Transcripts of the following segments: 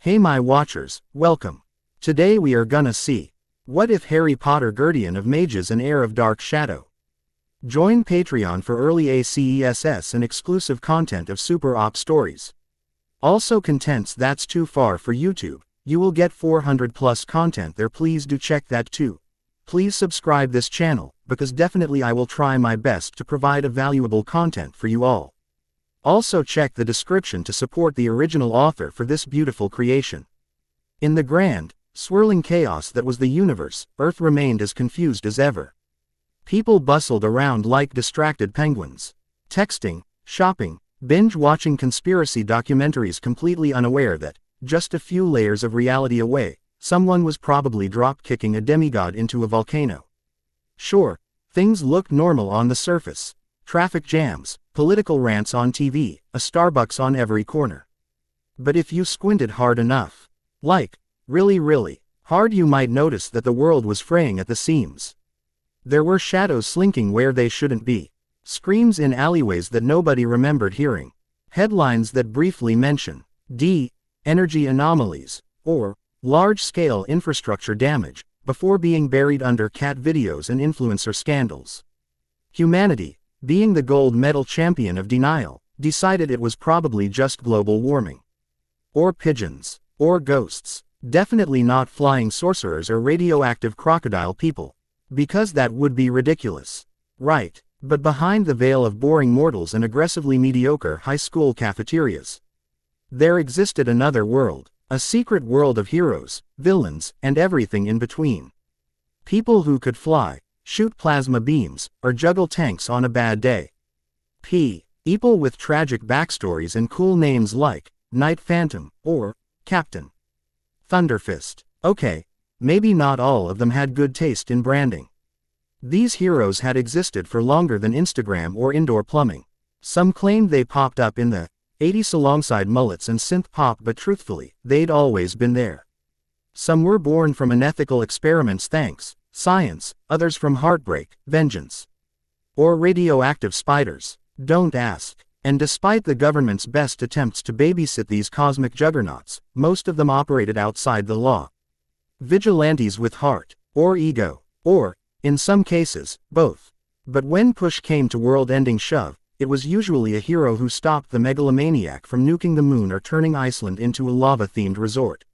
Hey my watchers, welcome. Today we are gonna see, what if Harry Potter Guardian of Mages and Heir of Dark Shadow? Join Patreon for early ACESS and exclusive content of Super Op stories. Also contents that's too far for YouTube, you will get 400 plus content there, please do check that too. Please subscribe this channel, because definitely I will try my best to provide a valuable content for you all. Also check the description to support the original author for this beautiful creation. In the grand, swirling chaos that was the universe, Earth remained as confused as ever. People bustled around like distracted penguins, texting, shopping, binge-watching conspiracy documentaries, completely unaware that, just a few layers of reality away, someone was probably drop-kicking a demigod into a volcano. Sure, things looked normal on the surface. Traffic jams, political rants on TV, a Starbucks on every corner. But if you squinted hard enough, really hard, you might notice that the world was fraying at the seams. There were shadows slinking where they shouldn't be. Screams in alleyways that nobody remembered hearing. Headlines that briefly mention energy anomalies, or large-scale infrastructure damage, before being buried under cat videos and influencer scandals. Humanity, being the gold medal champion of denial, decided it was probably just global warming. Or pigeons. Or ghosts. Definitely not flying sorcerers or radioactive crocodile people. Because that would be ridiculous. Right, but behind the veil of boring mortals and aggressively mediocre high school cafeterias, there existed another world. A secret world of heroes, villains, and everything in between. People who could fly, shoot plasma beams, or juggle tanks on a bad day. People with tragic backstories and cool names like Night Phantom, or Captain Thunderfist. Okay, maybe not all of them had good taste in branding. These heroes had existed for longer than Instagram or indoor plumbing. Some claimed they popped up in the 80s alongside mullets and synth pop, but truthfully, they'd always been there. Some were born from unethical experiments, thanks science, others from heartbreak, vengeance, or radioactive spiders. Don't ask. And despite the government's best attempts to babysit these cosmic juggernauts, most of them operated outside the law. Vigilantes with heart, or ego, or, in some cases, both. But when push came to world-ending shove, it was usually a hero who stopped the megalomaniac from nuking the moon or turning Iceland into a lava-themed resort.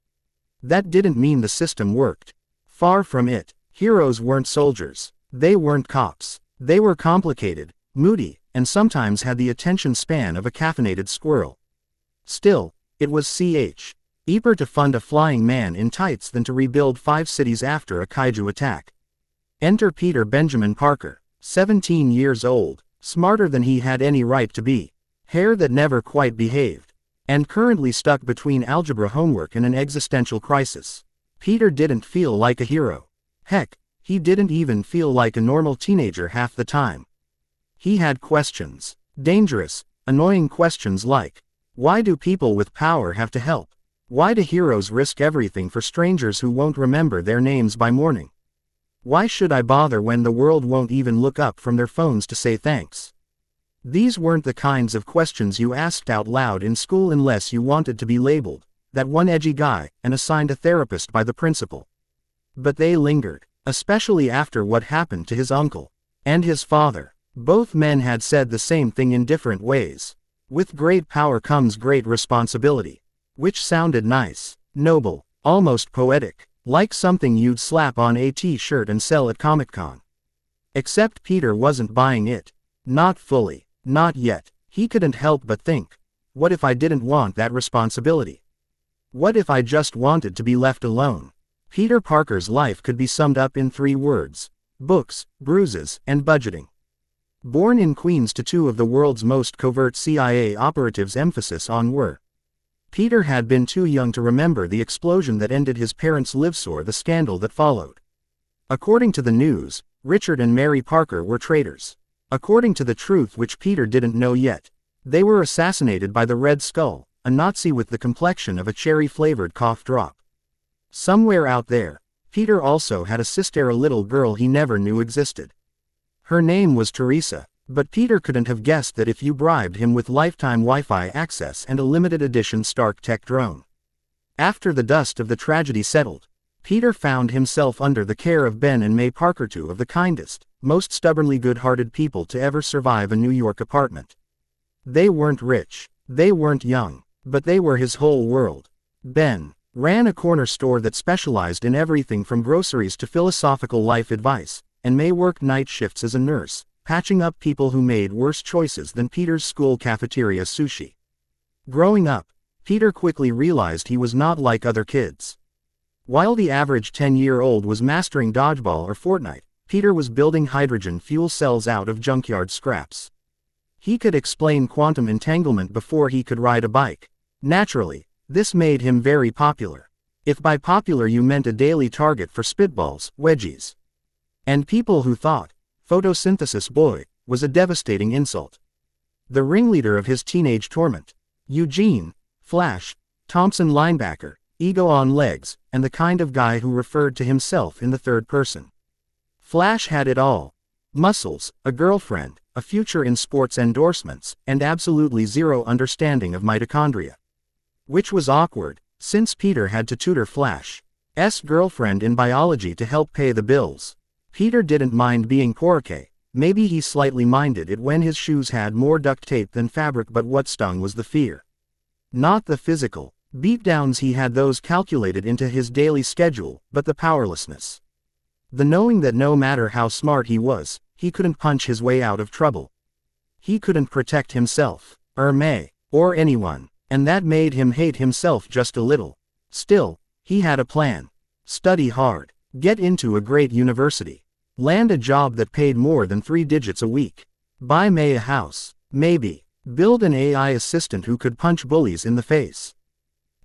That didn't mean the system worked. Far from it. Heroes weren't soldiers. They weren't cops. They were complicated, moody, and sometimes had the attention span of a caffeinated squirrel. Still, it was cheaper to fund a flying man in tights than to rebuild 5 cities after a kaiju attack. Enter Peter Benjamin Parker, 17 years old, smarter than he had any right to be, hair that never quite behaved, and currently stuck between algebra homework and an existential crisis. Peter didn't feel like a hero. Heck, he didn't even feel like a normal teenager half the time. He had questions. Dangerous, annoying questions like, why do people with power have to help? Why do heroes risk everything for strangers who won't remember their names by morning? Why should I bother when the world won't even look up from their phones to say thanks? These weren't the kinds of questions you asked out loud in school unless you wanted to be labeled that one edgy guy and assigned a therapist by the principal. But they lingered, especially after what happened to his uncle and his father. Both men had said the same thing in different ways. With great power comes great responsibility. Which sounded nice, noble, almost poetic, like something you'd slap on a t-shirt and sell at Comic-Con. Except Peter wasn't buying it. Not fully, not yet. He couldn't help but think, what if I didn't want that responsibility? What if I just wanted to be left alone? Peter Parker's life could be summed up in 3 words: books, bruises, and budgeting. Born in Queens to 2 of the world's most covert CIA operatives, emphasis on were. Peter had been too young to remember the explosion that ended his parents' lives or the scandal that followed. According to the news, Richard and Mary Parker were traitors. According to the truth which Peter didn't know yet, they were assassinated by the Red Skull, a Nazi with the complexion of a cherry-flavored cough drop. Somewhere out there, Peter also had a sister, a little girl he never knew existed. Her name was Teresa, but Peter couldn't have guessed that if you bribed him with lifetime Wi-Fi access and a limited edition Stark Tech drone, After the dust of the tragedy settled, Peter found himself under the care of Ben and May Parker, two of the kindest, most stubbornly good-hearted people to ever survive a New York apartment. They weren't rich, they weren't young, but they were his whole world. Ben ran a corner store that specialized in everything from groceries to philosophical life advice, and May worked night shifts as a nurse, patching up people who made worse choices than Peter's school cafeteria sushi. Growing up, Peter quickly realized he was not like other kids. While the average 10-year-old was mastering dodgeball or Fortnite, Peter was building hydrogen fuel cells out of junkyard scraps. He could explain quantum entanglement before he could ride a bike. Naturally, this made him very popular. If by popular you meant a daily target for spitballs, wedgies, and people who thought photosynthesis boy was a devastating insult. The ringleader of his teenage torment, Eugene Flash Thompson linebacker, ego on legs, and the kind of guy who referred to himself in the third person. Flash had it all: muscles, a girlfriend, a future in sports endorsements, and absolutely zero understanding of mitochondria. Which was awkward, since Peter had to tutor Flash's girlfriend in biology to help pay the bills. Peter didn't mind being quirky. Maybe he slightly minded it when his shoes had more duct tape than fabric, but what stung was the fear. Not the physical beatdowns, he had those calculated into his daily schedule, but the powerlessness. The knowing that no matter how smart he was, he couldn't punch his way out of trouble. He couldn't protect himself, or May, or anyone, and that made him hate himself just a little. Still, he had a plan. Study hard, get into a great university, land a job that paid more than 3 digits a week, buy May a house, maybe build an AI assistant who could punch bullies in the face.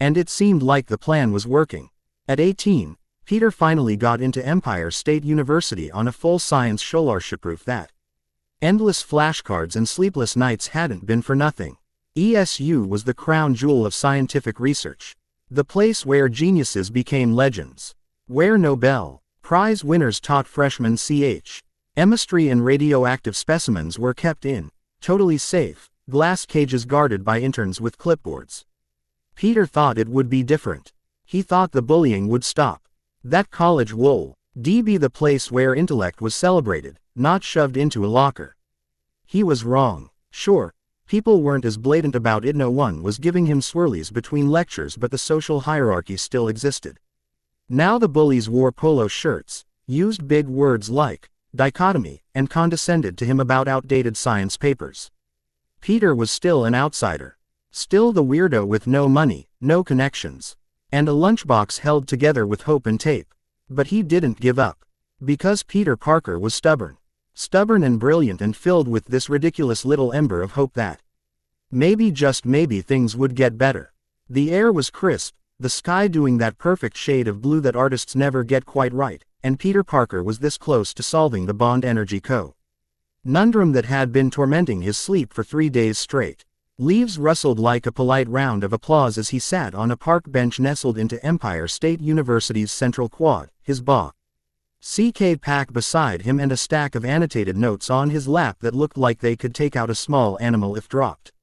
And it seemed like the plan was working. At 18, Peter finally got into Empire State University on a full science scholarship, proof that endless flashcards and sleepless nights hadn't been for nothing. ESU was the crown jewel of scientific research, the place where geniuses became legends, where Nobel Prize winners taught freshmen chemistry, and radioactive specimens were kept in totally safe glass cages guarded by interns with clipboards. Peter thought it would be different. He thought the bullying would stop, that college would be the place where intellect was celebrated, not shoved into a locker. He was wrong. Sure, people weren't as blatant about it, no one was giving him swirlies between lectures, but the social hierarchy still existed. Now the bullies wore polo shirts, used big words like dichotomy, and condescended to him about outdated science papers. Peter was still an outsider. Still the weirdo with no money, no connections, and a lunchbox held together with hope and tape. But he didn't give up. Because Peter Parker was stubborn. Stubborn and brilliant, and filled with this ridiculous little ember of hope that maybe, just maybe, things would get better. The air was crisp, the sky doing that perfect shade of blue that artists never get quite right, and Peter Parker was this close to solving the Bond energy conundrum that had been tormenting his sleep for 3 days straight. Leaves rustled like a polite round of applause as he sat on a park bench nestled into Empire State University's central quad, his CK pack beside him and a stack of annotated notes on his lap that looked like they could take out a small animal if dropped.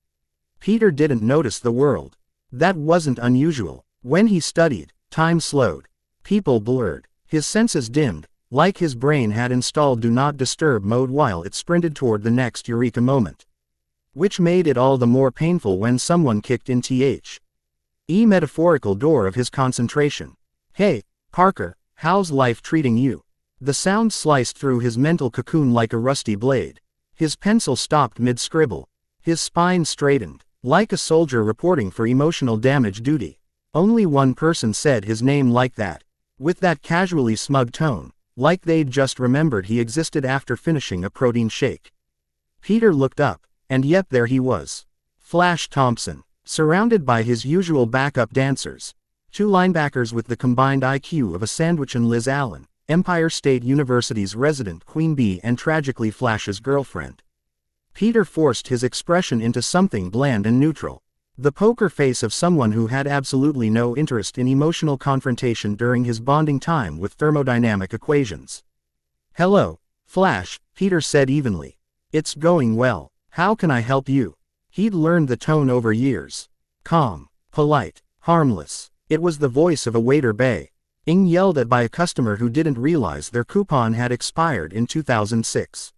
Peter didn't notice the world. That wasn't unusual. When he studied, time slowed. People blurred. His senses dimmed, like his brain had installed Do Not Disturb mode while it sprinted toward the next eureka moment. Which made it all the more painful when someone kicked in the metaphorical door of his concentration. "Hey, Parker, how's life treating you?" The sound sliced through his mental cocoon like a rusty blade. His pencil stopped mid-scribble. His spine straightened, like a soldier reporting for emotional damage duty. Only one person said his name like that, with that casually smug tone, like they'd just remembered he existed after finishing a protein shake. Peter looked up. And yet there he was. Flash Thompson, surrounded by his usual backup dancers. 2 linebackers with the combined IQ of a sandwich and Liz Allen, Empire State University's resident Queen Bee and tragically Flash's girlfriend. Peter forced his expression into something bland and neutral. The poker face of someone who had absolutely no interest in emotional confrontation during his bonding time with thermodynamic equations. "Hello, Flash," Peter said evenly. "It's going well. How can I help you?" He'd learned the tone over years. Calm, polite, harmless. It was the voice of a waiter being yelled at by a customer who didn't realize their coupon had expired in 2006.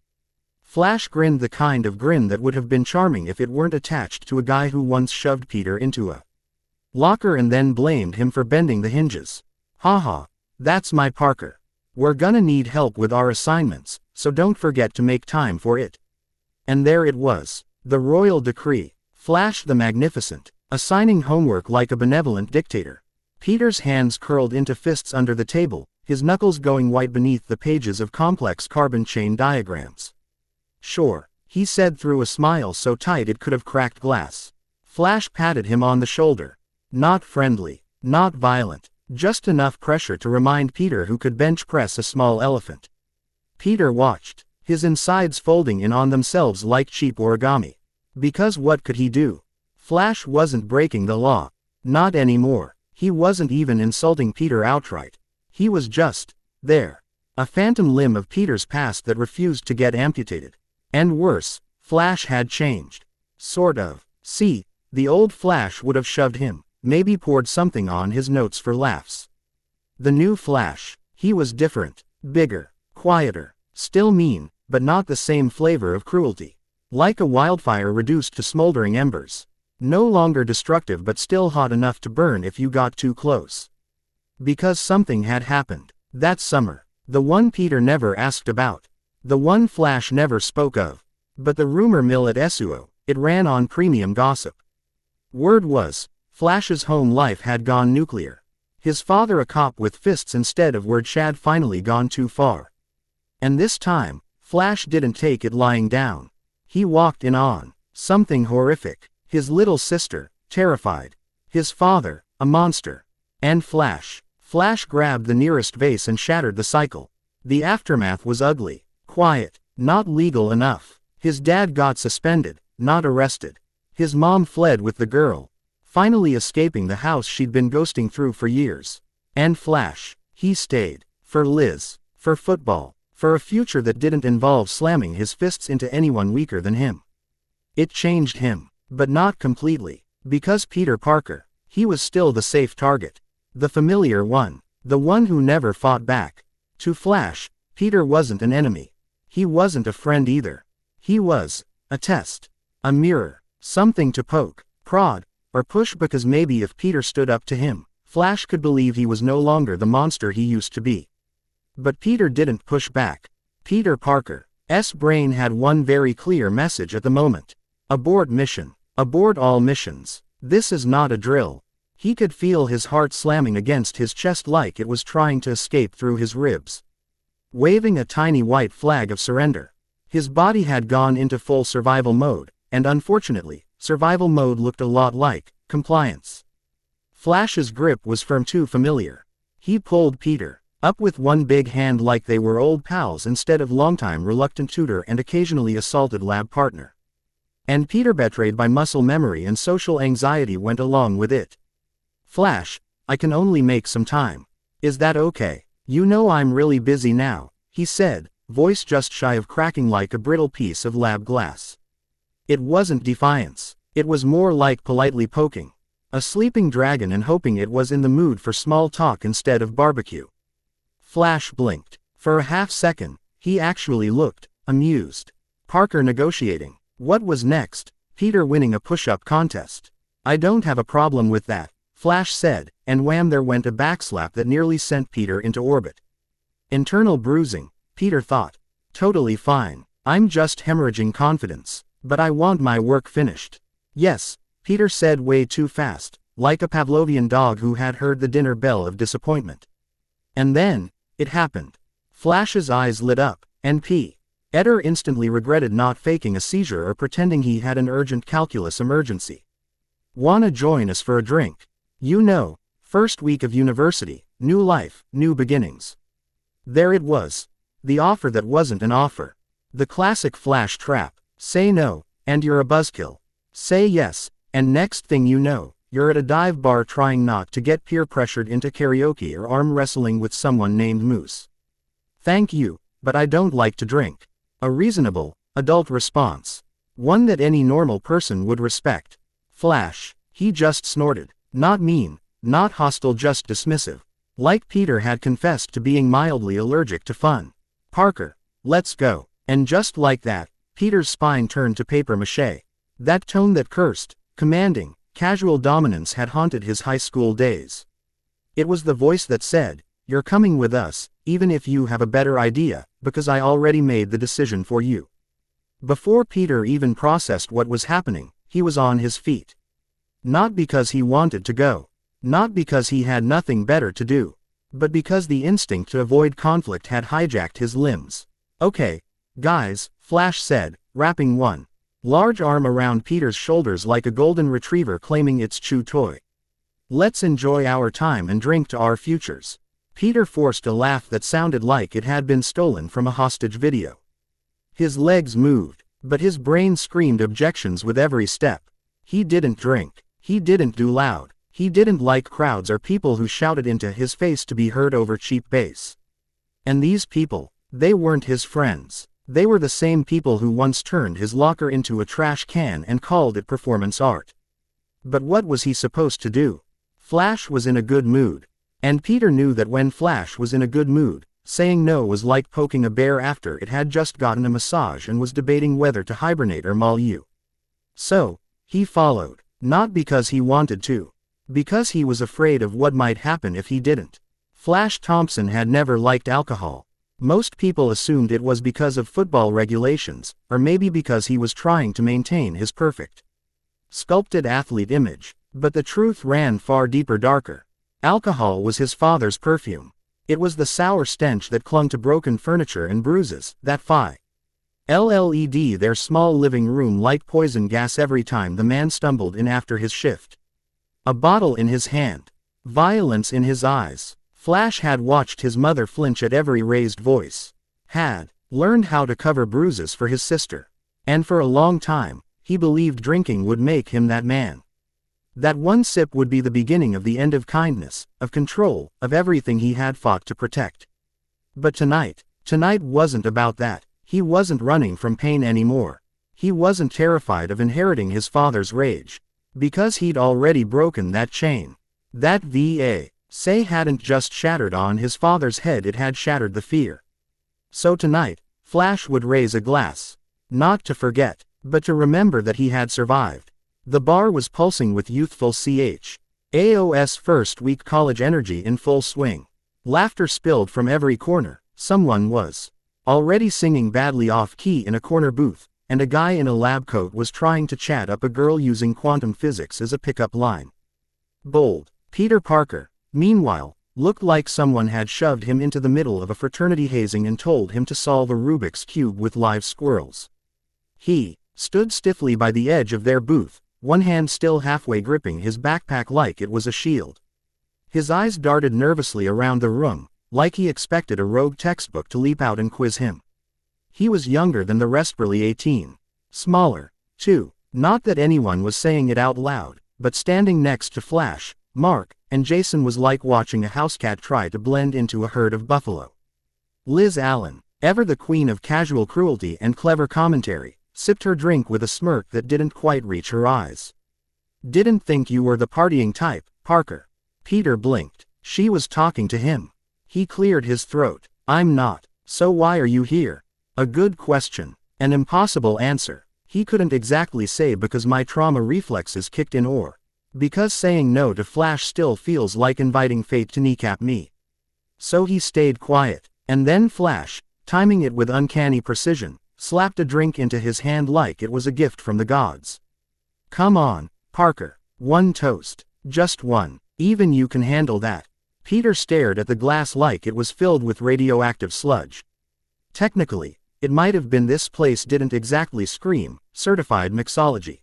Flash grinned, the kind of grin that would have been charming if it weren't attached to a guy who once shoved Peter into a locker and then blamed him for bending the hinges. Haha, that's my Parker. We're gonna need help with our assignments, so don't forget to make time for it. And there it was, the royal decree, Flash the Magnificent, assigning homework like a benevolent dictator. Peter's hands curled into fists under the table, his knuckles going white beneath the pages of complex carbon chain diagrams. Sure, he said through a smile so tight it could have cracked glass. Flash patted him on the shoulder. Not friendly, not violent, just enough pressure to remind Peter who could bench press a small elephant. Peter watched, his insides folding in on themselves like cheap origami. Because what could he do? Flash wasn't breaking the law. Not anymore. He wasn't even insulting Peter outright. He was just there. A phantom limb of Peter's past that refused to get amputated. And worse, Flash had changed. Sort of. See, the old Flash would have shoved him, maybe poured something on his notes for laughs. The new Flash, he was different, bigger, quieter, still mean, but not the same flavor of cruelty. Like a wildfire reduced to smoldering embers. No longer destructive but still hot enough to burn if you got too close. Because something had happened. That summer. The one Peter never asked about. The one Flash never spoke of. But the rumor mill at Esuo, it ran on premium gossip. Word was, Flash's home life had gone nuclear. His father a cop with fists instead of word Chad finally gone too far. And this time, Flash didn't take it lying down. He walked in on something horrific. His little sister, terrified. His father, a monster. And Flash. Flash grabbed the nearest vase and shattered the cycle. The aftermath was ugly. Quiet. Not legal enough. His dad got suspended, not arrested. His mom fled with the girl, finally escaping the house she'd been ghosting through for years. And Flash. He stayed. For Liz. For football. For a future that didn't involve slamming his fists into anyone weaker than him. It changed him. But not completely. Because Peter Parker. He was still the safe target. The familiar one. The one who never fought back. To Flash, Peter wasn't an enemy. He wasn't a friend either. He was a test. A mirror. Something to poke, prod, or push because maybe if Peter stood up to him, Flash could believe he was no longer the monster he used to be. But Peter didn't push back. Peter Parker's brain had one very clear message at the moment. Abort mission. Abort all missions. This is not a drill. He could feel his heart slamming against his chest like it was trying to escape through his ribs. Waving a tiny white flag of surrender. His body had gone into full survival mode, and unfortunately, survival mode looked a lot like compliance. Flash's grip was firm, too familiar. He pulled Peter up with one big hand like they were old pals instead of longtime reluctant tutor and occasionally assaulted lab partner. And Peter, betrayed by muscle memory and social anxiety, went along with it. Flash, I can only make some time. Is that okay? You know I'm really busy now, he said, voice just shy of cracking like a brittle piece of lab glass. It wasn't defiance. It was more like politely poking a sleeping dragon and hoping it was in the mood for small talk instead of barbecue. Flash blinked. For a half second, he actually looked amused. Parker negotiating. What was next? Peter winning a push-up contest. I don't have a problem with that, Flash said, and wham, there went a backslap that nearly sent Peter into orbit. Internal bruising, Peter thought. Totally fine. I'm just hemorrhaging confidence. But I want my work finished. Yes, Peter said way too fast, like a Pavlovian dog who had heard the dinner bell of disappointment. And then, it happened. Flash's eyes lit up, and Peter instantly regretted not faking a seizure or pretending he had an urgent calculus emergency. Wanna join us for a drink? You know, first week of university, new life, new beginnings. There it was. The offer that wasn't an offer. The classic Flash trap. Say no, and you're a buzzkill. Say yes, and next thing you know, you're at a dive bar trying not to get peer pressured into karaoke or arm wrestling with someone named Moose. Thank you, but I don't like to drink. A reasonable, adult response. One that any normal person would respect. Flash, he just snorted. Not mean, not hostile, just dismissive. Like Peter had confessed to being mildly allergic to fun. "Parker, let's go." And just like that, Peter's spine turned to papier-mâché. That tone that cursed, commanding, casual dominance had haunted his high school days. It was the voice that said, "You're coming with us, even if you have a better idea, because I already made the decision for you." Before Peter even processed what was happening, he was on his feet. Not because he wanted to go. Not because he had nothing better to do. But because the instinct to avoid conflict had hijacked his limbs. "Okay, guys," Flash said, wrapping one large arm around Peter's shoulders like a golden retriever claiming its chew toy. "Let's enjoy our time and drink to our futures." Peter forced a laugh that sounded like it had been stolen from a hostage video. His legs moved, but his brain screamed objections with every step. He didn't drink. He didn't do loud. He didn't like crowds or people who shouted into his face to be heard over cheap bass. And these people, they weren't his friends. They were the same people who once turned his locker into a trash can and called it performance art. But what was he supposed to do? Flash was in a good mood. And Peter knew that when Flash was in a good mood, saying no was like poking a bear after it had just gotten a massage and was debating whether to hibernate or maul you. So, he followed. Not because he wanted to. Because he was afraid of what might happen if he didn't. Flash Thompson had never liked alcohol. Most people assumed it was because of football regulations, or maybe because he was trying to maintain his perfect, sculpted athlete image. But the truth ran far deeper, darker. Alcohol was his father's perfume. It was the sour stench that clung to broken furniture and bruises, that led their small living room like poison gas every time the man stumbled in after his shift. A bottle in his hand. Violence in his eyes. Flash had watched his mother flinch at every raised voice. Had learned how to cover bruises for his sister. And for a long time, he believed drinking would make him that man. That one sip would be the beginning of the end of kindness, of control, of everything he had fought to protect. But tonight wasn't about that. He wasn't running from pain anymore. He wasn't terrified of inheriting his father's rage. Because he'd already broken that chain. That say hadn't just shattered on his father's head, it had shattered the fear. So tonight, Flash would raise a glass. Not to forget, but to remember that he had survived. The bar was pulsing with youthful CHAOS first week college energy in full swing. Laughter spilled from every corner. Someone was already singing badly off-key in a corner booth, and a guy in a lab coat was trying to chat up a girl using quantum physics as a pickup line. Bold Peter Parker, meanwhile, looked like someone had shoved him into the middle of a fraternity hazing and told him to solve a Rubik's Cube with live squirrels. He stood stiffly by the edge of their booth, one hand still halfway gripping his backpack like it was a shield. His eyes darted nervously around the room, like he expected a rogue textbook to leap out and quiz him. He was younger than the rest, barely 18. Smaller, too. Not that anyone was saying it out loud, but standing next to Flash, Mark, and Jason was like watching a housecat try to blend into a herd of buffalo. Liz Allen, ever the queen of casual cruelty and clever commentary, sipped her drink with a smirk that didn't quite reach her eyes. "Didn't think you were the partying type, Parker." Peter blinked. She was talking to him. He cleared his throat. "I'm not. So why are you here?" A good question. An impossible answer. He couldn't exactly say because my trauma reflexes kicked in or because saying no to Flash still feels like inviting fate to kneecap me. So he stayed quiet. And then Flash, timing it with uncanny precision, slapped a drink into his hand like it was a gift from the gods. "Come on, Parker. One toast. Just one. Even you can handle that." Peter stared at the glass like it was filled with radioactive sludge. Technically, it might have been this place didn't exactly scream certified mixology.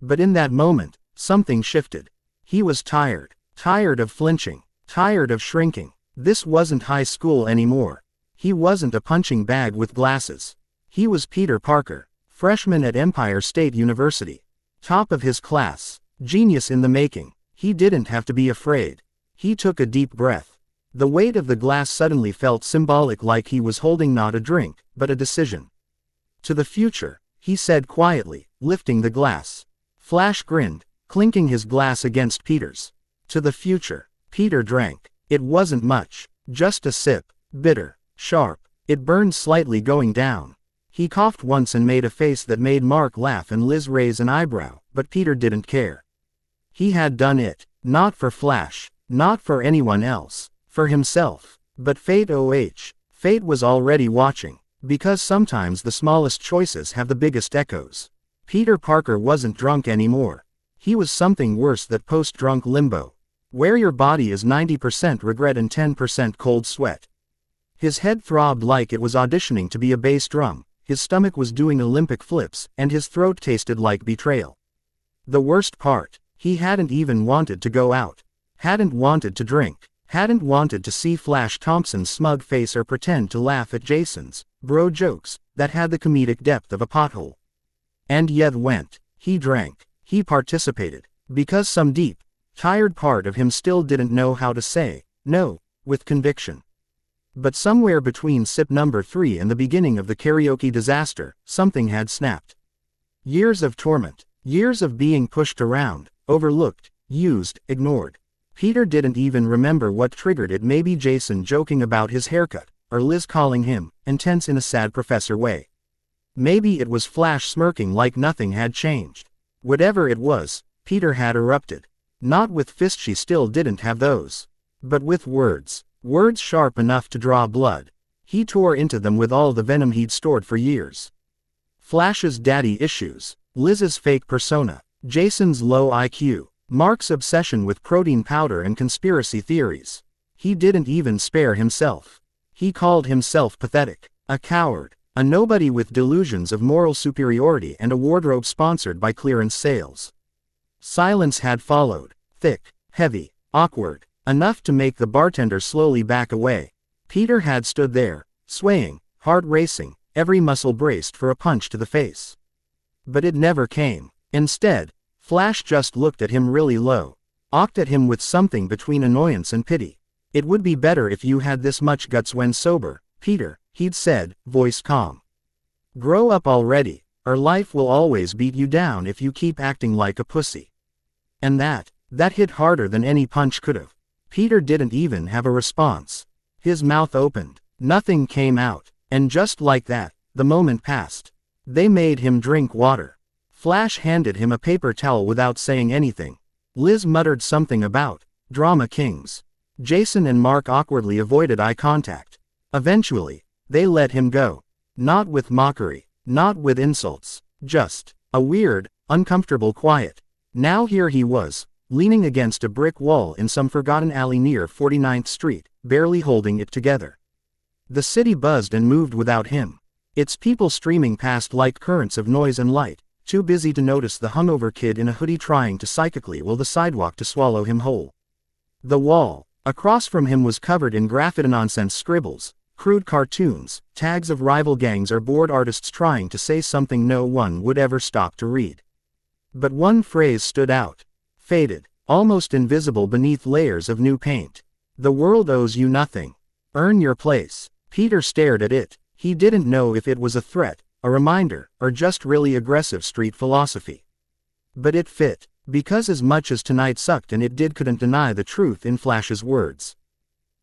But in that moment, something shifted. He was tired. Tired of flinching. Tired of shrinking. This wasn't high school anymore. He wasn't a punching bag with glasses. He was Peter Parker, freshman at Empire State University. Top of his class. Genius in the making. He didn't have to be afraid. He took a deep breath. The weight of the glass suddenly felt symbolic, like he was holding not a drink, but a decision. "To the future," he said quietly, lifting the glass. Flash grinned, clinking his glass against Peter's. To the future. Peter drank. It wasn't much. Just a sip. Bitter. Sharp. It burned slightly going down. He coughed once and made a face that made Mark laugh and Liz raise an eyebrow, but Peter didn't care. He had done it. Not for Flash. Not for anyone else. For himself. But fate Fate was already watching. Because sometimes the smallest choices have the biggest echoes. Peter Parker wasn't drunk anymore. He was something worse, that post-drunk limbo. Where your body is 90% regret and 10% cold sweat. His head throbbed like it was auditioning to be a bass drum, his stomach was doing Olympic flips, and his throat tasted like betrayal. The worst part, he hadn't even wanted to go out. Hadn't wanted to drink. Hadn't wanted to see Flash Thompson's smug face or pretend to laugh at Jason's bro jokes that had the comedic depth of a pothole. And yet he drank, he participated, because some deep, tired part of him still didn't know how to say no with conviction. But somewhere between sip number 3 and the beginning of the karaoke disaster, something had snapped. Years of torment, years of being pushed around, overlooked, used, ignored. Peter didn't even remember what triggered it. Maybe Jason joking about his haircut, or Liz calling him intense in a sad professor way. Maybe it was Flash smirking like nothing had changed. Whatever it was, Peter had erupted. Not with fists, she still didn't have those. But with words. Words sharp enough to draw blood. He tore into them with all the venom he'd stored for years. Flash's daddy issues. Liz's fake persona. Jason's low IQ. Mark's obsession with protein powder and conspiracy theories. He didn't even spare himself. He called himself pathetic. A coward. A nobody with delusions of moral superiority and a wardrobe sponsored by clearance sales. Silence had followed. Thick, heavy, awkward. Enough to make the bartender slowly back away. Peter had stood there, swaying, heart racing, every muscle braced for a punch to the face. But it never came. Instead, Flash just looked at him really low. Awked at him with something between annoyance and pity. It would be better if you had this much guts when sober, Peter, he'd said, voice calm. Grow up already, or life will always beat you down if you keep acting like a pussy. And that hit harder than any punch could've. Peter didn't even have a response. His mouth opened. Nothing came out. And just like that, the moment passed. They made him drink water. Flash handed him a paper towel without saying anything. Liz muttered something about drama kings. Jason and Mark awkwardly avoided eye contact. Eventually, they let him go. Not with mockery. Not with insults. Just a weird, uncomfortable quiet. Now here he was, leaning against a brick wall in some forgotten alley near 49th Street, barely holding it together. The city buzzed and moved without him. Its people streaming past like currents of noise and light, too busy to notice the hungover kid in a hoodie trying to psychically will the sidewalk to swallow him whole. The wall, across from him, was covered in graffiti-nonsense scribbles, crude cartoons, tags of rival gangs or bored artists trying to say something no one would ever stop to read. But one phrase stood out. Faded, almost invisible beneath layers of new paint. The world owes you nothing. Earn your place. Peter stared at it. He didn't know if it was a threat, a reminder, or just really aggressive street philosophy. But it fit, because as much as tonight sucked and it did, couldn't deny the truth in Flash's words.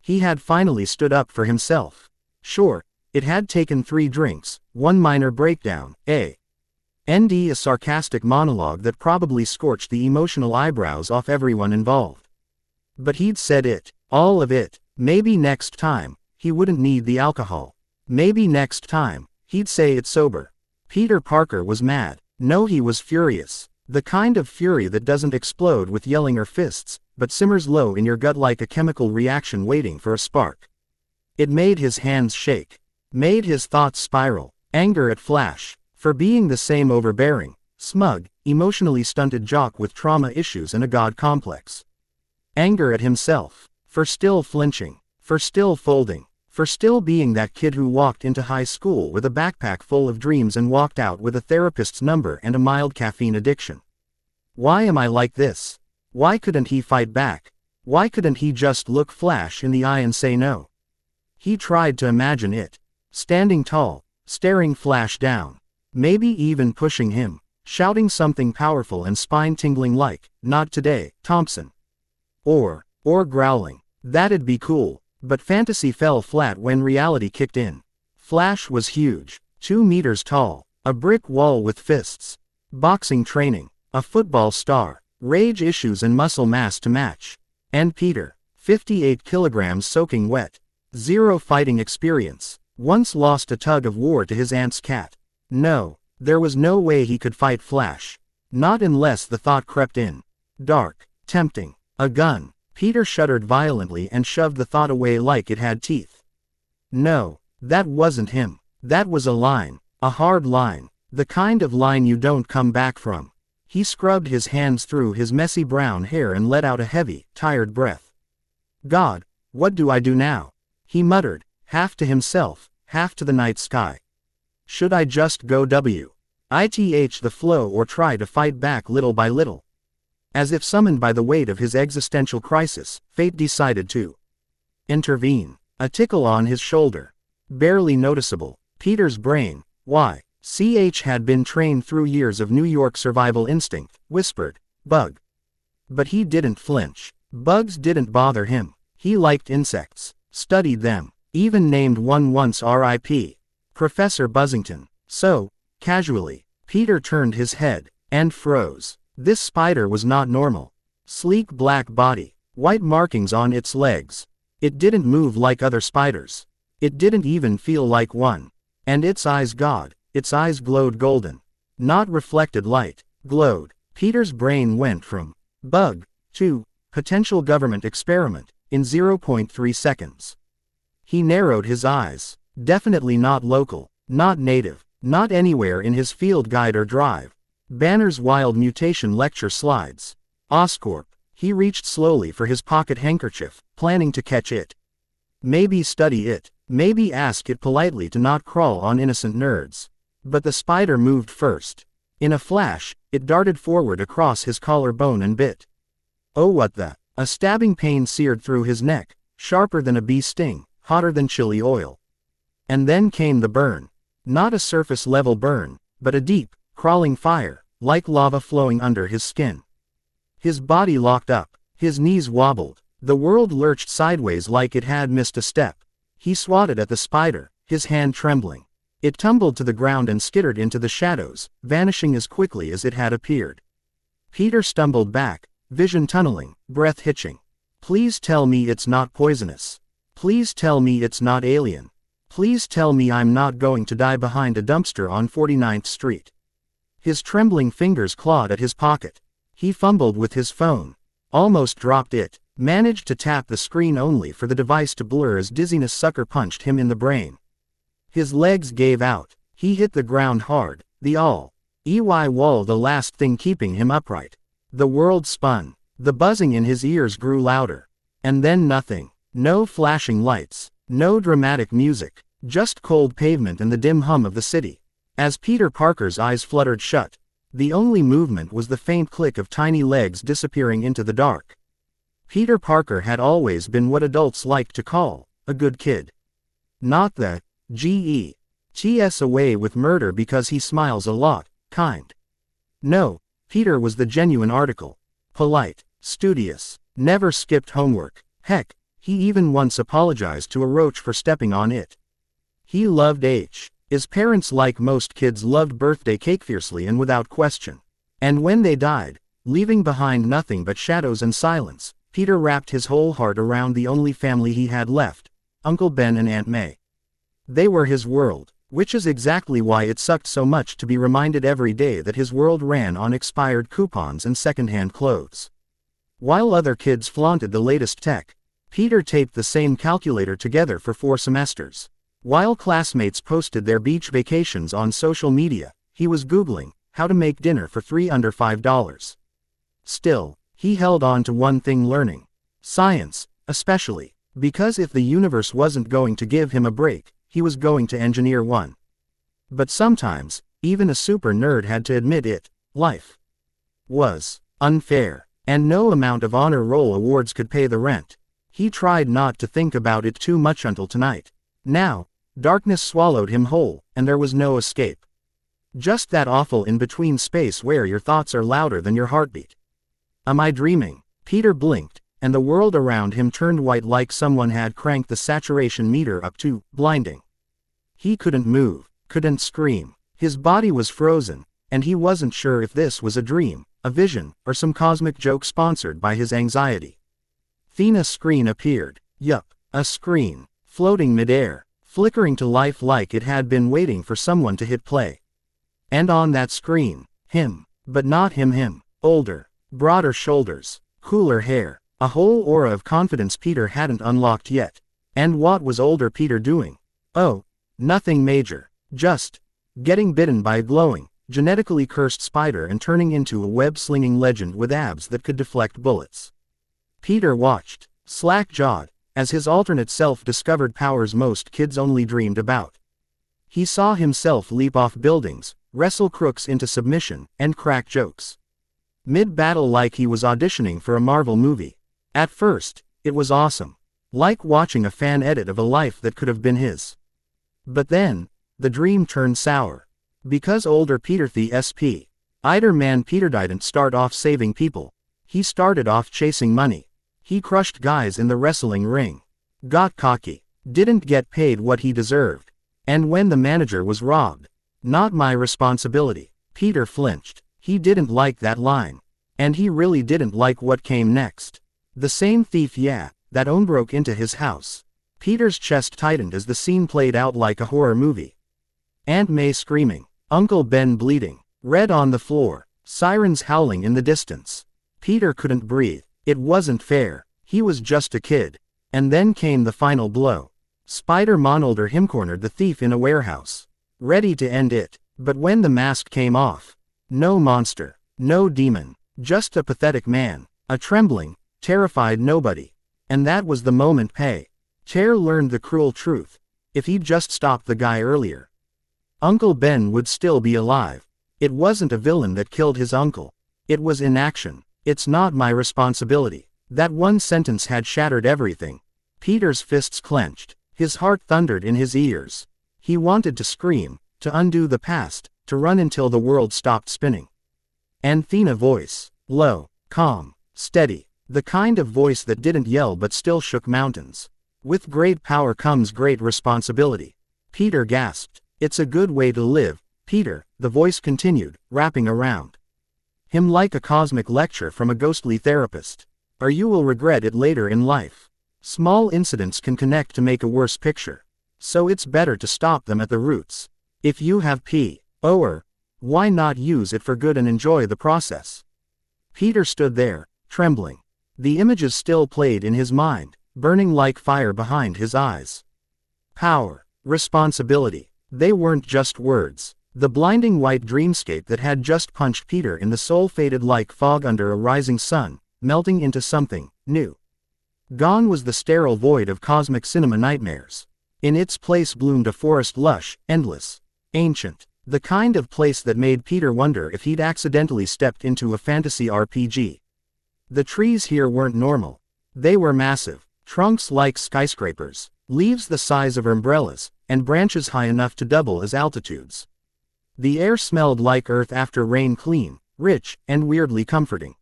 He had finally stood up for himself. Sure, it had taken 3 drinks, 1 minor breakdown, a sarcastic monologue that probably scorched the emotional eyebrows off everyone involved. But he'd said it, all of it. Maybe next time, he wouldn't need the alcohol. Maybe next time, he'd say it sober. Peter Parker was mad. No, he was furious. The kind of fury that doesn't explode with yelling or fists, but simmers low in your gut like a chemical reaction waiting for a spark. It made his hands shake. Made his thoughts spiral. Anger at Flash. For being the same overbearing, smug, emotionally stunted jock with trauma issues and a god complex. Anger at himself. For still flinching. For still folding. For still being that kid who walked into high school with a backpack full of dreams and walked out with a therapist's number and a mild caffeine addiction. Why am I like this? Why couldn't he fight back? Why couldn't he just look Flash in the eye and say no? He tried to imagine it. Standing tall, staring Flash down. Maybe even pushing him, shouting something powerful and spine-tingling like, "Not today, Thompson." Or growling. That'd be cool. But fantasy fell flat when reality kicked in. Flash was huge. 2 meters tall. A brick wall with fists. Boxing training. A football star. Rage issues and muscle mass to match. And Peter. 58 kilograms soaking wet. 0 fighting experience. Once lost a tug of war to his aunt's cat. No. There was no way he could fight Flash. Not unless the thought crept in. Dark. Tempting. A gun. Peter shuddered violently and shoved the thought away like it had teeth. No. That wasn't him. That was a line. A hard line. The kind of line you don't come back from. He scrubbed his hands through his messy brown hair and let out a heavy, tired breath. God, what do I do now? He muttered, half to himself, half to the night sky. Should I just go with the flow or try to fight back little by little? As if summoned by the weight of his existential crisis, fate decided to intervene. A tickle on his shoulder. Barely noticeable. Peter's brain, had been trained through years of New York survival instinct, whispered, bug. But he didn't flinch. Bugs didn't bother him. He liked insects, studied them, even named one once R.I.P. Professor Buzzington. So, casually, Peter turned his head, and froze. This spider was not normal. Sleek black body, white markings on its legs. It didn't move like other spiders. It didn't even feel like one. And its eyes glowed golden. Not reflected light, glowed. Peter's brain went from bug to potential government experiment in 0.3 seconds. He narrowed his eyes. Definitely not local, not native, not anywhere in his field guide or drive. Banner's wild mutation lecture slides. Oscorp. He reached slowly for his pocket handkerchief, planning to catch it. Maybe study it. Maybe ask it politely to not crawl on innocent nerds. But the spider moved first. In a flash, it darted forward across his collarbone and bit. Oh what the? A stabbing pain seared through his neck, sharper than a bee sting, hotter than chili oil. And then came the burn. Not a surface-level burn, but a deep, crawling fire, like lava flowing under his skin. His body locked up, his knees wobbled, the world lurched sideways like it had missed a step. He swatted at the spider, his hand trembling. It tumbled to the ground and skittered into the shadows, vanishing as quickly as it had appeared. Peter stumbled back, vision tunneling, breath hitching. Please tell me it's not poisonous. Please tell me it's not alien. Please tell me I'm not going to die behind a dumpster on 49th Street. His trembling fingers clawed at his pocket. He fumbled with his phone. Almost dropped it. Managed to tap the screen only for the device to blur as dizziness sucker punched him in the brain. His legs gave out. He hit the ground hard. The wall the last thing keeping him upright. The world spun. The buzzing in his ears grew louder. And then nothing. No flashing lights. No dramatic music. Just cold pavement and the dim hum of the city. As Peter Parker's eyes fluttered shut, the only movement was the faint click of tiny legs disappearing into the dark. Peter Parker had always been what adults like to call a good kid. Not the GETS away with murder because he smiles a lot kind. No, Peter was the genuine article. Polite, studious, never skipped homework. Heck, he even once apologized to a roach for stepping on it. He loved his parents, like most kids, loved birthday cake fiercely and without question. And when they died, leaving behind nothing but shadows and silence, Peter wrapped his whole heart around the only family he had left, Uncle Ben and Aunt May. They were his world, which is exactly why it sucked so much to be reminded every day that his world ran on expired coupons and secondhand clothes. While other kids flaunted the latest tech, Peter taped the same calculator together for 4 semesters. While classmates posted their beach vacations on social media, he was Googling how to make dinner for $3 under $5. Still, he held on to one thing: learning. Science, especially. Because if the universe wasn't going to give him a break, he was going to engineer one. But sometimes, even a super nerd had to admit life was unfair, and no amount of honor roll awards could pay the rent. He tried not to think about it too much until tonight. Now, darkness swallowed him whole, and there was no escape. Just that awful in-between space where your thoughts are louder than your heartbeat. Am I dreaming? Peter blinked, and the world around him turned white like someone had cranked the saturation meter up to blinding. He couldn't move, couldn't scream. His body was frozen, and he wasn't sure if this was a dream, a vision, or some cosmic joke sponsored by his anxiety. Then a screen appeared. Yup, a screen, floating midair, flickering to life like it had been waiting for someone to hit play. And on that screen, him, but not him, older, broader shoulders, cooler hair, a whole aura of confidence Peter hadn't unlocked yet. And what was older Peter doing? Oh, nothing major, just getting bitten by a glowing, genetically cursed spider and turning into a web-slinging legend with abs that could deflect bullets. Peter watched, slack-jawed, as his alternate self discovered powers most kids only dreamed about. He saw himself leap off buildings, wrestle crooks into submission, and crack jokes. Mid-battle like he was auditioning for a Marvel movie. At first, it was awesome. Like watching a fan edit of a life that could have been his. But then, the dream turned sour. Because older Peter the SP. Eider man Peter didn't start off saving people. He started off chasing money. He crushed guys in the wrestling ring. Got cocky. Didn't get paid what he deserved. And when the manager was robbed. Not my responsibility. Peter flinched. He didn't like that line. And he really didn't like what came next. The same thief, yeah, that broke into his house. Peter's chest tightened as the scene played out like a horror movie. Aunt May screaming. Uncle Ben bleeding. Red on the floor. Sirens howling in the distance. Peter couldn't breathe. It wasn't fair. He was just a kid. And then came the final blow. Spider-Man older him cornered the thief in a warehouse. Ready to end it. But when the mask came off. No monster. No demon. Just a pathetic man. A trembling, terrified nobody. And that was the moment Peter learned the cruel truth. If he'd just stopped the guy earlier, Uncle Ben would still be alive. It wasn't a villain that killed his uncle. It was inaction. It's not my responsibility. That one sentence had shattered everything. Peter's fists clenched. His heart thundered in his ears. He wanted to scream, to undo the past, to run until the world stopped spinning. And then a voice. Low, calm, steady. The kind of voice that didn't yell but still shook mountains. With great power comes great responsibility. Peter gasped. It's a good way to live, Peter, the voice continued, wrapping around him like a cosmic lecture from a ghostly therapist. Or you will regret it later in life. Small incidents can connect to make a worse picture. So it's better to stop them at the roots. If you have power, why not use it for good and enjoy the process? Peter stood there, trembling. The images still played in his mind, burning like fire behind his eyes. Power, responsibility. They weren't just words. The blinding white dreamscape that had just punched Peter in the soul faded like fog under a rising sun, melting into something new. Gone was the sterile void of cosmic cinema nightmares. In its place bloomed a forest lush, endless, ancient. The kind of place that made Peter wonder if he'd accidentally stepped into a fantasy RPG. The trees here weren't normal. They were massive, trunks like skyscrapers, leaves the size of umbrellas, and branches high enough to double as altitudes. The air smelled like earth after rain, clean, rich, and weirdly comforting.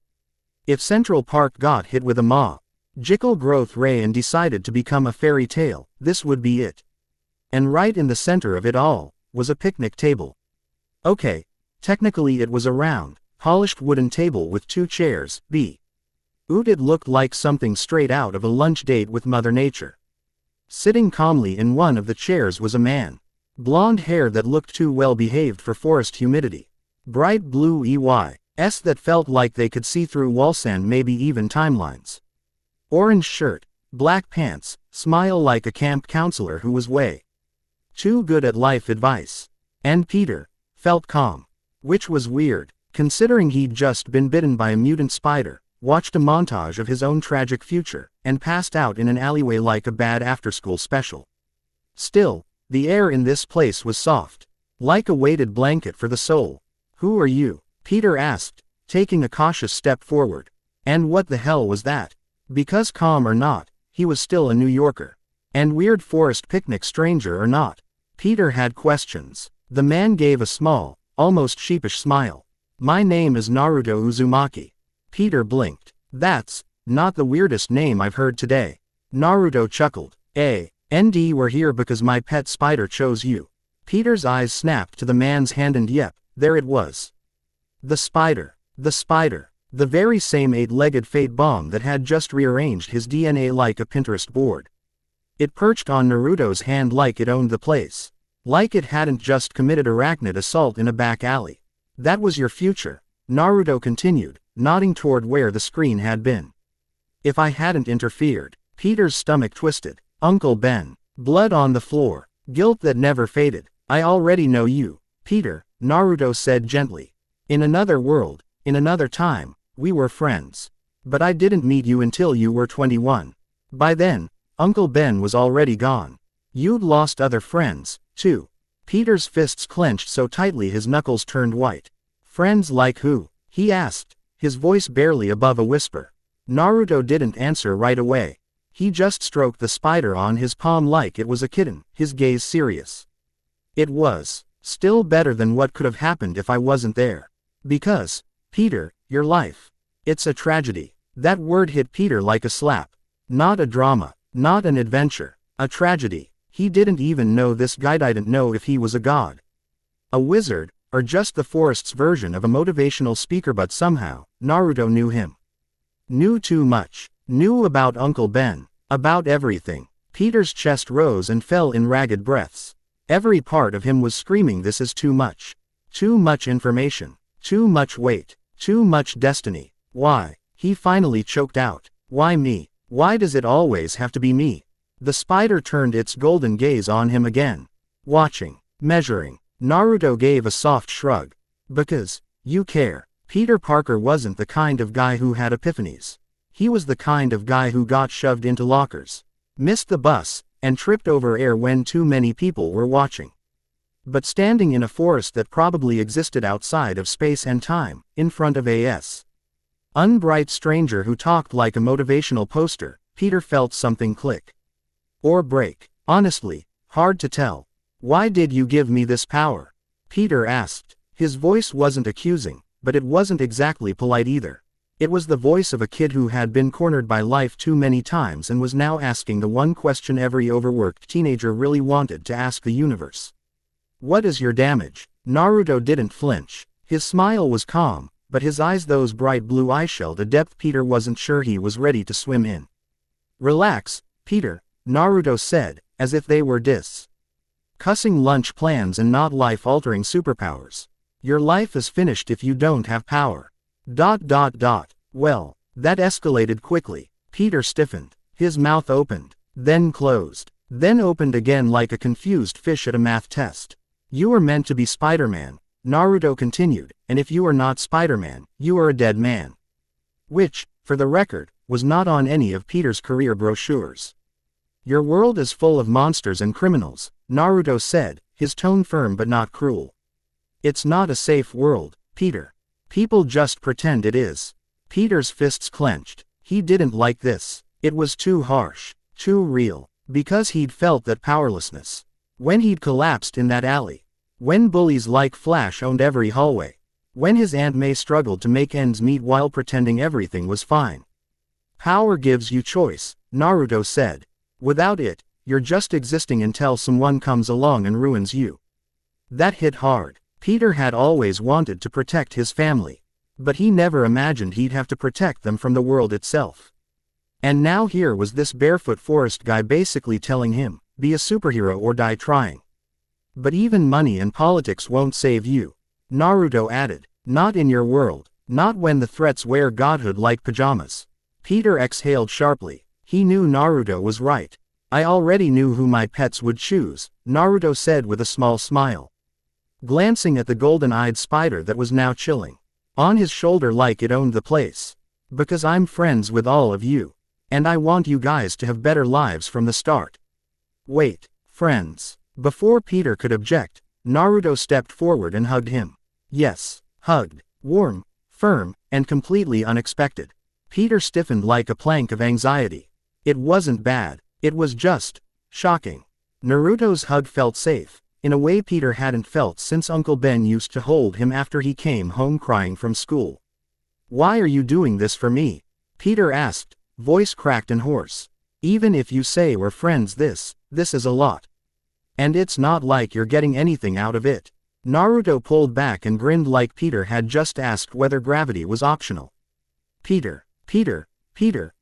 If Central Park got hit with a magical growth ray and decided to become a fairy tale, this would be it. And right in the center of it all was a picnic table. Okay, technically it was a round, polished wooden table with two chairs, it looked like something straight out of a lunch date with Mother Nature. Sitting calmly in one of the chairs was a man. Blonde hair that looked too well behaved for forest humidity. Bright blue eyes that felt like they could see through wall sand, maybe even timelines. Orange shirt, black pants, smile like a camp counselor who was way too good at life advice. And Peter felt calm. Which was weird, considering he'd just been bitten by a mutant spider, watched a montage of his own tragic future, and passed out in an alleyway like a bad after-school special. Still, the air in this place was soft, like a weighted blanket for the soul. Who are you? Peter asked, taking a cautious step forward. And what the hell was that? Because calm or not, he was still a New Yorker. And weird forest picnic stranger or not, Peter had questions. The man gave a small, almost sheepish smile. My name is Naruto Uzumaki. Peter blinked. That's not the weirdest name I've heard today. Naruto chuckled. ND, we're here because my pet spider chose you. Peter's eyes snapped to the man's hand and yep, there it was. The spider. The spider. The very same 8-legged fate bomb that had just rearranged his DNA like a Pinterest board. It perched on Naruto's hand like it owned the place. Like it hadn't just committed arachnid assault in a back alley. That was your future, Naruto continued, nodding toward where the screen had been. If I hadn't interfered. Peter's stomach twisted. Uncle Ben. Blood on the floor. Guilt that never faded. I already know you, Peter, Naruto said gently. In another world, in another time, we were friends. But I didn't meet you until you were 21. By then, Uncle Ben was already gone. You'd lost other friends, too. Peter's fists clenched so tightly his knuckles turned white. Friends like who? He asked, his voice barely above a whisper. Naruto didn't answer right away. He just stroked the spider on his palm like it was a kitten, his gaze serious. It was still better than what could have happened if I wasn't there. Because, Peter, your life. It's a tragedy. That word hit Peter like a slap. Not a drama, not an adventure, a tragedy. He didn't even know this guy didn't know if he was a god. A wizard, or just the forest's version of a motivational speaker, but somehow, Naruto knew him. Knew too much. Knew about Uncle Ben. About everything. Peter's chest rose and fell in ragged breaths. Every part of him was screaming, this is too much. Too much information. Too much weight. Too much destiny. Why? He finally choked out. Why me? Why does it always have to be me? The spider turned its golden gaze on him again. Watching. Measuring. Naruto gave a soft shrug. Because, you care. Peter Parker wasn't the kind of guy who had epiphanies. He was the kind of guy who got shoved into lockers, missed the bus, and tripped over air when too many people were watching. But standing in a forest that probably existed outside of space and time, in front of a unbright stranger who talked like a motivational poster, Peter felt something click. Or break. Honestly, hard to tell. Why did you give me this power? Peter asked. His voice wasn't accusing, but it wasn't exactly polite either. It was the voice of a kid who had been cornered by life too many times and was now asking the one question every overworked teenager really wanted to ask the universe. What is your damage? Naruto didn't flinch. His smile was calm, but his eyes, those bright blue eyes, shelled a depth Peter wasn't sure he was ready to swim in. Relax, Peter, Naruto said, as if they were cussing lunch plans and not life-altering superpowers. Your life is finished if you don't have power. Well, that escalated quickly. Peter stiffened. His mouth opened, then closed, then opened again like a confused fish at a math test. You were meant to be Spider-Man, Naruto continued, and if you are not Spider-Man, you are a dead man. Which, for the record, was not on any of Peter's career brochures. Your world is full of monsters and criminals, Naruto said, his tone firm but not cruel. It's not a safe world, Peter. People just pretend it is. Peter's fists clenched. He didn't like this. It was too harsh, too real, because he'd felt that powerlessness. When he'd collapsed in that alley. When bullies like Flash owned every hallway. When his Aunt May struggled to make ends meet while pretending everything was fine. Power gives you choice, Naruto said. Without it, you're just existing until someone comes along and ruins you. That hit hard. Peter had always wanted to protect his family. But he never imagined he'd have to protect them from the world itself. And now here was this barefoot forest guy basically telling him, be a superhero or die trying. But even money and politics won't save you, Naruto added. Not in your world, not when the threats wear godhood like pajamas. Peter exhaled sharply. He knew Naruto was right. I already knew who my pets would choose, Naruto said with a small smile. Glancing at the golden-eyed spider that was now chilling on his shoulder like it owned the place. Because I'm friends with all of you. And I want you guys to have better lives from the start. Wait, friends. Before Peter could object, Naruto stepped forward and hugged him. Yes, hugged, warm, firm, and completely unexpected. Peter stiffened like a plank of anxiety. It wasn't bad. It was just shocking. Naruto's hug felt safe, in a way Peter hadn't felt since Uncle Ben used to hold him after he came home crying from school. Why are you doing this for me? Peter asked, voice cracked and hoarse. Even if you say we're friends, this is a lot. And it's not like you're getting anything out of it. Naruto pulled back and grinned like Peter had just asked whether gravity was optional. Peter,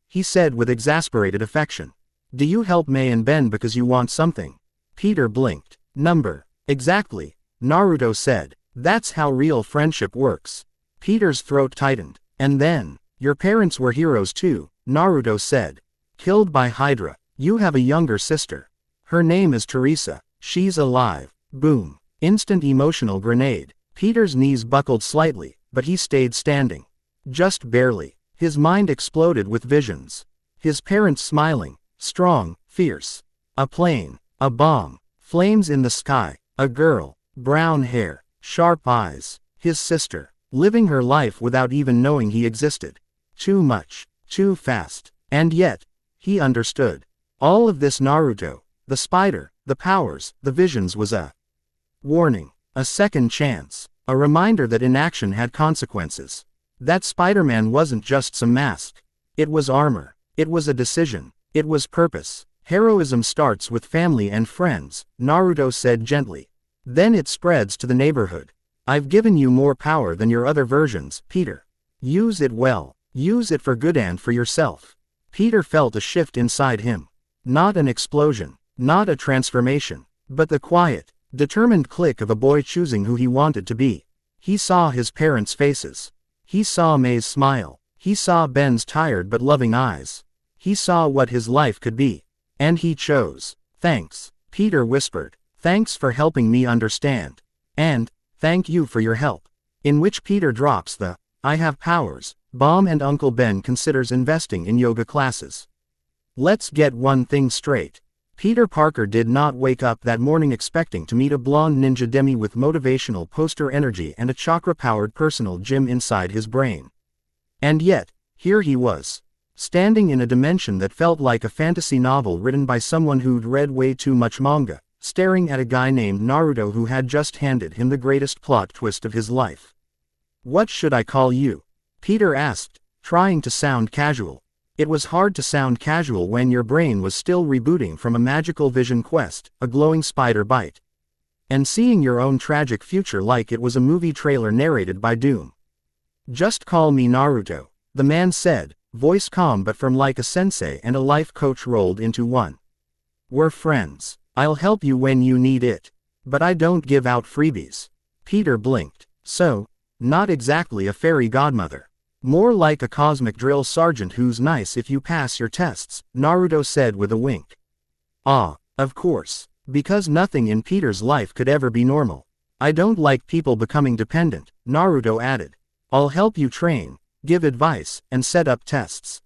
he said with exasperated affection. Do you help May and Ben because you want something? Peter blinked. Number. Exactly, Naruto said. That's how real friendship works. Peter's throat tightened. And then, your parents were heroes too, Naruto said. Killed by Hydra. You have a younger sister. Her name is Teresa. She's alive. Boom. Instant emotional grenade. Peter's knees buckled slightly, but he stayed standing. Just barely. His mind exploded with visions. His parents smiling, strong, fierce. A plane. A bomb. Flames in the sky. A girl. Brown hair. Sharp eyes. His sister. Living her life without even knowing he existed. Too much. Too fast. And yet, he understood. All of this Naruto, the spider, the powers, the visions was a warning. A second chance. A reminder that inaction had consequences. That Spider-Man wasn't just some mask. It was armor. It was a decision. It was purpose. Heroism starts with family and friends, Naruto said gently. Then it spreads to the neighborhood. I've given you more power than your other versions, Peter. Use it well. Use it for good and for yourself. Peter felt a shift inside him. Not an explosion. Not a transformation. But the quiet, determined click of a boy choosing who he wanted to be. He saw his parents' faces. He saw May's smile. He saw Ben's tired but loving eyes. He saw what his life could be. And he chose. Thanks, Peter whispered. Thanks for helping me understand. And, thank you for your help. In which Peter drops the, I have powers, bomb and Uncle Ben considers investing in yoga classes. Let's get one thing straight. Peter Parker did not wake up that morning expecting to meet a blonde ninja demi with motivational poster energy and a chakra-powered personal gym inside his brain. And yet, here he was. Standing in a dimension that felt like a fantasy novel written by someone who'd read way too much manga, staring at a guy named Naruto who had just handed him the greatest plot twist of his life. What should I call you? Peter asked, trying to sound casual. It was hard to sound casual when your brain was still rebooting from a magical vision quest, a glowing spider bite. And seeing your own tragic future like it was a movie trailer narrated by Doom. Just call me Naruto, the man said, voice calm but firm like a sensei and a life coach rolled into one. We're friends. I'll help you when you need it. But I don't give out freebies. Peter blinked. So, not exactly a fairy godmother. More like a cosmic drill sergeant who's nice if you pass your tests, Naruto said with a wink. Ah, of course. Because nothing in Peter's life could ever be normal. I don't like people becoming dependent, Naruto added. I'll help you train, give advice, and set up tests.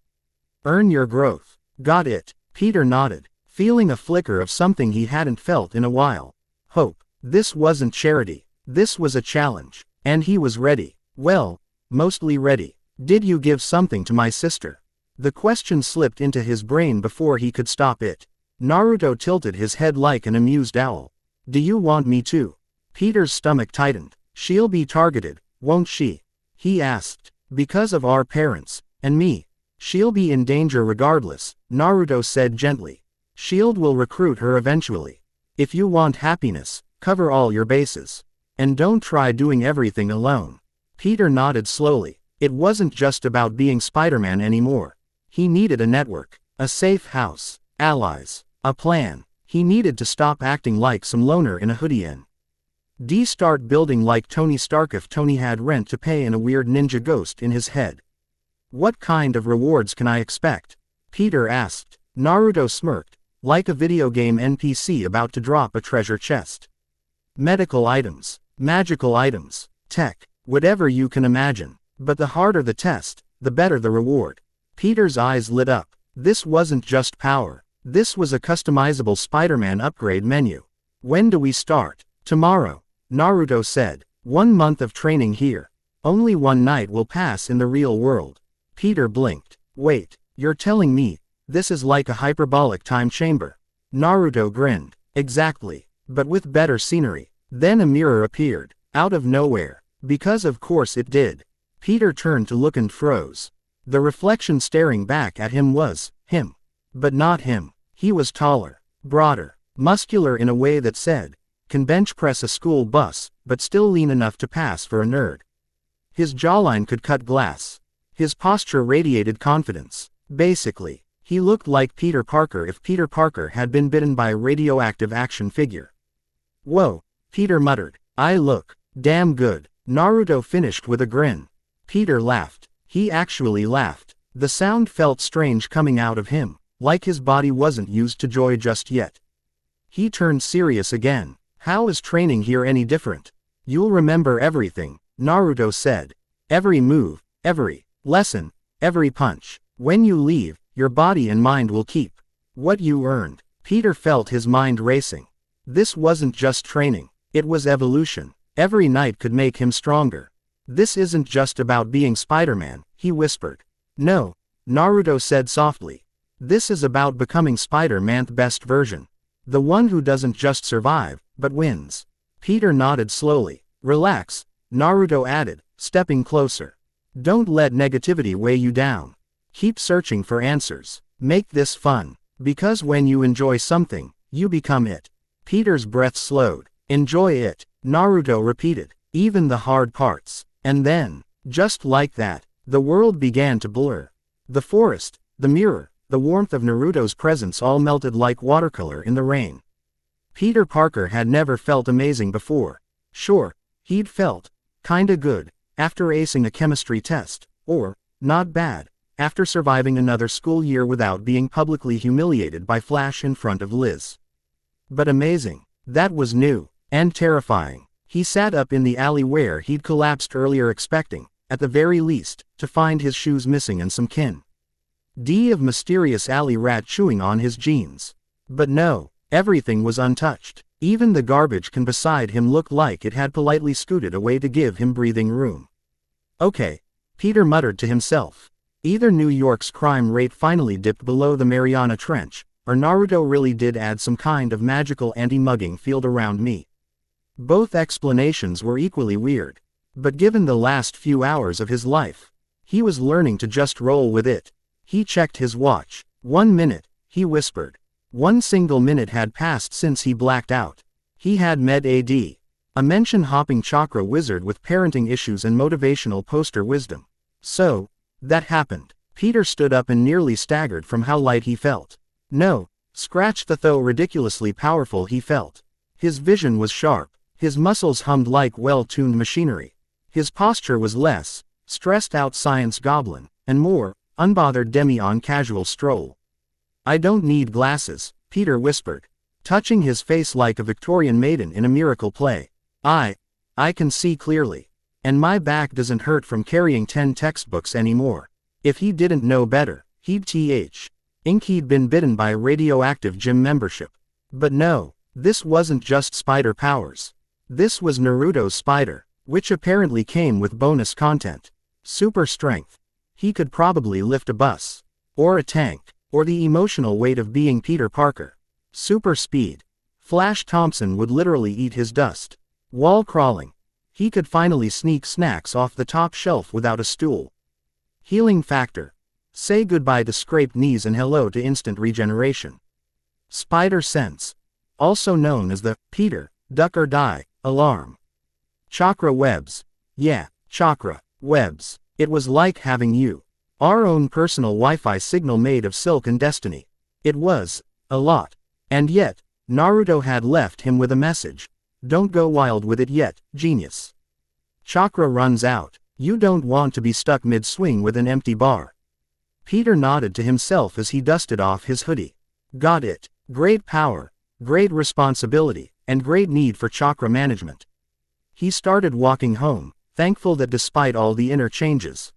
Earn your growth. Got it, Peter nodded, feeling a flicker of something he hadn't felt in a while. Hope. This wasn't charity. This was a challenge. And he was ready. Well, mostly ready. Did you give something to my sister? The question slipped into his brain before he could stop it. Naruto tilted his head like an amused owl. Do you want me to? Peter's stomach tightened. She'll be targeted, won't she? He asked. Because of our parents, and me. She'll be in danger regardless, Naruto said gently. SHIELD will recruit her eventually. If you want happiness, cover all your bases. And don't try doing everything alone. Peter nodded slowly. It wasn't just about being Spider-Man anymore. He needed a network, a safe house, allies, a plan. He needed to stop acting like some loner in a hoodie and start building like Tony Stark if Tony had rent to pay and a weird ninja ghost in his head. What kind of rewards can I expect? Peter asked. Naruto smirked, like a video game NPC about to drop a treasure chest. Medical items, magical items, tech, whatever you can imagine. But the harder the test, the better the reward. Peter's eyes lit up. This wasn't just power. This was a customizable Spider-Man upgrade menu. When do we start? Tomorrow, Naruto said. 1 month of training here. Only one night will pass in the real world. Peter blinked. Wait, you're telling me, this is like a hyperbolic time chamber? Naruto grinned. Exactly, but with better scenery. Then a mirror appeared, out of nowhere. Because of course it did. Peter turned to look and froze. The reflection staring back at him was him. But not him. He was taller, broader, muscular in a way that said, can bench press a school bus, but still lean enough to pass for a nerd. His jawline could cut glass. His posture radiated confidence. Basically, he looked like Peter Parker if Peter Parker had been bitten by a radioactive action figure. Whoa, Peter muttered. I look damn good. Naruto finished with a grin. Peter laughed. He actually laughed. The sound felt strange coming out of him, like his body wasn't used to joy just yet. He turned serious again. How is training here any different? You'll remember everything, Naruto said. Every move, every lesson, every punch. When you leave, your body and mind will keep what you earned. Peter felt his mind racing. This wasn't just training. It was evolution. Every night could make him stronger. This isn't just about being Spider-Man, he whispered. No, Naruto said softly. This is about becoming Spider-Man's best version. The one who doesn't just survive, but wins. Peter nodded slowly. Relax, Naruto added, stepping closer. Don't let negativity weigh you down. Keep searching for answers. Make this fun. Because when you enjoy something, you become it. Peter's breath slowed. Enjoy it, Naruto repeated. Even the hard parts. And then, just like that, the world began to blur. The forest, the mirror, the warmth of Naruto's presence all melted like watercolor in the rain. Peter Parker had never felt amazing before. Sure, he'd felt kinda good after acing a chemistry test, or not bad after surviving another school year without being publicly humiliated by Flash in front of Liz. But amazing, that was new and terrifying. He sat up in the alley where he'd collapsed earlier, expecting, at the very least, to find his shoes missing and some kin of mysterious alley rat chewing on his jeans. But no, everything was untouched. Even the garbage can beside him looked like it had politely scooted away to give him breathing room. Okay, Peter muttered to himself. Either New York's crime rate finally dipped below the Mariana Trench, or Naruto really did add some kind of magical anti-mugging field around me. Both explanations were equally weird. But given the last few hours of his life, he was learning to just roll with it. He checked his watch. 1 minute, he whispered. 1 single minute had passed since he blacked out. He had Med AD. A mention-hopping chakra wizard with parenting issues and motivational poster wisdom. So, that happened. Peter stood up and nearly staggered from how light he felt. No, scratch the though ridiculously powerful he felt. His vision was sharp. His muscles hummed like well-tuned machinery. His posture was less stressed-out science goblin, and more unbothered Demi-on casual stroll. I don't need glasses, Peter whispered, touching his face like a Victorian maiden in a miracle play. I can see clearly. And my back doesn't hurt from carrying 10 textbooks anymore. If he didn't know better, he'd think he'd been bitten by a radioactive gym membership. But no, this wasn't just spider powers. This was Naruto's spider, which apparently came with bonus content. Super strength. He could probably lift a bus, or a tank, or the emotional weight of being Peter Parker. Super speed. Flash Thompson would literally eat his dust. Wall crawling. He could finally sneak snacks off the top shelf without a stool. Healing factor. Say goodbye to scraped knees and hello to instant regeneration. Spider sense. Also known as the Peter, duck or die, alarm. Chakra webs. Yeah, chakra webs. It was like having our own personal Wi-Fi signal made of silk and destiny. It was a lot. And yet, Naruto had left him with a message. Don't go wild with it yet, genius. Chakra runs out. You don't want to be stuck mid-swing with an empty bar. Peter nodded to himself as he dusted off his hoodie. Got it. Great power, great responsibility, and great need for chakra management. He started walking home, thankful that despite all the inner changes,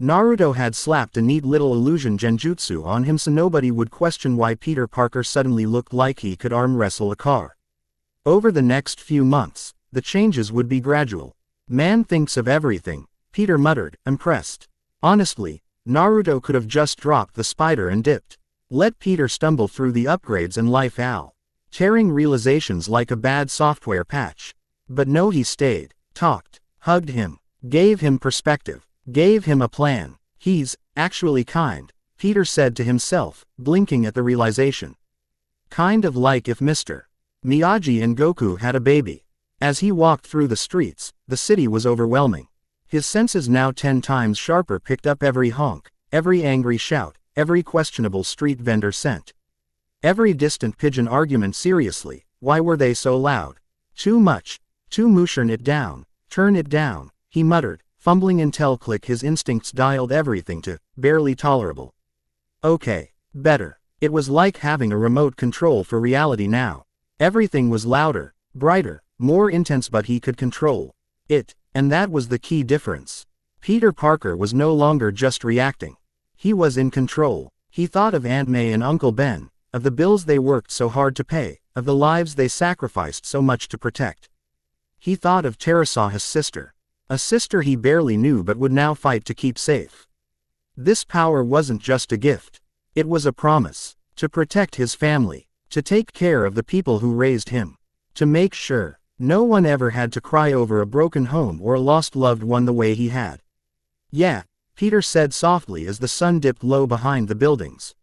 Naruto had slapped a neat little illusion genjutsu on him so nobody would question why Peter Parker suddenly looked like he could arm wrestle a car. Over the next few months, the changes would be gradual. Man thinks of everything, Peter muttered, impressed. Honestly, Naruto could have just dropped the spider and dipped. Let Peter stumble through the upgrades and life out, tearing realizations like a bad software patch. But no, he stayed, talked, hugged him, gave him perspective, gave him a plan. He's Actually kind, Peter said to himself, blinking at the realization. Kind of like if Mr. Miyagi and Goku had a baby. As he walked through the streets, the city was overwhelming. His senses, now 10 times sharper, picked up every honk, every angry shout, every questionable street vendor scent. Every distant pigeon argument. Seriously, why were they so loud? Too much. Too much. Turn it down, he muttered, fumbling until his instincts dialed everything to barely tolerable. Okay, better. It was like having a remote control for reality now. Everything was louder, brighter, more intense, but he could control it, and that was the key difference. Peter Parker was no longer just reacting. He was in control. He thought of Aunt May and Uncle Ben, of the bills they worked so hard to pay, of the lives they sacrificed so much to protect. He thought of Teresa, his sister. A sister he barely knew but would now fight to keep safe. This power wasn't just a gift. It was a promise. To protect his family. To take care of the people who raised him. To make sure no one ever had to cry over a broken home or a lost loved one the way he had. Yeah, Peter said softly as the sun dipped low behind the buildings.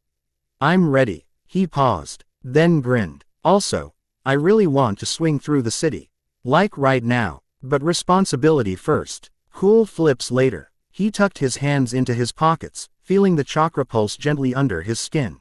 I'm ready. He paused, then grinned. Also, I really want to swing through the city. Like right now. But responsibility first. Cool flips later. He tucked his hands into his pockets, feeling the chakra pulse gently under his skin.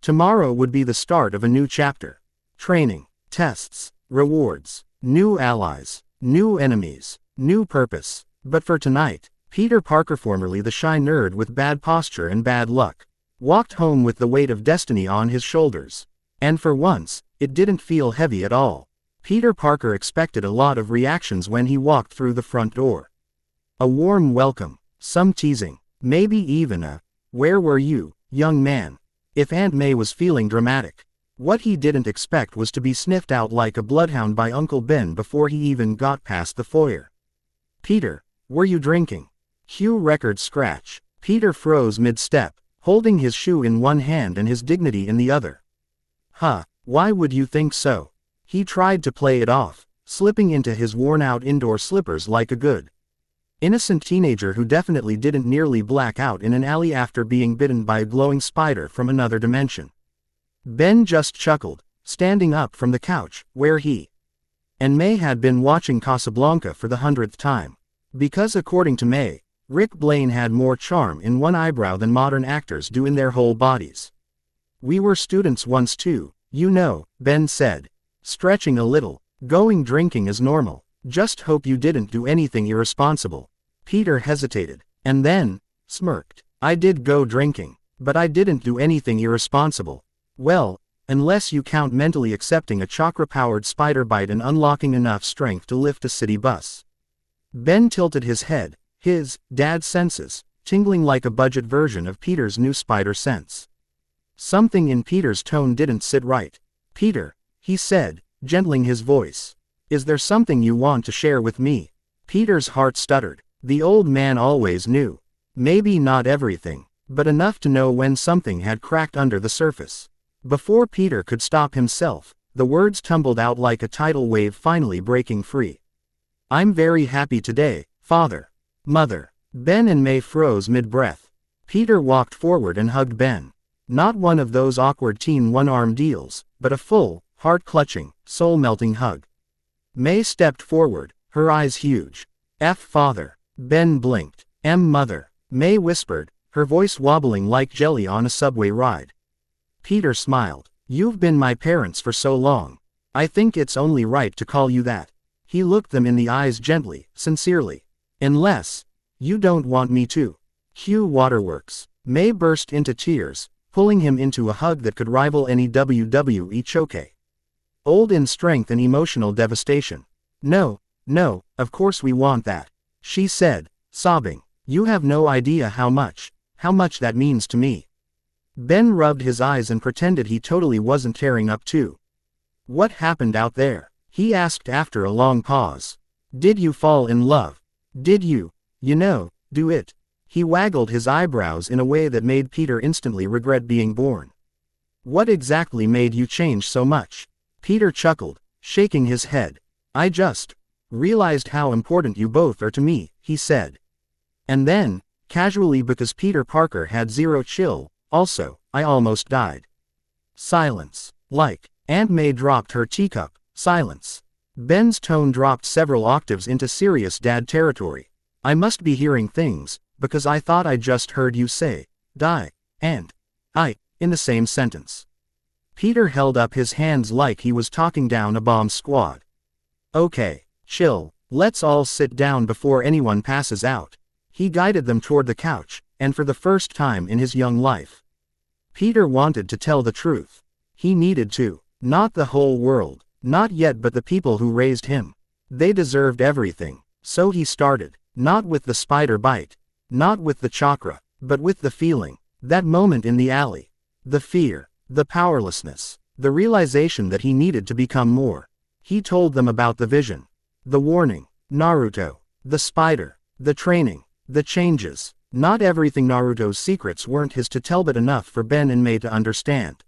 Tomorrow would be the start of a new chapter. Training, tests, rewards, new allies, new enemies, new purpose. But for tonight, Peter Parker, formerly the shy nerd with bad posture and bad luck, walked home with the weight of destiny on his shoulders. And for once, it didn't feel heavy at all. Peter Parker expected a lot of reactions when he walked through the front door. A warm welcome, some teasing, maybe even a, "Where were you, young man?" if Aunt May was feeling dramatic. What he didn't expect was to be sniffed out like a bloodhound by Uncle Ben before he even got past the foyer. "Peter, were you drinking?" Cue record scratch. Peter froze mid-step, holding his shoe in one hand and his dignity in the other. Huh, why would you think so? He tried to play it off, slipping into his worn-out indoor slippers like a good, innocent teenager who definitely didn't nearly black out in an alley after being bitten by a glowing spider from another dimension. Ben just chuckled, standing up from the couch, where he and May had been watching Casablanca for the 100th time. Because according to May, Rick Blaine had more charm in one eyebrow than modern actors do in their whole bodies. "We were students once too, you know," Ben said, stretching a little. "Going drinking is normal. Just hope you didn't do anything irresponsible." Peter hesitated, and then smirked. "I did go drinking, but I didn't do anything irresponsible. Well, unless you count mentally accepting a chakra-powered spider bite and unlocking enough strength to lift a city bus." Ben tilted his head, his dad's senses tingling like a budget version of Peter's new spider sense. Something in Peter's tone didn't sit right. "Peter," he said, gentling his voice. "Is there something you want to share with me?" Peter's heart stuttered. The old man always knew. Maybe not everything, but enough to know when something had cracked under the surface. Before Peter could stop himself, the words tumbled out like a tidal wave finally breaking free. "I'm very happy today, Father. Mother." Ben and May froze mid-breath. Peter walked forward and hugged Ben. Not one of those awkward teen one-arm deals, but a full, heart-clutching, soul-melting hug. May stepped forward, her eyes huge. "F Father." Ben blinked. "M Mother," May whispered, her voice wobbling like jelly on a subway ride. Peter smiled. "You've been my parents for so long. I think it's only right to call you that." He looked them in the eyes gently, sincerely. "Unless you don't want me to." Cue waterworks. May burst into tears, pulling him into a hug that could rival any WWE choke. Old in strength and emotional devastation. No, of course we want that," she said, sobbing. "You have no idea how much that means to me." Ben rubbed his eyes and pretended he totally wasn't tearing up too. "What happened out there?" he asked after a long pause. "Did you fall in love? Did you do it?" He waggled his eyebrows in a way that made Peter instantly regret being born. "What exactly made you change so much?" Peter chuckled, shaking his head. "I just realized how important you both are to me," he said. And then Casually because Peter Parker had zero chill. Also, I almost died. Silence. Like. Aunt May dropped her teacup. Silence. Ben's tone dropped several octaves into serious dad territory. I must be hearing things, because I thought I just heard you say, die, and I, in the same sentence. Peter held up his hands like he was talking down a bomb squad. Okay, chill, let's all sit down before anyone passes out. He guided them toward the couch, and for the first time in his young life, Peter wanted to tell the truth. He needed to. Not the whole world, not yet, but the people who raised him. They deserved everything. So he started, not with the spider bite, not with the chakra, but with the feeling, that moment in the alley. The fear, the powerlessness, the realization that he needed to become more. He told them about the vision, the warning, Naruto, the spider, the training, the changes. Not everything. Naruto's secrets weren't his to tell, but enough for Ben and May to understand.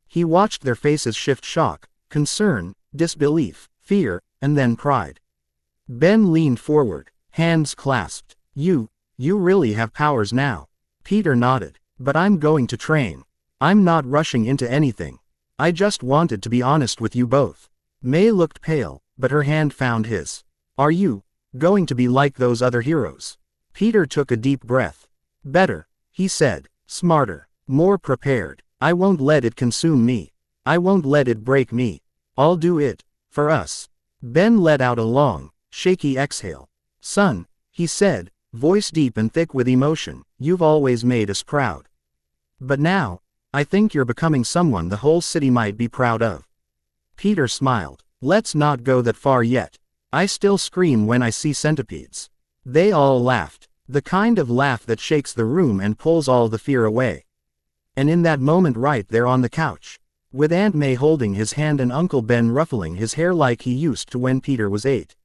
He watched their faces shift: shock, concern, disbelief, fear, and then pride. Ben leaned forward, hands clasped. You really have powers now. Peter nodded. But I'm going to train. I'm not rushing into anything. I just wanted to be honest with you both. May looked pale, but her hand found his. Are you going to be like those other heroes? Peter took a deep breath. Better, he said, smarter, more prepared. I won't let it consume me. I won't let it break me. I'll do it, for us. Ben let out a long, shaky exhale. Son, he said, voice deep and thick with emotion, you've always made us proud. But now, I think you're becoming someone the whole city might be proud of. Peter smiled. Let's not go that far yet. I still scream when I see centipedes. They all laughed. The kind of laugh that shakes the room and pulls all the fear away. And in that moment right there on the couch, with Aunt May holding his hand and Uncle Ben ruffling his hair like he used to when Peter was 8.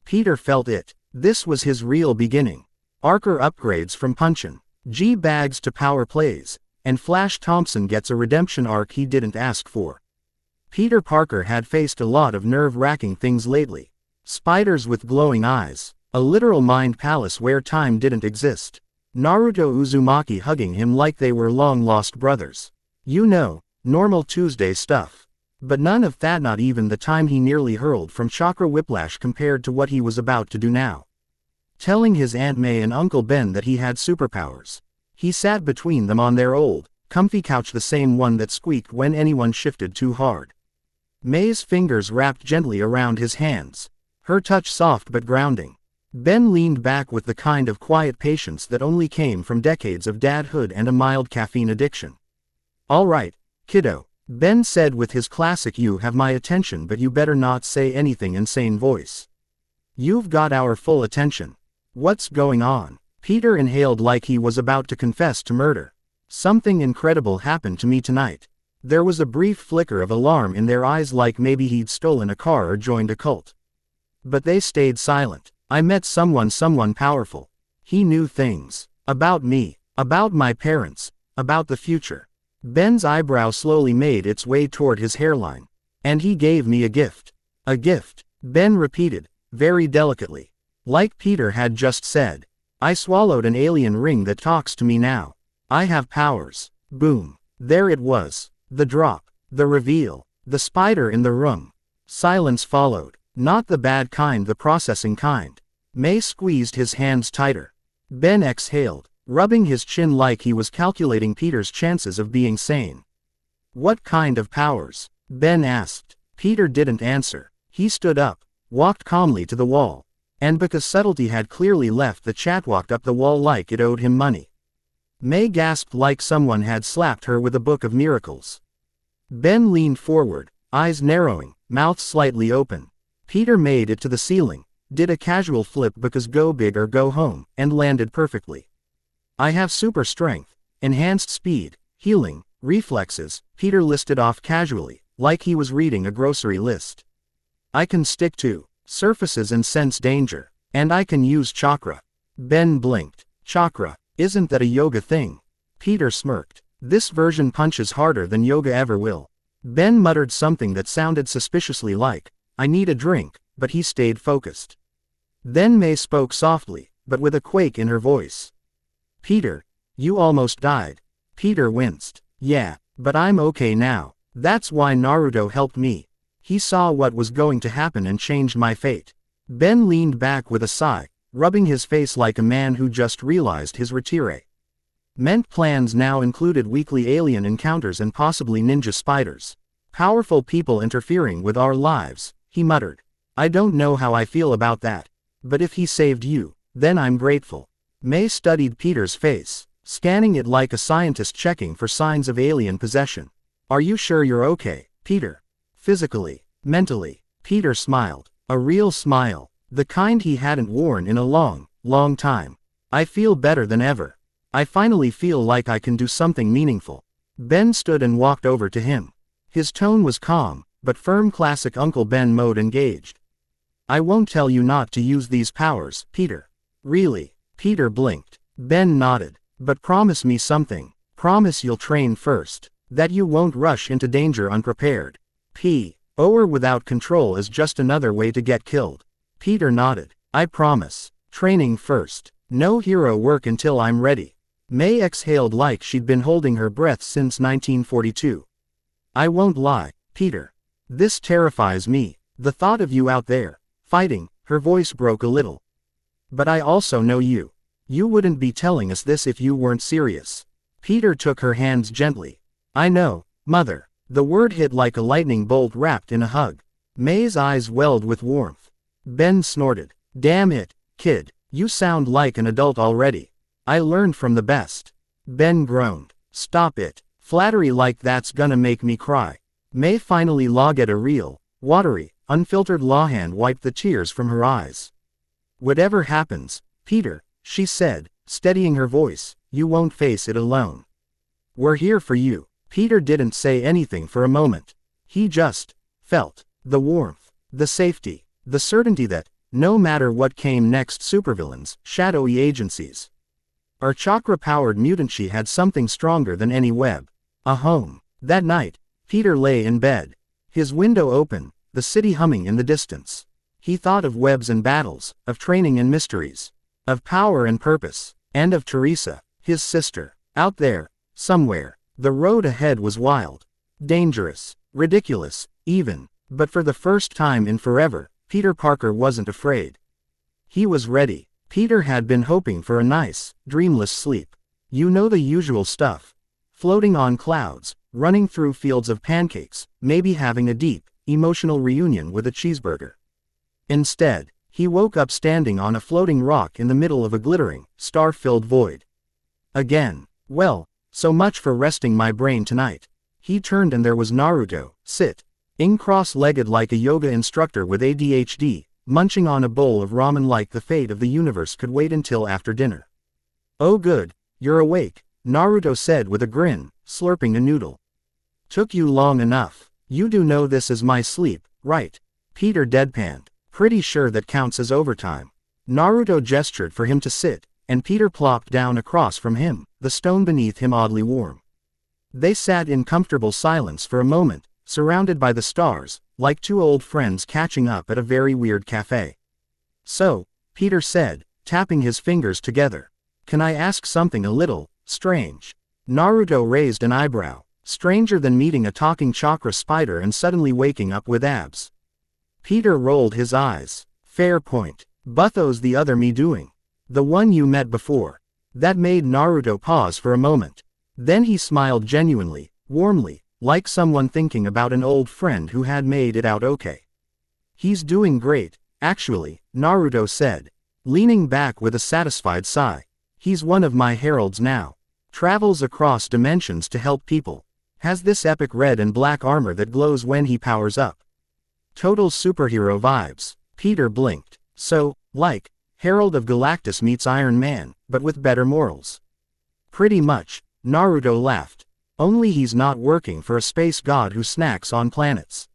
Peter felt it. This was his real beginning. Archer upgrades from Punchin' G-Bags to power plays, and Flash Thompson gets a redemption arc he didn't ask for. Peter Parker had faced a lot of nerve-wracking things lately. Spiders with glowing eyes, a literal mind palace where time didn't exist. Naruto Uzumaki hugging him like they were long-lost brothers. You know, normal Tuesday stuff. But none of that, not even the time he nearly hurled from chakra whiplash compared to what he was about to do now. Telling his Aunt May and Uncle Ben that he had superpowers. He sat between them on their old, comfy couch, the same one that squeaked when anyone shifted too hard. May's fingers wrapped gently around his hands, her touch soft but grounding. Ben leaned back with the kind of quiet patience that only came from decades of dadhood and a mild caffeine addiction. All right, kiddo, Ben said with his classic "you have my attention but you better not say anything" insane voice. You've got our full attention. What's going on? Peter inhaled like he was about to confess to murder. Something incredible happened to me tonight. There was a brief flicker of alarm in their eyes, like maybe he'd stolen a car or joined a cult. But they stayed silent. I met someone powerful. He knew things. About me. About my parents. About the future. Ben's eyebrow slowly made its way toward his hairline. And he gave me a gift. A gift, Ben repeated, very delicately. Like Peter had just said. I swallowed an alien ring that talks to me now. I have powers. Boom. There it was. The drop. The reveal. The spider in the room. Silence followed. Not the bad kind, the processing kind. May squeezed his hands tighter. Ben exhaled, rubbing his chin like he was calculating Peter's chances of being sane. What kind of powers? Ben asked. Peter didn't answer. He stood up, walked calmly to the wall. And because subtlety had clearly left the chat, walked up the wall like it owed him money. May gasped like someone had slapped her with a book of miracles. Ben leaned forward, eyes narrowing, mouth slightly open. Peter made it to the ceiling, did a casual flip because go big or go home, and landed perfectly. I have super strength, enhanced speed, healing, reflexes, Peter listed off casually, like he was reading a grocery list. I can stick to surfaces and sense danger, and I can use chakra. Ben blinked. Chakra, isn't that a yoga thing? Peter smirked. This version punches harder than yoga ever will. Ben muttered something that sounded suspiciously like, I need a drink, but he stayed focused. Then May spoke softly, but with a quake in her voice. Peter, you almost died. Peter winced. Yeah, but I'm okay now. That's why Naruto helped me. He saw what was going to happen and changed my fate. Ben leaned back with a sigh, rubbing his face like a man who just realized his retire. Ment plans now included weekly alien encounters and possibly ninja spiders. Powerful people interfering with our lives, he muttered. I don't know how I feel about that. But if he saved you, then I'm grateful. May studied Peter's face, scanning it like a scientist checking for signs of alien possession. Are you sure you're okay, Peter? Physically, mentally. Peter smiled. A real smile. The kind he hadn't worn in a long, long time. I feel better than ever. I finally feel like I can do something meaningful. Ben stood and walked over to him. His tone was calm, but firm, classic Uncle Ben mode engaged. I won't tell you not to use these powers, Peter. Really? Peter blinked. Ben nodded. But promise me something. Promise you'll train first. That you won't rush into danger unprepared. Or without control is just another way to get killed. Peter nodded. I promise. Training first. No hero work until I'm ready. May exhaled like she'd been holding her breath since 1942. I won't lie, Peter. This terrifies me. The thought of you out there, fighting. Her voice broke a little. But I also know you. You wouldn't be telling us this if you weren't serious. Peter took her hands gently. I know, Mother. The word hit like a lightning bolt wrapped in a hug. May's eyes welled with warmth. Ben snorted. Damn it, kid. You sound like an adult already. I learned from the best. Ben groaned. Stop it. Flattery like that's gonna make me cry. May finally get a real, watery, unfiltered hand wiped the tears from her eyes. Whatever happens, Peter, she said, steadying her voice, you won't face it alone. We're here for you. Peter didn't say anything for a moment. He just felt the warmth, the safety, the certainty that, no matter what came next, supervillains, shadowy agencies, or chakra-powered mutancy had something stronger than any web. A home. That night, Peter lay in bed. His window open, the city humming in the distance. He thought of webs and battles, of training and mysteries, of power and purpose, and of Teresa, his sister, out there, somewhere. The road ahead was wild, dangerous, ridiculous, even, but for the first time in forever, Peter Parker wasn't afraid. He was ready. Peter had been hoping for a nice, dreamless sleep. You know, the usual stuff. Floating on clouds, running through fields of pancakes, maybe having a deep, emotional reunion with a cheeseburger. Instead, he woke up standing on a floating rock in the middle of a glittering, star-filled void. Again. Well, so much for resting my brain tonight. He turned and there was Naruto, sitting cross-legged like a yoga instructor with ADHD, munching on a bowl of ramen like the fate of the universe could wait until after dinner. Oh good, you're awake, Naruto said with a grin, slurping a noodle. Took you long enough. You do know this is my sleep, right? Peter deadpanned. Pretty sure that counts as overtime. Naruto gestured for him to sit, and Peter plopped down across from him, the stone beneath him oddly warm. They sat in comfortable silence for a moment, surrounded by the stars, like two old friends catching up at a very weird cafe. So, Peter said, tapping his fingers together. Can I ask something a little strange? Naruto raised an eyebrow. Stranger than meeting a talking chakra spider and suddenly waking up with abs. Peter rolled his eyes. Fair point. Butho's the other me doing? The one you met before. That made Naruto pause for a moment. Then he smiled genuinely, warmly, like someone thinking about an old friend who had made it out okay. He's doing great, actually, Naruto said, leaning back with a satisfied sigh. He's one of my heralds now. Travels across dimensions to help people. Has this epic red and black armor that glows when he powers up. Total superhero vibes. Peter blinked. So, like, Herald of Galactus meets Iron Man, but with better morals. Pretty much, Naruto laughed. Only he's not working for a space god who snacks on planets.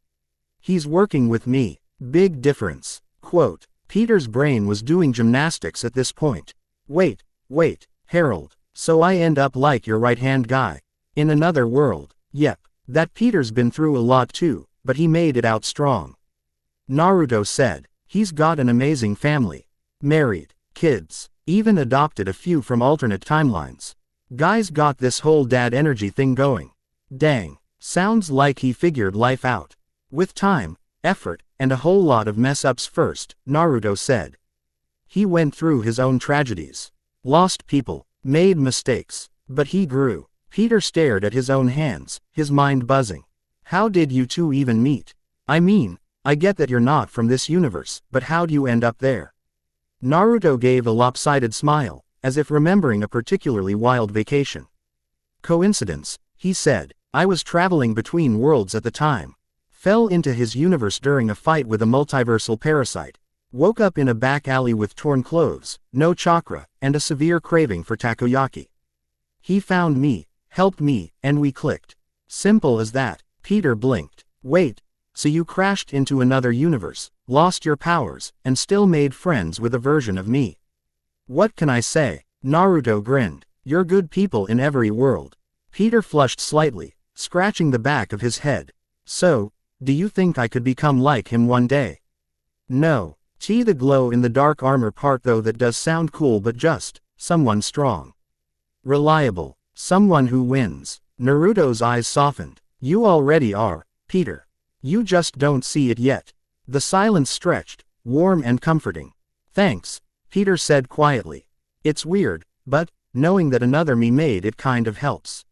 He's working with me. Big difference. Quote. Peter's brain was doing gymnastics at this point. Wait, Herald. So I end up like your right-hand guy. In another world. Yep. That Peter's been through a lot too, but he made it out strong. Naruto said. He's got an amazing family. Married. Kids. Even adopted a few from alternate timelines. Guy's got this whole dad energy thing going. Dang. Sounds like he figured life out. With time, effort, and a whole lot of mess-ups first, Naruto said. He went through his own tragedies. Lost people, made mistakes, but he grew. Peter stared at his own hands, his mind buzzing. How did you two even meet? I mean, I get that you're not from this universe, but how'd you end up there? Naruto gave a lopsided smile, as if remembering a particularly wild vacation. Coincidence, he said. I was traveling between worlds at the time. Fell into his universe during a fight with a multiversal parasite. Woke up in a back alley with torn clothes, no chakra, and a severe craving for takoyaki. He found me, helped me, and we clicked. Simple as that. Peter blinked. Wait, so you crashed into another universe, lost your powers, and still made friends with a version of me? What can I say? Naruto grinned. You're good people in every world. Peter flushed slightly, scratching the back of his head. So, do you think I could become like him one day? No. The glow in the dark armor part though, that does sound cool, but just someone strong. Reliable. Someone who wins. Naruto's eyes softened. You already are, Peter. You just don't see it yet. The silence stretched, warm and comforting. Thanks, Peter said quietly. It's weird, but knowing that another me made it kind of helps.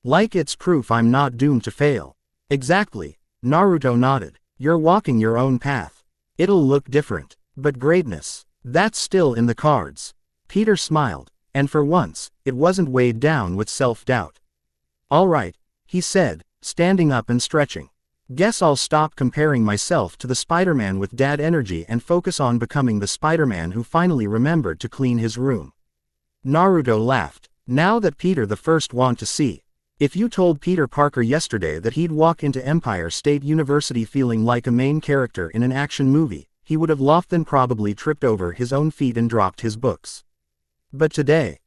Like it's proof I'm not doomed to fail. Exactly, Naruto nodded. You're walking your own path. It'll look different, but greatness, that's still in the cards. Peter smiled, and for once, it wasn't weighed down with self-doubt. All right, he said, standing up and stretching. Guess I'll stop comparing myself to the Spider-Man with dad energy and focus on becoming the Spider-Man who finally remembered to clean his room. Naruto laughed. Now that Peter the first want to see. If you told Peter Parker yesterday that he'd walk into Empire State University feeling like a main character in an action movie, he would have laughed and probably tripped over his own feet and dropped his books. But today,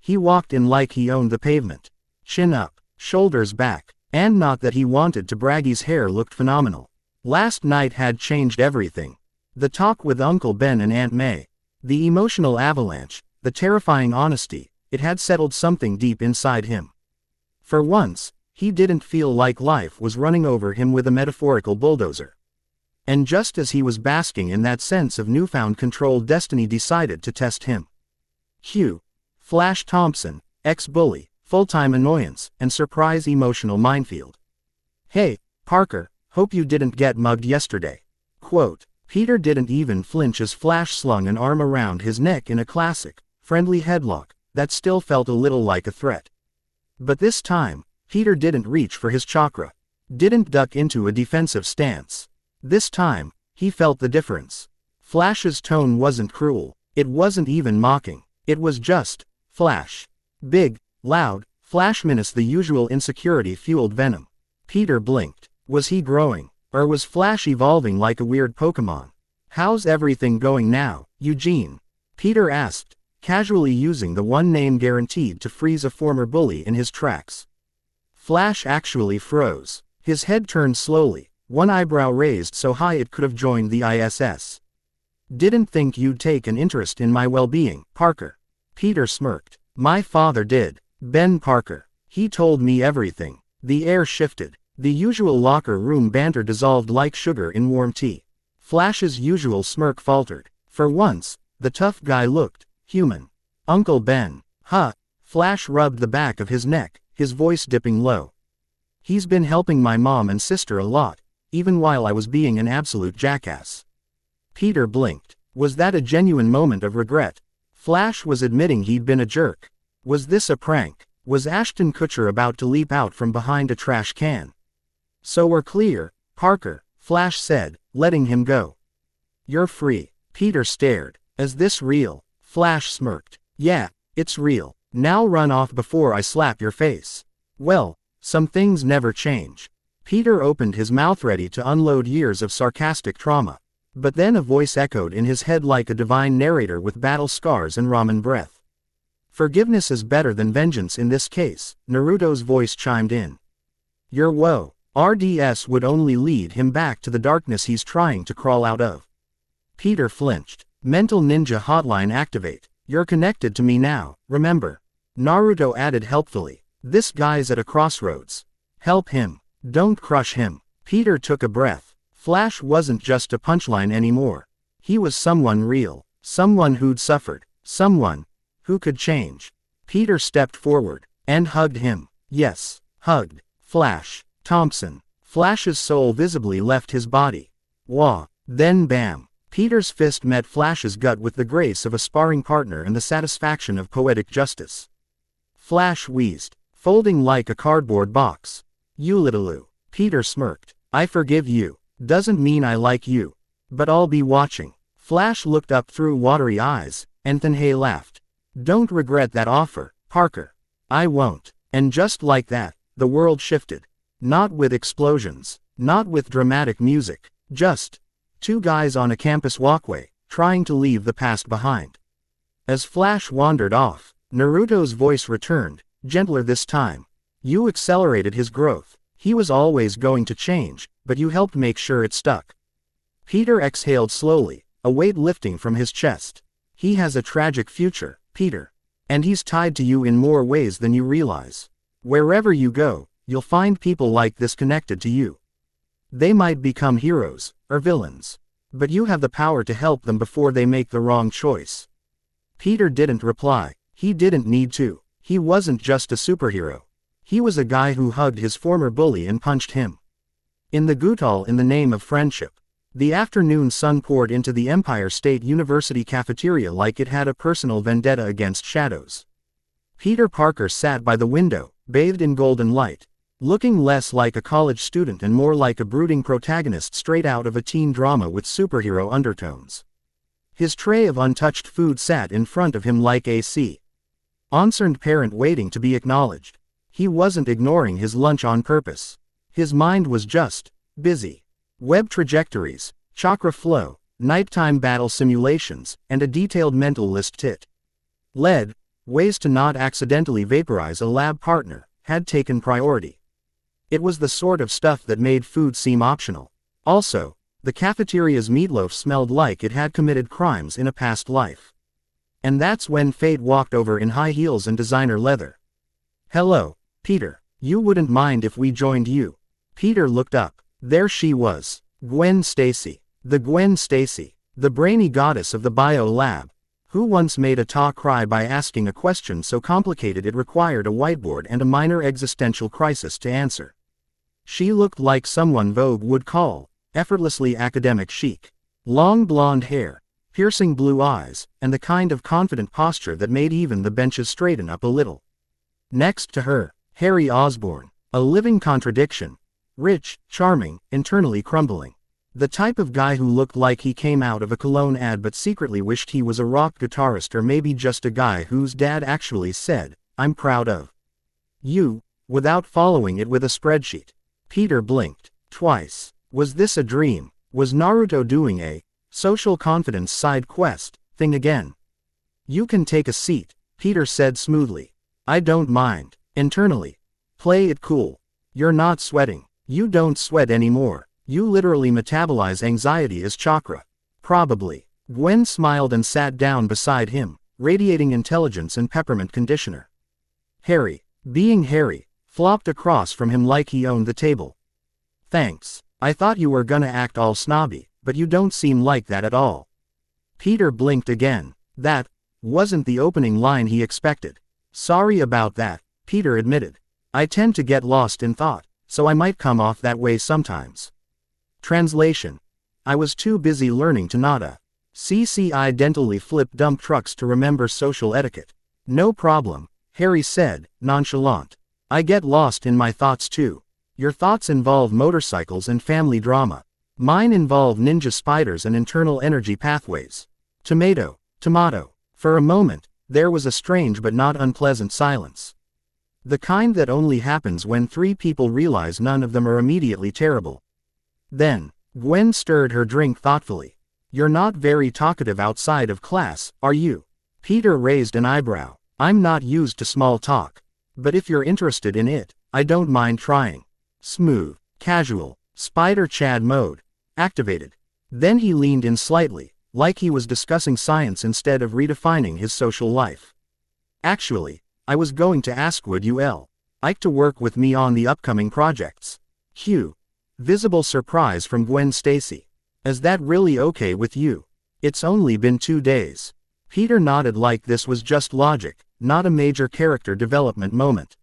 he walked in like he owned the pavement. Chin up, shoulders back, and not that he wanted to brag, his hair looked phenomenal. Last night had changed everything. The talk with Uncle Ben and Aunt May. The emotional avalanche, the terrifying honesty, it had settled something deep inside him. For once, he didn't feel like life was running over him with a metaphorical bulldozer. And just as he was basking in that sense of newfound control, destiny decided to test him. Flash Thompson, ex-bully, full-time annoyance, and surprise emotional minefield. Hey, Parker, hope you didn't get mugged yesterday. Quote. Peter didn't even flinch as Flash slung an arm around his neck in a classic, friendly headlock, that still felt a little like a threat. But this time, Peter didn't reach for his chakra. Didn't duck into a defensive stance. This time, he felt the difference. Flash's tone wasn't cruel. It wasn't even mocking. It was just, Flash. Big, loud, Flash minus the usual insecurity-fueled venom. Peter blinked. Was he growing? Or was Flash evolving like a weird Pokemon? How's everything going now, Eugene? Peter asked, casually using the one name guaranteed to freeze a former bully in his tracks. Flash actually froze. His head turned slowly, one eyebrow raised so high it could have joined the ISS. Didn't think you'd take an interest in my well-being, Parker. Peter smirked. My father did. Ben Parker. He told me everything. The air shifted. The usual locker room banter dissolved like sugar in warm tea. Flash's usual smirk faltered. For once, the tough guy looked human. Uncle Ben. Huh. Flash rubbed the back of his neck, his voice dipping low. He's been helping my mom and sister a lot, even while I was being an absolute jackass. Peter blinked. Was that a genuine moment of regret? Flash was admitting he'd been a jerk. Was this a prank? Was Ashton Kutcher about to leap out from behind a trash can? So we're clear, Parker, Flash said, letting him go. You're free. Peter stared. Is this real? Flash smirked. Yeah, it's real. Now run off before I slap your face. Well, some things never change. Peter opened his mouth ready to unload years of sarcastic trauma. But then a voice echoed in his head like a divine narrator with battle scars and ramen breath. Forgiveness is better than vengeance in this case, Naruto's voice chimed in. Your woe. RDS would only lead him back to the darkness he's trying to crawl out of. Peter flinched. Mental Ninja Hotline activate. You're connected to me now, remember? Naruto added helpfully. This guy's at a crossroads. Help him. Don't crush him. Peter took a breath. Flash wasn't just a punchline anymore. He was someone real. Someone who'd suffered. Someone who could change. Peter stepped forward and hugged him. Yes, hugged. Flash. Thompson. Flash's soul visibly left his body. Wah. Then bam. Peter's fist met Flash's gut with the grace of a sparring partner and the satisfaction of poetic justice. Flash wheezed, folding like a cardboard box. You little. Peter smirked. I forgive you. Doesn't mean I like you. But I'll be watching. Flash looked up through watery eyes, and Tsunade laughed. Don't regret that offer, Parker. I won't. And just like that, the world shifted. Not with explosions. Not with dramatic music. Just two guys on a campus walkway, trying to leave the past behind. As Flash wandered off, Naruto's voice returned, gentler this time. You accelerated his growth. He was always going to change, but you helped make sure it stuck. Peter exhaled slowly, a weight lifting from his chest. He has a tragic future, Peter. And he's tied to you in more ways than you realize. Wherever you go, you'll find people like this connected to you. They might become heroes, or villains. But you have the power to help them before they make the wrong choice. Peter didn't reply. He didn't need to. He wasn't just a superhero. He was a guy who hugged his former bully and punched him. In the Gutal in the name of friendship. The afternoon sun poured into the Empire State University cafeteria like it had a personal vendetta against shadows. Peter Parker sat by the window, bathed in golden light, looking less like a college student and more like a brooding protagonist straight out of a teen drama with superhero undertones. His tray of untouched food sat in front of him like a concerned parent waiting to be acknowledged. He wasn't ignoring his lunch on purpose. His mind was just busy. Web trajectories, chakra flow, nighttime battle simulations, and a detailed mental list led ways to not accidentally vaporize a lab partner had taken priority. It was the sort of stuff that made food seem optional. Also, the cafeteria's meatloaf smelled like it had committed crimes in a past life. And that's when Fate walked over in high heels and designer leather. Hello, Peter. You wouldn't mind if we joined you. Peter looked up. There she was. Gwen Stacy. The Gwen Stacy. The brainy goddess of the bio lab. Who once made a Ta cry by asking a question so complicated it required a whiteboard and a minor existential crisis to answer. She looked like someone Vogue would call effortlessly academic chic. Long blonde hair, piercing blue eyes, and the kind of confident posture that made even the benches straighten up a little. Next to her, Harry Osborne, a living contradiction. Rich, charming, internally crumbling. The type of guy who looked like he came out of a cologne ad but secretly wished he was a rock guitarist, or maybe just a guy whose dad actually said, "I'm proud of you," without following it with a spreadsheet. Peter blinked twice. Was this a dream? Was Naruto doing a social confidence side quest thing again? You can take a seat, Peter said smoothly. I don't mind. Internally. Play it cool. You're not sweating. You don't sweat anymore. You literally metabolize anxiety as chakra. Probably. Gwen smiled and sat down beside him, radiating intelligence and peppermint conditioner. Harry, being Harry, flopped across from him like he owned the table. Thanks. I thought you were gonna act all snobby, but you don't seem like that at all. Peter blinked again. That wasn't the opening line he expected. Sorry about that, Peter admitted. I tend to get lost in thought, so I might come off that way sometimes. Translation. I was too busy learning to nada. CCI dentally flipped dump trucks to remember social etiquette. No problem, Harry said, nonchalant. I get lost in my thoughts too. Your thoughts involve motorcycles and family drama. Mine involve ninja spiders and internal energy pathways. Tomato. For a moment, there was a strange but not unpleasant silence. The kind that only happens when three people realize none of them are immediately terrible. Then, Gwen stirred her drink thoughtfully. You're not very talkative outside of class, are you? Peter raised an eyebrow. I'm not used to small talk. But if you're interested in it, I don't mind trying. Smooth, casual, Spider Chad mode. Activated. Then he leaned in slightly, like he was discussing science instead of redefining his social life. Actually, I was going to ask would you like to work with me on the upcoming projects? Hugh. Visible surprise from Gwen Stacy. Is that really okay with you? It's only been 2 days. Peter nodded like this was just logic, not a major character development moment.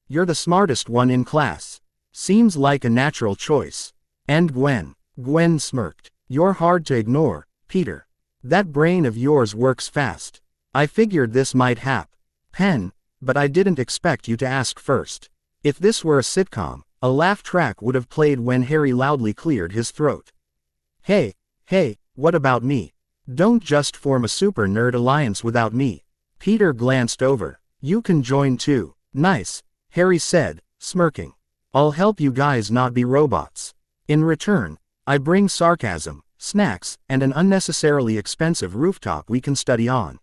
You're the smartest one in class. Seems like a natural choice. And Gwen smirked. You're hard to ignore, Peter. That brain of yours works fast. I figured this might happen, but I didn't expect you to ask first. If this were a sitcom, a laugh track would have played when Harry loudly cleared his throat. Hey, what about me? Don't just form a super nerd alliance without me. Peter glanced over. You can join too. Nice, Harry said, smirking. I'll help you guys not be robots. In return, I bring sarcasm, snacks, and an unnecessarily expensive rooftop we can study on.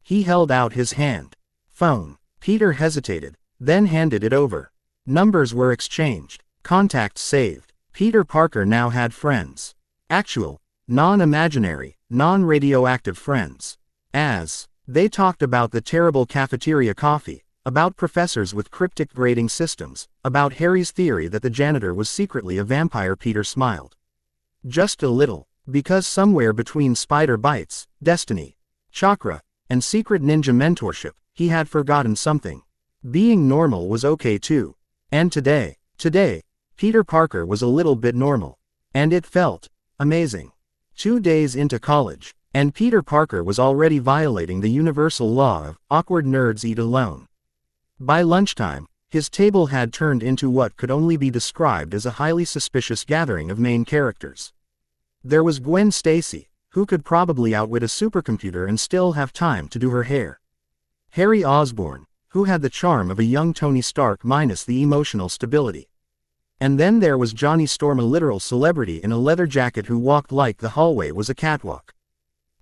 He held out his hand. Phone. Peter hesitated, then handed it over. Numbers were exchanged. Contacts saved. Peter Parker now had friends. Actual, non-imaginary, non-radioactive friends. As they talked about the terrible cafeteria coffee, about professors with cryptic grading systems, about Harry's theory that the janitor was secretly a vampire. Peter smiled. Just a little, because somewhere between spider bites, destiny, chakra, and secret ninja mentorship, he had forgotten something. Being normal was okay too. And today, Peter Parker was a little bit normal. And it felt amazing. 2 days into college, and Peter Parker was already violating the universal law of awkward nerds eat alone. By lunchtime, his table had turned into what could only be described as a highly suspicious gathering of main characters. There was Gwen Stacy, who could probably outwit a supercomputer and still have time to do her hair. Harry Osborne, who had the charm of a young Tony Stark minus the emotional stability. And then there was Johnny Storm, a literal celebrity in a leather jacket who walked like the hallway was a catwalk.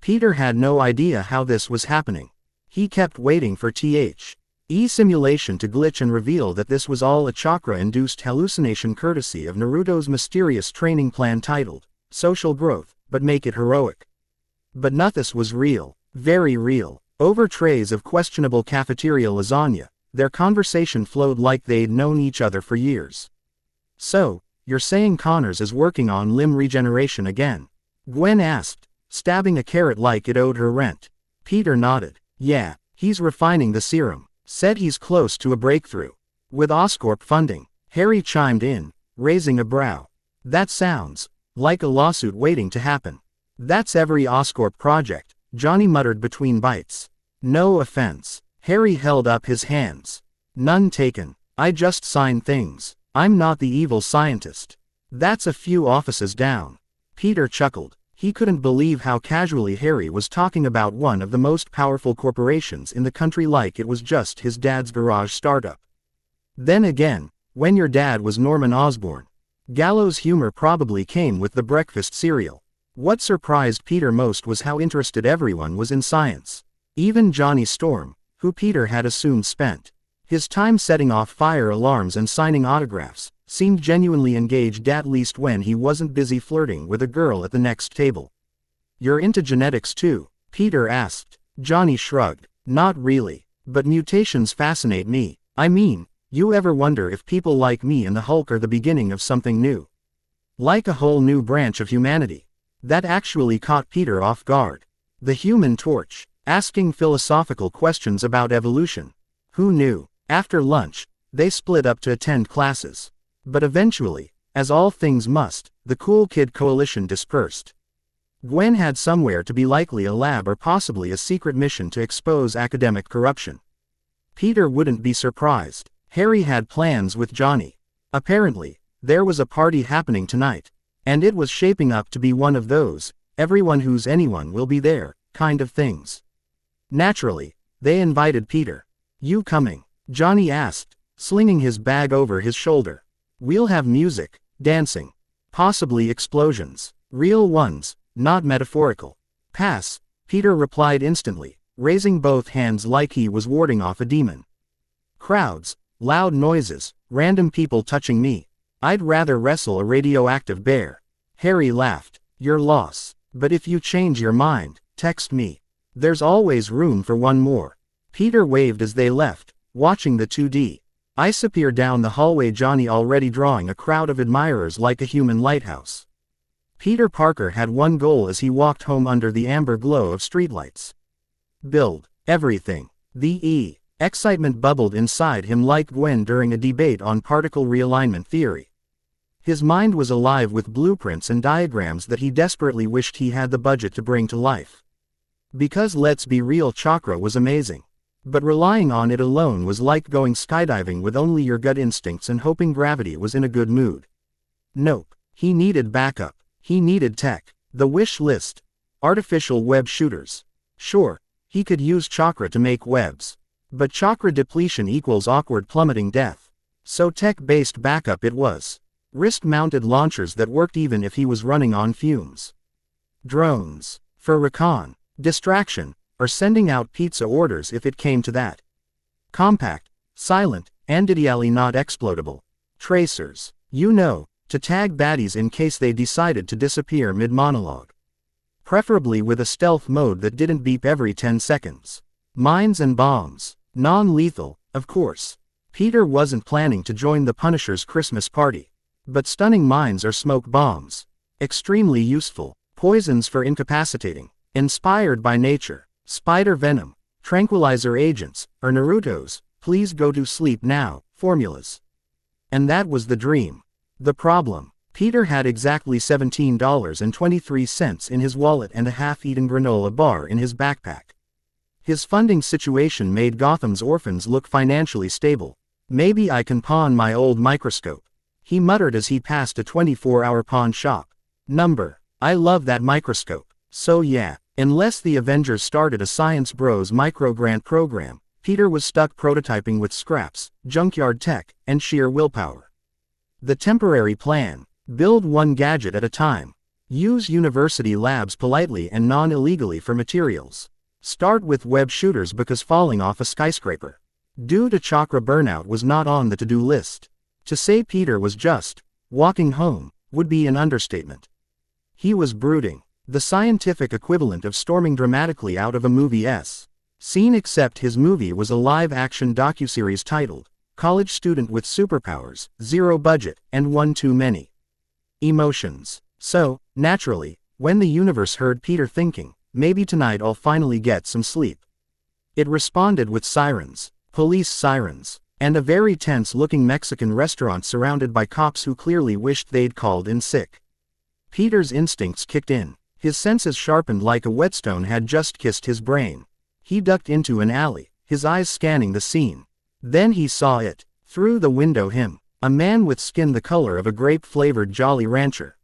Peter had no idea how this was happening. He kept waiting for simulation to glitch and reveal that this was all a chakra-induced hallucination courtesy of Naruto's mysterious training plan titled Social Growth, but make it heroic. But nothing was real, very real. Over trays of questionable cafeteria lasagna, their conversation flowed like they'd known each other for years. So, you're saying Connors is working on limb regeneration again? Gwen asked, stabbing a carrot like it owed her rent. Peter nodded. Yeah, he's refining the serum. Said he's close to a breakthrough. With Oscorp funding. Harry chimed in, raising a brow. That sounds like a lawsuit waiting to happen. That's every Oscorp project, Johnny muttered between bites. No offense. Harry held up his hands. None taken. I just sign things. I'm not the evil scientist. That's a few offices down. Peter chuckled. He couldn't believe how casually Harry was talking about one of the most powerful corporations in the country like it was just his dad's garage startup. Then again, when your dad was Norman Osborn. Gallows humor probably came with the breakfast cereal. What surprised Peter most was how interested everyone was in science. Even Johnny Storm, who Peter had assumed spent his time setting off fire alarms and signing autographs, seemed genuinely engaged, at least when he wasn't busy flirting with a girl at the next table. You're into genetics too? Peter asked. Johnny shrugged. Not really, but mutations fascinate me. I mean, you ever wonder if people like me and the Hulk are the beginning of something new? Like a whole new branch of humanity. That actually caught Peter off guard. The Human Torch, asking philosophical questions about evolution. Who knew? After lunch, they split up to attend classes. But eventually, as all things must, the Cool Kid Coalition dispersed. Gwen had somewhere to be, likely a lab or possibly a secret mission to expose academic corruption. Peter wouldn't be surprised. Harry had plans with Johnny. Apparently, there was a party happening tonight. And it was shaping up to be one of those, everyone who's anyone will be there, kind of things. Naturally, they invited Peter. You coming? Johnny asked, slinging his bag over his shoulder. We'll have music, dancing, possibly explosions. Real ones, not metaphorical. Pass, Peter replied instantly, raising both hands like he was warding off a demon. Crowds, loud noises, random people touching me. I'd rather wrestle a radioactive bear. Harry laughed. Your loss. But if you change your mind, text me. There's always room for one more. Peter waved as they left, watching the 2D ice appear down the hallway, Johnny already drawing a crowd of admirers like a human lighthouse. Peter Parker had one goal as he walked home under the amber glow of streetlights. Build everything. The excitement bubbled inside him like Gwen during a debate on particle realignment theory. His mind was alive with blueprints and diagrams that he desperately wished he had the budget to bring to life. Because let's be real, chakra was amazing. But relying on it alone was like going skydiving with only your gut instincts and hoping gravity was in a good mood. Nope. He needed backup. He needed tech. The wish list. Artificial web shooters. Sure, he could use chakra to make webs. But chakra depletion equals awkward plummeting death. So tech-based backup it was. Wrist-mounted launchers that worked even if he was running on fumes. Drones. For recon. Distraction. Or sending out pizza orders if it came to that. Compact. Silent. And ideally not explodable. Tracers. You know, to tag baddies in case they decided to disappear mid-monologue. Preferably with a stealth mode that didn't beep every 10 seconds. Mines and bombs. Non-lethal, of course. Peter wasn't planning to join the Punisher's Christmas party. But stunning mines are smoke bombs. Extremely useful. Poisons for incapacitating. Inspired by nature. Spider venom. Tranquilizer agents. Or Naruto's, please go to sleep now, formulas. And that was the dream. The problem. Peter had exactly $17.23 in his wallet and a half-eaten granola bar in his backpack. His funding situation made Gotham's orphans look financially stable. Maybe I can pawn my old microscope, he muttered as he passed a 24-hour pawn shop. I love that microscope. So yeah, unless the Avengers started a Science Bros micro-grant program, Peter was stuck prototyping with scraps, junkyard tech, and sheer willpower. The temporary plan. Build one gadget at a time. Use university labs politely and non-illegally for materials. Start with web shooters because falling off a skyscraper due to chakra burnout was not on the to-do list. To say Peter was just walking home would be an understatement. He was brooding, the scientific equivalent of storming dramatically out of a movie scene, except his movie was a live-action docuseries titled College Student with Superpowers, Zero Budget, and One Too Many Emotions. So, naturally, when the universe heard Peter thinking, maybe tonight I'll finally get some sleep, it responded with sirens, police sirens, and a very tense-looking Mexican restaurant surrounded by cops who clearly wished they'd called in sick. Peter's instincts kicked in. His senses sharpened like a whetstone had just kissed his brain. He ducked into an alley, his eyes scanning the scene. Then he saw it. Through the window him, a man with skin the color of a grape-flavored Jolly Rancher,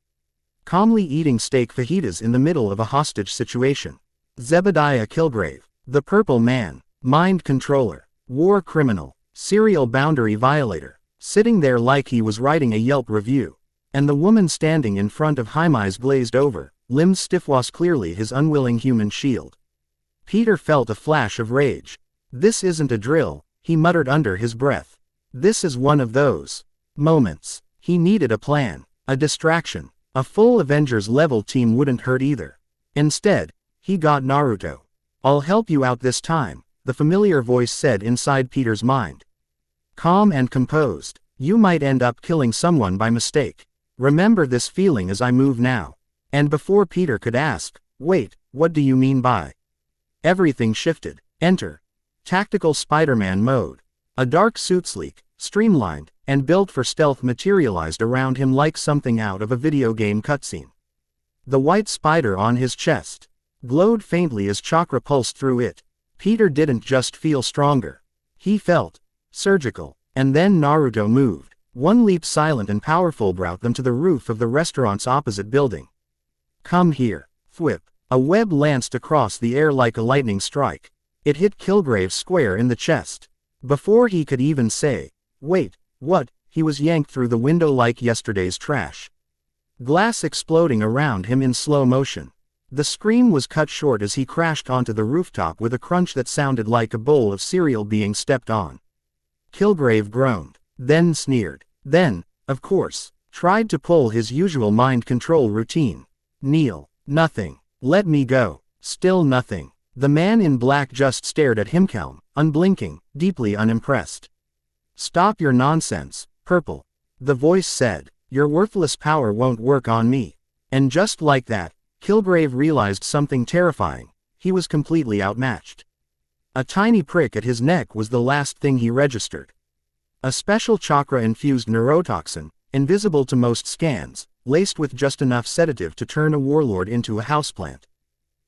calmly eating steak fajitas in the middle of a hostage situation. Zebediah Kilgrave, the Purple Man, mind controller, war criminal, serial boundary violator, sitting there like he was writing a Yelp review. And the woman standing in front of him, eyes glazed over, limbs stiff, was clearly his unwilling human shield. Peter felt a flash of rage. This isn't a drill, he muttered under his breath. This is one of those moments. He needed a plan, a distraction. A full Avengers-level team wouldn't hurt either. Instead, he got Naruto. I'll help you out this time, the familiar voice said inside Peter's mind. Calm and composed. You might end up killing someone by mistake. Remember this feeling as I move now. And before Peter could ask, wait, what do you mean by? Everything shifted. Enter Tactical Spiderman mode. A dark suit, sleek, streamlined, and built for stealth, materialized around him like something out of a video game cutscene. The white spider on his chest glowed faintly as chakra pulsed through it. Peter didn't just feel stronger. He felt surgical. And then Naruto moved. One leap, silent and powerful, brought them to the roof of the restaurant's opposite building. Come here. Thwip. A web lanced across the air like a lightning strike. It hit Kilgrave square in the chest. Before he could even say, wait, what, he was yanked through the window like yesterday's trash. Glass exploding around him in slow motion. The scream was cut short as he crashed onto the rooftop with a crunch that sounded like a bowl of cereal being stepped on. Kilgrave groaned, then sneered, then, of course, tried to pull his usual mind control routine. Kneel. Nothing. Let me go. Still nothing. The man in black just stared at him calm, unblinking, deeply unimpressed. Stop your nonsense, Purple. The voice said. Your worthless power won't work on me. And just like that, Kilgrave realized something terrifying. He was completely outmatched. A tiny prick at his neck was the last thing he registered. A special chakra-infused neurotoxin, invisible to most scans, laced with just enough sedative to turn a warlord into a houseplant.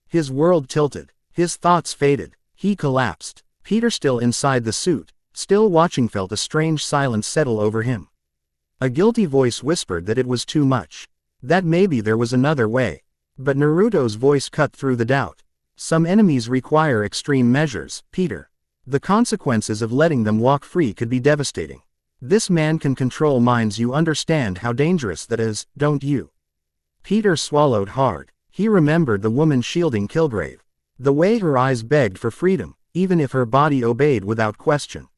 His world tilted. His thoughts faded. He collapsed. Peter, still inside the suit, still watching, felt a strange silence settle over him. A guilty voice whispered that it was too much. That maybe there was another way. But Naruto's voice cut through the doubt. Some enemies require extreme measures, Peter. The consequences of letting them walk free could be devastating. This man can control minds. You understand how dangerous that is, don't you? Peter swallowed hard. He remembered the woman shielding Kilgrave. The way her eyes begged for freedom, even if her body obeyed without question.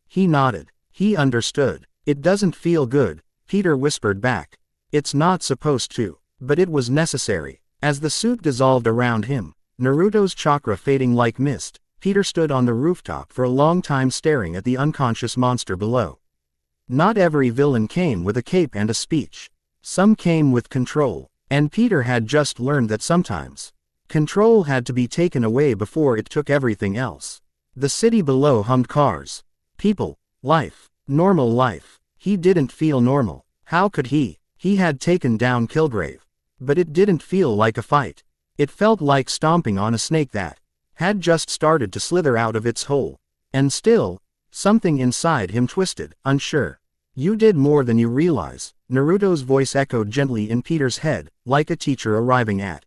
He nodded. He understood. It doesn't feel good, Peter whispered back. It's not supposed to, but it was necessary. As the suit dissolved around him, Naruto's chakra fading like mist, Peter stood on the rooftop for a long time staring at the unconscious monster below. Not every villain came with a cape and a speech. Some came with control, and Peter had just learned that sometimes control had to be taken away before it took everything else. The city below hummed cars. People. Life. Normal life. He didn't feel normal. How could he? He had taken down Kilgrave. But it didn't feel like a fight. It felt like stomping on a snake that had just started to slither out of its hole. And still, something inside him twisted, unsure. You did more than you realize, Naruto's voice echoed gently in Peter's head, like a teacher arriving at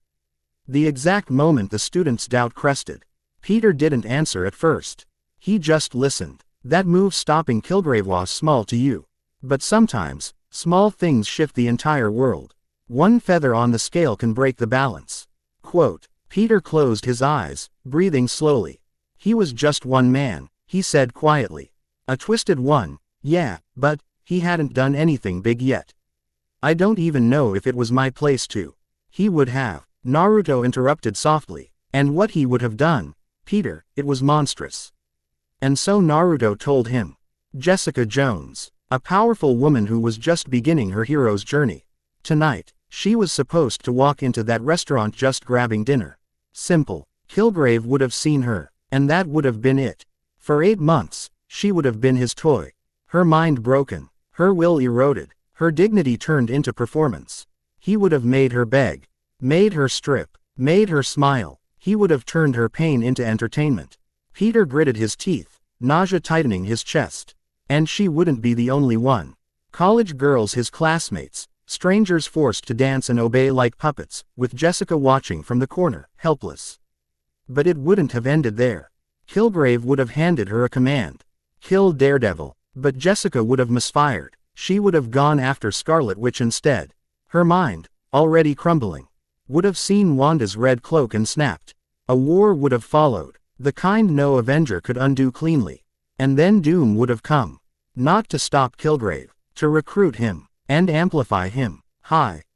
the exact moment the student's doubt crested. Peter didn't answer at first. He just listened. That move stopping Kilgrave was small to you. But sometimes, small things shift the entire world. One feather on the scale can break the balance. Quote. Peter closed his eyes, breathing slowly. He was just one man, he said quietly. A twisted one, yeah, but he hadn't done anything big yet. I don't even know if it was my place to. He would have. Naruto interrupted softly. And what he would have done, Peter, it was monstrous. And so Naruto told him. Jessica Jones, a powerful woman who was just beginning her hero's journey. Tonight, she was supposed to walk into that restaurant just grabbing dinner. Simple. Kilgrave would have seen her, and that would have been it. For 8 months, she would have been his toy. Her mind broken, her will eroded, her dignity turned into performance. He would have made her beg, made her strip, made her smile. He would have turned her pain into entertainment. Peter gritted his teeth, nausea tightening his chest. And she wouldn't be the only one. College girls, his classmates, strangers forced to dance and obey like puppets, with Jessica watching from the corner, helpless. But it wouldn't have ended there. Kilgrave would have handed her a command. Kill Daredevil. But Jessica would have misfired. She would have gone after Scarlet Witch instead. Her mind, already crumbling, would have seen Wanda's red cloak and snapped. A war would have followed, the kind no Avenger could undo cleanly. And then Doom would have come. Not to stop Kilgrave, to recruit him, and amplify him.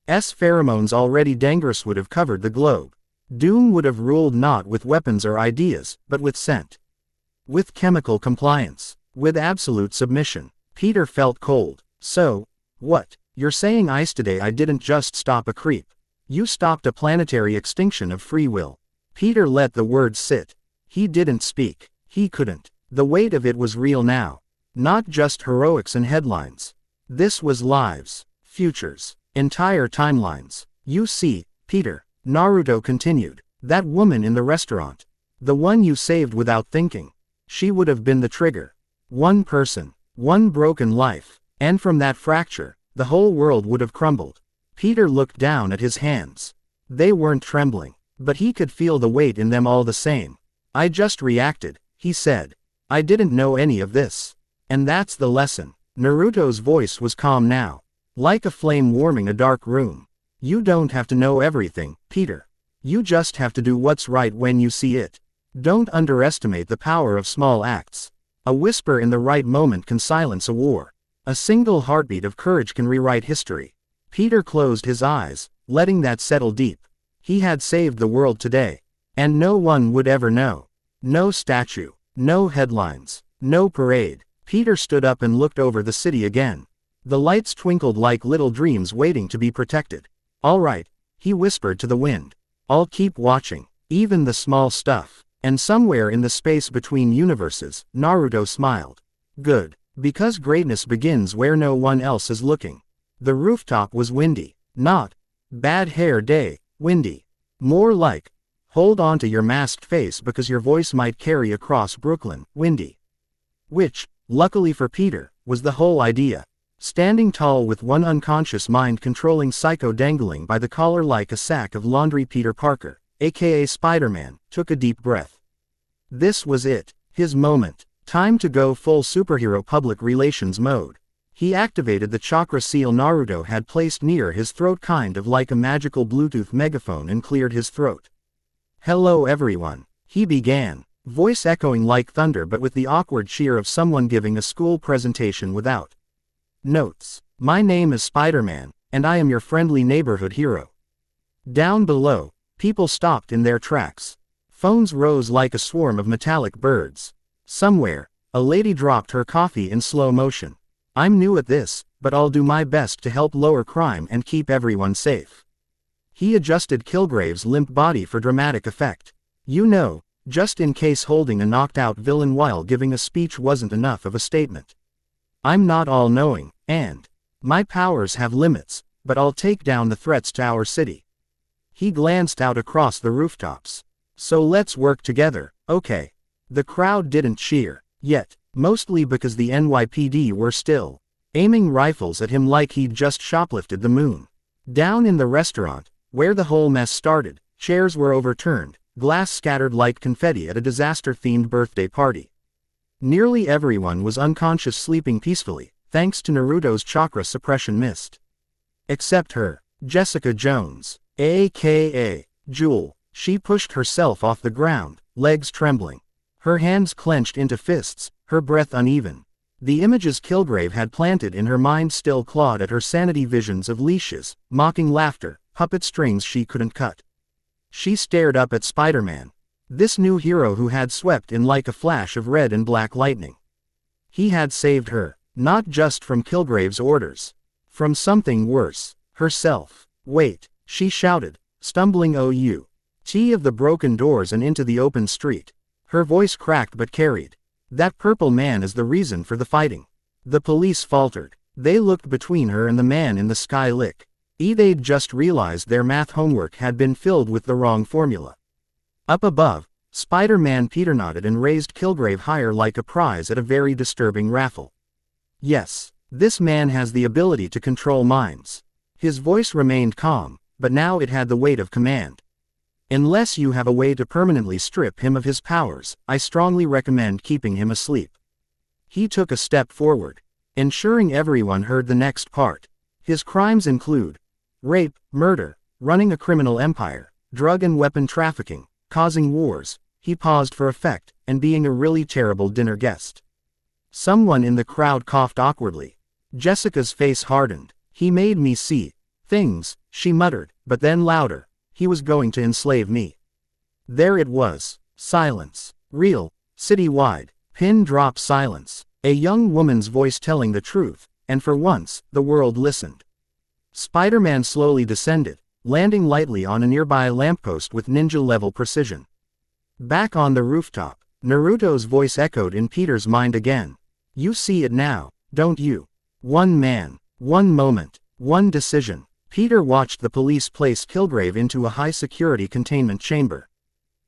Pheromones already dangerous would have covered the globe. Doom would have ruled not with weapons or ideas, but with scent. With chemical compliance. With absolute submission. Peter felt cold. So, what? You're saying today I didn't just stop a creep. You stopped a planetary extinction of free will. Peter let the words sit. He didn't speak. He couldn't. The weight of it was real now. Not just heroics and headlines. This was lives, futures, entire timelines. You see, Peter, Naruto continued, that woman in the restaurant. The one you saved without thinking. She would have been the trigger. One person, one broken life, and from that fracture, the whole world would have crumbled. Peter looked down at his hands. They weren't trembling, but he could feel the weight in them all the same. I just reacted, he said. I didn't know any of this. And that's the lesson. Naruto's voice was calm now. Like a flame warming a dark room. You don't have to know everything, Peter. You just have to do what's right when you see it. Don't underestimate the power of small acts. A whisper in the right moment can silence a war. A single heartbeat of courage can rewrite history. Peter closed his eyes, letting that settle deep. He had saved the world today. And no one would ever know. No statue. No headlines. No parade. Peter stood up and looked over the city again. The lights twinkled like little dreams waiting to be protected. All right, he whispered to the wind. I'll keep watching. Even the small stuff. And somewhere in the space between universes, Naruto smiled. Good. Because greatness begins where no one else is looking. The rooftop was windy. Not bad hair day, windy. More like, hold on to your masked face because your voice might carry across Brooklyn, windy. Which, luckily for Peter, was the whole idea. Standing tall with one unconscious mind controlling Psycho dangling by the collar like a sack of laundry, Peter Parker, aka Spiderman, took a deep breath. This was it, his moment. Time to go full superhero public relations mode. He activated the chakra seal Naruto had placed near his throat, kind of like a magical Bluetooth megaphone, and cleared his throat. Hello everyone, he began, voice echoing like thunder but with the awkward cheer of someone giving a school presentation without notes. My name is Spiderman, and I am your friendly neighborhood hero. Down below, people stopped in their tracks. Phones rose like a swarm of metallic birds. Somewhere, a lady dropped her coffee in slow motion. I'm new at this, but I'll do my best to help lower crime and keep everyone safe. He adjusted Kilgrave's limp body for dramatic effect. You know, just in case holding a knocked-out villain while giving a speech wasn't enough of a statement. I'm not all-knowing, and my powers have limits, but I'll take down the threats to our city. He glanced out across the rooftops. So let's work together, okay? The crowd didn't cheer, yet, mostly because the NYPD were still aiming rifles at him like he'd just shoplifted the moon. Down in the restaurant, where the whole mess started, chairs were overturned, glass scattered like confetti at a disaster-themed birthday party. Nearly everyone was unconscious, sleeping peacefully, thanks to Naruto's chakra suppression mist. Except her, Jessica Jones, aka Jewel. She pushed herself off the ground, legs trembling. Her hands clenched into fists, her breath uneven. The images Kilgrave had planted in her mind still clawed at her sanity, visions of leashes, mocking laughter, puppet strings she couldn't cut. She stared up at Spiderman, this new hero who had swept in like a flash of red and black lightning. He had saved her, not just from Kilgrave's orders. From something worse, herself. Wait, she shouted, stumbling out of the broken doors and into the open street. Her voice cracked but carried. That purple man is the reason for the fighting. The police faltered. They looked between her and the man in the sky lick. They'd just realized their math homework had been filled with the wrong formula. Up above, Spider-Man Peter nodded and raised Kilgrave higher like a prize at a very disturbing raffle. Yes, this man has the ability to control minds. His voice remained calm, but now it had the weight of command. Unless you have a way to permanently strip him of his powers, I strongly recommend keeping him asleep. He took a step forward, ensuring everyone heard the next part. His crimes include rape, murder, running a criminal empire, drug and weapon trafficking, causing wars, he paused for effect, and being a really terrible dinner guest. Someone in the crowd coughed awkwardly. Jessica's face hardened. He made me see things, she muttered, but then louder. He was going to enslave me. There it was. Silence. Real, city-wide, pin-drop silence. A young woman's voice telling the truth, and for once, the world listened. Spider-Man slowly descended, landing lightly on a nearby lamppost with ninja-level precision. Back on the rooftop, Naruto's voice echoed in Peter's mind again. You see it now, don't you? One man, one moment, one decision. Peter watched the police place Kilgrave into a high-security containment chamber.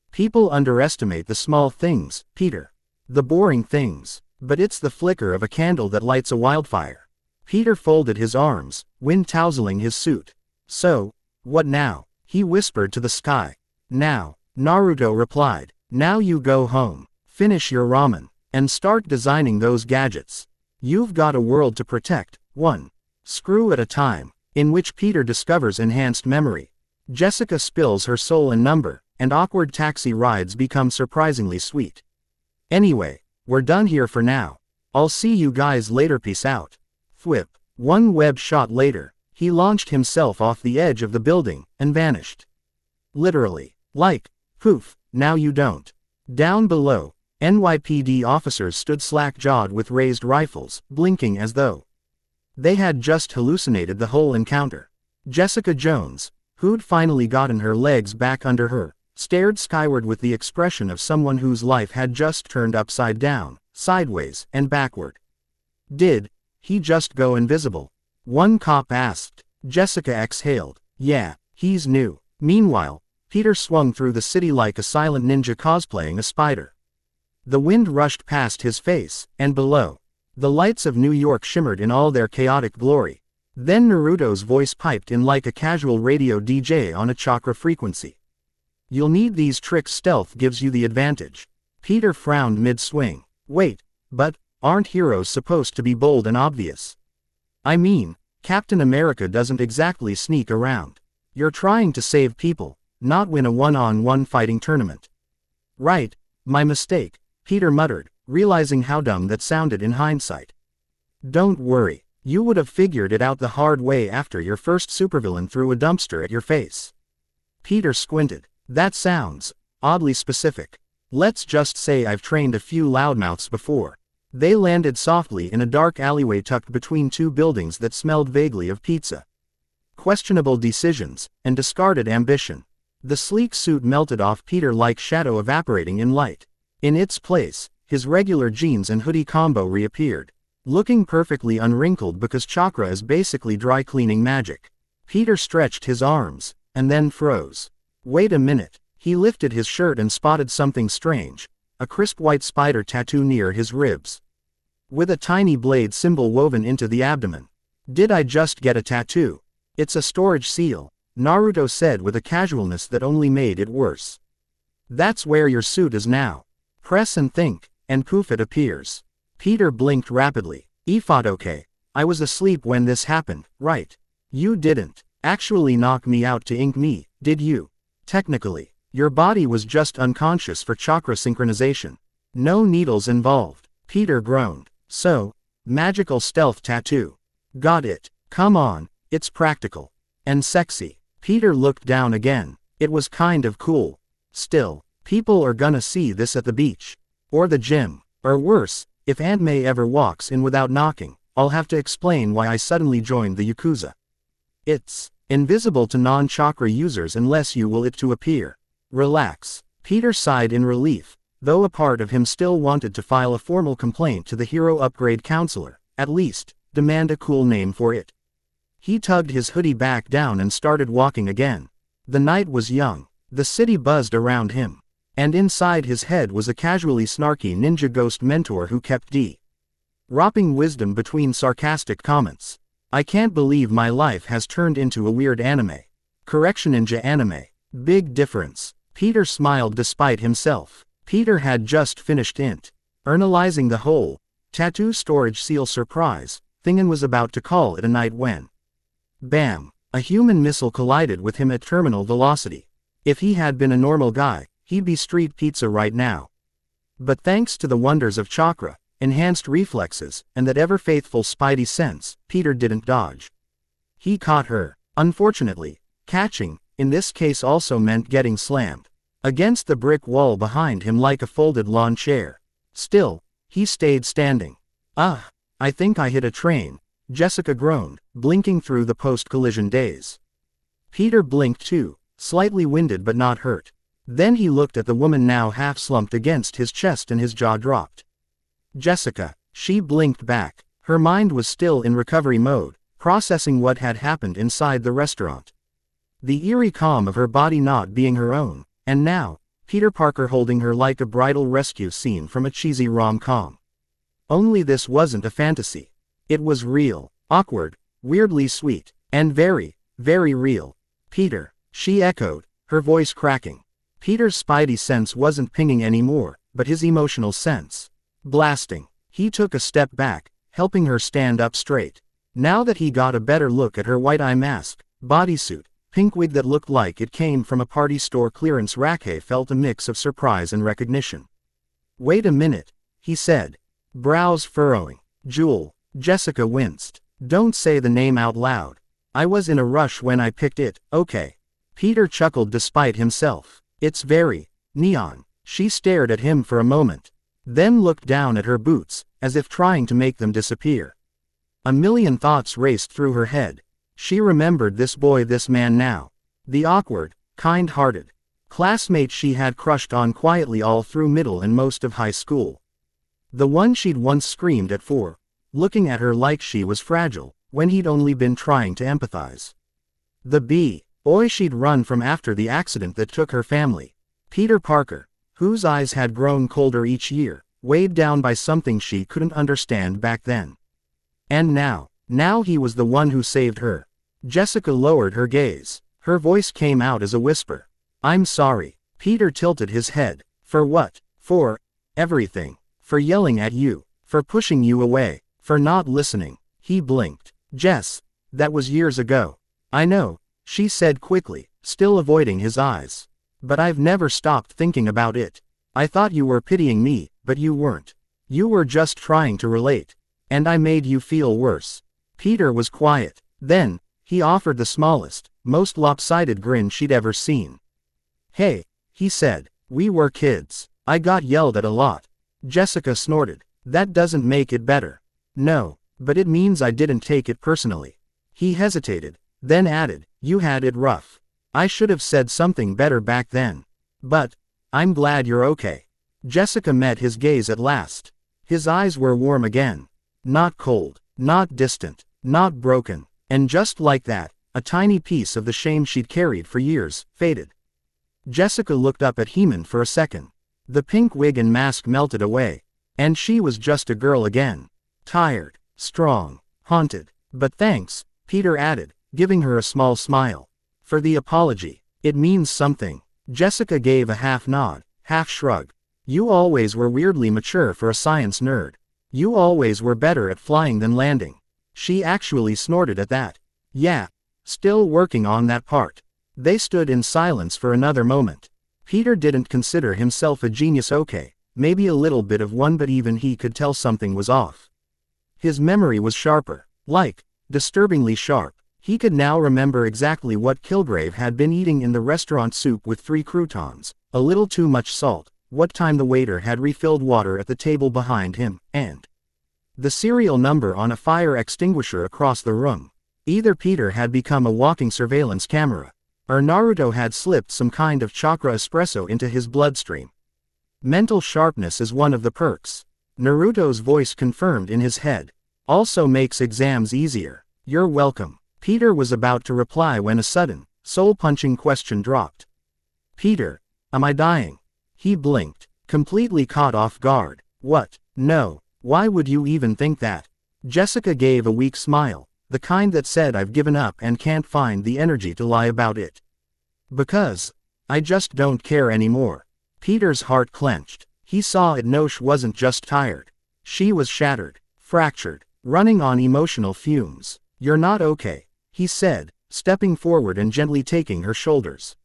People underestimate the small things, Peter. The boring things. But it's the flicker of a candle that lights a wildfire. Peter folded his arms, wind tousling his suit. So, what now? He whispered to the sky. Now, Naruto replied. Now you go home, finish your ramen, and start designing those gadgets. You've got a world to protect, one screw at a time. In which Peter discovers enhanced memory. Jessica spills her soul and number, and awkward taxi rides become surprisingly sweet. Anyway, we're done here for now. I'll see you guys later, peace out. Thwip. One web shot later, he launched himself off the edge of the building, and vanished. Literally. Like, poof, now you don't. Down below, NYPD officers stood slack-jawed with raised rifles, blinking as though they had just hallucinated the whole encounter. Jessica Jones, who'd finally gotten her legs back under her, stared skyward with the expression of someone whose life had just turned upside down, sideways, and backward. Did he just go invisible? One cop asked. Jessica exhaled. Yeah, he's new. Meanwhile, Peter swung through the city like a silent ninja cosplaying a spider. The wind rushed past his face, and below, the lights of New York shimmered in all their chaotic glory. Then Naruto's voice piped in like a casual radio DJ on a chakra frequency. You'll need these tricks. Stealth gives you the advantage. Peter frowned mid-swing. Wait, but aren't heroes supposed to be bold and obvious? I mean, Captain America doesn't exactly sneak around. You're trying to save people, not win a one-on-one fighting tournament. Right, my mistake, Peter muttered, realizing how dumb that sounded in hindsight. Don't worry, you would have figured it out the hard way after your first supervillain threw a dumpster at your face. Peter squinted. That sounds oddly specific. Let's just say I've trained a few loudmouths before. They landed softly in a dark alleyway tucked between two buildings that smelled vaguely of pizza. Questionable decisions, and discarded ambition. The sleek suit melted off Peter like shadow evaporating in light. In its place, his regular jeans and hoodie combo reappeared, looking perfectly unwrinkled because chakra is basically dry cleaning magic. Peter stretched his arms, and then froze. Wait a minute. He lifted his shirt and spotted something strange, a crisp white spider tattoo near his ribs, with a tiny blade symbol woven into the abdomen. Did I just get a tattoo? It's a storage seal, Naruto said with a casualness that only made it worse. That's where your suit is now. Press and think, and poof it appears. Peter blinked rapidly. Okay, I was asleep when this happened, right? You didn't actually knock me out to ink me, did you? Technically, your body was just unconscious for chakra synchronization. No needles involved. Peter groaned. So, magical stealth tattoo. Got it. Come on, it's practical. And sexy. Peter looked down again. It was kind of cool. Still, people are gonna see this at the beach. Or the gym. Or worse, if Aunt May ever walks in without knocking, I'll have to explain why I suddenly joined the Yakuza. It's invisible to non-chakra users unless you will it to appear. Relax. Peter sighed in relief, though a part of him still wanted to file a formal complaint to the Hero Upgrade Counselor, at least, demand a cool name for it. He tugged his hoodie back down and started walking again. The night was young. The city buzzed around him. And inside his head was a casually snarky ninja ghost mentor who kept dropping wisdom between sarcastic comments. I can't believe my life has turned into a weird anime. Correction, ninja anime. Big difference. Peter smiled despite himself. Peter had just finished analyzing the whole tattoo storage seal surprise thing and was about to call it a night when bam! A human missile collided with him at terminal velocity. If he had been a normal guy, he'd be street pizza right now. But thanks to the wonders of chakra, enhanced reflexes, and that ever-faithful spidey sense, Peter didn't dodge. He caught her. Unfortunately, catching, in this case also meant getting slammed against the brick wall behind him like a folded lawn chair. Still, he stayed standing. I think I hit a train, Jessica groaned, blinking through the post-collision daze. Peter blinked too, slightly winded but not hurt. Then he looked at the woman now half-slumped against his chest and his jaw dropped. Jessica, she blinked back. Her mind was still in recovery mode, processing what had happened inside the restaurant. The eerie calm of her body not being her own, and now, Peter Parker holding her like a bridal rescue scene from a cheesy rom-com. Only this wasn't a fantasy. It was real, awkward, weirdly sweet, and very, very real. Peter, she echoed, her voice cracking. Peter's spidey sense wasn't pinging anymore, but his emotional sense blasting. He took a step back, helping her stand up straight. Now that he got a better look at her white eye mask, bodysuit, pink wig that looked like it came from a party store clearance rack, he felt a mix of surprise and recognition. Wait a minute, he said, brows furrowing. Jewel. Jessica winced. Don't say the name out loud. I was in a rush when I picked it, okay. Peter chuckled despite himself. It's very neon. She stared at him for a moment, then looked down at her boots, as if trying to make them disappear. A million thoughts raced through her head. She remembered this boy, this man now. The awkward, kind-hearted classmate she had crushed on quietly all through middle and most of high school. The one she'd once screamed at for looking at her like she was fragile, when he'd only been trying to empathize. The boy she'd run from after the accident that took her family. Peter Parker, whose eyes had grown colder each year, weighed down by something she couldn't understand back then. And now he was the one who saved her. Jessica lowered her gaze. Her voice came out as a whisper. I'm sorry. Peter tilted his head. For what? For everything. For yelling at you. For pushing you away. For not listening. He blinked. Jess, that was years ago. I know, she said quickly, still avoiding his eyes. But I've never stopped thinking about it. I thought you were pitying me, but you weren't. You were just trying to relate. And I made you feel worse. Peter was quiet. Then, he offered the smallest, most lopsided grin she'd ever seen. Hey, he said, we were kids. I got yelled at a lot. Jessica snorted. That doesn't make it better. No, but it means I didn't take it personally. He hesitated, then added, you had it rough. I should have said something better back then. But I'm glad you're okay. Jessica met his gaze at last. His eyes were warm again. Not cold, not distant, not broken. And just like that, a tiny piece of the shame she'd carried for years faded. Jessica looked up at Heman for a second. The pink wig and mask melted away. And she was just a girl again. Tired, strong, haunted. But thanks, Peter added, giving her a small smile. For the apology. It means something. Jessica gave a half nod, half shrug. You always were weirdly mature for a science nerd. You always were better at flying than landing. She actually snorted at that. Yeah, still working on that part. They stood in silence for another moment. Peter didn't consider himself a genius, okay, maybe a little bit of one, but even he could tell something was off. His memory was sharper, like, disturbingly sharp. He could now remember exactly what Kilgrave had been eating in the restaurant, soup with 3 croutons, a little too much salt, what time the waiter had refilled water at the table behind him, and the serial number on a fire extinguisher across the room. Either Peter had become a walking surveillance camera, or Naruto had slipped some kind of chakra espresso into his bloodstream. Mental sharpness is one of the perks. Naruto's voice confirmed in his head. Also makes exams easier. You're welcome. Peter was about to reply when a sudden, soul-punching question dropped. Peter, am I dying? He blinked, completely caught off guard. What? No. Why would you even think that? Jessica gave a weak smile, the kind that said I've given up and can't find the energy to lie about it. Because I just don't care anymore. Peter's heart clenched. He saw it. Nosh wasn't just tired. She was shattered, fractured, running on emotional fumes. You're not okay, he said, stepping forward and gently taking her shoulders.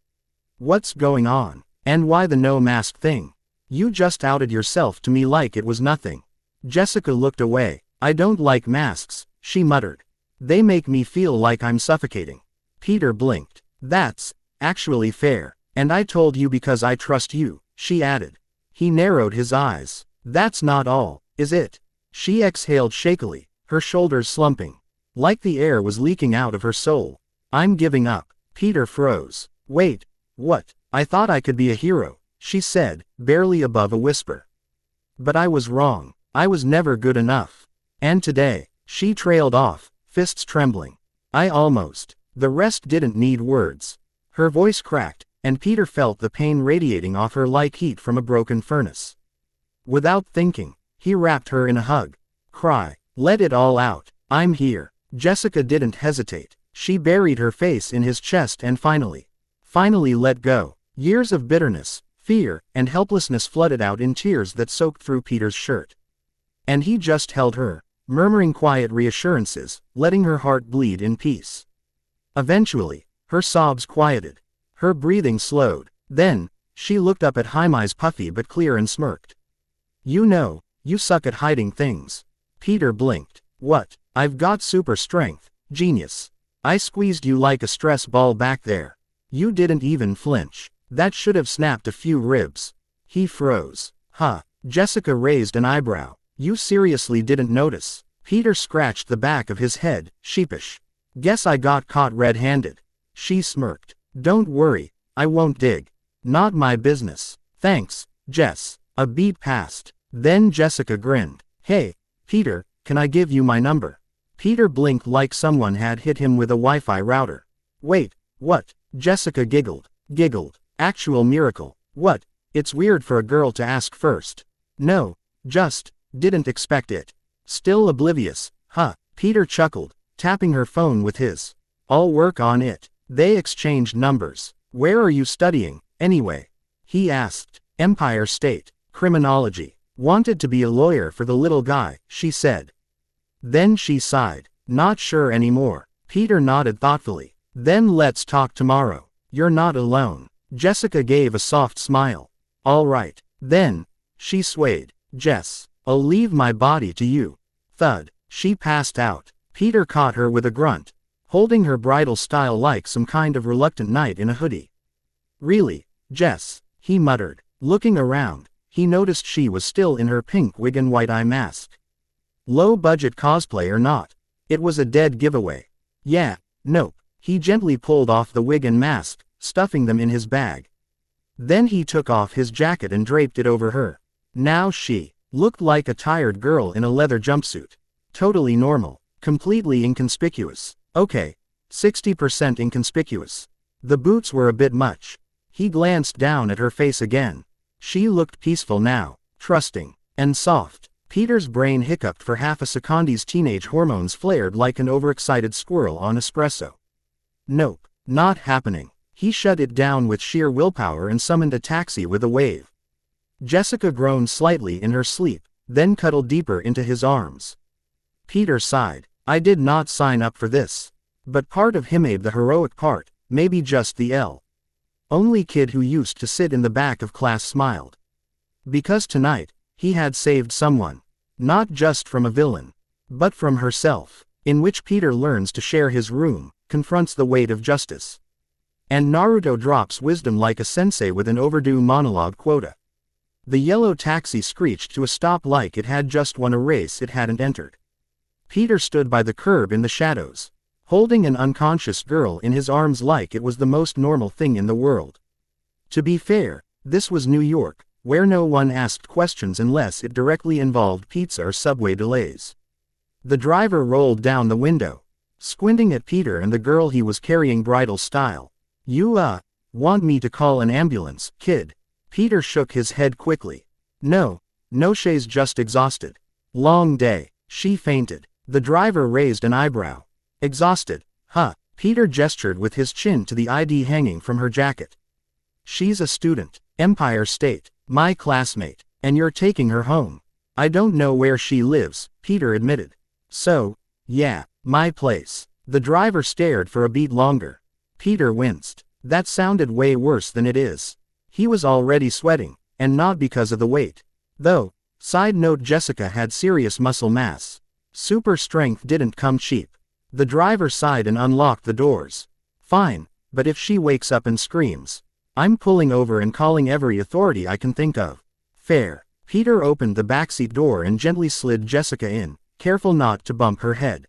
What's going on? And why the no mask thing? You just outed yourself to me like it was nothing. Jessica looked away. I don't like masks, she muttered. They make me feel like I'm suffocating. Peter blinked. That's actually fair. And I told you because I trust you, she added. He narrowed his eyes. That's not all, is it? She exhaled shakily, her shoulders slumping, like the air was leaking out of her soul. I'm giving up. Peter froze. Wait, what? I thought I could be a hero, she said, barely above a whisper. But I was wrong. I was never good enough. And today, she trailed off, fists trembling. I almost. The rest didn't need words. Her voice cracked, and Peter felt the pain radiating off her like heat from a broken furnace. Without thinking, he wrapped her in a hug. Cry. Let it all out. I'm here. Jessica didn't hesitate. She buried her face in his chest and finally let go. Years of bitterness, fear, and helplessness flooded out in tears that soaked through Peter's shirt. And he just held her, murmuring quiet reassurances, letting her heart bleed in peace. Eventually, her sobs quieted. Her breathing slowed. Then, she looked up at Jaime's puffy but clear and smirked. You know, you suck at hiding things. Peter blinked. What? I've got super strength, genius. I squeezed you like a stress ball back there. You didn't even flinch. That should have snapped a few ribs. He froze. Huh. Jessica raised an eyebrow. You seriously didn't notice? Peter scratched the back of his head, sheepish. Guess I got caught red-handed. She smirked. Don't worry, I won't dig. Not my business. Thanks, Jess. A beat passed. Then Jessica grinned. Hey, Peter, can I give you my number? Peter blinked like someone had hit him with a Wi-Fi router. Wait, what? Jessica giggled. Actual miracle. What? It's weird for a girl to ask first. No, just, didn't expect it. Still oblivious, huh? Peter chuckled, tapping her phone with his. I'll work on it. They exchanged numbers. Where are you studying, anyway? He asked. Empire State. Criminology. Wanted to be a lawyer for the little guy, she said. Then she sighed. Not sure anymore. Peter nodded thoughtfully. Then let's talk tomorrow. You're not alone. Jessica gave a soft smile. All right. Then. She swayed. Jess, I'll leave my body to you. Thud. She passed out. Peter caught her with a grunt, holding her bridal style like some kind of reluctant knight in a hoodie. Really, Jess, he muttered. Looking around, he noticed she was still in her pink wig and white eye mask. Low-budget cosplay or not, it was a dead giveaway. Yeah, nope. He gently pulled off the wig and mask, stuffing them in his bag. Then he took off his jacket and draped it over her. Now she looked like a tired girl in a leather jumpsuit. Totally normal. Completely inconspicuous. Okay. 60% inconspicuous. The boots were a bit much. He glanced down at her face again. She looked peaceful now, trusting, and soft. Peter's brain hiccuped for half a secondi's teenage hormones flared like an overexcited squirrel on espresso. Nope, not happening. He shut it down with sheer willpower and summoned a taxi with a wave. Jessica groaned slightly in her sleep, then cuddled deeper into his arms. Peter sighed. I did not sign up for this. But part of him made the heroic part, maybe just the only kid who used to sit in the back of class smiled. Because tonight, he had saved someone. Not just from a villain, but from herself, in which Peter learns to share his room, confronts the weight of justice. And Naruto drops wisdom like a sensei with an overdue monologue quota. The yellow taxi screeched to a stop like it had just won a race it hadn't entered. Peter stood by the curb in the shadows, holding an unconscious girl in his arms like it was the most normal thing in the world. To be fair, this was New York, where no one asked questions unless it directly involved pizza or subway delays. The driver rolled down the window, squinting at Peter and the girl he was carrying bridal style. You, want me to call an ambulance, kid? Peter shook his head quickly. No, she's just exhausted. Long day. She fainted. The driver raised an eyebrow. Exhausted, huh? Peter gestured with his chin to the ID hanging from her jacket. She's a student, Empire State, my classmate, and you're taking her home. I don't know where she lives, Peter admitted. So, yeah, my place. The driver stared for a beat longer. Peter winced. That sounded way worse than it is. He was already sweating, and not because of the weight. Though, side note, Jessica had serious muscle mass. Super strength didn't come cheap. The driver sighed and unlocked the doors. Fine, but if she wakes up and screams, I'm pulling over and calling every authority I can think of. Fair. Peter opened the backseat door and gently slid Jessica in, careful not to bump her head.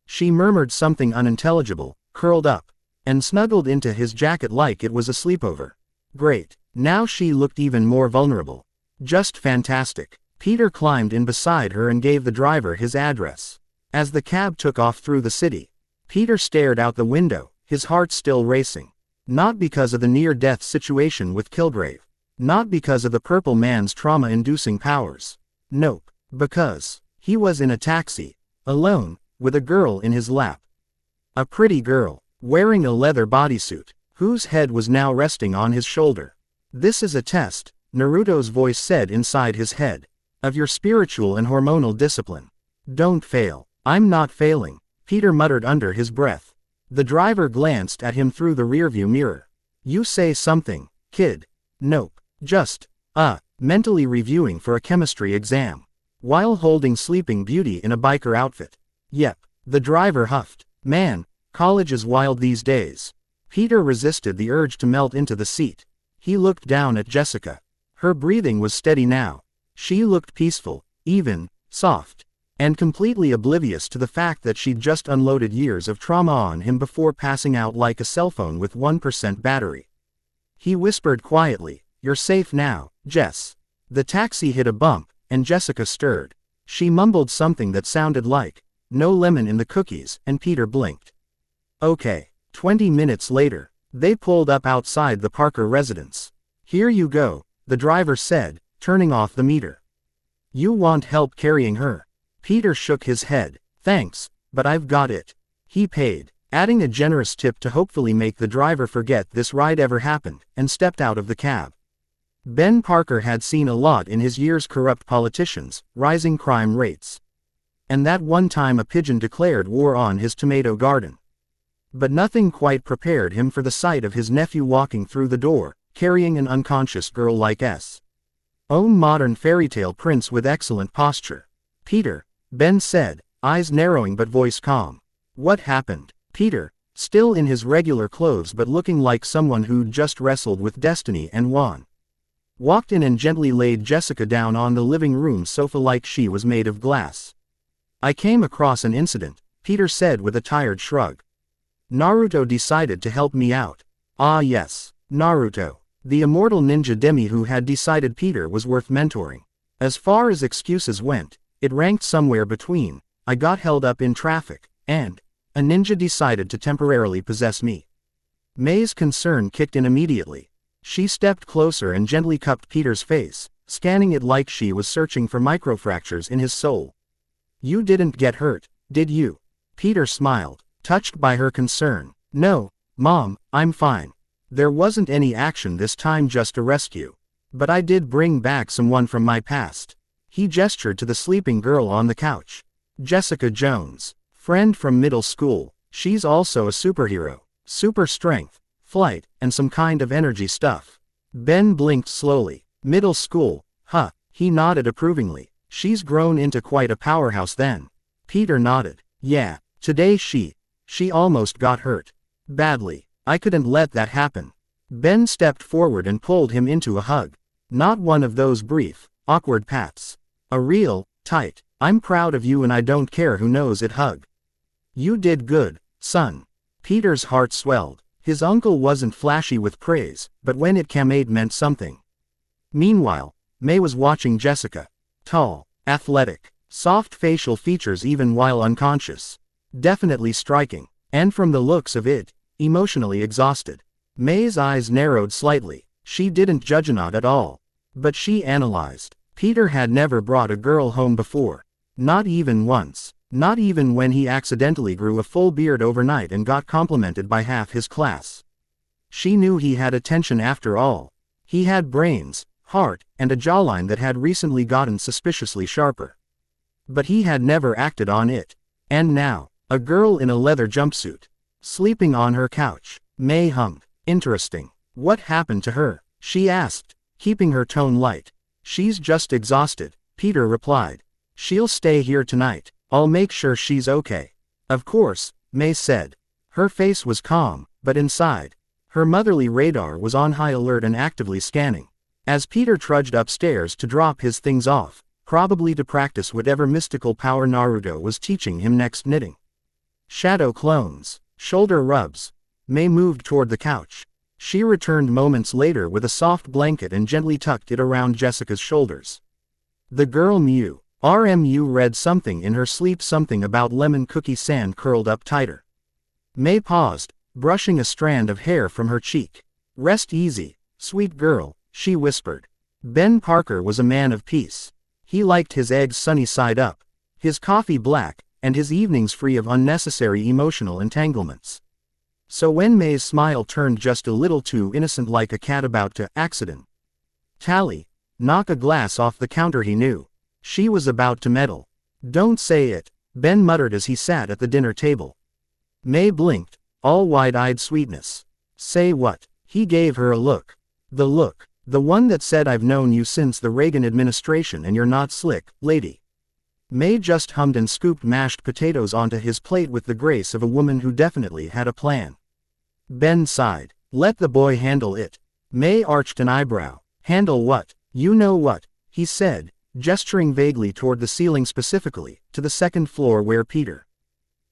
She murmured something unintelligible, curled up, and snuggled into his jacket like it was a sleepover. Great. Now she looked even more vulnerable. Just fantastic. Peter climbed in beside her and gave the driver his address. As the cab took off through the city, Peter stared out the window, his heart still racing. Not because of the near-death situation with Kilgrave. Not because of the purple man's trauma-inducing powers. Nope. Because he was in a taxi, alone, with a girl in his lap. A pretty girl, wearing a leather bodysuit, whose head was now resting on his shoulder. This is a test, Naruto's voice said inside his head, of your spiritual and hormonal discipline. Don't fail. I'm not failing, Peter muttered under his breath. The driver glanced at him through the rearview mirror. You say something, kid. Nope. Just, mentally reviewing for a chemistry exam. While holding Sleeping Beauty in a biker outfit. Yep. The driver huffed. Man, college is wild these days. Peter resisted the urge to melt into the seat. He looked down at Jessica. Her breathing was steady now. She looked peaceful, even, soft, and completely oblivious to the fact that she'd just unloaded years of trauma on him before passing out like a cell phone with 1% battery. He whispered quietly, "You're safe now, Jess." The taxi hit a bump, and Jessica stirred. She mumbled something that sounded like, "No lemon in the cookies," and Peter blinked. Okay. 20 minutes later, they pulled up outside the Parker residence. "Here you go," the driver said, turning off the meter. "You want help carrying her?" Peter shook his head. "Thanks, but I've got it." He paid, adding a generous tip to hopefully make the driver forget this ride ever happened, and stepped out of the cab. Ben Parker had seen a lot in his years: corrupt politicians, rising crime rates, and that one time a pigeon declared war on his tomato garden. But nothing quite prepared him for the sight of his nephew walking through the door, carrying an unconscious girl like S. own modern fairytale prince with excellent posture. "Peter," Ben said, eyes narrowing but voice calm. "What happened?" Peter, still in his regular clothes but looking like someone who'd just wrestled with destiny and won, walked in and gently laid Jessica down on the living room sofa like she was made of glass. "I came across an incident," Peter said with a tired shrug. "Naruto decided to help me out." Ah yes, Naruto. The immortal ninja demi who had decided Peter was worth mentoring. As far as excuses went, it ranked somewhere between, "I got held up in traffic," and, "A ninja decided to temporarily possess me." May's concern kicked in immediately. She stepped closer and gently cupped Peter's face, scanning it like she was searching for microfractures in his soul. "You didn't get hurt, did you?" Peter smiled, touched by her concern. "No, Mom, I'm fine. There wasn't any action this time, just a rescue. But I did bring back someone from my past." He gestured to the sleeping girl on the couch. "Jessica Jones. Friend from middle school. She's also a superhero. Super strength, flight, and some kind of energy stuff." Ben blinked slowly. "Middle school, huh?" He nodded approvingly. "She's grown into quite a powerhouse then." Peter nodded. "Yeah, today she almost got hurt. Badly. I couldn't let that happen." Ben stepped forward and pulled him into a hug. Not one of those brief, awkward pats. A real, tight, "I'm proud of you and I don't care who knows it" hug. "You did good, son." Peter's heart swelled. His uncle wasn't flashy with praise, but when it came it meant something. Meanwhile, May was watching Jessica. Tall, athletic, soft facial features even while unconscious. Definitely striking, and from the looks of it, emotionally exhausted. May's eyes narrowed slightly. She didn't judge Tsunade at all. But she analyzed. Peter had never brought a girl home before. Not even once. Not even when he accidentally grew a full beard overnight and got complimented by half his class. She knew he had attention after all. He had brains, heart, and a jawline that had recently gotten suspiciously sharper. But he had never acted on it. And now, a girl in a leather jumpsuit, sleeping on her couch. May hummed. "Interesting. What happened to her?" she asked, keeping her tone light. "She's just exhausted," Peter replied. "She'll stay here tonight. I'll make sure she's okay." "Of course," May said. Her face was calm, but inside, her motherly radar was on high alert and actively scanning. As Peter trudged upstairs to drop his things off, probably to practice whatever mystical power Naruto was teaching him next: knitting, shadow clones, shoulder rubs. May moved toward the couch. She returned moments later with a soft blanket and gently tucked it around Jessica's shoulders. The girl RMU read something in her sleep, something about lemon cookie sand curled up tighter. May paused, brushing a strand of hair from her cheek. "Rest easy, sweet girl," she whispered. Ben Parker was a man of peace. He liked his eggs sunny side up, his coffee black, and his evenings free of unnecessary emotional entanglements. So when May's smile turned just a little too innocent, like a cat about to knock a glass off the counter, he knew she was about to meddle. "Don't say it," Ben muttered as he sat at the dinner table. May blinked, all wide-eyed sweetness. "Say what?" He gave her a look. The one that said, "I've known you since the Reagan administration and you're not slick, lady." May just hummed and scooped mashed potatoes onto his plate with the grace of a woman who definitely had a plan. Ben sighed. Let the boy handle it. May arched an eyebrow. Handle what? You know what, he said, gesturing vaguely toward the ceiling, specifically, to the second floor where Peter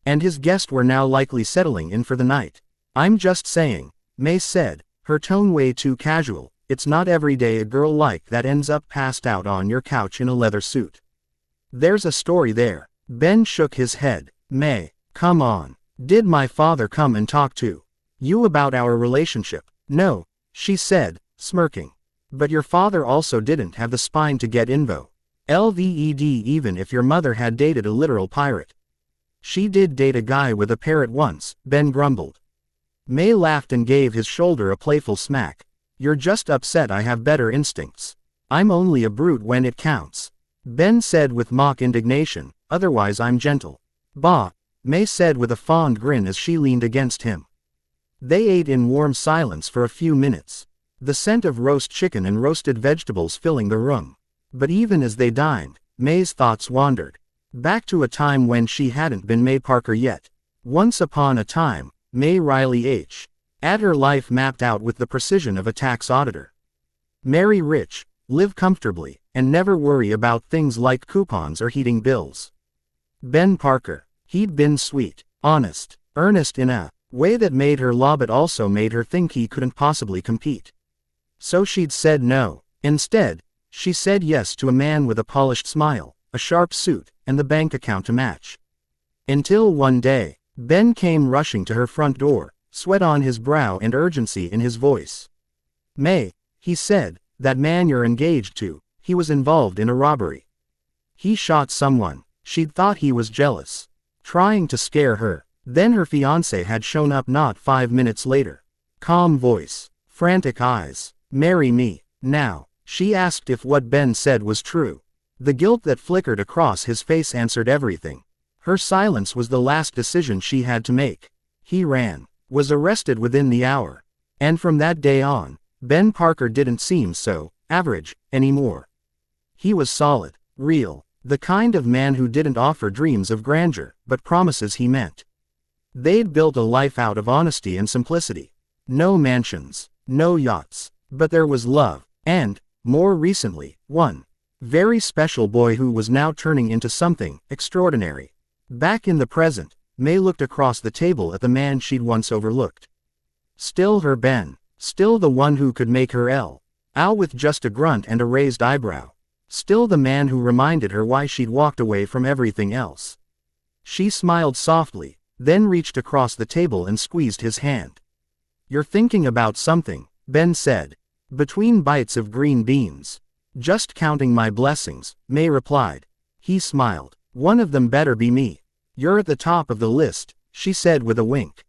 and his guest were now likely settling in for the night. I'm just saying, May said, her tone way too casual. It's not every day a girl like that ends up passed out on your couch in a leather suit. There's a story there. Ben shook his head. May, come on. Did my father come and talk to you about our relationship? No, she said, smirking. But your father also didn't have the spine to get invo. LVED, even if your mother had dated a literal pirate. She did date a guy with a parrot once, Ben grumbled. May laughed and gave his shoulder a playful smack. You're just upset I have better instincts. I'm only a brute when it counts. Ben said with mock indignation, otherwise I'm gentle. Bah, May said with a fond grin as she leaned against him. They ate in warm silence for a few minutes, the scent of roast chicken and roasted vegetables filling the room. But even as they dined, May's thoughts wandered back to a time when she hadn't been May Parker yet. Once upon a time, May Riley H. had her life mapped out with the precision of a tax auditor. Marry rich, live comfortably, and never worry about things like coupons or heating bills. Ben Parker. He'd been sweet, honest, earnest in a way that made her laugh but also made her think he couldn't possibly compete. So she'd said no. Instead, she said yes to a man with a polished smile, a sharp suit, and the bank account to match. Until one day, Ben came rushing to her front door, sweat on his brow and urgency in his voice. May, he said, that man you're engaged to, he was involved in a robbery. He shot someone. She'd thought he was jealous, trying to scare her. Then her fiancé had shown up not 5 minutes later. Calm voice, frantic eyes. Marry me, now. She asked if what Ben said was true. The guilt that flickered across his face answered everything. Her silence was the last decision she had to make. He ran, was arrested within the hour. And from that day on, Ben Parker didn't seem so average anymore. He was solid, real, the kind of man who didn't offer dreams of grandeur, but promises he meant. They'd built a life out of honesty and simplicity. No mansions, no yachts, but there was love, and, more recently, one very special boy who was now turning into something extraordinary. Back in the present, May looked across the table at the man she'd once overlooked. Still her Ben, still the one who could make her Al with just a grunt and a raised eyebrow. Still the man who reminded her why she'd walked away from everything else. She smiled softly, then reached across the table and squeezed his hand. You're thinking about something, Ben said, between bites of green beans. Just counting my blessings, May replied. He smiled. One of them better be me. You're at the top of the list, she said with a wink.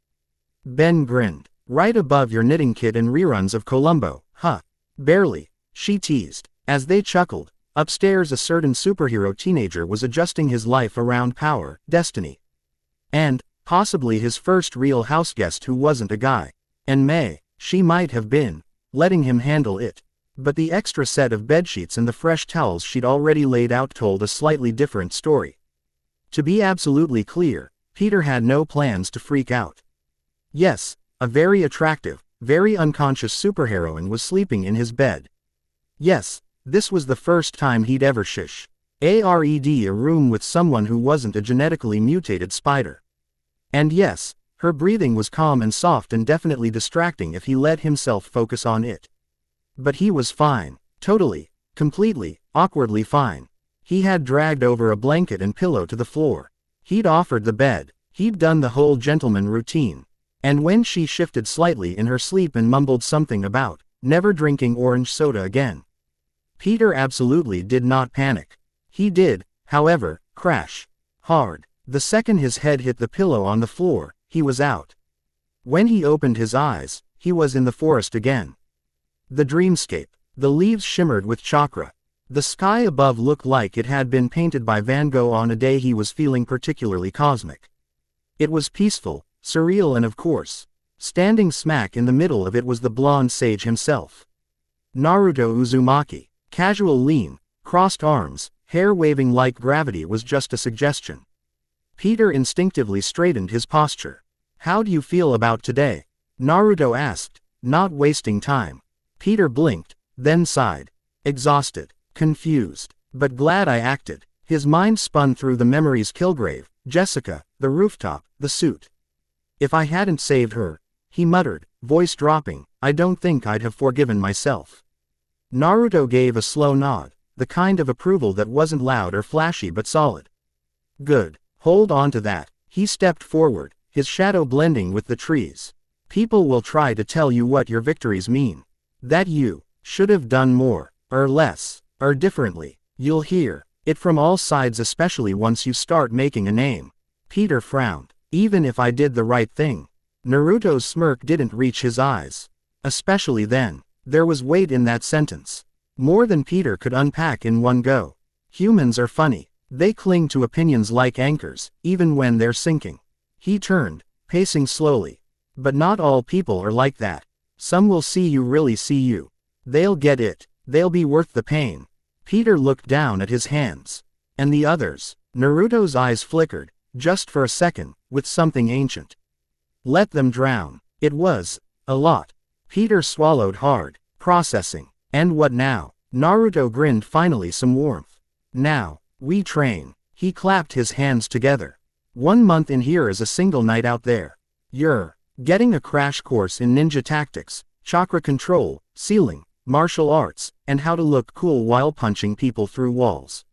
Ben grinned. Right above your knitting kit and reruns of Columbo, huh? Barely, she teased. As they chuckled, upstairs a certain superhero teenager was adjusting his life around power, destiny, and, possibly his first real houseguest who wasn't a guy. And May, she might have been, letting him handle it. But the extra set of bedsheets and the fresh towels she'd already laid out told a slightly different story. To be absolutely clear, Peter had no plans to freak out. Yes, a very attractive, very unconscious superheroine was sleeping in his bed. Yes, this was the first time he'd ever shared a room with someone who wasn't a genetically mutated spider. And yes, her breathing was calm and soft and definitely distracting if he let himself focus on it. But he was fine. Totally, completely, awkwardly fine. He had dragged over a blanket and pillow to the floor. He'd offered the bed. He'd done the whole gentleman routine. And when she shifted slightly in her sleep and mumbled something about never drinking orange soda again, Peter absolutely did not panic. He did, however, crash hard. The second his head hit the pillow on the floor, he was out. When he opened his eyes, he was in the forest again. The dreamscape. The leaves shimmered with chakra. The sky above looked like it had been painted by Van Gogh on a day he was feeling particularly cosmic. It was peaceful, surreal, and of course, standing smack in the middle of it was the blonde sage himself. Naruto Uzumaki. Casual lean, crossed arms, hair waving like gravity was just a suggestion. Peter instinctively straightened his posture. How do you feel about today? Naruto asked, not wasting time. Peter blinked, then sighed. Exhausted, confused, but glad I acted. His mind spun through the memories: Kilgrave, Jessica, the rooftop, the suit. If I hadn't saved her, he muttered, voice dropping, I don't think I'd have forgiven myself. Naruto gave a slow nod, the kind of approval that wasn't loud or flashy but solid. Good. Hold on to that. He stepped forward, his shadow blending with the trees. People will try to tell you what your victories mean. That you should have done more, or less, or differently. You'll hear it from all sides, especially once you start making a name. Peter frowned. Even if I did the right thing. Naruto's smirk didn't reach his eyes. Especially then. There was weight in that sentence. More than Peter could unpack in one go. Humans are funny. They cling to opinions like anchors, even when they're sinking. He turned, pacing slowly. But not all people are like that. Some will see you, really see you. They'll get it. They'll be worth the pain. Peter looked down at his hands. And the others. Naruto's eyes flickered, just for a second, with something ancient. Let them drown. It was a lot. Peter swallowed hard, processing. And what now? Naruto grinned, finally some warmth. Now, we train. He clapped his hands together. 1 month in here is a single night out there. You're getting a crash course in ninja tactics, chakra control, sealing, martial arts, and how to look cool while punching people through walls.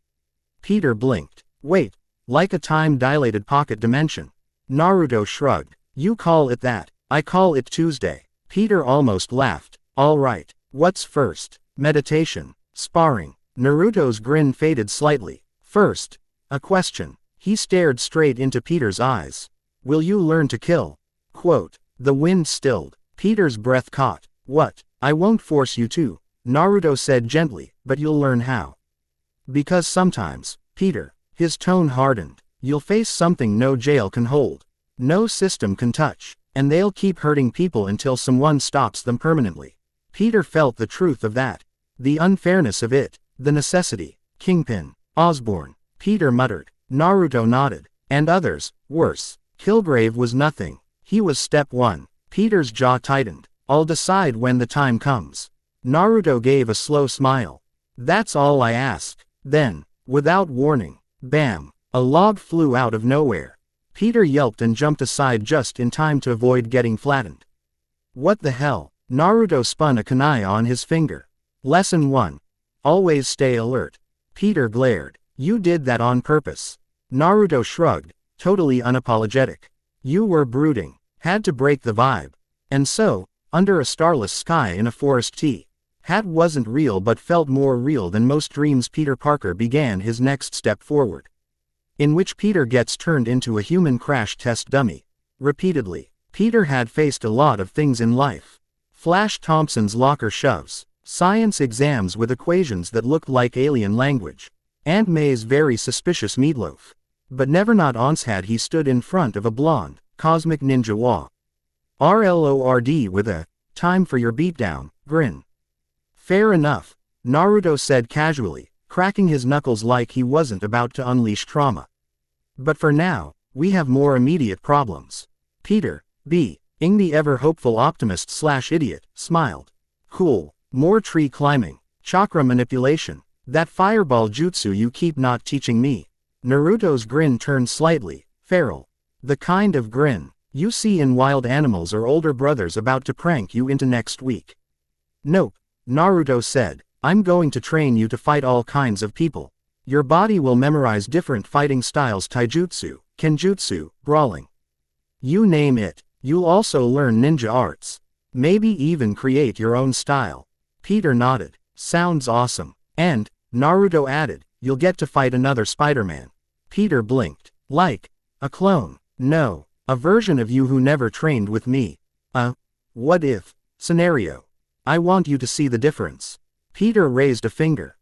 Peter blinked. Wait, like a time-dilated pocket dimension. Naruto shrugged. You call it that. I call it Tuesday. Peter almost laughed. All right, what's first? Meditation, sparring. Naruto's grin faded slightly. First, a question. He stared straight into Peter's eyes. Will you learn to kill? Quote. The wind stilled. Peter's breath caught. What? I won't force you to, Naruto said gently, but you'll learn how. Because sometimes, Peter, his tone hardened, you'll face something no jail can hold, no system can touch, and they'll keep hurting people until someone stops them permanently. Peter felt the truth of that. The unfairness of it, the necessity. Kingpin, Osborne, Peter muttered. Naruto nodded. And others, worse. Kilgrave was nothing. He was step 1. Peter's jaw tightened. I'll decide when the time comes. Naruto gave a slow smile. That's all I ask. Then, without warning, bam, a log flew out of nowhere. Peter yelped and jumped aside just in time to avoid getting flattened. What the hell? Naruto spun a kunai on his finger. Lesson 1. Always stay alert. Peter glared. You did that on purpose. Naruto shrugged, totally unapologetic. You were brooding. Had to break the vibe. And so, under a starless sky in a forest hat wasn't real but felt more real than most dreams. Peter Parker began his next step forward. In which Peter gets turned into a human crash test dummy. Repeatedly. Peter had faced a lot of things in life. Flash Thompson's locker shoves. Science exams with equations that looked like alien language. Aunt May's very suspicious meatloaf. But never not once had he stood in front of a blonde, cosmic ninja RLORD with a, time for your beatdown, grin. Fair enough, Naruto said casually, cracking his knuckles like he wasn't about to unleash trauma. But for now, we have more immediate problems. Peter, being the ever-hopeful optimist/idiot, smiled. Cool, more tree climbing, chakra manipulation, that fireball jutsu you keep not teaching me. Naruto's grin turned slightly, feral. The kind of grin you see in wild animals or older brothers about to prank you into next week. Nope, Naruto said, I'm going to train you to fight all kinds of people. Your body will memorize different fighting styles: taijutsu, kenjutsu, brawling. You name it. You'll also learn ninja arts. Maybe even create your own style. Peter nodded. Sounds awesome. And, Naruto added, you'll get to fight another Spiderman. Peter blinked. Like a clone. No. A version of you who never trained with me. What if scenario. I want you to see the difference. Peter raised a finger.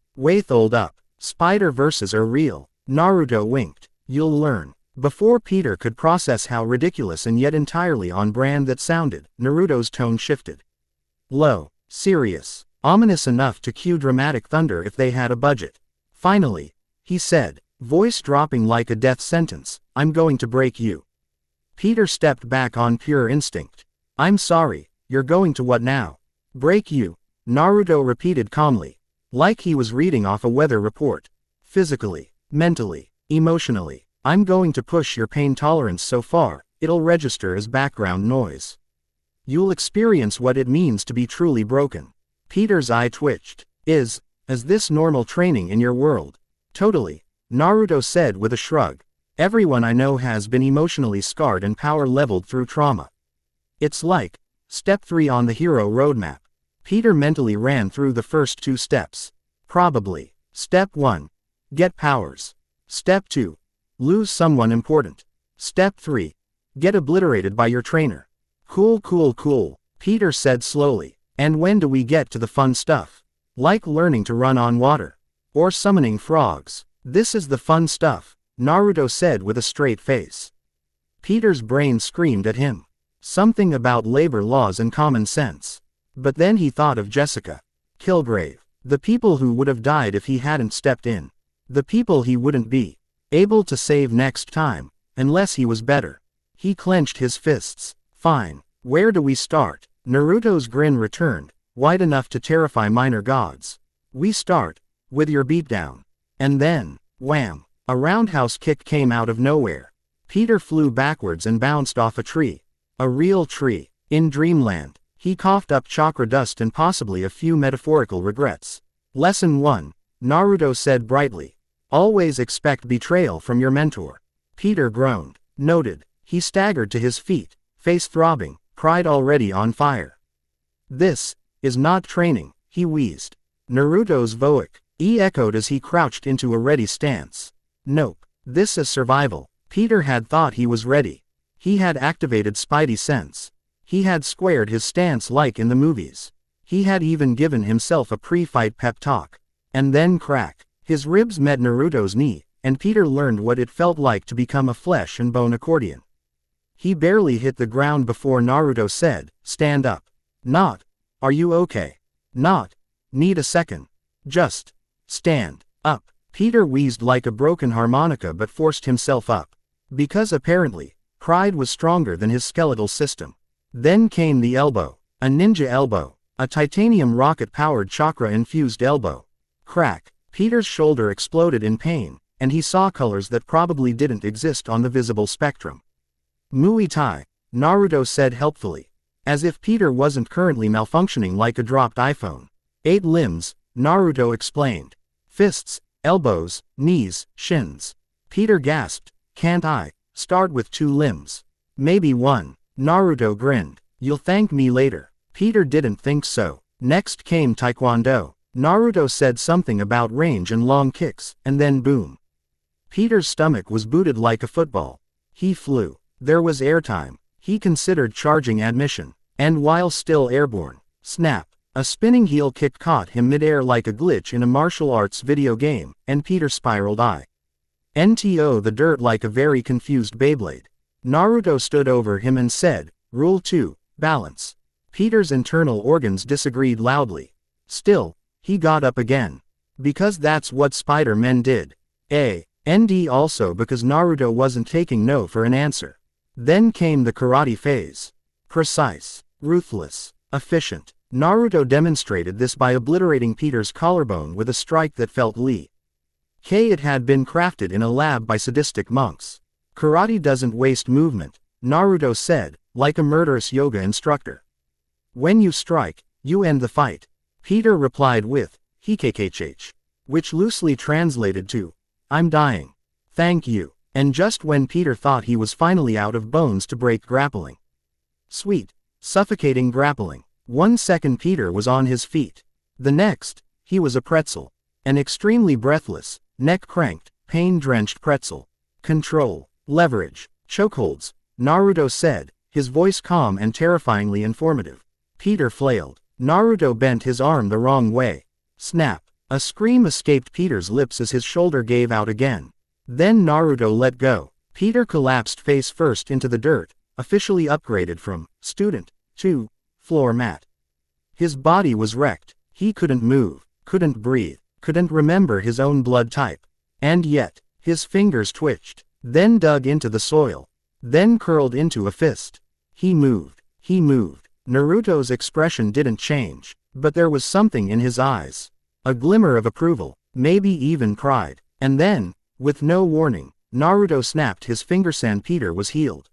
Hold up. Spider-Verses are real. Naruto winked. You'll learn. Before Peter could process how ridiculous and yet entirely on brand that sounded, Naruto's tone shifted. Low, serious, ominous enough to cue dramatic thunder if they had a budget. Finally, he said, voice dropping like a death sentence, I'm going to break you. Peter stepped back on pure instinct. I'm sorry, you're going to what now? Break you, Naruto repeated calmly, like he was reading off a weather report. Physically, mentally, emotionally, I'm going to push your pain tolerance so far, it'll register as background noise. You'll experience what it means to be truly broken. Peter's eye twitched. Is this normal training in your world? Totally, Naruto said with a shrug. Everyone I know has been emotionally scarred and power leveled through trauma. It's like step 3 on the hero roadmap. Peter mentally ran through the first 2 steps. Probably. Step 1. Get powers. Step 2. Lose someone important. Step 3. Get obliterated by your trainer. Cool, Peter said slowly. And when do we get to the fun stuff? Like learning to run on water. Or summoning frogs. This is the fun stuff, Naruto said with a straight face. Peter's brain screamed at him. Something about labor laws and common sense. But then he thought of Jessica. Kilgrave. The people who would have died if he hadn't stepped in. The people he wouldn't be able to save next time, unless he was better. He clenched his fists. Fine. Where do we start? Naruto's grin returned, wide enough to terrify minor gods. We start with your beatdown. And then, wham, a roundhouse kick came out of nowhere. Peter flew backwards and bounced off a tree. A real tree. In dreamland, he coughed up chakra dust and possibly a few metaphorical regrets. Lesson 1, Naruto said brightly. Always expect betrayal from your mentor. Peter groaned. Noted. He staggered to his feet, face throbbing, pride already on fire. This is not training, he wheezed. Naruto's voice echoed as he crouched into a ready stance. Nope. This is survival. Peter had thought he was ready. He had activated Spidey sense. He had squared his stance like in the movies. He had even given himself a pre-fight pep talk. And then crack. His ribs met Naruto's knee, and Peter learned what it felt like to become a flesh and bone accordion. He barely hit the ground before Naruto said, "Stand up." Not, "Are you okay?" Not, "Need a second." Just, "Stand up." Peter wheezed like a broken harmonica but forced himself up. Because apparently, pride was stronger than his skeletal system. Then came the elbow. A ninja elbow. A titanium rocket-powered chakra-infused elbow. Crack. Peter's shoulder exploded in pain, and he saw colors that probably didn't exist on the visible spectrum. Muay Thai, Naruto said helpfully. As if Peter wasn't currently malfunctioning like a dropped iPhone. 8 limbs, Naruto explained. Fists, elbows, knees, shins. Peter gasped, "Can't I start with 2 limbs? Maybe 1. Naruto grinned. "You'll thank me later." Peter didn't think so. Next came Taekwondo. Naruto said something about range and long kicks, and then boom. Peter's stomach was booted like a football. He flew. There was airtime. He considered charging admission. And while still airborne, snap, a spinning heel kick caught him midair like a glitch in a martial arts video game, and Peter spiraled into the dirt like a very confused Beyblade. Naruto stood over him and said, "Rule 2, balance." Peter's internal organs disagreed loudly. Still, he got up again. Because that's what Spider-Men did. And also because Naruto wasn't taking no for an answer. Then came the karate phase. Precise, ruthless, efficient. Naruto demonstrated this by obliterating Peter's collarbone with a strike that felt it had been crafted in a lab by sadistic monks. Karate doesn't waste movement, Naruto said, like a murderous yoga instructor. When you strike, you end the fight. Peter replied with, "Hikkkh," which loosely translated to, "I'm dying. Thank you." And just when Peter thought he was finally out of bones to break grappling. Sweet, suffocating grappling. 1 second Peter was on his feet. The next, he was a pretzel. An extremely breathless, neck-cranked, pain-drenched pretzel. Control, leverage, chokeholds, Naruto said, his voice calm and terrifyingly informative. Peter flailed. Naruto bent his arm the wrong way. Snap. A scream escaped Peter's lips as his shoulder gave out again. Then Naruto let go. Peter collapsed face first into the dirt, officially upgraded from student to floor mat. His body was wrecked. He couldn't move, couldn't breathe, couldn't remember his own blood type. And yet, his fingers twitched, then dug into the soil, then curled into a fist. He moved. He moved. Naruto's expression didn't change, but there was something in his eyes. A glimmer of approval, maybe even pride. And then, with no warning, Naruto snapped his fingers and Peter was healed.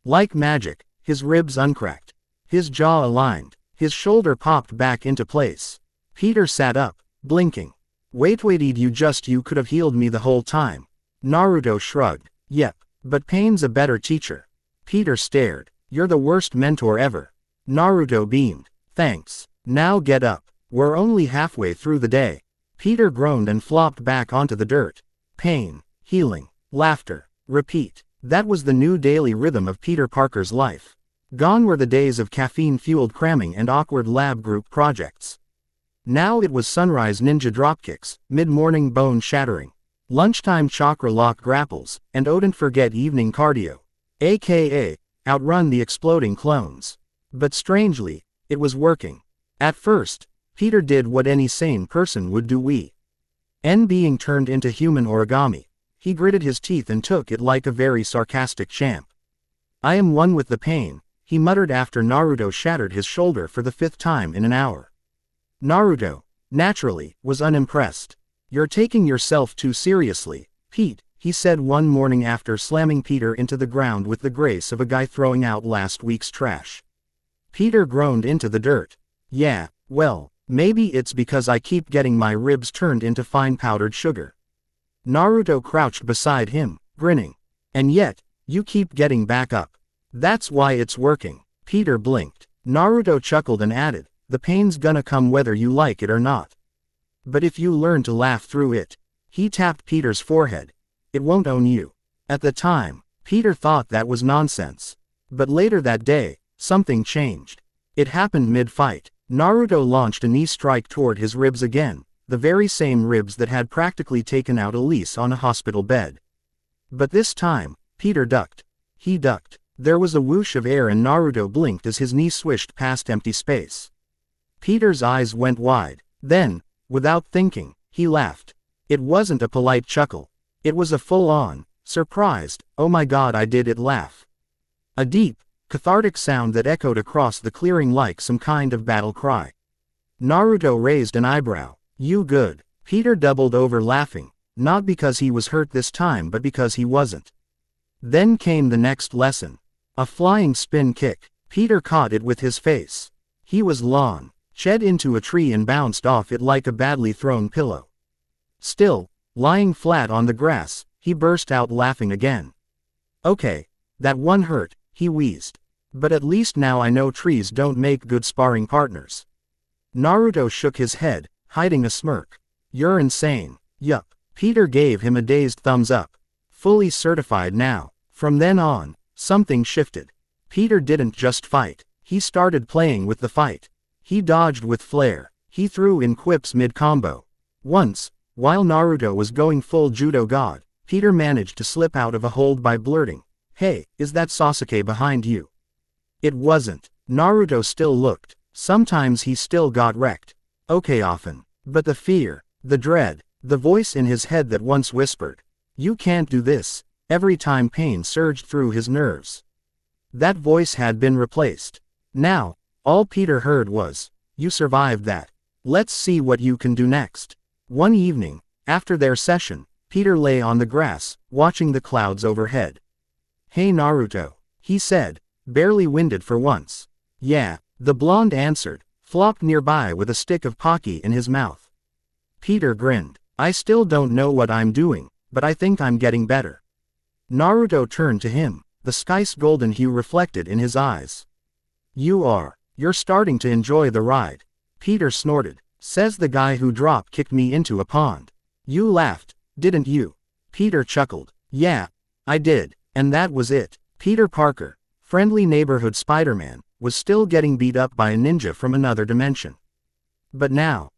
Like magic, his ribs uncracked. His jaw aligned. His shoulder popped back into place. Peter sat up, blinking. Wait, you could have healed me the whole time. Naruto shrugged. Yep, but pain's a better teacher. Peter stared. You're the worst mentor ever. Naruto beamed. Thanks. Now get up. We're only halfway through the day. Peter groaned and flopped back onto the dirt. Pain, healing, laughter, repeat. That was the new daily rhythm of Peter Parker's life. Gone were the days of caffeine-fueled cramming and awkward lab group projects. Now it was sunrise ninja dropkicks, mid-morning bone shattering, lunchtime chakra lock grapples, and don't forget evening cardio. AKA, outrun the exploding clones. But strangely, it was working. At first, Peter did what any sane person would do, being turned into human origami. He gritted his teeth and took it like a very sarcastic champ. I am one with the pain, he muttered after Naruto shattered his shoulder for the 5th time in an hour. Naruto, naturally, was unimpressed. You're taking yourself too seriously, Pete, he said one morning after slamming Peter into the ground with the grace of a guy throwing out last week's trash. Peter groaned into the dirt. Yeah, well, maybe it's because I keep getting my ribs turned into fine powdered sugar. Naruto crouched beside him, grinning. And yet, you keep getting back up. That's why it's working. Peter blinked. Naruto chuckled and added, the pain's gonna come whether you like it or not. But if you learn to laugh through it. He tapped Peter's forehead. It won't own you. At the time, Peter thought that was nonsense. But later that day, something changed. It happened mid-fight. Naruto launched a knee strike toward his ribs again, the very same ribs that had practically taken out Elise on a hospital bed. But this time, Peter ducked. He ducked. There was a whoosh of air and Naruto blinked as his knee swished past empty space. Peter's eyes went wide. Then, without thinking, he laughed. It wasn't a polite chuckle. It was a full-on, surprised, oh my god I did it laugh. A deep, cathartic sound that echoed across the clearing like some kind of battle cry. Naruto raised an eyebrow. You good. Peter doubled over laughing, not because he was hurt this time but because he wasn't. Then came the next lesson. A flying spin kick. Peter caught it with his face. He was lawn, shed into a tree and bounced off it like a badly thrown pillow. Still, lying flat on the grass, he burst out laughing again. Okay, that one hurt, he wheezed. But at least now I know trees don't make good sparring partners. Naruto shook his head, hiding a smirk. You're insane. Yup. Peter gave him a dazed thumbs up. Fully certified now. From then on, something shifted. Peter didn't just fight. He started playing with the fight. He dodged with flair. He threw in quips mid-combo. Once, while Naruto was going full judo god, Peter managed to slip out of a hold by blurting, "Hey, is that Sasuke behind you?" It wasn't. Naruto still looked. Sometimes he still got wrecked. Okay, often. But the fear, the dread, the voice in his head that once whispered, "You can't do this," every time pain surged through his nerves. That voice had been replaced. Now, all Peter heard was, "You survived that. Let's see what you can do next." One evening, after their session, Peter lay on the grass, watching the clouds overhead. "Hey Naruto," he said, barely winded for once. "Yeah," the blonde answered, flopped nearby with a stick of Pocky in his mouth. Peter grinned. "I still don't know what I'm doing, but I think I'm getting better." Naruto turned to him, the sky's golden hue reflected in his eyes. You're starting to enjoy the ride." Peter snorted. "Says the guy who drop-kicked me into a pond." "You laughed, didn't you?" Peter chuckled. "Yeah, I did, and that was it." Peter Parker, friendly neighborhood Spiderman, was still getting beat up by a ninja from another dimension. But now,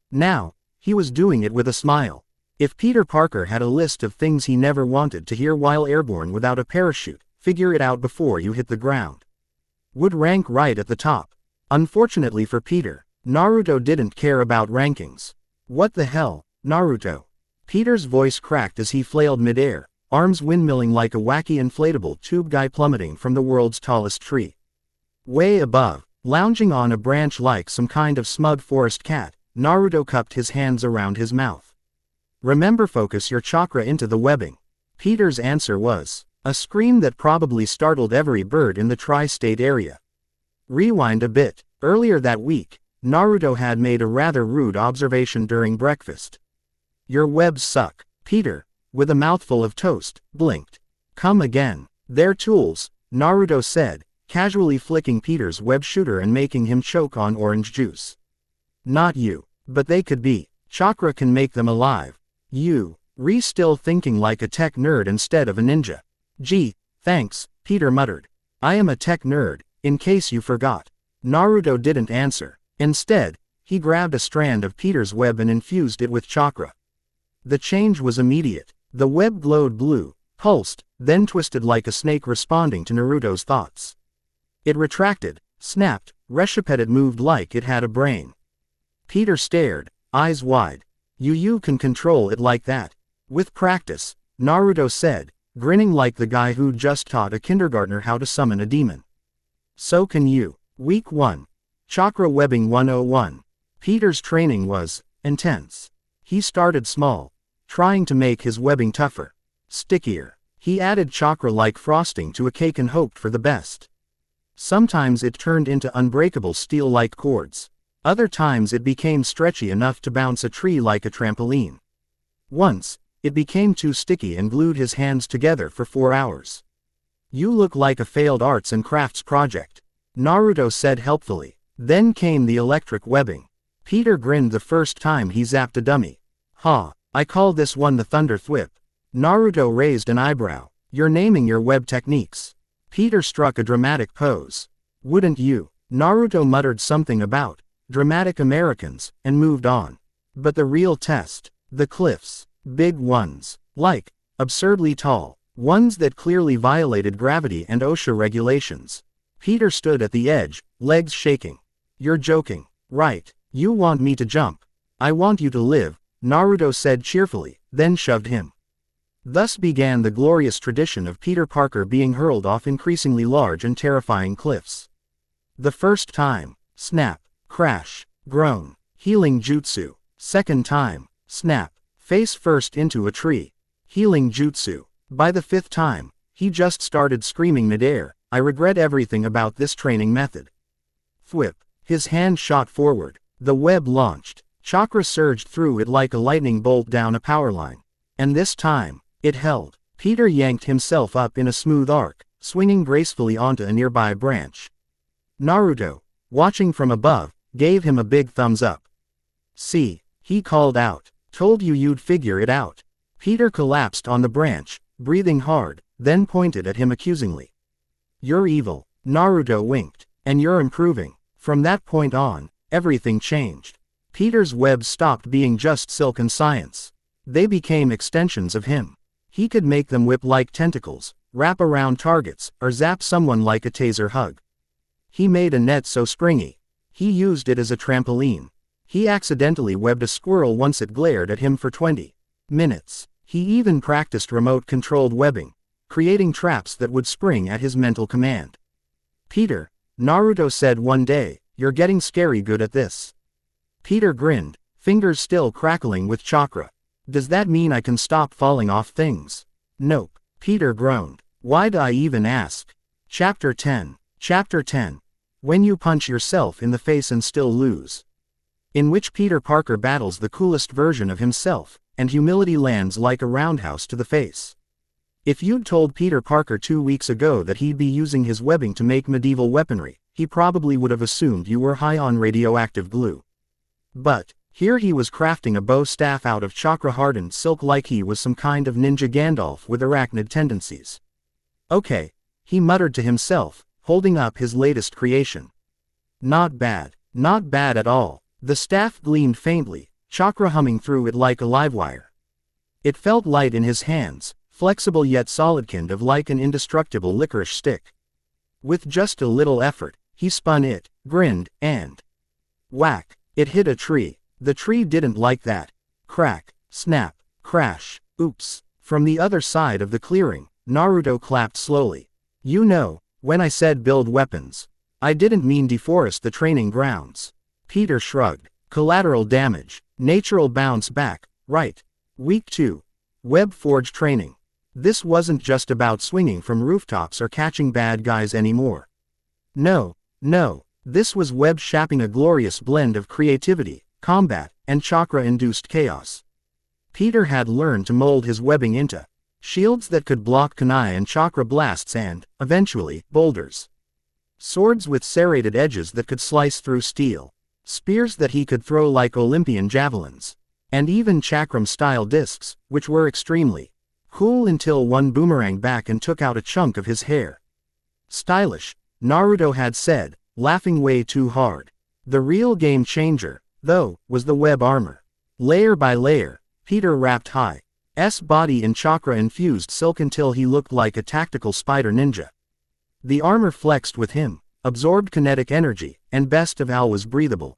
he was doing it with a smile. If Peter Parker had a list of things he never wanted to hear while airborne without a parachute, figure it out before you hit the ground. Would rank right at the top. Unfortunately for Peter, Naruto didn't care about rankings. "What the hell, Naruto?" Peter's voice cracked as he flailed midair, arms windmilling like a wacky inflatable tube guy plummeting from the world's tallest tree. Way above, lounging on a branch like some kind of smug forest cat, Naruto cupped his hands around his mouth. Remember, focus your chakra into the webbing. Peter's answer was a scream that probably startled every bird in the tri-state area. Rewind a bit. Earlier that week, Naruto had made a rather rude observation during breakfast. Your webs suck. Peter, with a mouthful of toast, blinked. Come again. They're tools, Naruto said, casually flicking Peter's web shooter and making him choke on orange juice. Not you. But they could be. Chakra can make them alive. You. Still thinking like a tech nerd instead of a ninja. Gee, thanks, Peter muttered. I am a tech nerd, in case you forgot. Naruto didn't answer. Instead, he grabbed a strand of Peter's web and infused it with chakra. The change was immediate. The web glowed blue, pulsed, then twisted like a snake responding to Naruto's thoughts. It retracted, snapped, reshipeted, moved like it had a brain. Peter stared, eyes wide. You can control it like that. With practice, Naruto said, grinning like the guy who just taught a kindergartner how to summon a demon. So can you. Week 1. Chakra Webbing 101. Peter's training was intense. He started small, trying to make his webbing tougher, stickier. He added chakra like frosting to a cake and hoped for the best. Sometimes it turned into unbreakable steel-like cords. Other times it became stretchy enough to bounce a tree like a trampoline. Once, it became too sticky and glued his hands together for 4 hours. You look like a failed arts and crafts project, Naruto said helpfully. Then came the electric webbing. Peter grinned the first time he zapped a dummy. Ha, I call this one the Thunder Thwip. Naruto raised an eyebrow. You're naming your web techniques. Peter struck a dramatic pose. Wouldn't you? Naruto muttered something about dramatic Americans, and moved on. But the real test, the cliffs, big ones, like, absurdly tall, ones that clearly violated gravity and OSHA regulations. Peter stood at the edge, legs shaking. You're joking, right? You want me to jump? I want you to live, Naruto said cheerfully, then shoved him. Thus began the glorious tradition of Peter Parker being hurled off increasingly large and terrifying cliffs. The first time, snap, crash, groan, healing jutsu. Second time, snap, face first into a tree, healing jutsu. By the 5th time, he just started screaming midair, I regret everything about this training method. Thwip. His hand shot forward. The web launched. Chakra surged through it like a lightning bolt down a power line. And this time, it held. Peter yanked himself up in a smooth arc, swinging gracefully onto a nearby branch. Naruto, watching from above, gave him a big thumbs up. See, he called out. Told you you'd figure it out. Peter collapsed on the branch, breathing hard, then pointed at him accusingly. You're evil, Naruto winked, and you're improving. From that point on, everything changed. Peter's webs stopped being just silken science. They became extensions of him. He could make them whip like tentacles, wrap around targets, or zap someone like a taser hug. He made a net so springy. He used it as a trampoline. He accidentally webbed a squirrel once it glared at him for 20 minutes. He even practiced remote-controlled webbing, creating traps that would spring at his mental command. Peter, Naruto said one day, you're getting scary good at this. Peter grinned, fingers still crackling with chakra. Does that mean I can stop falling off things? Nope. Peter groaned. Why'd I even ask? Chapter 10. Chapter 10. When you punch yourself in the face and still lose. In which Peter Parker battles the coolest version of himself, and humility lands like a roundhouse to the face. If you'd told Peter Parker 2 weeks ago that he'd be using his webbing to make medieval weaponry, he probably would have assumed you were high on radioactive glue. But, here he was crafting a bow staff out of chakra-hardened silk like he was some kind of ninja Gandalf with arachnid tendencies. Okay, he muttered to himself, holding up his latest creation. Not bad. Not bad at all. The staff gleamed faintly, chakra humming through it like a livewire. It felt light in his hands, flexible yet solid, kind of like an indestructible licorice stick. With just a little effort, he spun it, grinned, and whack! It hit a tree. The tree didn't like that. Crack, snap, crash, oops. From the other side of the clearing, Naruto clapped slowly. You know, when I said build weapons, I didn't mean deforest the training grounds. Peter shrugged. Collateral damage. Natural bounce back, right. Week 2. Web Forge training. This wasn't just about swinging from rooftops or catching bad guys anymore. No. This was web shaping, a glorious blend of creativity, combat, and chakra-induced chaos. Peter had learned to mold his webbing into shields that could block kunai and chakra blasts and, eventually, boulders. Swords with serrated edges that could slice through steel. Spears that he could throw like Olympian javelins. And even chakram-style discs, which were extremely cool until one boomeranged back and took out a chunk of his hair. Stylish, Naruto had said, laughing way too hard. The real game changer, though, was the web armor. Layer by layer, Peter wrapped Hi's body in chakra-infused silk until he looked like a tactical spider ninja. The armor flexed with him, absorbed kinetic energy, and best of all was breathable.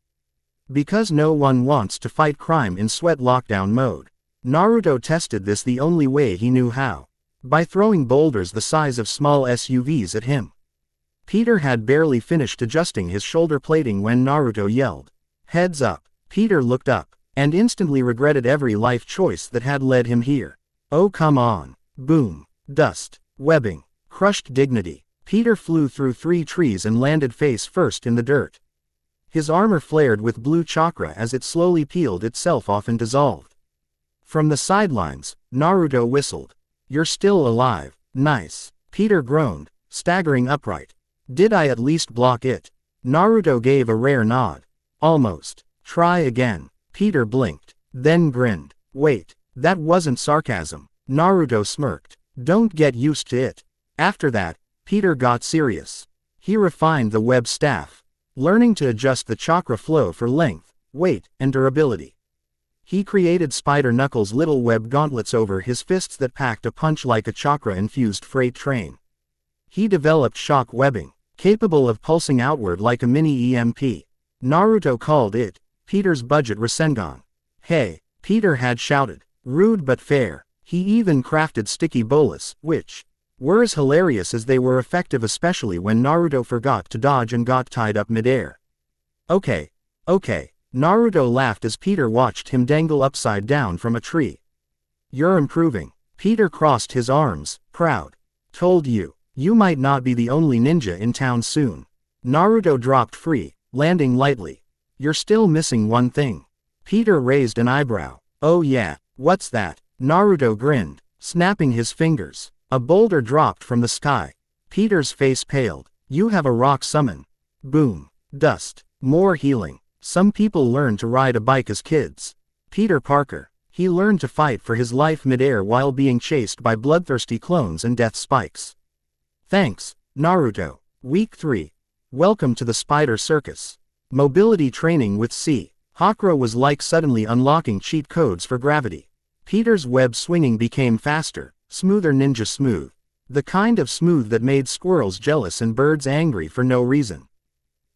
Because no one wants to fight crime in sweat lockdown mode, Naruto tested this the only way he knew how. By throwing boulders the size of small SUVs at him. Peter had barely finished adjusting his shoulder plating when Naruto yelled, "Heads up!" Peter looked up, and instantly regretted every life choice that had led him here. Oh come on. Boom. Dust. Webbing. Crushed dignity. Peter flew through 3 trees and landed face first in the dirt. His armor flared with blue chakra as it slowly peeled itself off and dissolved. From the sidelines, Naruto whistled. "You're still alive. Nice." Peter groaned, staggering upright. "Did I at least block it?" Naruto gave a rare nod. "Almost. Try again." Peter blinked, then grinned. "Wait, that wasn't sarcasm." Naruto smirked. "Don't get used to it." After that, Peter got serious. He refined the web staff, learning to adjust the chakra flow for length, weight, and durability. He created Spider Knuckles' little web gauntlets over his fists that packed a punch like a chakra-infused freight train. He developed shock webbing, capable of pulsing outward like a mini EMP. Naruto called it Peter's budget Rasengan. "Hey," Peter had shouted, rude but fair. He even crafted sticky bolas, which were as hilarious as they were effective, especially when Naruto forgot to dodge and got tied up midair. Okay. Naruto laughed as Peter watched him dangle upside down from a tree. "You're improving." Peter crossed his arms, proud. "Told you. You might not be the only ninja in town soon." Naruto dropped free, landing lightly. "You're still missing one thing." Peter raised an eyebrow. "Oh yeah, what's that?" Naruto grinned, snapping his fingers. A boulder dropped from the sky. Peter's face paled. "You have a rock summon." Boom. Dust. More healing. Some people learn to ride a bike as kids. Peter Parker. He learned to fight for his life midair while being chased by bloodthirsty clones and death spikes. Thanks, Naruto. Week 3. Welcome to the Spider Circus. Mobility training with C. Hakra was like suddenly unlocking cheat codes for gravity. Peter's web swinging became faster, smoother, ninja smooth. The kind of smooth that made squirrels jealous and birds angry for no reason.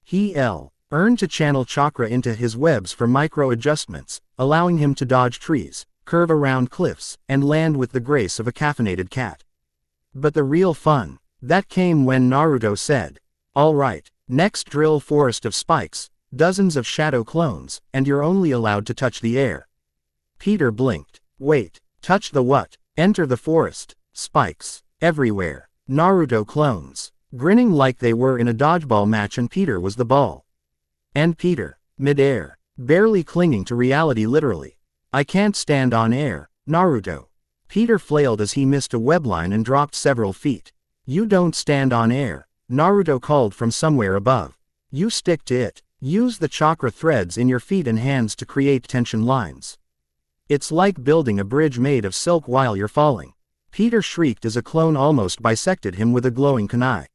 He earned to channel chakra into his webs for micro adjustments, allowing him to dodge trees, curve around cliffs, and land with the grace of a caffeinated cat. But the real fun, that came when Naruto said, "All right, next drill forest of spikes, dozens of shadow clones, and you're only allowed to touch the air." Peter blinked. "Wait, touch the what?" "Enter the forest. Spikes. Everywhere. Naruto clones." Grinning like they were in a dodgeball match and Peter was the ball. And Peter, mid-air, barely clinging to reality literally. "I can't stand on air, Naruto." Peter flailed as he missed a webline and dropped several feet. "You don't stand on air," Naruto called from somewhere above. "You stick to it. Use the chakra threads in your feet and hands to create tension lines. It's like building a bridge made of silk while you're falling." Peter shrieked as a clone almost bisected him with a glowing kunai.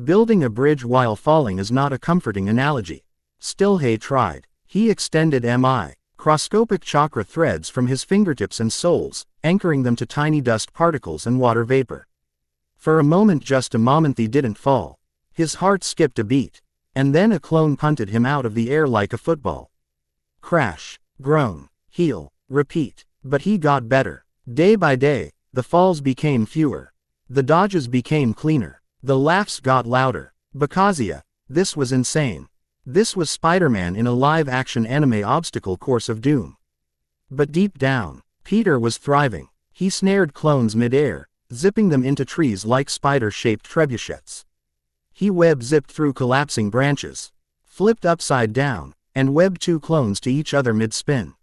Building a bridge while falling is not a comforting analogy. Still he tried. He extended microscopic chakra threads from his fingertips and soles, anchoring them to tiny dust particles and water vapor. For a moment, just a moment, he didn't fall. His heart skipped a beat. And then a clone punted him out of the air like a football. Crash. Groan. Heal. Repeat. But he got better. Day by day, the falls became fewer. The dodges became cleaner. The laughs got louder. "Bakazuya, This was insane. This was Spider-Man in a live-action anime obstacle course of doom. But deep down, Peter was thriving. He snared clones mid-air, zipping them into trees like spider-shaped trebuchets. He web-zipped through collapsing branches, flipped upside down, and webbed 2 clones to each other mid-spin.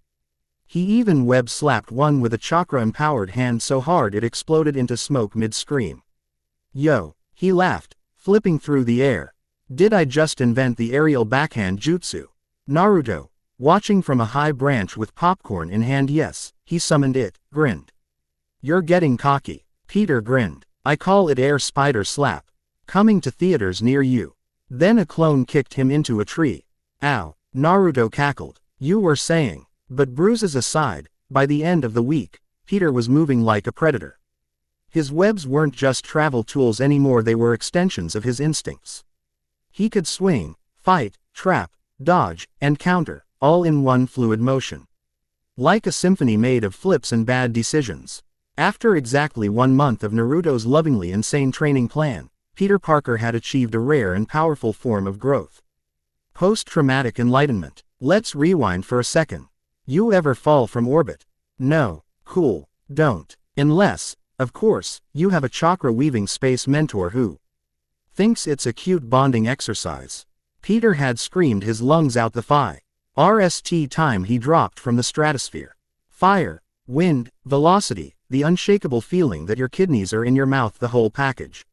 He even web-slapped one with a chakra-empowered hand so hard it exploded into smoke mid-scream. Yo, he laughed, flipping through the air. Did I just invent the aerial backhand jutsu? Naruto, watching from a high branch with popcorn in hand. Yes, he summoned it, grinned. You're getting cocky. Peter grinned. I call it air spider slap. Coming to theaters near you. Then a clone kicked him into a tree. Ow, Naruto cackled. You were saying. But bruises aside, by the end of the week, Peter was moving like a predator. His webs weren't just travel tools anymore, they were extensions of his instincts. He could swing, fight, trap, dodge, and counter, all in one fluid motion. Like a symphony made of flips and bad decisions. After exactly 1 month of Naruto's lovingly insane training plan, Peter Parker had achieved a rare and powerful form of growth. Post-traumatic enlightenment. Let's rewind for a second. You ever fall from orbit? No, cool, don't. Unless, of course, you have a chakra-weaving space mentor who thinks it's a cute bonding exercise. Peter had screamed his lungs out the RST time he dropped from the stratosphere. Fire, wind, velocity, the unshakable feeling that your kidneys are in your mouth, the whole package.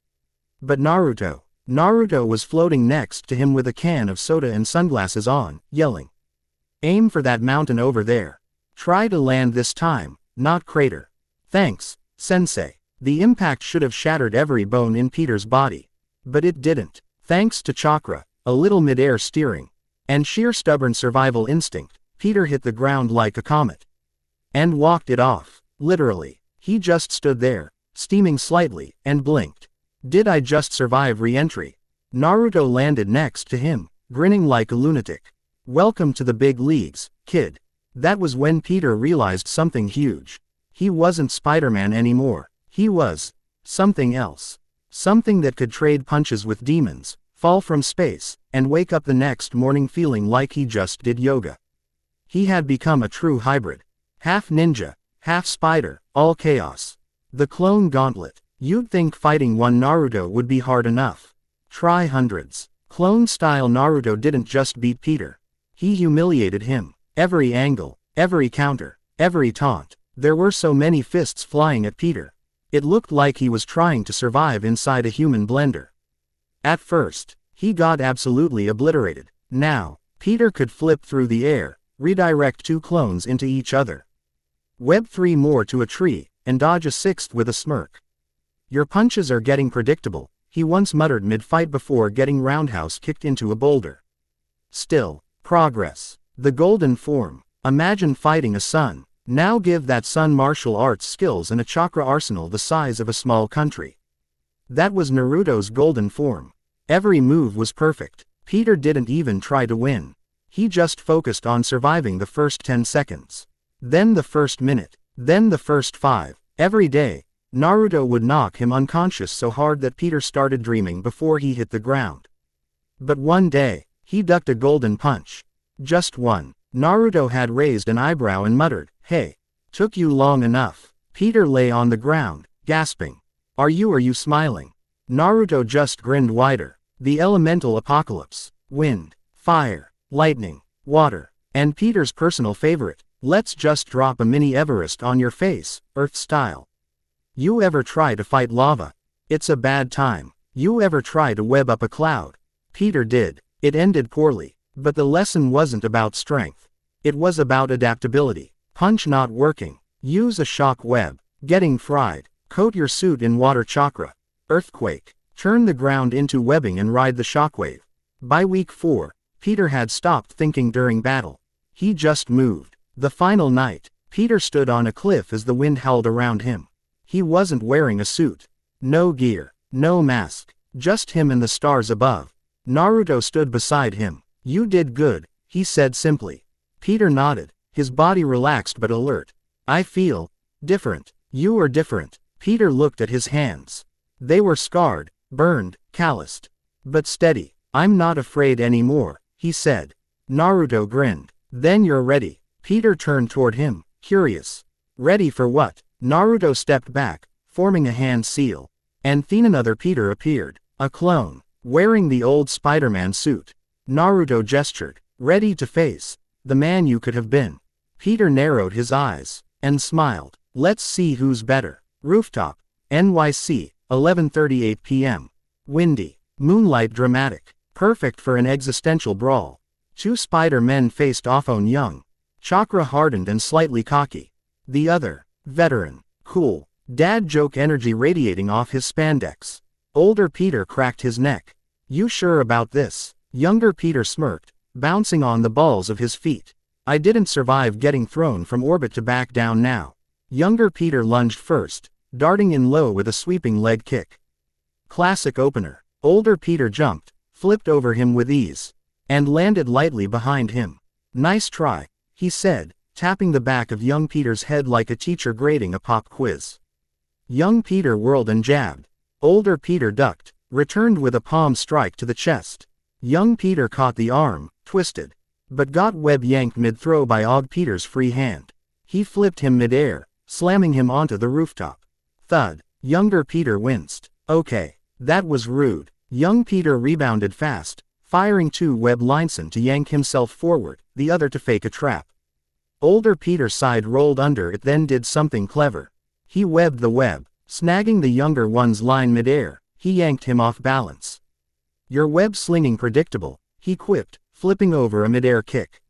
But Naruto was floating next to him with a can of soda and sunglasses on, yelling. Aim for that mountain over there. Try to land this time, not crater. Thanks, sensei. The impact should have shattered every bone in Peter's body. But it didn't. Thanks to chakra, a little mid-air steering, and sheer stubborn survival instinct, Peter hit the ground like a comet. And walked it off. Literally. He just stood there, steaming slightly, and blinked. Did I just survive re-entry? Naruto landed next to him, grinning like a lunatic. Welcome to the big leagues, kid. That was when Peter realized something huge. He wasn't Spider-Man anymore. He was something else. Something that could trade punches with demons, fall from space, and wake up the next morning feeling like he just did yoga. He had become a true hybrid. Half ninja, half spider, all chaos. The clone gauntlet. You'd think fighting one Naruto would be hard enough. Try hundreds. Clone-style Naruto didn't just beat Peter. He humiliated him. Every angle, every counter, every taunt. There were so many fists flying at Peter. It looked like he was trying to survive inside a human blender. At first, he got absolutely obliterated. Now, Peter could flip through the air, redirect 2 clones into each other, web 3 more to a tree, and dodge a 6th with a smirk. Your punches are getting predictable, he once muttered mid-fight before getting roundhouse kicked into a boulder. Still, progress. The golden form. Imagine fighting a sun. Now give that sun martial arts skills and a chakra arsenal the size of a small country. That was Naruto's golden form. Every move was perfect. Peter didn't even try to win. He just focused on surviving the first 10 seconds. Then the first minute. Then the first 5. Every day, Naruto would knock him unconscious so hard that Peter started dreaming before he hit the ground. But one day, he ducked a golden punch. Just one. Naruto had raised an eyebrow and muttered, "Hey, took you long enough." Peter lay on the ground, gasping. Are you smiling?" Naruto just grinned wider. The elemental apocalypse. Wind, fire, lightning, water, and Peter's personal favorite. Let's just drop a mini Everest on your face, Earth style. You ever try to fight lava? It's a bad time. You ever try to web up a cloud? Peter did. It ended poorly. But the lesson wasn't about strength. It was about adaptability. Punch not working. Use a shock web. Getting fried. Coat your suit in water chakra. Earthquake. Turn the ground into webbing and ride the shockwave. By week 4, Peter had stopped thinking during battle. He just moved. The final night, Peter stood on a cliff as the wind howled around him. He wasn't wearing a suit. No gear. No mask. Just him and the stars above. Naruto stood beside him. You did good, he said simply. Peter nodded, his body relaxed but alert. I feel different. You are different. Peter looked at his hands. They were scarred, burned, calloused. But steady. I'm not afraid anymore, he said. Naruto grinned. Then you're ready. Peter turned toward him, curious. Ready for what? Naruto stepped back, forming a hand seal. And then another Peter appeared, a clone, wearing the old Spiderman suit. Naruto gestured, ready to face the man you could have been. Peter narrowed his eyes and smiled. Let's see who's better. Rooftop, NYC, 11:38 p.m. Windy, moonlight dramatic, perfect for an existential brawl. Two Spider-Men faced off on young, chakra hardened and slightly cocky. The other, veteran, cool, dad joke energy radiating off his spandex. Older Peter cracked his neck. You sure about this? Younger Peter smirked, bouncing on the balls of his feet. I didn't survive getting thrown from orbit to back down now. Younger Peter lunged first, darting in low with a sweeping leg kick. Classic opener. Older Peter jumped, flipped over him with ease, and landed lightly behind him. Nice try, he said, tapping the back of young Peter's head like a teacher grading a pop quiz. Young Peter whirled and jabbed. Older Peter ducked, returned with a palm strike to the chest. Young Peter caught the arm, twisted, but got web yanked mid-throw by Og Peter's free hand. He flipped him mid-air, slamming him onto the rooftop. Thud. Younger Peter winced. Okay, that was rude. Young Peter rebounded fast, firing two web linesen to yank himself forward, the other to fake a trap. Older Peter side rolled under it, then did something clever. He webbed the web, snagging the younger one's line mid-air. He yanked him off balance. Your web slinging predictable, he quipped, flipping over a mid-air kick.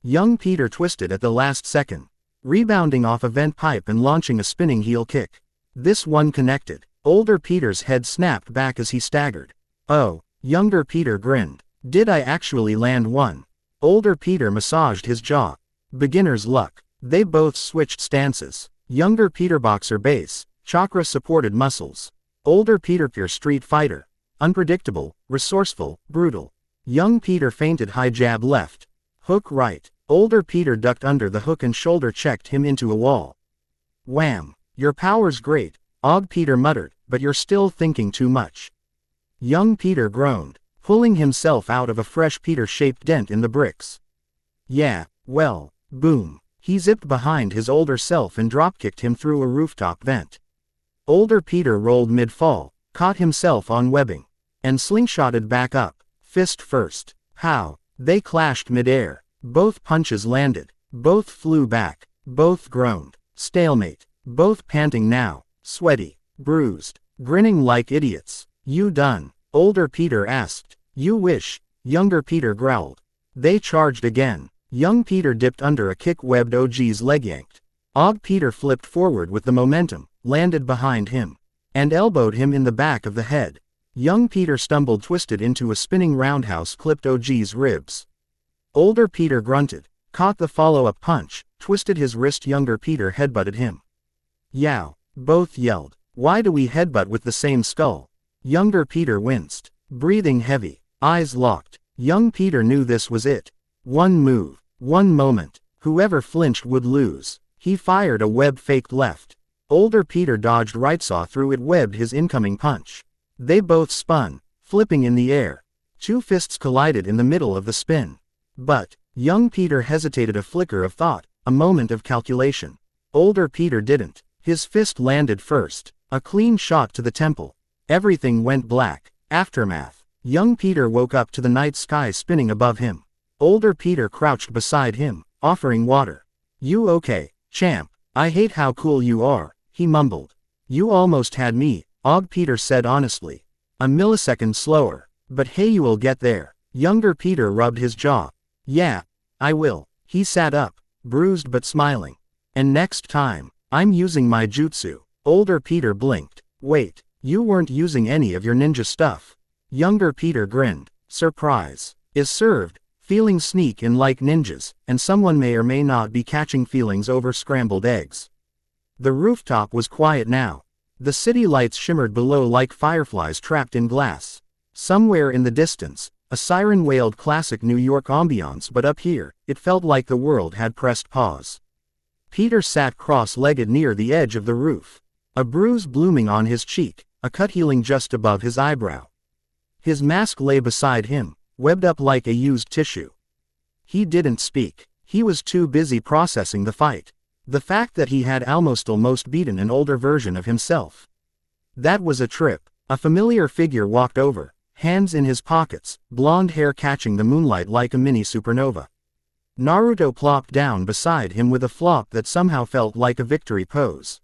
Young Peter twisted at the last second, rebounding off a vent pipe and launching a spinning heel kick. This one connected. Older Peter's head snapped back as he staggered. Oh, younger Peter grinned. Did I actually land one? Older Peter massaged his jaw. Beginner's luck. They both switched stances. Younger Peter boxer base, chakra supported muscles. Older Peter pure street fighter. Unpredictable, resourceful, brutal. Young Peter feinted high jab left. Hook right. Older Peter ducked under the hook and shoulder checked him into a wall. Wham! Your power's great, Og Peter muttered, but you're still thinking too much. Young Peter groaned, pulling himself out of a fresh Peter-shaped dent in the bricks. Yeah, well, boom. He zipped behind his older self and dropkicked him through a rooftop vent. Older Peter rolled mid-fall, caught himself on webbing, and slingshotted back up, fist first. Pow! They clashed mid-air. Both punches landed. Both flew back. Both groaned. Stalemate. Both panting now, sweaty, bruised, grinning like idiots. You done? Older Peter asked. You wish. Younger Peter growled. They charged again. Young Peter dipped under a kick-webbed OG's leg yanked. Og Peter flipped forward with the momentum, landed behind him, and elbowed him in the back of the head. Young Peter stumbled, twisted into a spinning roundhouse, clipped OG's ribs. Older Peter grunted, caught the follow-up punch, twisted his wrist. Younger Peter headbutted him. Yow! Both yelled. Why do we headbutt with the same skull? Younger Peter winced, breathing heavy, eyes locked. Young Peter knew this was it. One move, one moment, whoever flinched would lose. He fired a web faked left. Older Peter dodged right, saw through it, webbed his incoming punch. They both spun, flipping in the air. Two fists collided in the middle of the spin. But young Peter hesitated, a flicker of thought, a moment of calculation. Older Peter didn't. His fist landed first, a clean shot to the temple. Everything went black. Aftermath. Young Peter woke up to the night sky spinning above him. Older Peter crouched beside him, offering water. You okay, champ? I hate how cool you are, he mumbled. You almost had me, Og Peter said honestly. A millisecond slower. But hey, you will get there. Younger Peter rubbed his jaw. Yeah, I will. He sat up, bruised but smiling. And next time, I'm using my jutsu. Older Peter blinked. Wait, you weren't using any of your ninja stuff. Younger Peter grinned. Surprise is served. Feelings sneak in like ninjas, and someone may or may not be catching feelings over scrambled eggs. The rooftop was quiet now. The city lights shimmered below like fireflies trapped in glass. Somewhere in the distance, a siren wailed, classic New York ambiance, but up here, it felt like the world had pressed pause. Peter sat cross-legged near the edge of the roof, a bruise blooming on his cheek, a cut healing just above his eyebrow. His mask lay beside him, webbed up like a used tissue. He didn't speak. He was too busy processing the fight. The fact that he had almost beaten an older version of himself. That was a trip. A familiar figure walked over, hands in his pockets, blonde hair catching the moonlight like a mini supernova. Naruto plopped down beside him with a flop that somehow felt like a victory pose.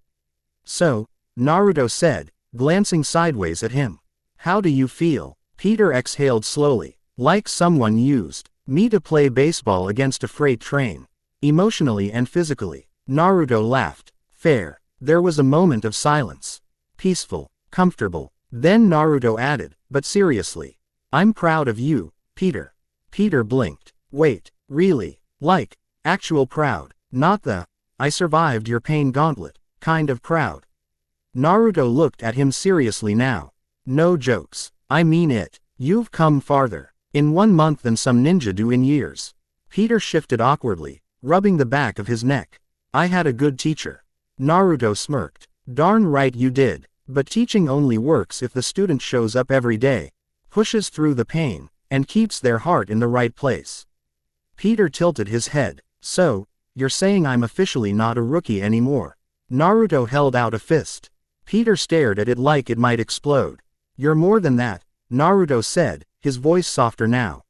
"So," Naruto said, glancing sideways at him. "How do you feel?" Peter exhaled slowly, like someone used me to play baseball against a freight train. Emotionally and physically. Naruto laughed. "Fair." There was a moment of silence. Peaceful, comfortable. Then Naruto added, "But seriously, I'm proud of you, Peter." Peter blinked. "Wait, really? Like, actual proud, not the, I survived your pain gauntlet, kind of proud?" Naruto looked at him seriously now. "No jokes. I mean it. You've come farther in 1 month than some ninja do in years." Peter shifted awkwardly, rubbing the back of his neck. "I had a good teacher." Naruto smirked. "Darn right you did. But teaching only works if the student shows up every day, pushes through the pain, and keeps their heart in the right place." Peter tilted his head. "So, you're saying I'm officially not a rookie anymore?" Naruto held out a fist. Peter stared at it like it might explode. "You're more than that," Naruto said, his voice softer now.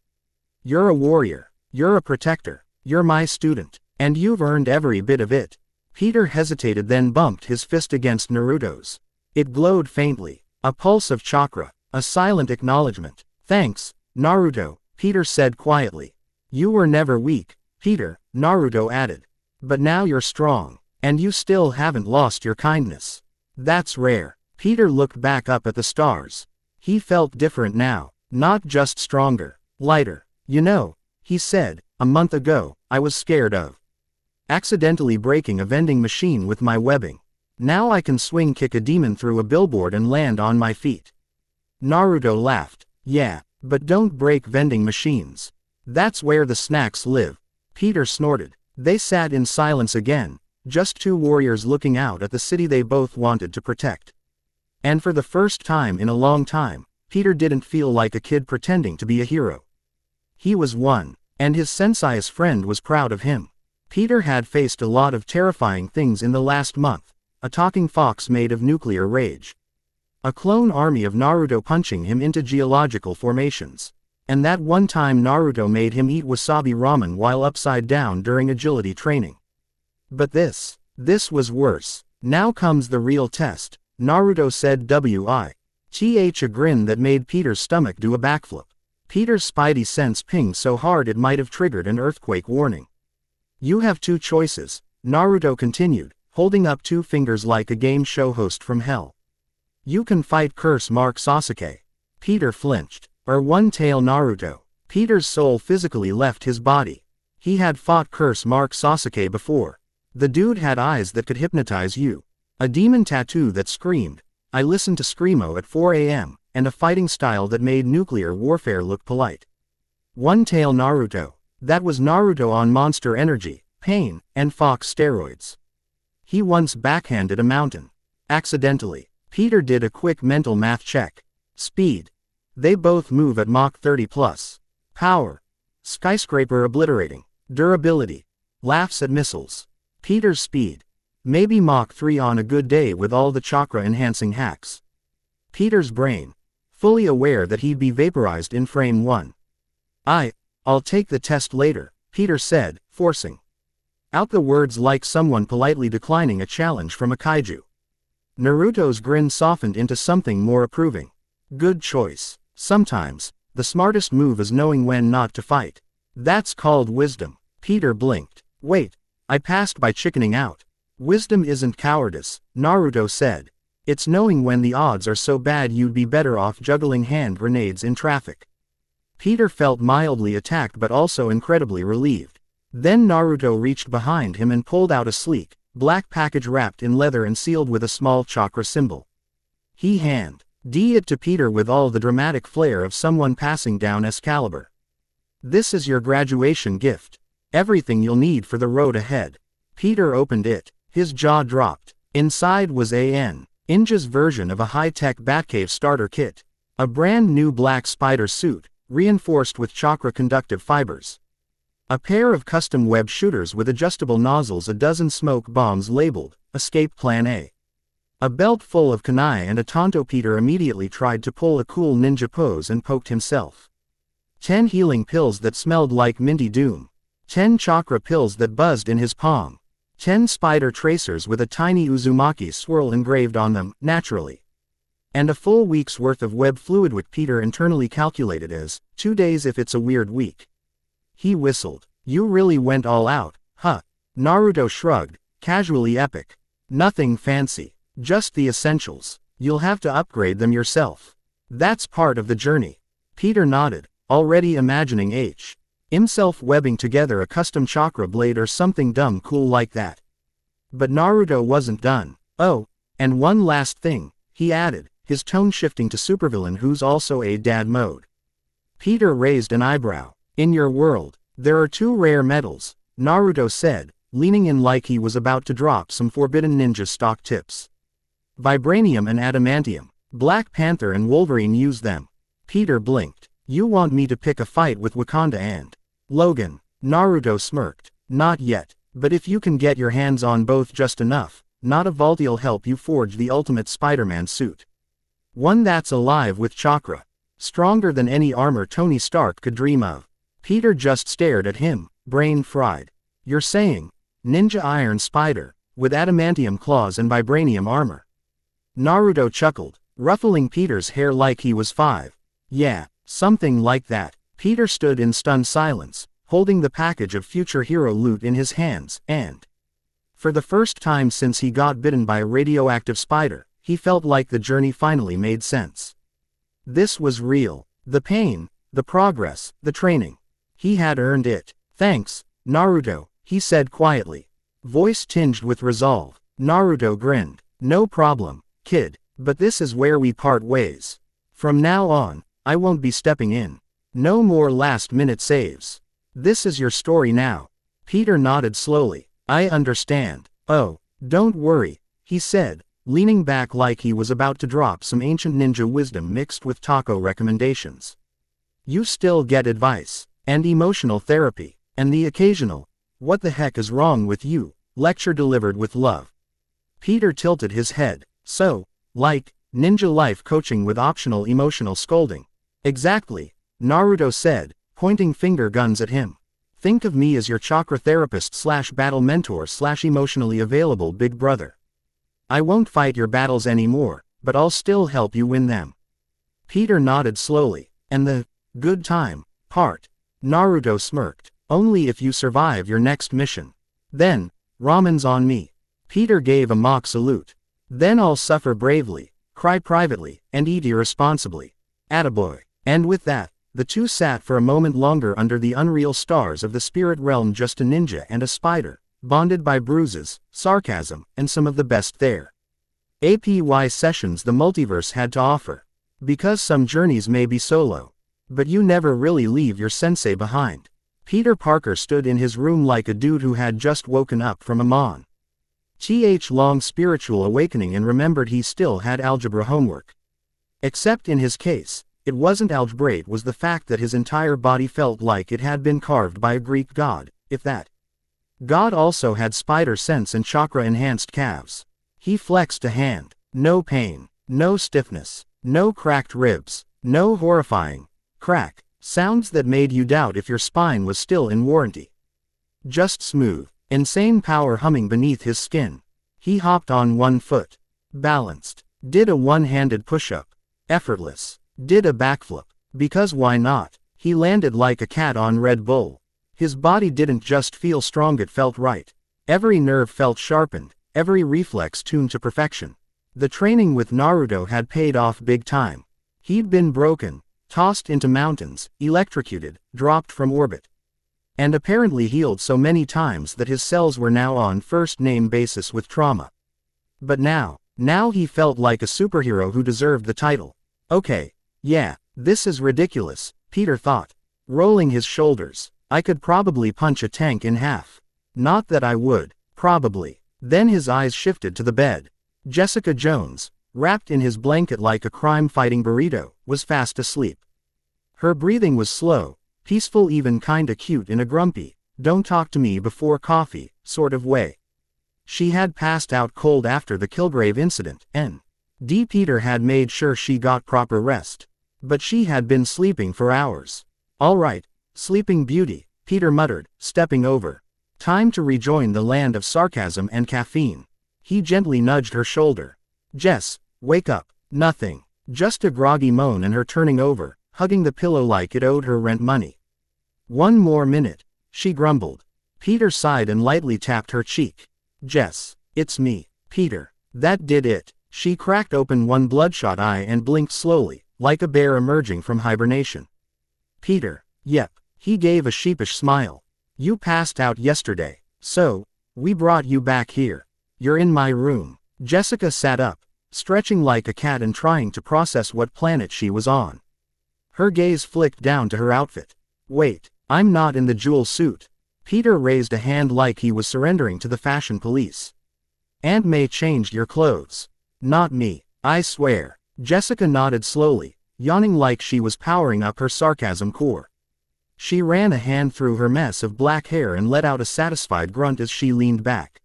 "You're a warrior. You're a protector. You're my student. And you've earned every bit of it." Peter hesitated, then bumped his fist against Naruto's. It glowed faintly. A pulse of chakra. A silent acknowledgement. "Thanks, Naruto," Peter said quietly. "You were never weak, Peter," Naruto added. "But now you're strong. And you still haven't lost your kindness. That's rare." Peter looked back up at the stars. He felt different now. Not just stronger. Lighter. "You know," he said, "a month ago, I was scared of accidentally breaking a vending machine with my webbing. Now I can swing kick a demon through a billboard and land on my feet." Naruto laughed. "Yeah, but don't break vending machines. That's where the snacks live." Peter snorted. They sat in silence again, just two warriors looking out at the city they both wanted to protect. And for the first time in a long time, Peter didn't feel like a kid pretending to be a hero. He was one, and his sensei's friend was proud of him. Peter had faced a lot of terrifying things in the last month. A talking fox made of nuclear rage. A clone army of Naruto punching him into geological formations. And that one time Naruto made him eat wasabi ramen while upside down during agility training. But this was worse. "Now comes the real test," Naruto said with a grin that made Peter's stomach do a backflip. Peter's spidey sense pinged so hard it might have triggered an earthquake warning. "You have two choices," Naruto continued, holding up two fingers like a game show host from hell. "You can fight Curse Mark Sasuke." Peter flinched. "Or one-tail Naruto." Peter's soul physically left his body. He had fought Curse Mark Sasuke before. The dude had eyes that could hypnotize you. A demon tattoo that screamed, "I listened to Screamo at 4 a.m., and a fighting style that made nuclear warfare look polite. One-tail Naruto. That was Naruto on Monster Energy, Pain, and Fox steroids. He once backhanded a mountain. Accidentally. Peter did a quick mental math check. Speed. They both move at Mach 30 plus. Power. Skyscraper obliterating. Durability. Laughs at missiles. Peter's speed. Maybe Mach 3 on a good day with all the chakra-enhancing hacks. Peter's brain. Fully aware that he'd be vaporized in frame 1. I'll take the test later, Peter said, forcing out the words like someone politely declining a challenge from a kaiju. Naruto's grin softened into something more approving. "Good choice. Sometimes, the smartest move is knowing when not to fight. That's called wisdom." Peter blinked. "Wait, I passed by chickening out." "Wisdom isn't cowardice," Naruto said. "It's knowing when the odds are so bad you'd be better off juggling hand grenades in traffic." Peter felt mildly attacked but also incredibly relieved. Then Naruto reached behind him and pulled out a sleek, black package wrapped in leather and sealed with a small chakra symbol. He handed it to Peter with all the dramatic flair of someone passing down Excalibur. "This is your graduation gift. Everything you'll need for the road ahead." Peter opened it. His jaw dropped. Inside was Ninja's version of a high-tech Batcave starter kit. A brand new black spider suit, reinforced with chakra-conductive fibers. A pair of custom web shooters with adjustable nozzles, a dozen smoke bombs labeled, Escape Plan A. A belt full of kunai and a tonto. Peter immediately tried to pull a cool ninja pose and poked himself. 10 healing pills that smelled like minty doom. 10 chakra pills that buzzed in his palm. 10 spider tracers with a tiny Uzumaki swirl engraved on them, naturally. And a full week's worth of web fluid, which Peter internally calculated as 2 days if it's a weird week. He whistled. You really went all out, huh? Naruto shrugged, casually epic. Nothing fancy. Just the essentials. You'll have to upgrade them yourself. That's part of the journey. Peter nodded, already imagining himself webbing together a custom chakra blade or something dumb cool like that. But Naruto wasn't done. Oh, and one last thing, he added, his tone shifting to supervillain who's also a dad mode. Peter raised an eyebrow. In your world, there are 2 rare metals, Naruto said, leaning in like he was about to drop some forbidden ninja stock tips. Vibranium and adamantium. Black Panther and Wolverine use them. Peter blinked. You want me to pick a fight with Wakanda and Logan? Naruto smirked. Not yet, but if you can get your hands on both just enough, not a Vaulti'll help you forge the ultimate Spider-Man suit. One that's alive with chakra. Stronger than any armor Tony Stark could dream of. Peter just stared at him, brain fried. You're saying, Ninja Iron Spider, with adamantium claws and vibranium armor? Naruto chuckled, ruffling Peter's hair like he was 5. Yeah, something like that. Peter stood in stunned silence, holding the package of future hero loot in his hands, and for the first time since he got bitten by a radioactive spider, he felt like the journey finally made sense. This was real. The pain, the progress, the training. He had earned it. Thanks, Naruto, he said quietly. Voice tinged with resolve. Naruto grinned. No problem, kid, but this is where we part ways. From now on, I won't be stepping in. No more last-minute saves. This is your story now. Peter nodded slowly. I understand. Oh, don't worry, he said, leaning back like he was about to drop some ancient ninja wisdom mixed with taco recommendations. You still get advice, and emotional therapy, and the occasional, what the heck is wrong with you, lecture delivered with love. Peter tilted his head. So, like, ninja life coaching with optional emotional scolding. Exactly, Naruto said, pointing finger guns at him. Think of me as your chakra therapist / battle mentor / emotionally available big brother. I won't fight your battles anymore, but I'll still help you win them. Peter nodded slowly. And the good time part? Naruto smirked. Only if you survive your next mission. Then, ramen's on me. Peter gave a mock salute. Then I'll suffer bravely, cry privately, and eat irresponsibly. Attaboy. And with that, the two sat for a moment longer under the unreal stars of the spirit realm, just a ninja and a spider, bonded by bruises, sarcasm, and some of the best there. APY sessions the multiverse had to offer. Because some journeys may be solo. But you never really leave your sensei behind. Peter Parker stood in his room like a dude who had just woken up from a long spiritual awakening and remembered he still had algebra homework. Except in his case, it wasn't algebra, it was the fact that his entire body felt like it had been carved by a Greek god, if that god also had spider sense and chakra-enhanced calves. He flexed a hand. No pain, no stiffness, no cracked ribs, no horrifying crack sounds that made you doubt if your spine was still in warranty. Just smooth, insane power humming beneath his skin. He hopped on one foot. Balanced. Did a one-handed push-up. Effortless. Did a backflip. Because why not? He landed like a cat on Red Bull. His body didn't just feel strong, it felt right. Every nerve felt sharpened, every reflex tuned to perfection. The training with Naruto had paid off big time. He'd been broken, tossed into mountains, electrocuted, dropped from orbit. And apparently healed so many times that his cells were now on first-name basis with trauma. But now he felt like a superhero who deserved the title. Okay, yeah, this is ridiculous, Peter thought, rolling his shoulders. I could probably punch a tank in half. Not that I would, probably. Then his eyes shifted to the bed. Jessica Jones, wrapped in his blanket like a crime-fighting burrito, was fast asleep. Her breathing was slow, peaceful, even kinda cute in a grumpy, don't talk to me before coffee, sort of way. She had passed out cold after the Kilgrave incident, and Peter had made sure she got proper rest. But she had been sleeping for hours. All right, Sleeping Beauty, Peter muttered, stepping over. Time to rejoin the land of sarcasm and caffeine. He gently nudged her shoulder. Jess, wake up. Nothing. Just a groggy moan and her turning over, hugging the pillow like it owed her rent money. One more minute, she grumbled. Peter sighed and lightly tapped her cheek. Jess, it's me, Peter. That did it. She cracked open one bloodshot eye and blinked slowly, like a bear emerging from hibernation. Peter, yep. He gave a sheepish smile. You passed out yesterday, so we brought you back here. You're in my room. Jessica sat up, stretching like a cat and trying to process what planet she was on. Her gaze flicked down to her outfit. Wait, I'm not in the jewel suit. Peter raised a hand like he was surrendering to the fashion police. Aunt May changed your clothes. Not me, I swear. Jessica nodded slowly, yawning like she was powering up her sarcasm core. She ran a hand through her mess of black hair and let out a satisfied grunt as she leaned back.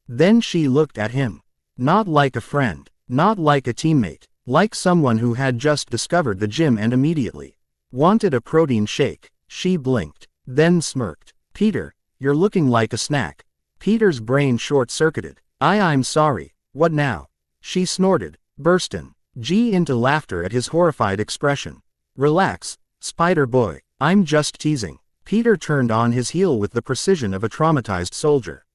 Then she looked at him. Not like a friend, not like a teammate, like someone who had just discovered the gym and immediately wanted a protein shake. She blinked, then smirked. Peter, you're looking like a snack. Peter's brain short-circuited. I'm sorry, what now? She snorted, bursting into laughter at his horrified expression. Relax, Spider Boy, I'm just teasing. Peter turned on his heel with the precision of a traumatized soldier.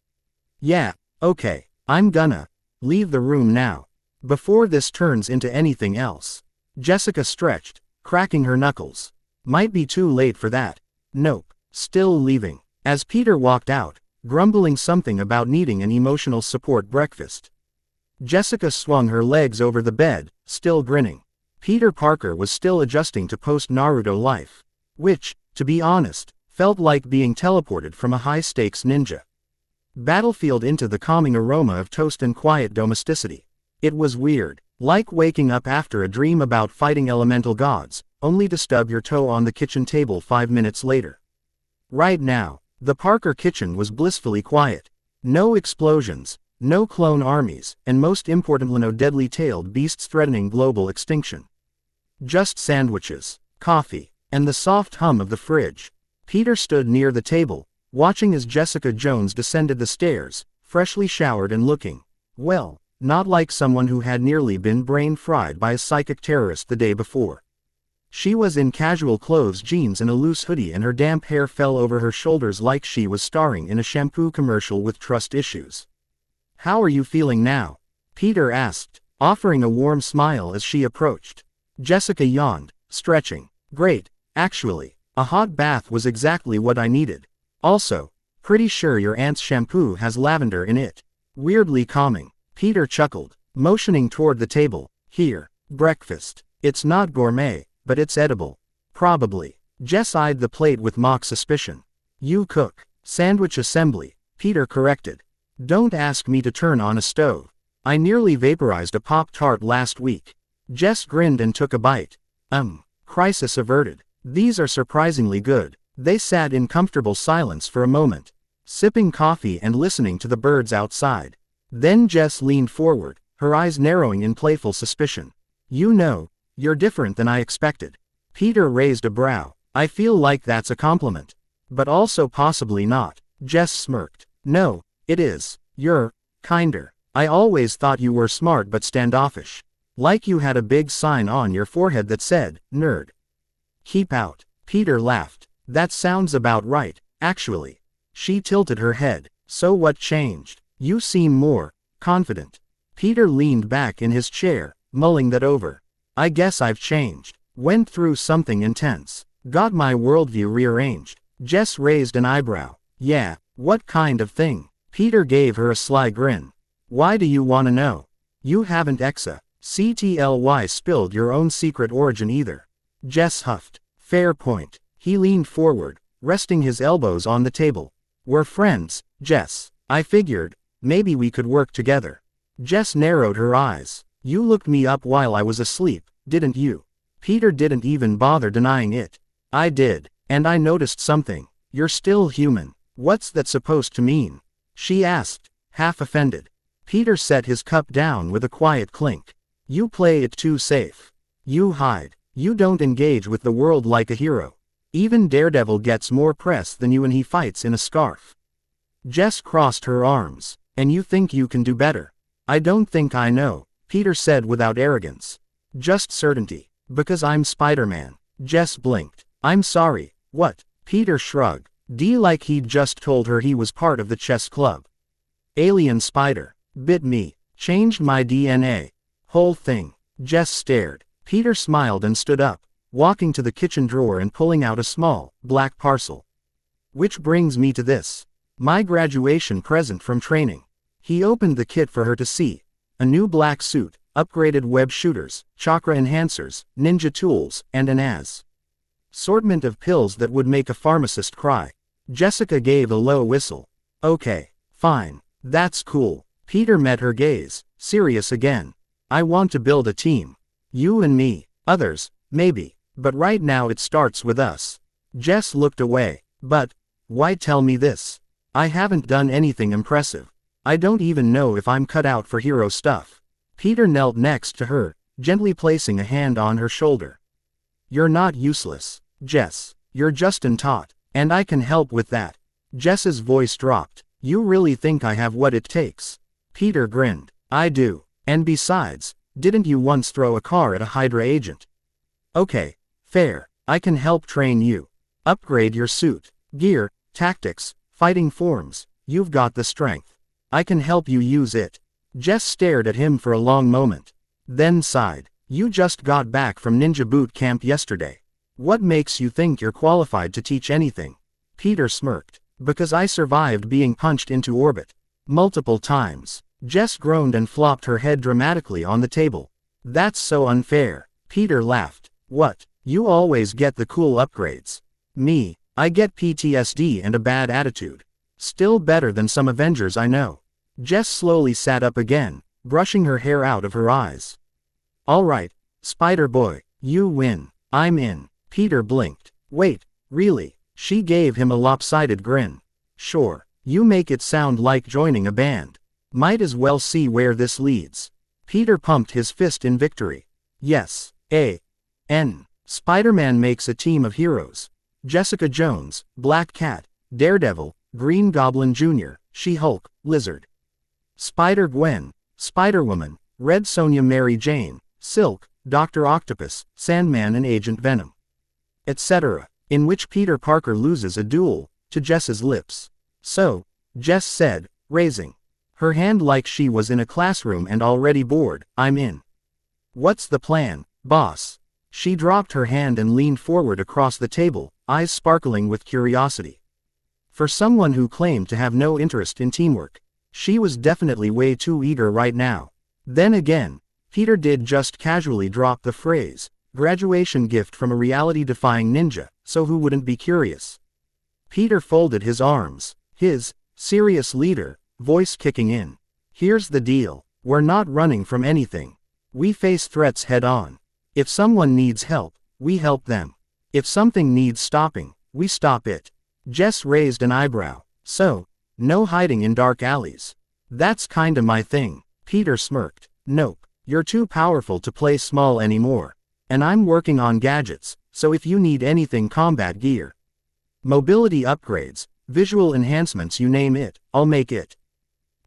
Yeah, okay, I'm gonna leave the room now. Before this turns into anything else. Jessica stretched, cracking her knuckles. Might be too late for that. Nope, still leaving. As Peter walked out, grumbling something about needing an emotional support breakfast. Jessica swung her legs over the bed, still grinning. Peter Parker was still adjusting to post-Naruto life, which, to be honest, felt like being teleported from a high-stakes ninja battlefield into the calming aroma of toast and quiet domesticity. It was weird, like waking up after a dream about fighting elemental gods, only to stub your toe on the kitchen table 5 minutes later. Right now, the Parker kitchen was blissfully quiet. No explosions, no clone armies, and most importantly no deadly-tailed beasts threatening global extinction. Just sandwiches, coffee, and the soft hum of the fridge. Peter stood near the table, watching as Jessica Jones descended the stairs, freshly showered and looking, well, not like someone who had nearly been brain-fried by a psychic terrorist the day before. She was in casual clothes, jeans and a loose hoodie, and her damp hair fell over her shoulders like she was starring in a shampoo commercial with trust issues. How are you feeling now? Peter asked, offering a warm smile as she approached. Jessica yawned, stretching. Great, actually. A hot bath was exactly what I needed. Also, pretty sure your aunt's shampoo has lavender in it. Weirdly calming. Peter chuckled, motioning toward the table. Here, breakfast. It's not gourmet, but it's edible. Probably. Jess eyed the plate with mock suspicion. You cook. Sandwich assembly, Peter corrected. Don't ask me to turn on a stove. I nearly vaporized a Pop-Tart last week. Jess grinned and took a bite. Crisis averted. These are surprisingly good. They sat in comfortable silence for a moment, sipping coffee and listening to the birds outside. Then Jess leaned forward, her eyes narrowing in playful suspicion. You know, you're different than I expected. Peter raised a brow. I feel like that's a compliment. But also possibly not. Jess smirked. No, it is. You're kinder. I always thought you were smart but standoffish. Like you had a big sign on your forehead that said, nerd. Keep out. Peter laughed. That sounds about right, actually. She tilted her head. So what changed? You seem more confident. Peter leaned back in his chair, mulling that over. I guess I've changed. Went through something intense. Got my worldview rearranged. Jess raised an eyebrow. Yeah, what kind of thing? Peter gave her a sly grin. Why do you want to know? You haven't spilled your own secret origin either. Jess huffed. Fair point. He leaned forward, resting his elbows on the table. We're friends, Jess. I figured, maybe we could work together. Jess narrowed her eyes. You looked me up while I was asleep, didn't you? Peter didn't even bother denying it. I did. And I noticed something. You're still human. What's that supposed to mean? She asked, half offended. Peter set his cup down with a quiet clink. You play it too safe. You hide. You don't engage with the world like a hero. Even Daredevil gets more press than you and he fights in a scarf. Jess crossed her arms. And you think you can do better? I don't think I know, Peter said without arrogance. Just certainty. Because I'm Spider-Man. Jess blinked. I'm sorry, what? Peter shrugged. Like he'd just told her he was part of the chess club. Alien spider. Bit me. Changed my DNA. Whole thing. Jess stared. Peter smiled and stood up, walking to the kitchen drawer and pulling out a small, black parcel. Which brings me to this. My graduation present from training. He opened the kit for her to see. A new black suit, upgraded web shooters, chakra enhancers, ninja tools, and an assortment of pills that would make a pharmacist cry. Jessica gave a low whistle. Okay, fine. That's cool. Peter met her gaze, serious again. I want to build a team. You and me. Others, maybe. But right now it starts with us. Jess looked away. But, why tell me this? I haven't done anything impressive. I don't even know if I'm cut out for hero stuff. Peter knelt next to her, gently placing a hand on her shoulder. You're not useless, Jess. You're just untaught, and I can help with that. Jess's voice dropped. You really think I have what it takes? Peter grinned. I do. And besides, didn't you once throw a car at a Hydra agent? Okay, fair. I can help train you. Upgrade your suit, gear, tactics, fighting forms. You've got the strength. I can help you use it. Jess stared at him for a long moment. Then sighed. You just got back from ninja boot camp yesterday. What makes you think you're qualified to teach anything? Peter smirked. Because I survived being punched into orbit. Multiple times. Jess groaned and flopped her head dramatically on the table. That's so unfair. Peter laughed. What? You always get the cool upgrades. Me, I get PTSD and a bad attitude. Still better than some Avengers I know. Jess slowly sat up again, brushing her hair out of her eyes. Alright, Spider-Boy, you win. I'm in. Peter blinked. Wait, really? She gave him a lopsided grin. Sure, you make it sound like joining a band. Might as well see where this leads. Peter pumped his fist in victory. Yes, A.N. Spider-Man makes a team of heroes. Jessica Jones, Black Cat, Daredevil, Green Goblin Jr., She-Hulk, Lizard. Spider-Gwen, Spider-Woman, Red Sonja Mary Jane, Silk, Dr. Octopus, Sandman and Agent Venom. Etc. In which Peter Parker loses a duel, to Jess's lips. So, Jess said, raising her hand like she was in a classroom and already bored, I'm in. What's the plan, boss? She dropped her hand and leaned forward across the table, eyes sparkling with curiosity. For someone who claimed to have no interest in teamwork, she was definitely way too eager right now. Then again, Peter did just casually drop the phrase, graduation gift from a reality-defying ninja, so who wouldn't be curious? Peter folded his arms, his serious leader voice kicking in. Here's the deal. We're not running from anything. We face threats head-on. If someone needs help, we help them. If something needs stopping, we stop it. Jess raised an eyebrow. So, no hiding in dark alleys. That's kinda my thing. Peter smirked. Nope. You're too powerful to play small anymore. And I'm working on gadgets, so if you need anything combat gear, mobility upgrades, visual enhancements, you name it, I'll make it.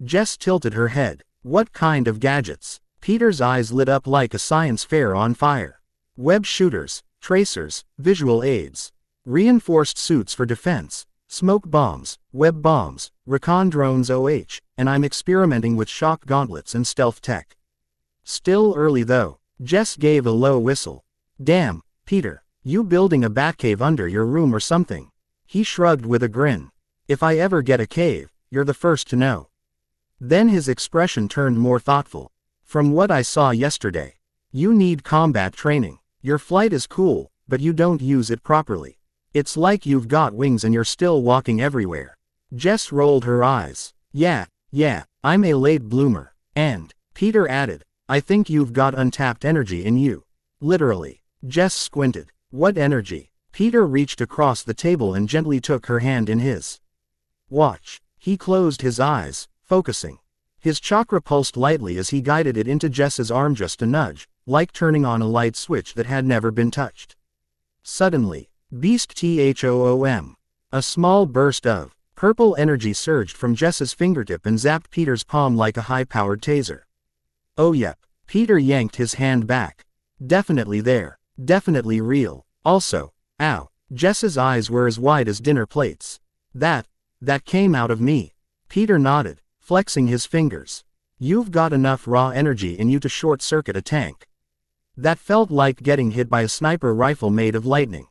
Jess tilted her head. What kind of gadgets? Peter's eyes lit up like a science fair on fire. Web shooters, tracers, visual aids, reinforced suits for defense, smoke bombs, web bombs, recon drones and I'm experimenting with shock gauntlets and stealth tech. Still early though. Jess gave a low whistle. Damn, Peter, you building a Batcave under your room or something? He shrugged with a grin. If I ever get a cave, you're the first to know. Then his expression turned more thoughtful. From what I saw yesterday, you need combat training. Your flight is cool, but you don't use it properly. It's like you've got wings and you're still walking everywhere. Jess rolled her eyes. Yeah, I'm a late bloomer. And, Peter added, I think you've got untapped energy in you. Literally. Jess squinted. What energy? Peter reached across the table and gently took her hand in his. Watch. He closed his eyes, focusing. His chakra pulsed lightly as he guided it into Jess's arm, just a nudge, like turning on a light switch that had never been touched. Suddenly, beast THOOM. A small burst of purple energy surged from Jess's fingertip and zapped Peter's palm like a high-powered taser. Oh yep. Peter yanked his hand back. Definitely there. Definitely real. Also, ow. Jess's eyes were as wide as dinner plates. That came out of me. Peter nodded, flexing his fingers. You've got enough raw energy in you to short-circuit a tank. That felt like getting hit by a sniper rifle made of lightning.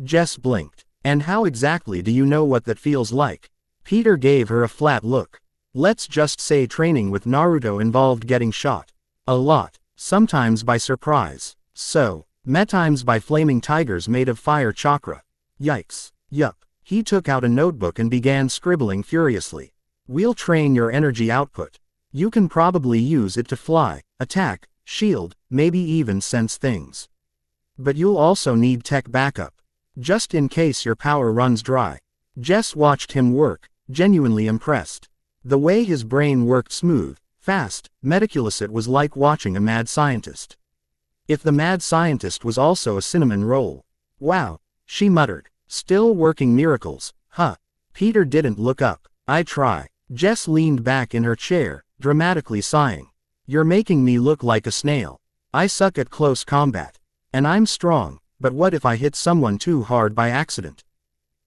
Jess blinked. And how exactly do you know what that feels like? Peter gave her a flat look. Let's just say training with Naruto involved getting shot. A lot, sometimes by surprise. So, times by flaming tigers made of fire chakra. Yikes. Yup. He took out a notebook and began scribbling furiously. We'll train your energy output. You can probably use it to fly, attack, shield, maybe even sense things. But you'll also need tech backup. Just in case your power runs dry. Jess watched him work, genuinely impressed. The way his brain worked smooth, fast, meticulous, it was like watching a mad scientist. If the mad scientist was also a cinnamon roll. Wow, she muttered. Still working miracles, huh? Peter didn't look up. I try. Jess leaned back in her chair, dramatically sighing. You're making me look like a snail. I suck at close combat. And I'm strong. But what if I hit someone too hard by accident?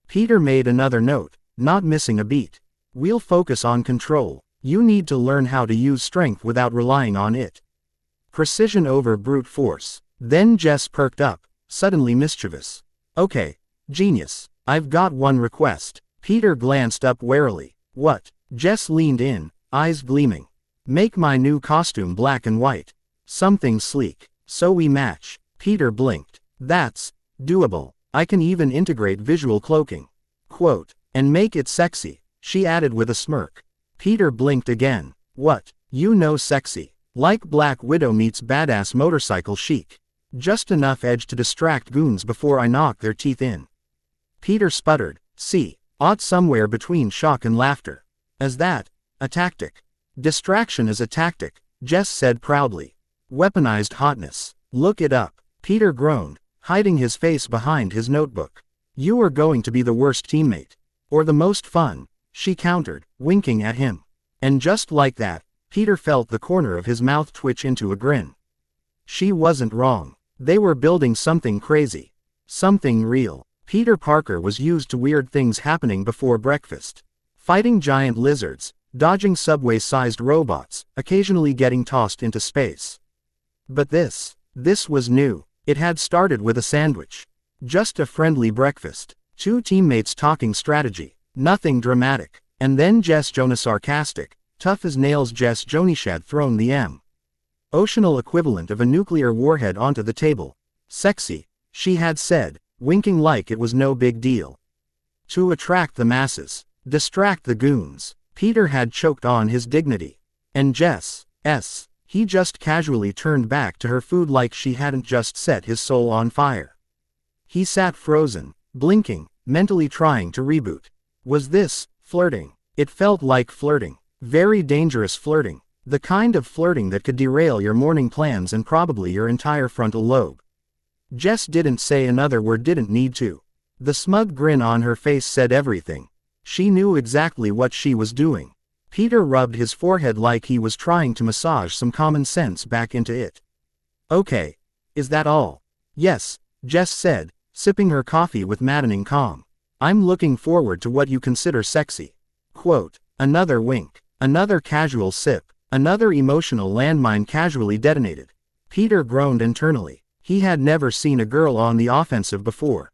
Peter made another note, not missing a beat. We'll focus on control. You need to learn how to use strength without relying on it. Precision over brute force. Then Jess perked up, suddenly mischievous. Okay, genius. I've got one request. Peter glanced up warily. What? Jess leaned in, eyes gleaming. Make my new costume black and white. Something sleek. So we match. Peter blinked. That's doable. I can even integrate visual cloaking. Quote, and make it sexy, she added with a smirk. Peter blinked again. What? You know, sexy. Like Black Widow meets badass motorcycle chic. Just enough edge to distract goons before I knock their teeth in. Peter sputtered. See, ought somewhere between shock and laughter. As that, a tactic. Distraction is a tactic, Jess said proudly. Weaponized hotness. Look it up. Peter groaned, hiding his face behind his notebook. You are going to be the worst teammate. Or the most fun, she countered, winking at him. And just like that, Peter felt the corner of his mouth twitch into a grin. She wasn't wrong. They were building something crazy. Something real. Peter Parker was used to weird things happening before breakfast. Fighting giant lizards, dodging subway-sized robots, occasionally getting tossed into space. But this was new. It had started with a sandwich. Just a friendly breakfast. Two teammates talking strategy. Nothing dramatic. And then Jess Jonah sarcastic, tough as nails. Jess Jonish had thrown the oceanal equivalent of a nuclear warhead onto the table. Sexy, she had said, winking like it was no big deal. To attract the masses. Distract the goons. Peter had choked on his dignity. And Jess, he just casually turned back to her food like she hadn't just set his soul on fire. He sat frozen, blinking, mentally trying to reboot. Was this flirting? It felt like flirting. Very dangerous flirting. The kind of flirting that could derail your morning plans and probably your entire frontal lobe. Jess didn't say another word, didn't need to. The smug grin on her face said everything. She knew exactly what she was doing. Peter rubbed his forehead like he was trying to massage some common sense back into it. Okay. Is that all? Yes, Jess said, sipping her coffee with maddening calm. I'm looking forward to what you consider sexy. Quote, another wink, another casual sip, another emotional landmine casually detonated. Peter groaned internally. He had never seen a girl on the offensive before.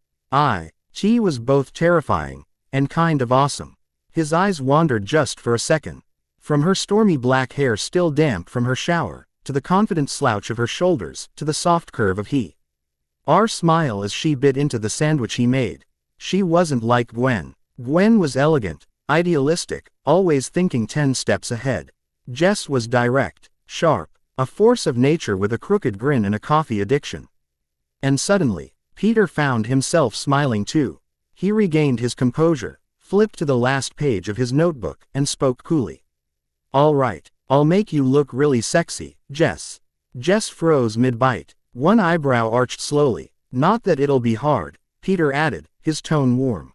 She was both terrifying and kind of awesome. His eyes wandered just for a second. From her stormy black hair still damp from her shower, to the confident slouch of her shoulders, to the soft curve of her smile as she bit into the sandwich he made. She wasn't like Gwen. Gwen was elegant, idealistic, always thinking 10 steps ahead. Jess was direct, sharp, A force of nature with a crooked grin and a coffee addiction. And suddenly, Peter found himself smiling too. He regained his composure, flipped to the last page of his notebook, and spoke coolly. "All right, I'll make you look really sexy, Jess." Jess froze mid-bite. One eyebrow arched slowly. "Not that it'll be hard," Peter added, his tone warm.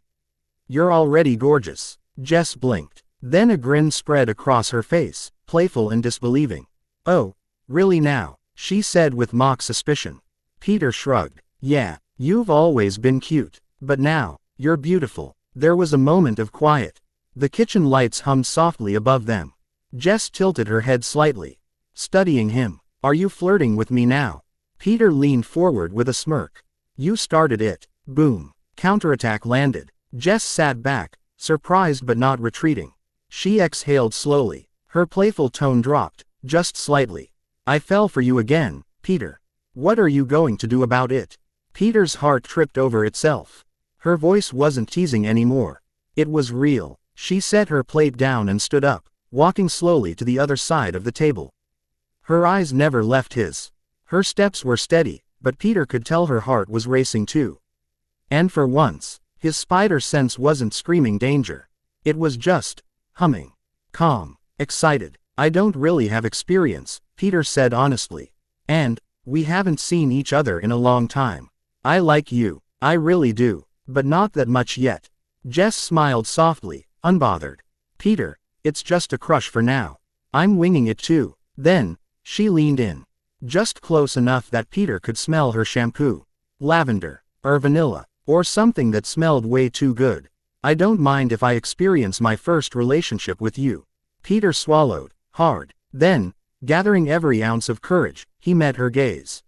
"You're already gorgeous." Jess blinked. Then a grin spread across her face, playful and disbelieving. "Oh, really now?" she said with mock suspicion. Peter shrugged. "Yeah, you've always been cute. But now, you're beautiful." There was a moment of quiet. The kitchen lights hummed softly above them. Jess tilted her head slightly, studying him. "Are you flirting with me now?" Peter leaned forward with a smirk. "You started it." Boom. Counterattack landed. Jess sat back, surprised but not retreating. She exhaled slowly. Her playful tone dropped, just slightly. "I fell for you again, Peter. What are you going to do about it?" Peter's heart tripped over itself. Her voice wasn't teasing anymore. It was real. She set her plate down and stood up, walking slowly to the other side of the table. Her eyes never left his. Her steps were steady, but Peter could tell her heart was racing too. And for once, his spider sense wasn't screaming danger. It was just humming. Calm. Excited. "I don't really have experience," Peter said honestly. "And we haven't seen each other in a long time. I like you. I really do. But not that much yet." Jess smiled softly, unbothered. "Peter, it's just a crush for now. I'm winging it too." Then, she leaned in. Just close enough that Peter could smell her shampoo. Lavender, or vanilla, or something that smelled way too good. "I don't mind if I experience my first relationship with you." Peter swallowed, hard. Then, gathering every ounce of courage, he met her gaze.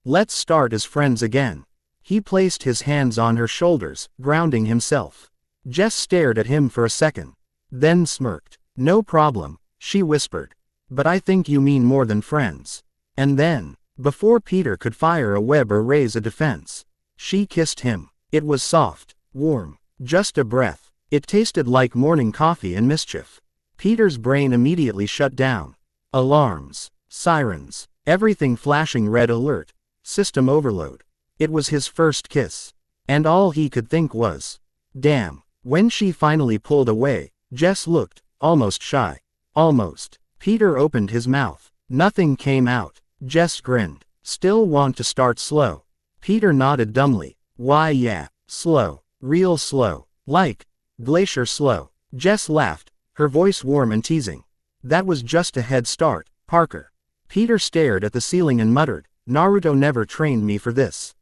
"Let's start as friends again." He placed his hands on her shoulders, grounding himself. Jess stared at him for a second, then smirked. "No problem," she whispered. "But I think you mean more than friends." And then, before Peter could fire a web or raise a defense, she kissed him. It was soft, warm, just a breath. It tasted like morning coffee and mischief. Peter's brain immediately shut down. Alarms, sirens, everything flashing red alert, system overload. It was his first kiss. And all he could think was, damn. When she finally pulled away, Jess looked, almost shy. Almost. Peter opened his mouth. Nothing came out. Jess grinned. "Still want to start slow?" Peter nodded dumbly. "Why yeah, slow. Real slow. Like, glacier slow." Jess laughed, her voice warm and teasing. "That was just a head start, Parker." Peter stared at the ceiling and muttered, "Naruto never trained me for this."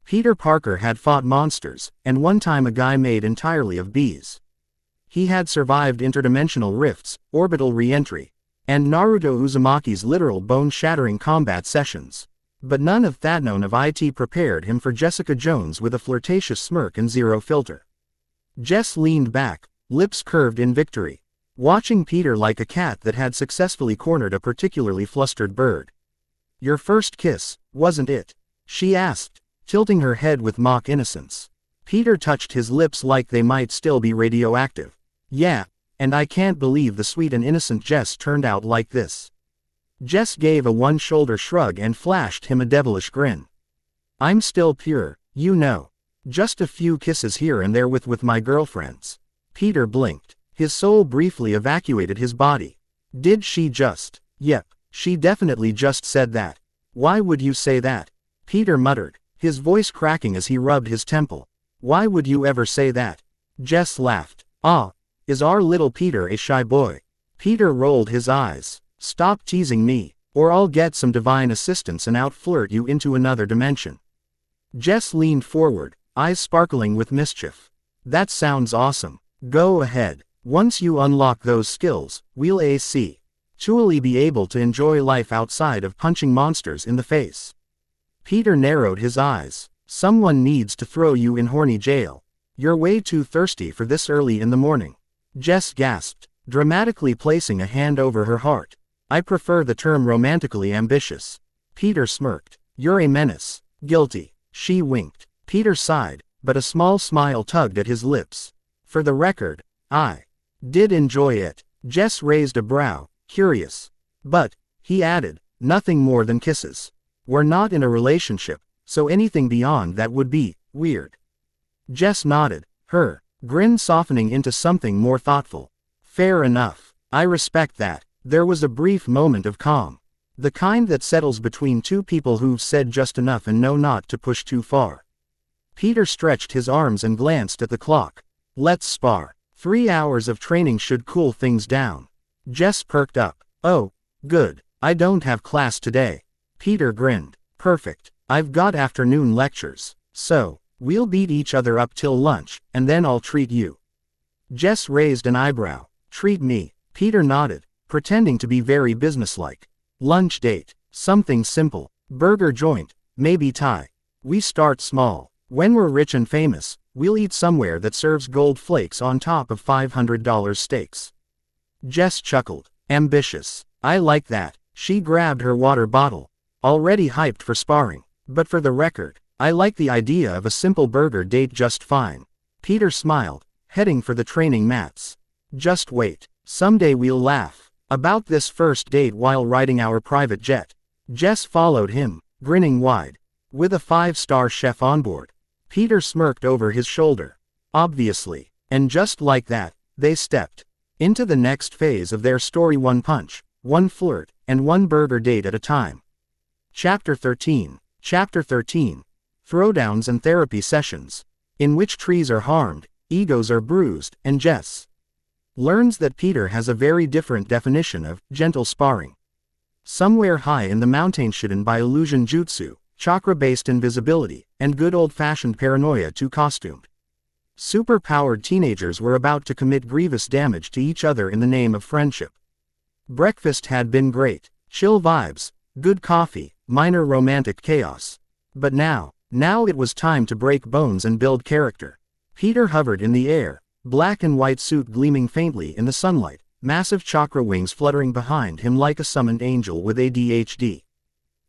Peter Parker had fought monsters, and one time a guy made entirely of bees. He had survived interdimensional rifts, orbital re-entry, and Naruto Uzumaki's literal bone-shattering combat sessions. But none of that known of it prepared him for Jessica Jones with a flirtatious smirk and zero filter. Jess leaned back, lips curved in victory, watching Peter like a cat that had successfully cornered a particularly flustered bird. "Your first kiss, wasn't it?" she asked, tilting her head with mock innocence. Peter touched his lips like they might still be radioactive. "Yeah, and I can't believe the sweet and innocent Jess turned out like this." Jess gave a one-shoulder shrug and flashed him a devilish grin. "I'm still pure, you know. Just a few kisses here and there with my girlfriends." Peter blinked. His soul briefly evacuated his body. Did she just? Yep, she definitely just said that. "Why would you say that?" Peter muttered, his voice cracking as he rubbed his temple. "Why would you ever say that?" Jess laughed. "Ah, is our little Peter a shy boy?" Peter rolled his eyes. "Stop teasing me, or I'll get some divine assistance and outflirt you into another dimension." Jess leaned forward, eyes sparkling with mischief. "That sounds awesome. Go ahead. Once you unlock those skills, we'll truly be able to enjoy life outside of punching monsters in the face." Peter narrowed his eyes. "Someone needs to throw you in horny jail. You're way too thirsty for this early in the morning." Jess gasped, dramatically placing a hand over her heart. "I prefer the term romantically ambitious." Peter smirked. "You're a menace." "Guilty." She winked. Peter sighed, but a small smile tugged at his lips. "For the record, I did enjoy it." Jess raised a brow, curious. "But," he added, Nothing more than kisses. We're not in a relationship, so anything beyond that would be weird. Jess nodded, her grin softening into something more thoughtful. Fair enough. I respect that. There was a brief moment of calm. The kind that settles between two people who've said just enough and know not to push too far. Peter stretched his arms and glanced at the clock. Let's spar. 3 hours of training should cool things down. Jess perked up. Oh, good. I don't have class today. Peter grinned. Perfect. I've got afternoon lectures. So, we'll beat each other up till lunch, and then I'll treat you. Jess raised an eyebrow. Treat me. Peter nodded, pretending to be very businesslike. Lunch date. Something simple. Burger joint. Maybe Thai. We start small. When we're rich and famous, we'll eat somewhere that serves gold flakes on top of $500 steaks. Jess chuckled. Ambitious. I like that. She grabbed her water bottle. Already hyped for sparring. But for the record, I like the idea of a simple burger date just fine. Peter smiled, heading for the training mats. Just wait. Someday we'll laugh about this first date while riding our private jet. Jess followed him, grinning wide. With a 5-star chef on board. Peter smirked over his shoulder. Obviously. And just like that, they stepped into the next phase of their story, one punch, one flirt, and one burger date at a time. Chapter 13. Chapter 13. Throwdowns and therapy sessions. In which trees are harmed, egos are bruised, and Jess learns that Peter has a very different definition of gentle sparring. Somewhere high in the mountain by illusion jutsu, chakra-based invisibility, and good old-fashioned paranoia too costumed. Super-powered teenagers were about to commit grievous damage to each other in the name of friendship. Breakfast had been great. Chill vibes, good coffee, minor romantic chaos. But now it was time to break bones and build character. Peter hovered in the air, black and white suit gleaming faintly in the sunlight, massive chakra wings fluttering behind him like a summoned angel with ADHD.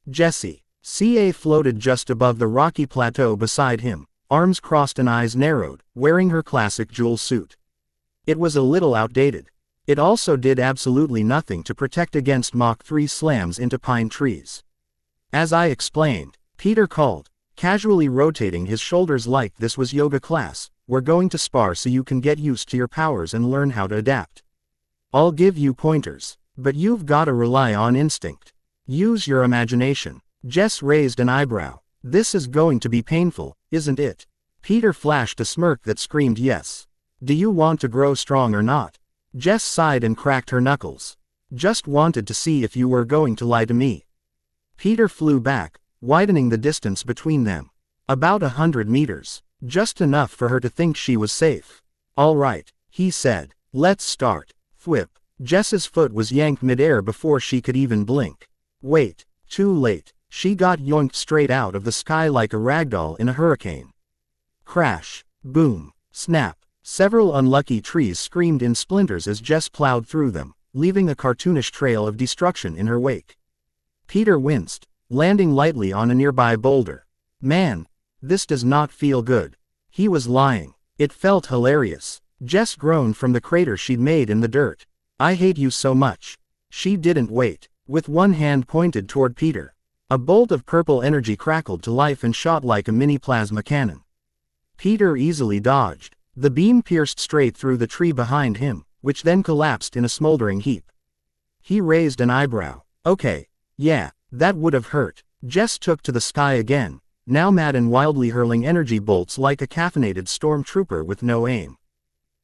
Jessie, CA floated just above the rocky plateau beside him, arms crossed and eyes narrowed, wearing her classic jewel suit. It was a little outdated. It also did absolutely nothing to protect against Mach 3 slams into pine trees. As I explained, Peter called, casually rotating his shoulders like this was yoga class. We're going to spar so you can get used to your powers and learn how to adapt. I'll give you pointers, but you've gotta rely on instinct. Use your imagination. Jess raised an eyebrow. This is going to be painful, isn't it? Peter flashed a smirk that screamed yes. Do you want to grow strong or not? Jess sighed and cracked her knuckles. Just wanted to see if you were going to lie to me. Peter flew back, widening the distance between them. About 100 meters. Just enough for her to think she was safe. All right, he said. Let's start. Thwip. Jess's foot was yanked midair before she could even blink. Wait, too late. She got yoinked straight out of the sky like a ragdoll in a hurricane. Crash. Boom. Snap. Several unlucky trees screamed in splinters as Jess plowed through them, leaving a cartoonish trail of destruction in her wake. Peter winced, landing lightly on a nearby boulder. Man, this does not feel good. He was lying. It felt hilarious. Jess groaned from the crater she'd made in the dirt. I hate you so much. She didn't wait. With one hand pointed toward Peter, a bolt of purple energy crackled to life and shot like a mini plasma cannon. Peter easily dodged. The beam pierced straight through the tree behind him, which then collapsed in a smoldering heap. He raised an eyebrow. Okay, yeah, that would have hurt. Jess took to the sky again, now mad and wildly hurling energy bolts like a caffeinated stormtrooper with no aim.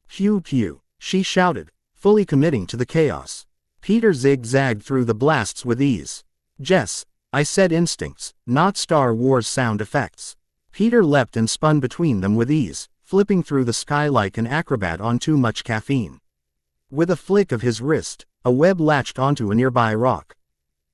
Pew pew, she shouted, fully committing to the chaos. Peter zigzagged through the blasts with ease. Jess, I said instincts, not Star Wars sound effects. Peter leapt and spun between them with ease, flipping through the sky like an acrobat on too much caffeine. With a flick of his wrist, a web latched onto a nearby rock.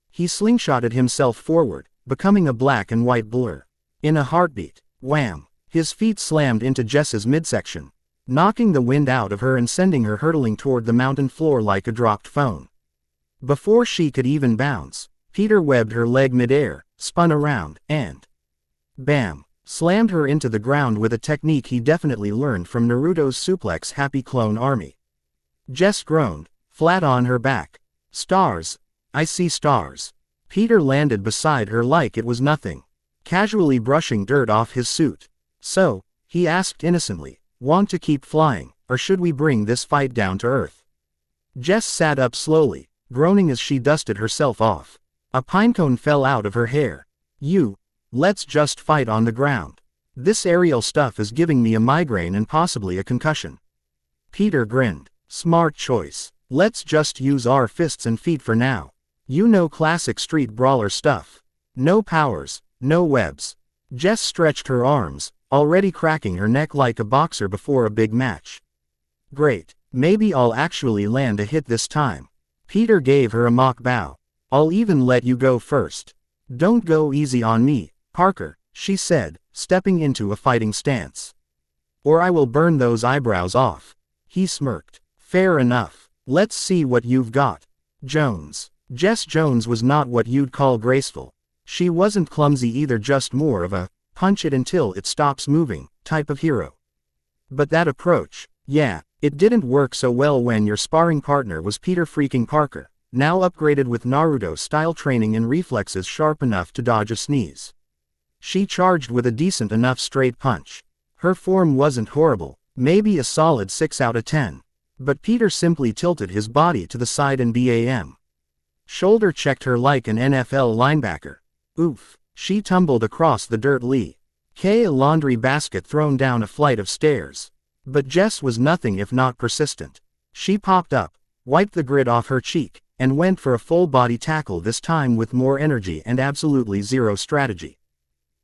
He slingshotted himself forward, becoming a black and white blur. In a heartbeat, wham! His feet slammed into Jess's midsection, knocking the wind out of her and sending her hurtling toward the mountain floor like a dropped phone. Before she could even bounce, Peter webbed her leg midair, spun around, and bam! Slammed her into the ground with a technique he definitely learned from Naruto's suplex happy clone army. Jess groaned, flat on her back. Stars. I see stars. Peter landed beside her like it was nothing, casually brushing dirt off his suit. "So," he asked innocently, "want to keep flying, or should we bring this fight down to earth?" Jess sat up slowly, groaning as she dusted herself off. A pinecone fell out of her hair. Let's just fight on the ground. This aerial stuff is giving me a migraine and possibly a concussion." Peter grinned. "Smart choice. Let's just use our fists and feet for now. Classic street brawler stuff. No powers, no webs." Jess stretched her arms, already cracking her neck like a boxer before a big match. "Great. Maybe I'll actually land a hit this time." Peter gave her a mock bow. "I'll even let you go first." "Don't go easy on me, Parker," she said, stepping into a fighting stance. "Or I will burn those eyebrows off." He smirked. "Fair enough. Let's see what you've got." Jones. Jess Jones was not what you'd call graceful. She wasn't clumsy either, just more of a punch it until it stops moving type of hero. But that approach, it didn't work so well when your sparring partner was Peter freaking Parker, now upgraded with Naruto-style training and reflexes sharp enough to dodge a sneeze. She charged with a decent enough straight punch. Her form wasn't horrible, maybe a solid 6 out of 10. But Peter simply tilted his body to the side and bam. Shoulder checked her like an NFL linebacker. Oof. She tumbled across the dirt a laundry basket thrown down a flight of stairs. But Jess was nothing if not persistent. She popped up, wiped the grit off her cheek, and went for a full-body tackle, this time with more energy and absolutely zero strategy.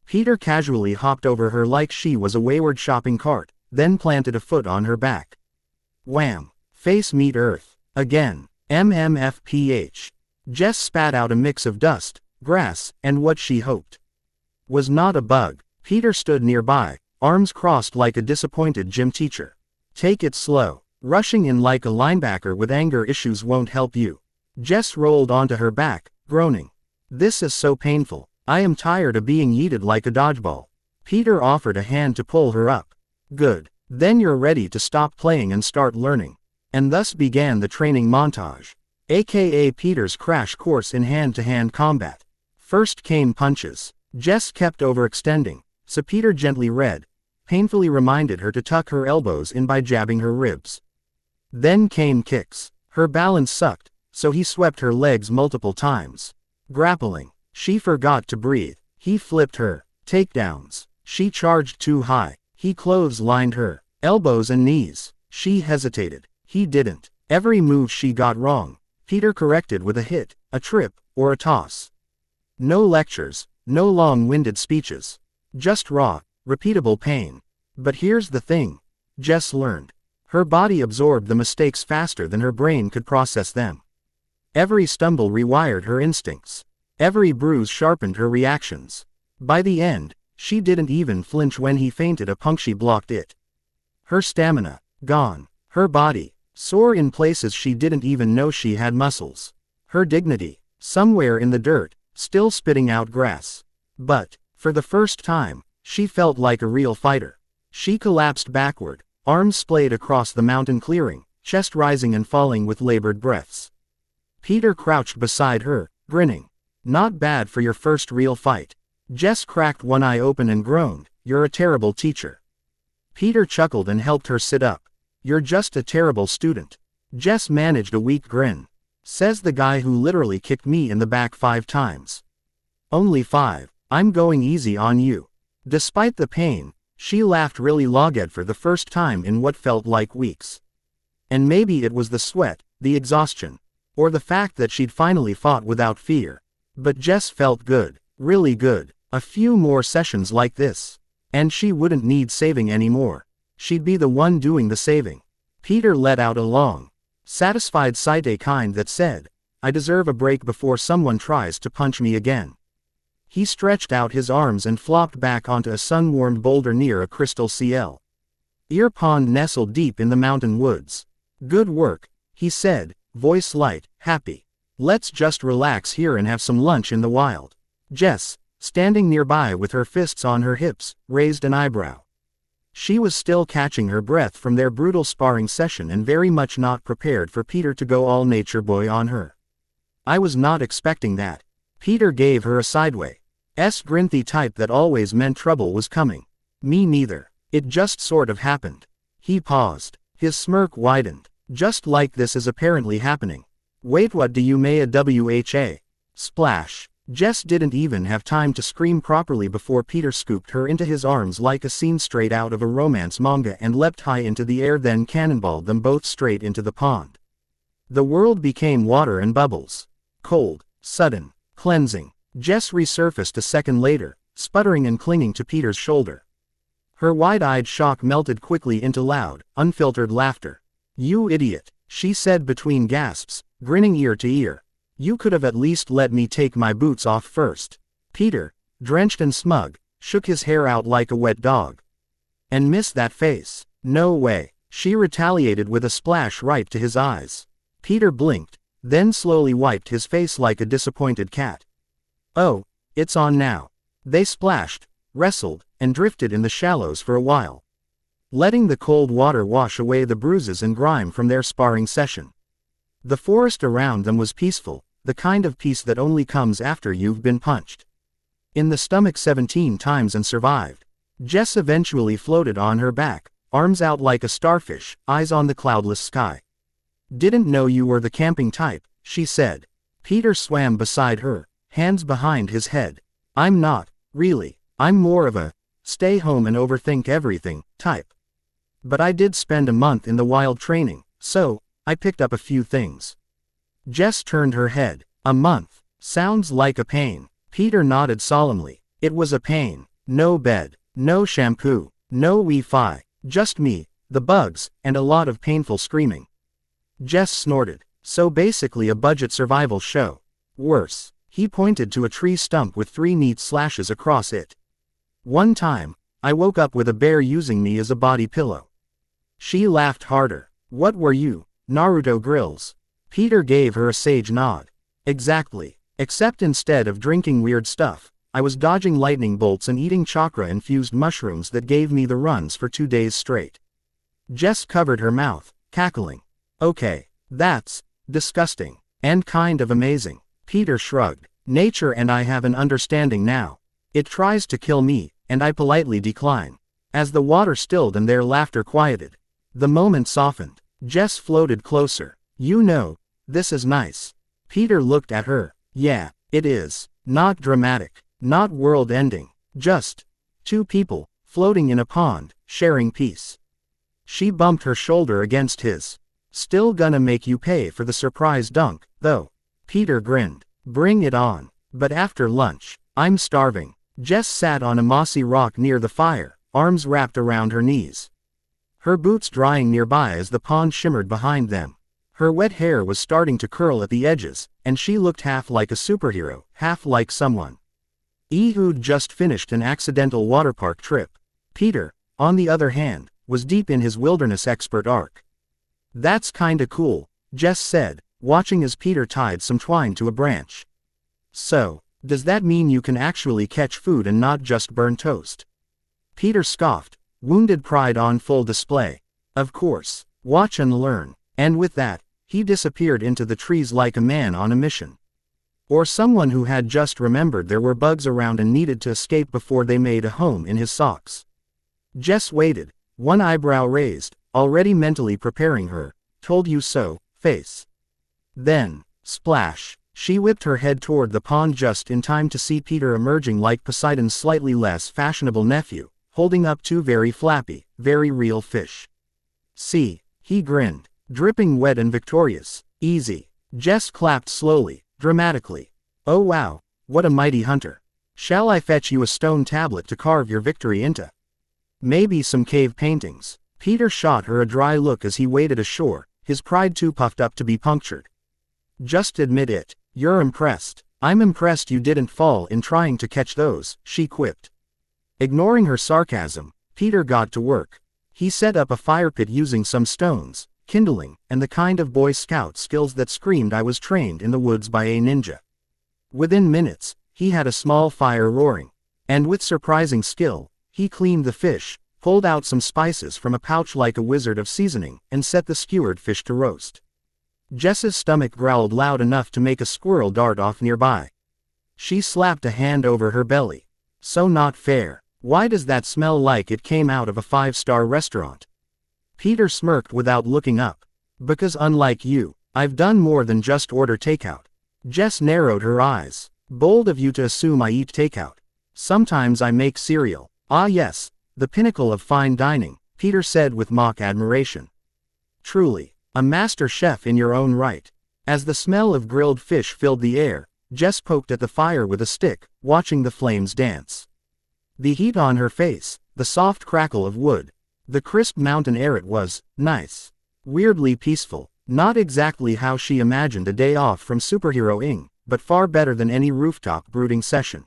Peter casually hopped over her like she was a wayward shopping cart, then planted a foot on her back. Wham! Face meet earth. Again. MMFPH. Jess spat out a mix of dust, grass, and what she hoped was not a bug. Peter stood nearby, arms crossed like a disappointed gym teacher. "Take it slow. Rushing in like a linebacker with anger issues won't help you." Jess rolled onto her back, groaning. "This is so painful. I am tired of being yeeted like a dodgeball." Peter offered a hand to pull her up. "Good. Then you're ready to stop playing and start learning." And thus began the training montage, aka Peter's crash course in hand-to-hand combat. First came punches. Jess kept overextending, so Peter gently painfully reminded her to tuck her elbows in by jabbing her ribs. Then came kicks. Her balance sucked, so he swept her legs multiple times. Grappling. She forgot to breathe. He flipped her. Takedowns. She charged too high. He clotheslined her. Elbows and knees. She hesitated. He didn't. Every move she got wrong, Peter corrected with a hit, a trip, or a toss. No lectures, no long-winded speeches. Just raw, repeatable pain. But here's the thing. Jess learned. Her body absorbed the mistakes faster than her brain could process them. Every stumble rewired her instincts. Every bruise sharpened her reactions. By the end, she didn't even flinch when he feinted a punch. She blocked it. Her stamina, gone. Her body, sore in places she didn't even know she had muscles. Her dignity, somewhere in the dirt, still spitting out grass. But, for the first time, she felt like a real fighter. She collapsed backward, arms splayed across the mountain clearing, chest rising and falling with labored breaths. Peter crouched beside her, grinning. "Not bad for your first real fight." Jess cracked one eye open and groaned, "You're a terrible teacher." Peter chuckled and helped her sit up. "You're just a terrible student." Jess managed a weak grin. "Says the guy who literally kicked me in the back 5 times. "Only 5. I'm going easy on you." Despite the pain, she laughed really loud for the first time in what felt like weeks. And maybe it was the sweat, the exhaustion, or the fact that she'd finally fought without fear. But Jess felt good, really good. A few more sessions like this, and she wouldn't need saving anymore. She'd be the one doing the saving. Peter let out a long, satisfied sigh, a kind that said, "I deserve a break before someone tries to punch me again." He stretched out his arms and flopped back onto a sun-warmed boulder near a crystal CL. Ear pond nestled deep in the mountain woods. "Good work," he said, voice light, happy. "Let's just relax here and have some lunch in the wild." Jess, standing nearby with her fists on her hips, raised an eyebrow. She was still catching her breath from their brutal sparring session and very much not prepared for Peter to go all nature boy on her. "I was not expecting that." Peter gave her a sideway. Grin, the type that always meant trouble was coming. Me neither. It just sort of happened. He paused. His smirk widened. Just like this is apparently happening. Wait, what do you mean? WHA? Splash. Jess didn't even have time to scream properly before Peter scooped her into his arms like a scene straight out of a romance manga and leapt high into the air, then cannonballed them both straight into the pond. The world became water and bubbles. Cold, sudden, cleansing. Jess resurfaced a second later, sputtering and clinging to Peter's shoulder. Her wide-eyed shock melted quickly into loud, unfiltered laughter. You idiot, she said between gasps, grinning ear to ear. You could have at least let me take my boots off first. Peter, drenched and smug, shook his hair out like a wet dog. And miss that face. No way, she retaliated with a splash right to his eyes. Peter blinked, then slowly wiped his face like a disappointed cat. Oh, it's on now. They splashed, wrestled, and drifted in the shallows for a while, letting the cold water wash away the bruises and grime from their sparring session. The forest around them was peaceful, the kind of peace that only comes after you've been punched in the stomach 17 times and survived. Jess eventually floated on her back, arms out like a starfish, eyes on the cloudless sky. Didn't know you were the camping type, she said. Peter swam beside her, hands behind his head. I'm not, really. I'm more of a stay home and overthink everything type. But I did spend a month in the wild training, so I picked up a few things. Jess turned her head. A month. Sounds like a pain. Peter nodded solemnly. It was a pain. No bed, no shampoo, no Wi-Fi, just me, the bugs, and a lot of painful screaming. Jess snorted. So basically a budget survival show. Worse. He pointed to a tree stump with 3 neat slashes across it. One time, I woke up with a bear using me as a body pillow. She laughed harder. What were you, Naruto grills? Peter gave her a sage nod. Exactly. Except instead of drinking weird stuff, I was dodging lightning bolts and eating chakra-infused mushrooms that gave me the runs for 2 days straight. Jess covered her mouth, cackling. Okay, that's disgusting, and kind of amazing. Peter shrugged. Nature and I have an understanding now. It tries to kill me, and I politely decline. As the water stilled and their laughter quieted, the moment softened. Jess floated closer. You know, this is nice. Peter looked at her. Yeah, it is. Not dramatic, not world-ending. Just 2 people, floating in a pond, sharing peace. She bumped her shoulder against his. Still gonna make you pay for the surprise dunk, though. Peter grinned. Bring it on. But after lunch, I'm starving. Jess sat on a mossy rock near the fire, arms wrapped around her knees. Her boots drying nearby as the pond shimmered behind them. Her wet hair was starting to curl at the edges, and she looked half like a superhero, half like someone who'd just finished an accidental waterpark trip. Peter, on the other hand, was deep in his wilderness expert arc. That's kinda cool, Jess said, watching as Peter tied some twine to a branch. So, does that mean you can actually catch food and not just burn toast? Peter scoffed, wounded pride on full display. Of course, watch and learn. And with that, he disappeared into the trees like a man on a mission. Or someone who had just remembered there were bugs around and needed to escape before they made a home in his socks. Jess waited, one eyebrow raised, already mentally preparing her, told you so, face. Then, splash, she whipped her head toward the pond just in time to see Peter emerging like Poseidon's slightly less fashionable nephew, holding up 2 very flappy, very real fish. See, he grinned, dripping wet and victorious. Easy. Jess clapped slowly, dramatically. Oh wow, what a mighty hunter. Shall I fetch you a stone tablet to carve your victory into? Maybe some cave paintings. Peter shot her a dry look as he waded ashore, his pride too puffed up to be punctured. Just admit it. You're impressed. I'm impressed you didn't fall in trying to catch those, she quipped. Ignoring her sarcasm, Peter got to work. He set up a fire pit using some stones, kindling, and the kind of Boy Scout skills that screamed I was trained in the woods by a ninja. Within minutes, he had a small fire roaring. And with surprising skill, he cleaned the fish, pulled out some spices from a pouch like a wizard of seasoning, and set the skewered fish to roast. Jess's stomach growled loud enough to make a squirrel dart off nearby. She slapped a hand over her belly. So not fair. Why does that smell like it came out of a 5-star restaurant? Peter smirked without looking up. Because unlike you, I've done more than just order takeout. Jess narrowed her eyes. Bold of you to assume I eat takeout. Sometimes I make cereal. Ah yes, the pinnacle of fine dining, Peter said with mock admiration. Truly, a master chef in your own right. As the smell of grilled fish filled the air, Jess poked at the fire with a stick, watching the flames dance. The heat on her face, the soft crackle of wood, the crisp mountain air, it was nice. Weirdly peaceful, not exactly how she imagined a day off from superheroing, but far better than any rooftop brooding session.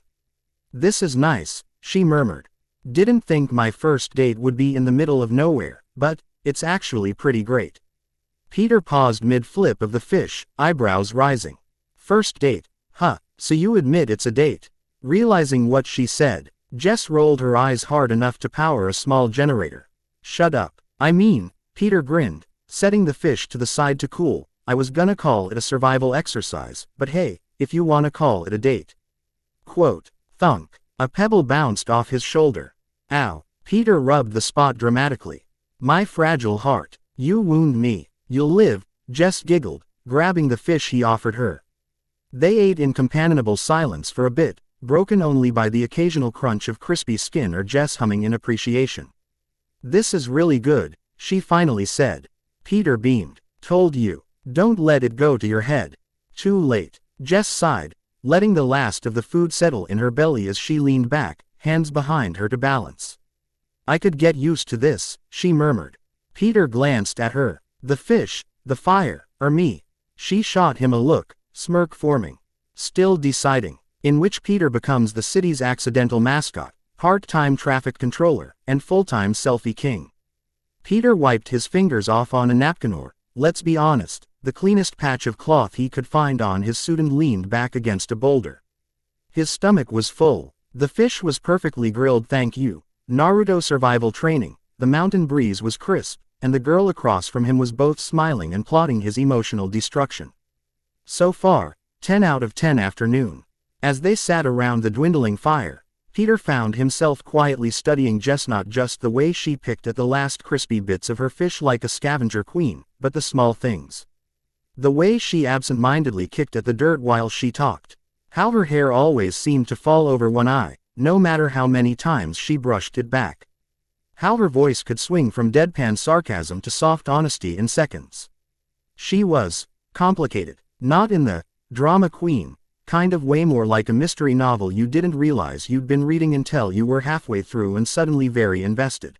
This is nice, she murmured. Didn't think my first date would be in the middle of nowhere, but it's actually pretty great. Peter paused mid-flip of the fish, eyebrows rising. First date, huh, so you admit it's a date. Realizing what she said, Jess rolled her eyes hard enough to power a small generator. Shut up. I mean, Peter grinned, setting the fish to the side to cool. I was gonna call it a survival exercise, but hey, if you wanna call it a date. Quote. Thunk. A pebble bounced off his shoulder. Ow. Peter rubbed the spot dramatically. My fragile heart. You wound me. You'll live, Jess giggled, grabbing the fish he offered her. They ate in companionable silence for a bit, broken only by the occasional crunch of crispy skin or Jess humming in appreciation. This is really good, she finally said. Peter beamed. Told you. Don't let it go to your head. Too late. Jess sighed, letting the last of the food settle in her belly as she leaned back, hands behind her to balance. I could get used to this, she murmured. Peter glanced at her. The fish, the fire, or me? She shot him a look, smirk forming. Still deciding. In which Peter becomes the city's accidental mascot, part-time traffic controller, and full-time selfie king. Peter wiped his fingers off on a napkin or, let's be honest, the cleanest patch of cloth he could find on his suit and leaned back against a boulder. His stomach was full. The fish was perfectly grilled, thank you. Naruto survival training, the mountain breeze was crisp, and the girl across from him was both smiling and plotting his emotional destruction. So far, 10 out of 10 afternoon. As they sat around the dwindling fire, Peter found himself quietly studying Jess, not just the way she picked at the last crispy bits of her fish like a scavenger queen, but the small things. The way she absent-mindedly kicked at the dirt while she talked. How her hair always seemed to fall over one eye, no matter how many times she brushed it back. How her voice could swing from deadpan sarcasm to soft honesty in seconds. She was complicated, not in the drama queen kind of way, more like a mystery novel you didn't realize you'd been reading until you were halfway through and suddenly very invested.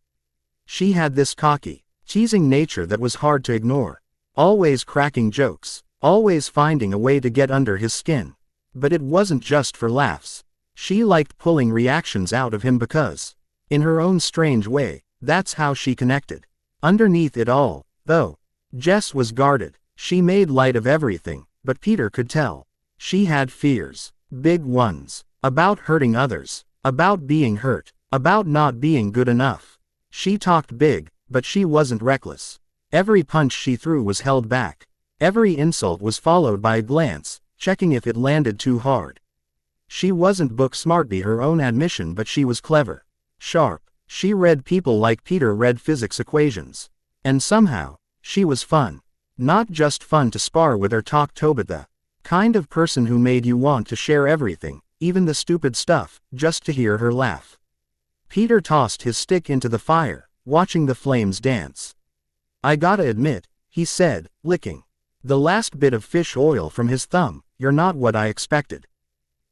She had this cocky, teasing nature that was hard to ignore. Always cracking jokes, always finding a way to get under his skin. But it wasn't just for laughs. She liked pulling reactions out of him because, in her own strange way, that's how she connected. Underneath it all, though, Jess was guarded. She made light of everything, but Peter could tell. She had fears. Big ones. About hurting others. About being hurt. About not being good enough. She talked big, but she wasn't reckless. Every punch she threw was held back. Every insult was followed by a glance, checking if it landed too hard. She wasn't book smart by her own admission, but she was clever. Sharp. She read people like Peter read physics equations. And somehow, she was fun. Not just fun to spar with or talk to, but the kind of person who made you want to share everything, even the stupid stuff, just to hear her laugh. Peter tossed his stick into the fire, watching the flames dance. I gotta admit, he said, licking the last bit of fish oil from his thumb, you're not what I expected.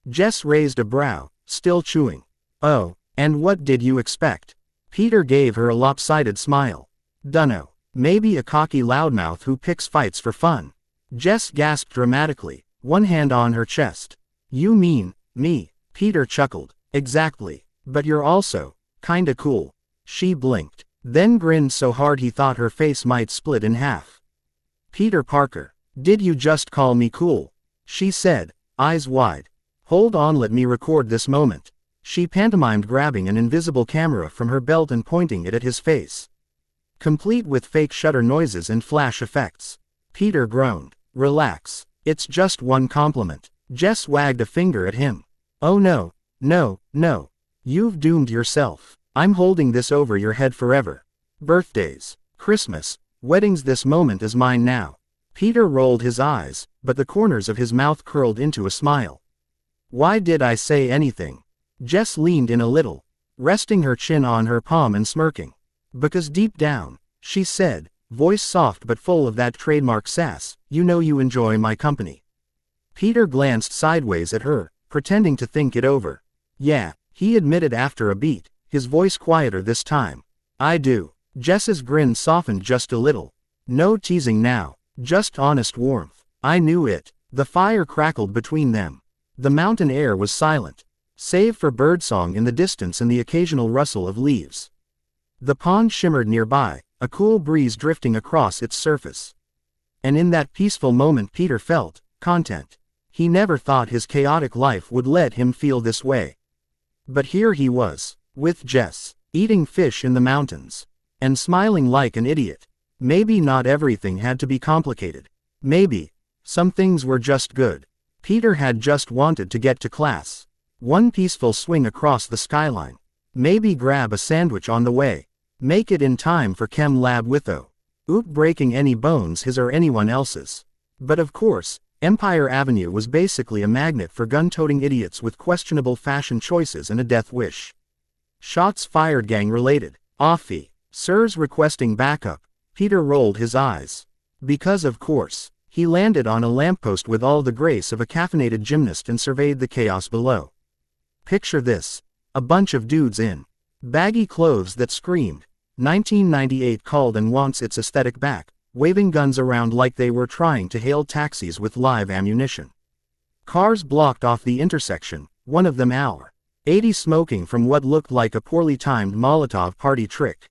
Jess raised a brow, still chewing. Oh, and what did you expect? Peter gave her a lopsided smile. Dunno, maybe a cocky loudmouth who picks fights for fun. Jess gasped dramatically, one hand on her chest. You mean, me? Peter chuckled. Exactly. But you're also kinda cool. She blinked, then grinned so hard he thought her face might split in half. Peter Parker, did you just call me cool? She said, eyes wide. Hold on, let me record this moment. She pantomimed, grabbing an invisible camera from her belt and pointing it at his face. Complete with fake shutter noises and flash effects. Peter groaned. Relax. It's just one compliment. Jess wagged a finger at him. Oh no, no, no. You've doomed yourself. I'm holding this over your head forever. Birthdays, Christmas, weddings, this moment is mine now. Peter rolled his eyes, but the corners of his mouth curled into a smile. Why did I say anything? Jess leaned in a little, resting her chin on her palm and smirking. Because deep down, she said, voice soft but full of that trademark sass, you know you enjoy my company. Peter glanced sideways at her, pretending to think it over. Yeah, he admitted after a beat, his voice quieter this time. I do. Jess's grin softened just a little. No teasing now, just honest warmth. I knew it. The fire crackled between them. The mountain air was silent, save for birdsong in the distance and the occasional rustle of leaves. The pond shimmered nearby, a cool breeze drifting across its surface. And in that peaceful moment Peter felt content. He never thought his chaotic life would let him feel this way. But here he was, with Jess, eating fish in the mountains, and smiling like an idiot. Maybe not everything had to be complicated. Maybe some things were just good. Peter had just wanted to get to class. One peaceful swing across the skyline. Maybe grab a sandwich on the way. Make it in time for chem lab without breaking any bones his or anyone else's. But of course, Empire Avenue was basically a magnet for gun-toting idiots with questionable fashion choices and a death wish. Shots fired gang related. Offie. Sirs requesting backup. Peter rolled his eyes. Because of course, he landed on a lamppost with all the grace of a caffeinated gymnast and surveyed the chaos below. Picture this. A bunch of dudes in baggy clothes that screamed 1998 called and wants its aesthetic back, waving guns around like they were trying to hail taxis with live ammunition. Cars blocked off the intersection, one of them hour 80 smoking from what looked like a poorly timed Molotov party trick.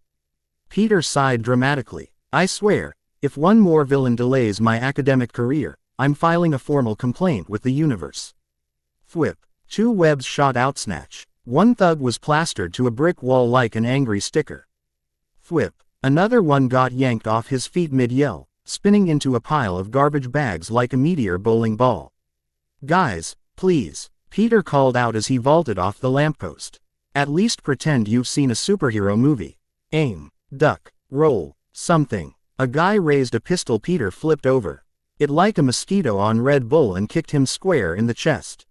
Peter sighed dramatically. I swear, if one more villain delays my academic career, I'm filing a formal complaint with the universe. Thwip. 2 webs shot out snatch. One thug was plastered to a brick wall like an angry sticker. Thwip. Another one got yanked off his feet mid-yell, spinning into a pile of garbage bags like a meteor bowling ball. Guys, please, Peter called out as he vaulted off the lamppost. At least pretend you've seen a superhero movie. Aim, duck, roll, something. A guy raised a pistol. Peter flipped over it like a mosquito on Red Bull and kicked him square in the chest.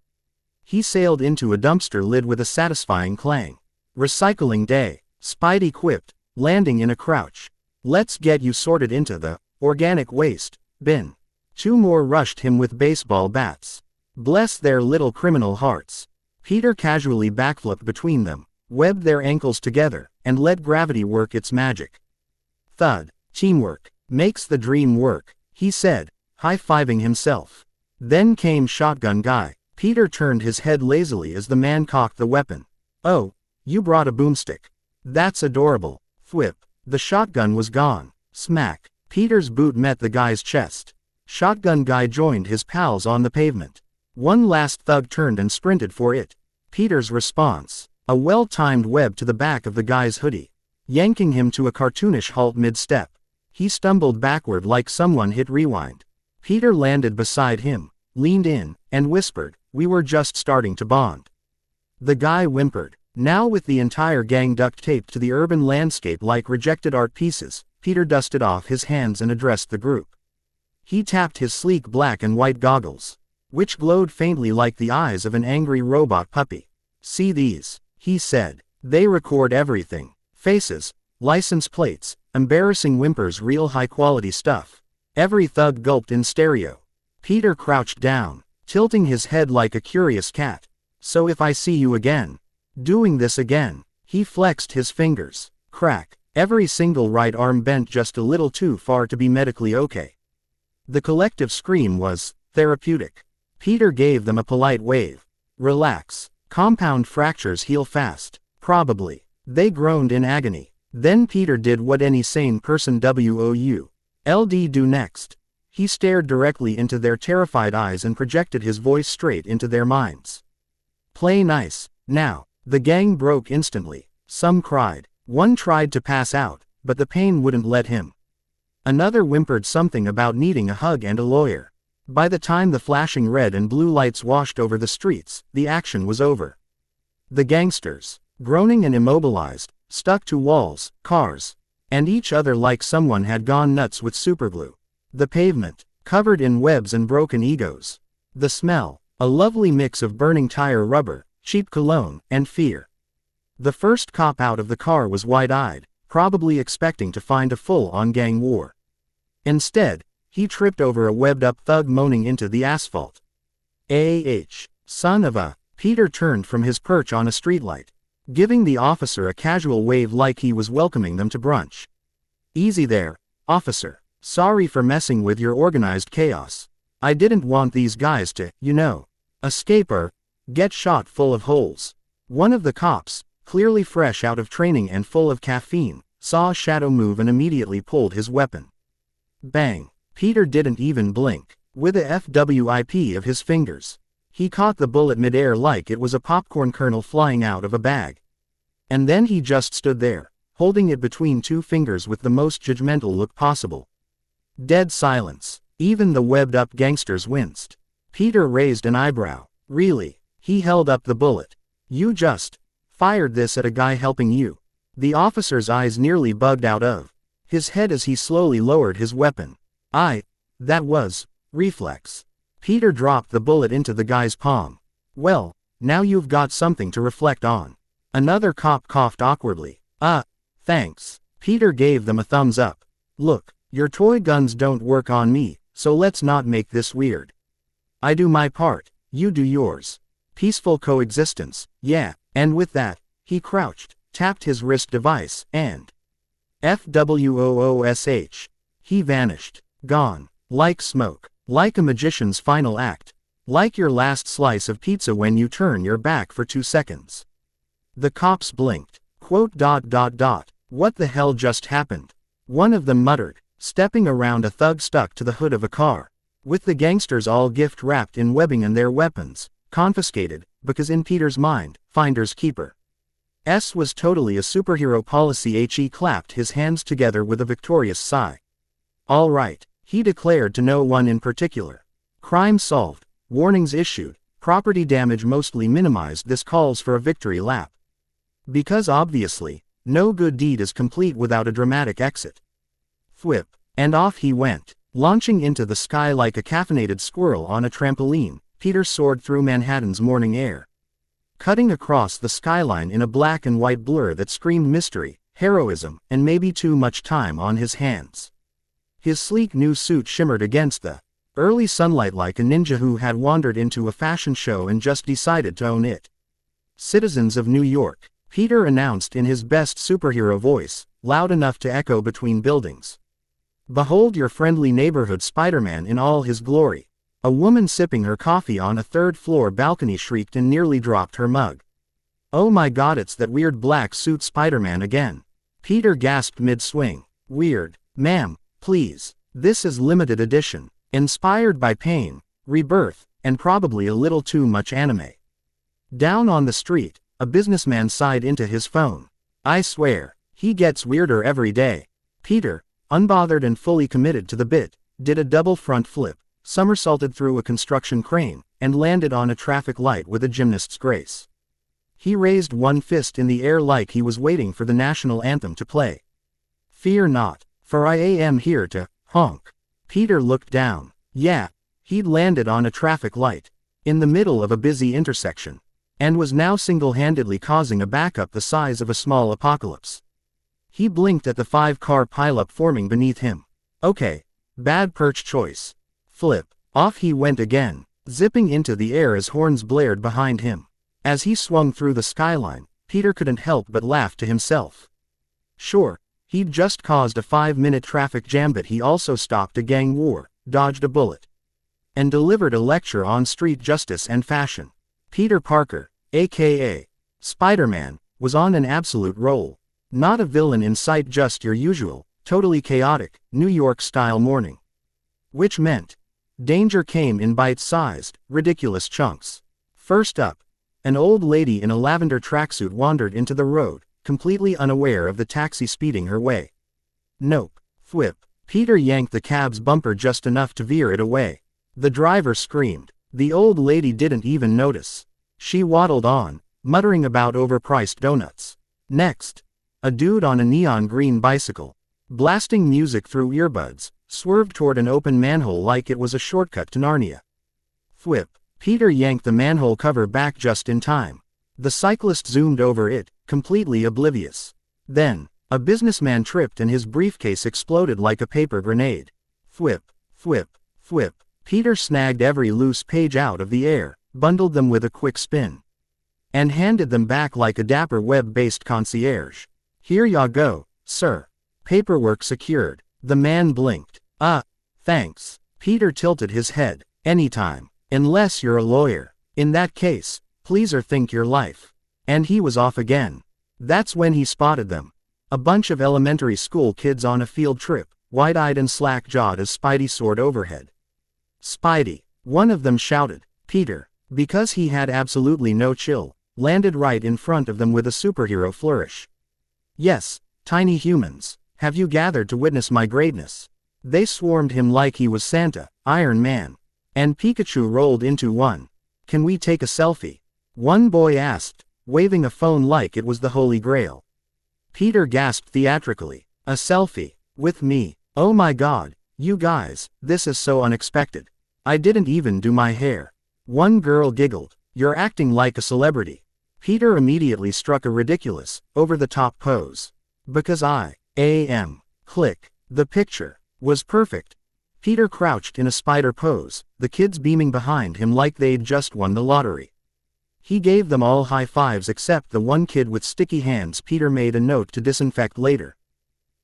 He sailed into a dumpster lid with a satisfying clang. Recycling day, Spidey quipped, landing in a crouch. Let's get you sorted into the organic waste bin. 2 more rushed him with baseball bats. Bless their little criminal hearts. Peter casually backflipped between them, webbed their ankles together, and let gravity work its magic. Thud. Teamwork makes the dream work, he said, high-fiving himself. Then came Shotgun Guy. Peter turned his head lazily as the man cocked the weapon. Oh, you brought a boomstick. That's adorable. Thwip. The shotgun was gone. Smack. Peter's boot met the guy's chest. Shotgun Guy joined his pals on the pavement. One last thug turned and sprinted for it. Peter's response. A well-timed web to the back of the guy's hoodie, yanking him to a cartoonish halt mid-step. He stumbled backward like someone hit rewind. Peter landed beside him, leaned in, and whispered, "We were just starting to bond." The guy whimpered. Now with the entire gang duct taped to the urban landscape like rejected art pieces, Peter dusted off his hands and addressed the group. He tapped his sleek black and white goggles, which glowed faintly like the eyes of an angry robot puppy. "See these," he said. "They record everything. Faces, license plates, embarrassing whimpers, real high-quality stuff." Every thug gulped in stereo. Peter crouched down, tilting his head like a curious cat. "So if I see you again, doing this again," he flexed his fingers. Crack. Every single right arm bent just a little too far to be medically okay. The collective scream was therapeutic. Peter gave them a polite wave. "Relax. Compound fractures heal fast." "Probably." They groaned in agony. Then Peter did what any sane person would do next. He stared directly into their terrified eyes and projected his voice straight into their minds. "Play nice, now." The gang broke instantly. Some cried. One tried to pass out, but the pain wouldn't let him. Another whimpered something about needing a hug and a lawyer. By the time the flashing red and blue lights washed over the streets, the action was over. The gangsters, groaning and immobilized, stuck to walls, cars, and each other like someone had gone nuts with superglue. The pavement, covered in webs and broken egos. The smell, a lovely mix of burning tire rubber, cheap cologne, and fear. The first cop out of the car was wide-eyed, probably expecting to find a full-on gang war. Instead, he tripped over a webbed-up thug moaning into the asphalt. Son of a... Peter turned from his perch on a streetlight, giving the officer a casual wave like he was welcoming them to brunch. Easy there, officer. Sorry for messing with your organized chaos. I didn't want these guys to, escape or get shot full of holes. One of the cops, clearly fresh out of training and full of caffeine, saw a shadow move and immediately pulled his weapon. Bang! Peter didn't even blink. With a FWIP of his fingers, he caught the bullet midair like it was a popcorn kernel flying out of a bag. And then he just stood there, holding it between two fingers with the most judgmental look possible. Dead silence. Even the webbed-up gangsters winced. Peter raised an eyebrow. Really? He held up the bullet. You just fired this at a guy helping you. The officer's eyes nearly bugged out of his head as he slowly lowered his weapon. That was reflex. Peter dropped the bullet into the guy's palm. Well, now you've got something to reflect on. Another cop coughed awkwardly. Thanks. Peter gave them a thumbs up. Look, your toy guns don't work on me, so let's not make this weird. I do my part, you do yours. Peaceful coexistence, yeah, and with that, he crouched, tapped his wrist device, and FWOOSH. He vanished. Gone. Like smoke. Like a magician's final act. Like your last slice of pizza when you turn your back for 2 seconds. The cops blinked. What the hell just happened? One of them muttered, stepping around a thug stuck to the hood of a car, with the gangsters all gift-wrapped in webbing and their weapons confiscated, because in Peter's mind, finders keeper. Was totally a superhero policy. He clapped his hands together with a victorious sigh. All right, he declared to no one in particular. Crime solved, warnings issued, property damage mostly minimized. This calls for a victory lap. Because obviously, no good deed is complete without a dramatic exit. Thwip, and off he went, launching into the sky like a caffeinated squirrel on a trampoline. Peter soared through Manhattan's morning air, cutting across the skyline in a black and white blur that screamed mystery, heroism, and maybe too much time on his hands. His sleek new suit shimmered against the early sunlight like a ninja who had wandered into a fashion show and just decided to own it. Citizens of New York, Peter announced in his best superhero voice, loud enough to echo between buildings. Behold your friendly neighborhood Spiderman in all his glory. A woman sipping her coffee on a third-floor balcony shrieked and nearly dropped her mug. Oh my god, it's that weird black suit Spiderman again. Peter gasped mid-swing. Weird. Ma'am, please. This is limited edition. Inspired by pain, rebirth, and probably a little too much anime. Down on the street, a businessman sighed into his phone. I swear, he gets weirder every day. Peter, unbothered and fully committed to the bit, did a double front flip, somersaulted through a construction crane, and landed on a traffic light with a gymnast's grace. He raised one fist in the air like he was waiting for the national anthem to play. Fear not, for I am here to honk. Peter looked down. Yeah, he'd landed on a traffic light, in the middle of a busy intersection, and was now single-handedly causing a backup the size of a small apocalypse. He blinked at the 5-car pileup forming beneath him. Okay, bad perch choice. Flip. Off he went again, zipping into the air as horns blared behind him. As he swung through the skyline, Peter couldn't help but laugh to himself. Sure, he'd just caused a 5-minute traffic jam, but he also stopped a gang war, dodged a bullet, and delivered a lecture on street justice and fashion. Peter Parker, aka Spiderman, was on an absolute roll. Not a villain in sight, just your usual, totally chaotic, New York-style morning. Which meant, danger came in bite-sized, ridiculous chunks. First up, an old lady in a lavender tracksuit wandered into the road, completely unaware of the taxi speeding her way. Nope. Thwip. Peter yanked the cab's bumper just enough to veer it away. The driver screamed. The old lady didn't even notice. She waddled on, muttering about overpriced donuts. Next, a dude on a neon green bicycle, blasting music through earbuds, swerved toward an open manhole like it was a shortcut to Narnia. Thwip. Peter yanked the manhole cover back just in time. The cyclist zoomed over it, completely oblivious. Then, a businessman tripped and his briefcase exploded like a paper grenade. Thwip, thwip, thwip. Peter snagged every loose page out of the air, bundled them with a quick spin, and handed them back like a dapper web-based concierge. Here ya go, sir. Paperwork secured. The man blinked. Thanks. Peter tilted his head. Anytime. Unless you're a lawyer. In that case, please or think your life. And he was off again. That's when he spotted them. A bunch of elementary school kids on a field trip, wide-eyed and slack-jawed as Spidey soared overhead. Spidey. One of them shouted. Peter, because he had absolutely no chill, landed right in front of them with a superhero flourish. Yes, tiny humans, have you gathered to witness my greatness? They swarmed him like he was Santa, Iron Man. And Pikachu rolled into one. Can we take a selfie? One boy asked, waving a phone like it was the Holy Grail. Peter gasped theatrically. A selfie? With me? Oh my god, you guys, this is so unexpected. I didn't even do my hair. One girl giggled. You're acting like a celebrity. Peter immediately struck a ridiculous, over-the-top pose. Because I am. Click. The picture was perfect. Peter crouched in a spider pose, the kids beaming behind him like they'd just won the lottery. He gave them all high fives except the one kid with sticky hands Peter made a note to disinfect later.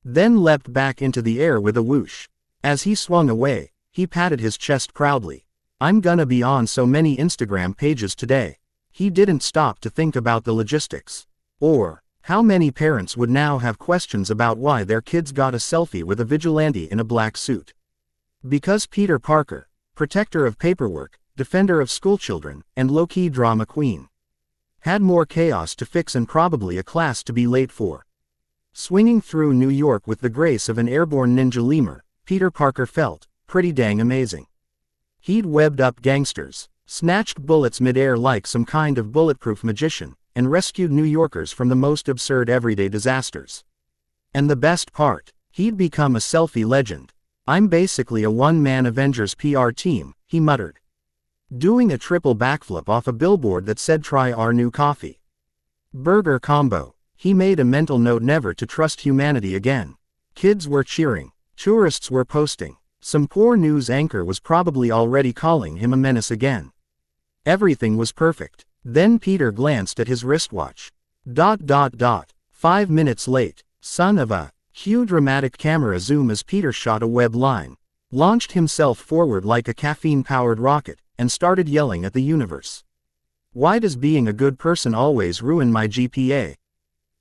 Then leapt back into the air with a whoosh. As he swung away, he patted his chest proudly. I'm gonna be on so many Instagram pages today. He didn't stop to think about the logistics. Or, how many parents would now have questions about why their kids got a selfie with a vigilante in a black suit. Because Peter Parker, protector of paperwork, defender of schoolchildren, and low-key drama queen, had more chaos to fix and probably a class to be late for. Swinging through New York with the grace of an airborne ninja lemur, Peter Parker felt pretty dang amazing. He'd webbed up gangsters, snatched bullets midair like some kind of bulletproof magician, and rescued New Yorkers from the most absurd everyday disasters. And the best part, he'd become a selfie legend. I'm basically a one-man Avengers PR team, he muttered. Doing a triple backflip off a billboard that said try our new coffee burger combo. He made a mental note never to trust humanity again. Kids were cheering. Tourists were posting. Some poor news anchor was probably already calling him a menace again. Everything was perfect. Then Peter glanced at his wristwatch. 5 minutes late. Son of a. Cue dramatic camera zoom as Peter shot a web line, launched himself forward like a caffeine-powered rocket, and started yelling at the universe. Why does being a good person always ruin my GPA?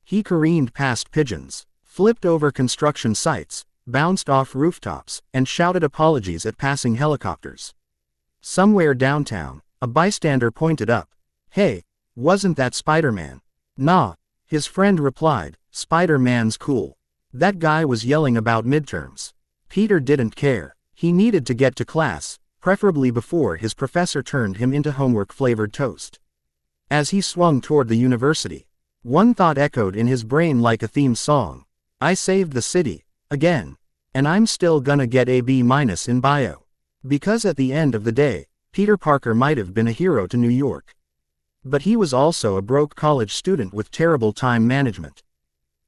He careened past pigeons, flipped over construction sites, bounced off rooftops, and shouted apologies at passing helicopters. Somewhere downtown, a bystander pointed up. Hey, wasn't that Spiderman? Nah, his friend replied, Spider-Man's cool. That guy was yelling about midterms. Peter didn't care. He needed to get to class, preferably before his professor turned him into homework-flavored toast. As he swung toward the university, one thought echoed in his brain like a theme song. I saved the city, again. And I'm still gonna get a B- in bio. Because at the end of the day, Peter Parker might have been a hero to New York. But he was also a broke college student with terrible time management.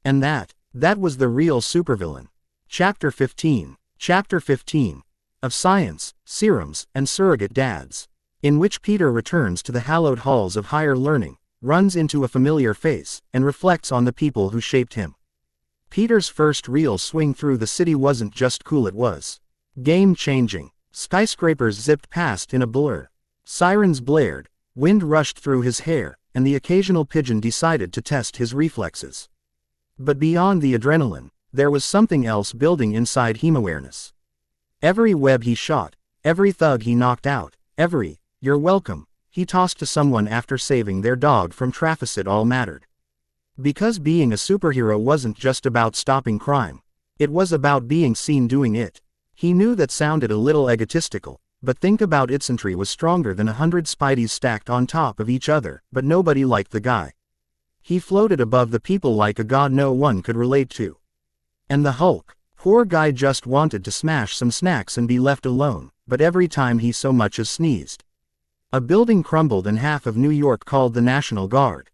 And that was the real supervillain. Chapter 15. Chapter 15. Of Science, Serums, and Surrogate Dads. In which Peter returns to the hallowed halls of higher learning, runs into a familiar face, and reflects on the people who shaped him. Peter's first real swing through the city wasn't just cool, it was game-changing. Skyscrapers zipped past in a blur. Sirens blared, wind rushed through his hair, and the occasional pigeon decided to test his reflexes. But beyond the adrenaline, there was something else building inside him: awareness. Every web he shot, every thug he knocked out, every, "You're welcome," he tossed to someone after saving their dog from trafficid all mattered. Because being a superhero wasn't just about stopping crime. It was about being seen doing it. He knew that sounded a little egotistical, But think about it, Sentry was stronger than 100 Spideys stacked on top of each other, but nobody liked the guy. He floated above the people like a god no one could relate to. And the Hulk, poor guy just wanted to smash some snacks and be left alone, but every time he so much as sneezed, a building crumbled and half of New York called the National Guard.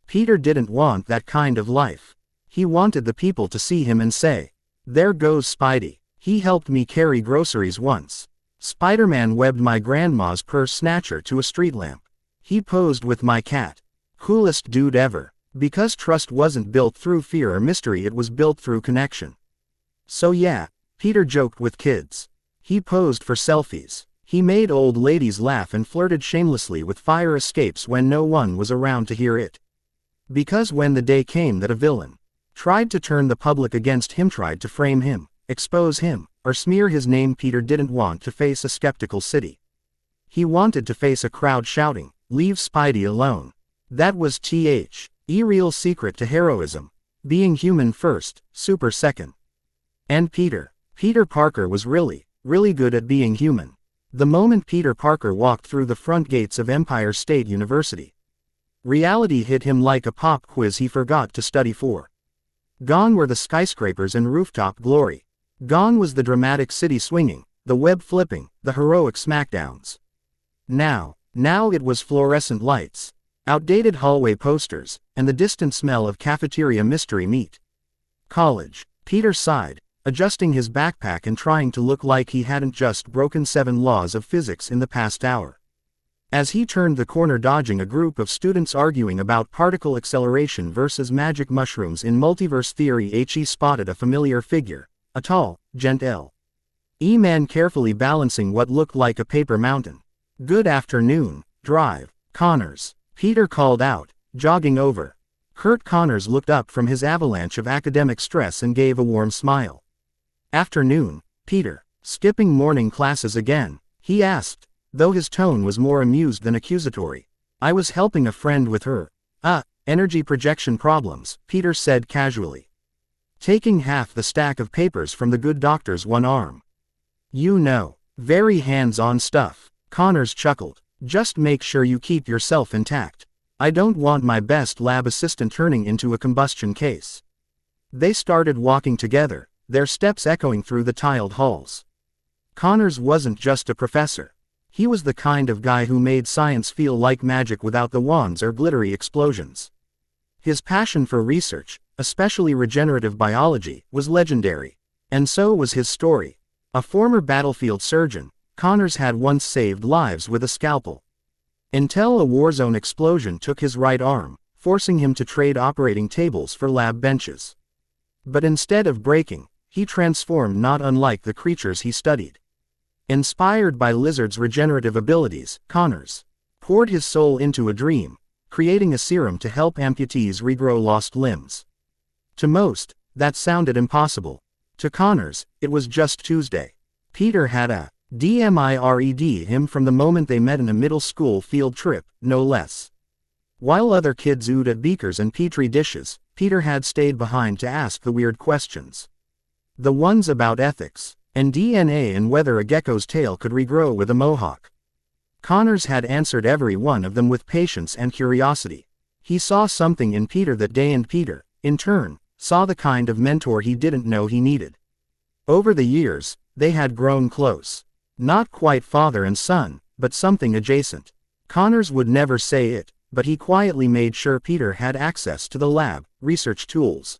Peter didn't want that kind of life. He wanted the people to see him and say, "There goes Spidey. He helped me carry groceries once. Spider-Man webbed my grandma's purse snatcher to a street lamp. He posed with my cat. Coolest dude ever." Because trust wasn't built through fear or mystery, it was built through connection. So yeah, Peter joked with kids. He posed for selfies. He made old ladies laugh and flirted shamelessly with fire escapes when no one was around to hear it. Because when the day came that a villain tried to turn the public against him, tried to frame him, expose him, or smear his name, Peter didn't want to face a skeptical city. He wanted to face a crowd shouting, "Leave Spidey alone." That was the real secret to heroism. Being human first, super second. And Peter Parker was really good at being human. The moment Peter Parker walked through the front gates of Empire State University, reality hit him like a pop quiz he forgot to study for. Gone were the skyscrapers and rooftop glory. Gone was the dramatic city swinging, the web flipping, the heroic smackdowns. Now it was fluorescent lights, outdated hallway posters, and the distant smell of cafeteria mystery meat. College. Peter sighed, adjusting his backpack and trying to look like he hadn't just broken 7 laws of physics in the past hour. As he turned the corner, dodging a group of students arguing about particle acceleration versus magic mushrooms in multiverse theory, he spotted a familiar figure, a tall, gentle man carefully balancing what looked like a paper mountain. "Good afternoon, Drive, Connors," Peter called out, jogging over. Kurt Connors looked up from his avalanche of academic stress and gave a warm smile. "Afternoon, Peter. Skipping morning classes again?" he asked, though his tone was more amused than accusatory. "I was helping a friend with her energy projection problems," Peter said casually, taking half the stack of papers from the good doctor's one arm. "You know, very hands-on stuff," Connors chuckled. "Just make sure you keep yourself intact. I don't want my best lab assistant turning into a combustion case." They started walking together, their steps echoing through the tiled halls. Connors wasn't just a professor. He was the kind of guy who made science feel like magic without the wands or glittery explosions. His passion for research, especially regenerative biology, was legendary. And so was his story. A former battlefield surgeon, Connors had once saved lives with a scalpel. Until a warzone explosion took his right arm, forcing him to trade operating tables for lab benches. But instead of breaking, he transformed, not unlike the creatures he studied. Inspired by Lizard's regenerative abilities, Connors poured his soul into a dream, creating a serum to help amputees regrow lost limbs. To most, that sounded impossible. To Connors, it was just Tuesday. Peter had admired him from the moment they met in a middle school field trip, no less. While other kids oohed at beakers and petri dishes, Peter had stayed behind to ask the weird questions. The ones about ethics, and DNA, and whether a gecko's tail could regrow with a mohawk. Connors had answered every one of them with patience and curiosity. He saw something in Peter that day, and Peter, in turn, saw the kind of mentor he didn't know he needed. Over the years, they had grown close. Not quite father and son, but something adjacent. Connors would never say it, but he quietly made sure Peter had access to the lab, research tools,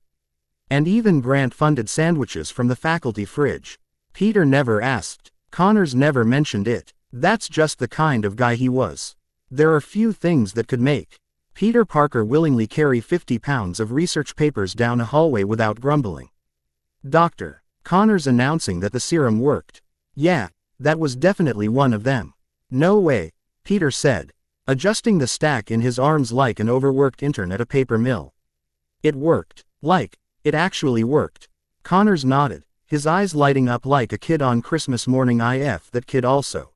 and even grant-funded sandwiches from the faculty fridge. Peter never asked. Connors never mentioned it. That's just the kind of guy he was. There are few things that could make Peter Parker willingly carry 50 pounds of research papers down a hallway without grumbling. "Doctor," Connors announcing that the serum worked. "Yeah, that was definitely one of them." "No way," Peter said, adjusting the stack in his arms like an overworked intern at a paper mill. "It worked. Like, it actually worked." Connors nodded, his eyes lighting up like a kid on Christmas morning. That kid also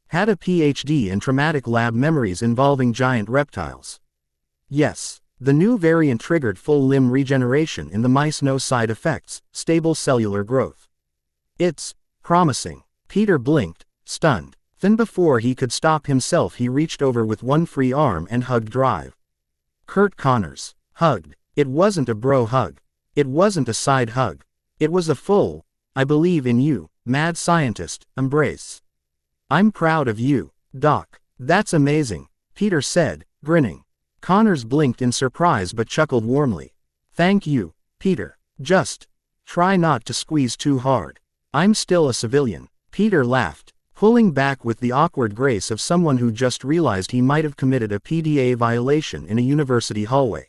had a PhD in traumatic lab memories involving giant reptiles. Yes, the new variant triggered full limb regeneration in the mice, no side effects, stable cellular growth. "It's promising." Peter blinked, stunned. Then before he could stop himself he reached over with one free arm and hugged Drive. Kurt Connors. Hugged. It wasn't a bro hug. It wasn't a side hug. It was a full, I believe in you, mad scientist, embrace. I'm proud of you, Doc. That's amazing, Peter said, grinning. Connors blinked in surprise but chuckled warmly. Thank you, Peter. Just try not to squeeze too hard. I'm still a civilian. Peter laughed, pulling back with the awkward grace of someone who just realized he might have committed a PDA violation in a university hallway.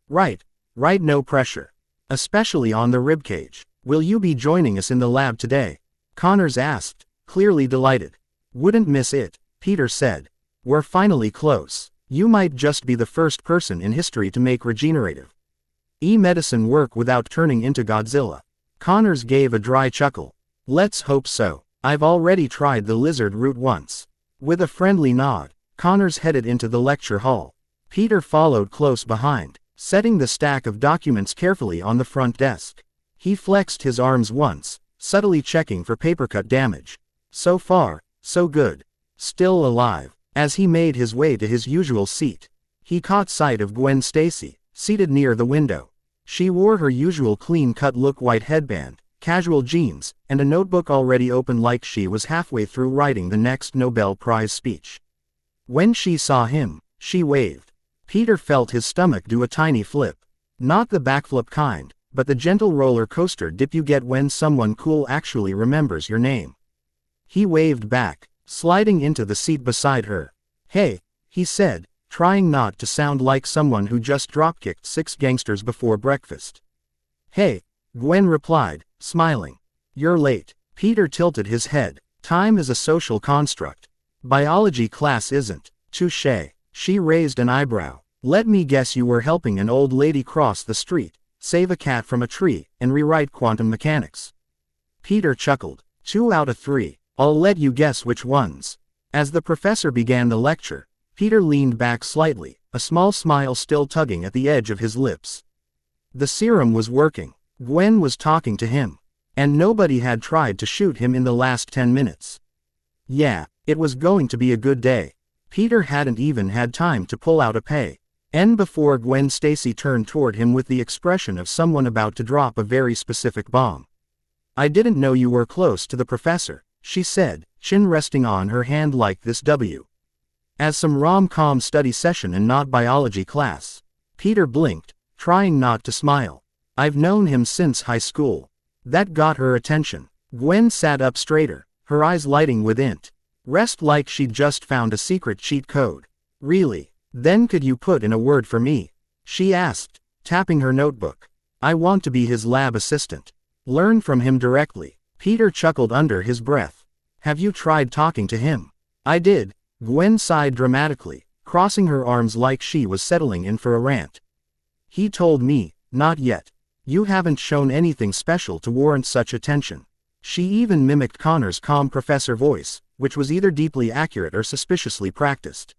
Right, no pressure. Especially on the ribcage. Will you be joining us in the lab today? Connors asked, clearly delighted. Wouldn't miss it, Peter said. We're finally close. You might just be the first person in history to make regenerative medicine work without turning into Godzilla. Connors gave a dry chuckle. Let's hope so. I've already tried the lizard route once. With a friendly nod, Connors headed into the lecture hall. Peter followed close behind, setting the stack of documents carefully on the front desk. He flexed his arms once, subtly checking for papercut damage. So far, so good. Still alive. As he made his way to his usual seat, he caught sight of Gwen Stacy, seated near the window. She wore her usual clean-cut look white headband, casual jeans, and a notebook already open like she was halfway through writing the next Nobel Prize speech. When she saw him, she waved. Peter felt his stomach do a tiny flip. Not the backflip kind, but the gentle roller coaster dip you get when someone cool actually remembers your name. He waved back, sliding into the seat beside her. Hey, he said, trying not to sound like someone who just dropkicked 6 gangsters before breakfast. Hey, Gwen replied, smiling. You're late. Peter tilted his head. Time is a social construct. Biology class isn't. Touché. She raised an eyebrow. Let me guess you were helping an old lady cross the street, save a cat from a tree, and rewrite quantum mechanics. Peter chuckled. 2 out of 3. I'll let you guess which ones. As the professor began the lecture, Peter leaned back slightly, a small smile still tugging at the edge of his lips. The serum was working. Gwen was talking to him. And nobody had tried to shoot him in the last 10 minutes. Yeah, it was going to be a good day. Peter hadn't even had time to pull out a pay. And before Gwen Stacy turned toward him with the expression of someone about to drop a very specific bomb. I didn't know you were close to the professor, she said, chin resting on her hand like this W. As some rom-com study session and not biology class. Peter blinked, trying not to smile. I've known him since high school. That got her attention. Gwen sat up straighter, her eyes lighting with rest like she'd just found a secret cheat code. Really? Then could you put in a word for me? She asked, tapping her notebook. I want to be his lab assistant. Learn from him directly. Peter chuckled under his breath. Have you tried talking to him? I did. Gwen sighed dramatically, crossing her arms like she was settling in for a rant. He told me, not yet. You haven't shown anything special to warrant such attention. She even mimicked Connor's calm professor voice, which was either deeply accurate or suspiciously practiced.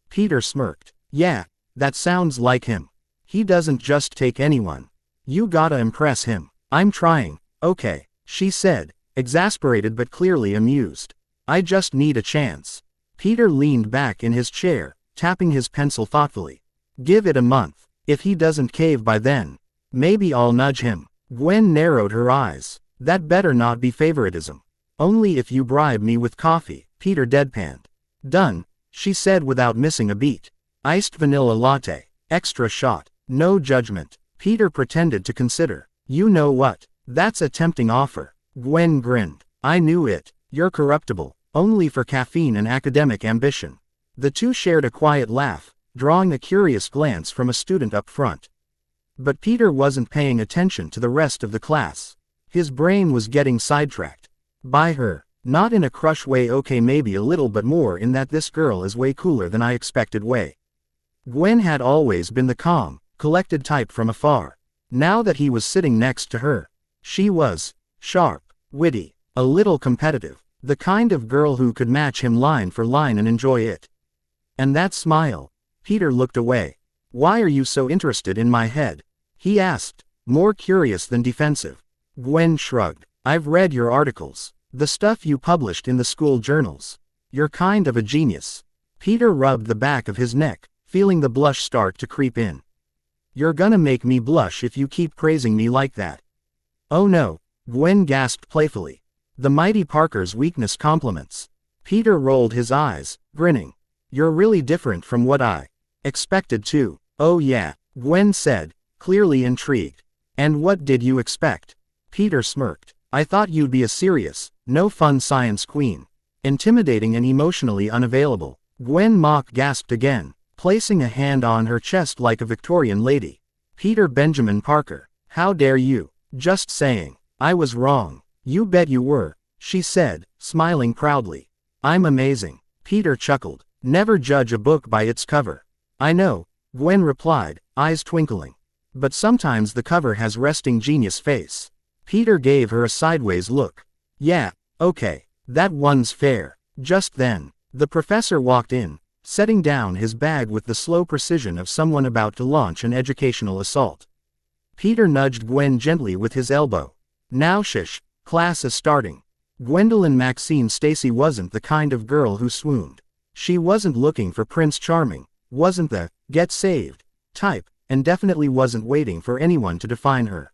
Peter smirked. Yeah, that sounds like him. He doesn't just take anyone. You gotta impress him. I'm trying. Okay, she said, exasperated but clearly amused. I just need a chance. Peter leaned back in his chair, tapping his pencil thoughtfully. Give it a month. If he doesn't cave by then, maybe I'll nudge him. Gwen narrowed her eyes. That better not be favoritism. Only if you bribe me with coffee, Peter deadpanned. Done, she said without missing a beat. Iced vanilla latte. Extra shot. No judgment. Peter pretended to consider. You know what? That's a tempting offer. Gwen grinned. I knew it. You're corruptible. Only for caffeine and academic ambition. The two shared a quiet laugh, drawing a curious glance from a student up front. But Peter wasn't paying attention to the rest of the class. His brain was getting sidetracked. By her. Not in a crush way, okay, maybe a little, but more in that this girl is way cooler than I expected way. Gwen had always been the calm, collected type from afar. Now that he was sitting next to her, she was sharp, witty, a little competitive. The kind of girl who could match him line for line and enjoy it. And that smile. Peter looked away. Why are you so interested in my head? He asked, more curious than defensive. Gwen shrugged. I've read your articles. The stuff you published in the school journals. You're kind of a genius. Peter rubbed the back of his neck, feeling the blush start to creep in. You're gonna make me blush if you keep praising me like that. Oh no, Gwen gasped playfully. The mighty Parker's weakness compliments. Peter rolled his eyes, grinning. You're really different from what I expected too. Oh yeah, Gwen said, clearly intrigued. And what did you expect? Peter smirked. I thought you'd be a serious, no-fun science queen. Intimidating and emotionally unavailable. Gwen mock gasped again, placing a hand on her chest like a Victorian lady. Peter Benjamin Parker, how dare you? Just saying. I was wrong. You bet you were, she said, smiling proudly. I'm amazing. Peter chuckled. Never judge a book by its cover. I know, Gwen replied, eyes twinkling. But sometimes the cover has resting genius face. Peter gave her a sideways look. Yeah, okay, that one's fair. Just then, the professor walked in, setting down his bag with the slow precision of someone about to launch an educational assault. Peter nudged Gwen gently with his elbow. Now shush, class is starting. Gwendolyn Maxine Stacy wasn't the kind of girl who swooned. She wasn't looking for Prince Charming, wasn't the get saved type, and definitely wasn't waiting for anyone to define her.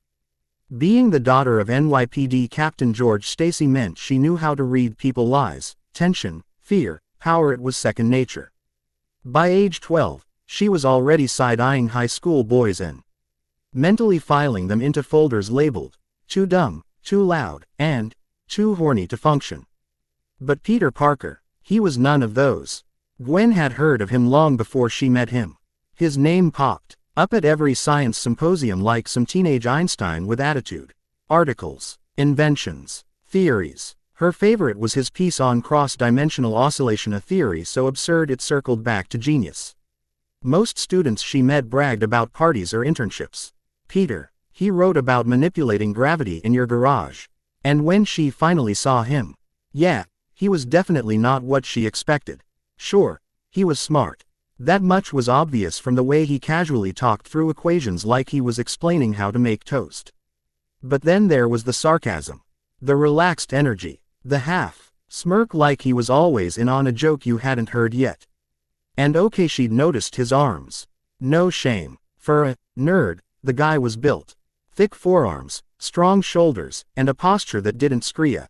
Being the daughter of NYPD Captain George Stacy meant she knew how to read people's lies, tension, fear, power. It was second nature. By age 12, she was already side-eyeing high school boys and mentally filing them into folders labeled too dumb, too loud, and too horny to function. But Peter Parker, he was none of those. Gwen had heard of him long before she met him. His name popped up at every science symposium like some teenage Einstein with attitude. Articles, inventions, theories. Her favorite was his piece on cross-dimensional oscillation, a theory so absurd it circled back to genius. Most students she met bragged about parties or internships. Peter, he wrote about manipulating gravity in your garage. And when she finally saw him, yeah, he was definitely not what she expected. Sure, he was smart. That much was obvious from the way he casually talked through equations like he was explaining how to make toast. But then there was the sarcasm. The relaxed energy. The half-smirk like he was always in on a joke you hadn't heard yet. And okay, she'd noticed his arms. No shame. For a nerd, the guy was built. Thick forearms, strong shoulders, and a posture that didn't scream.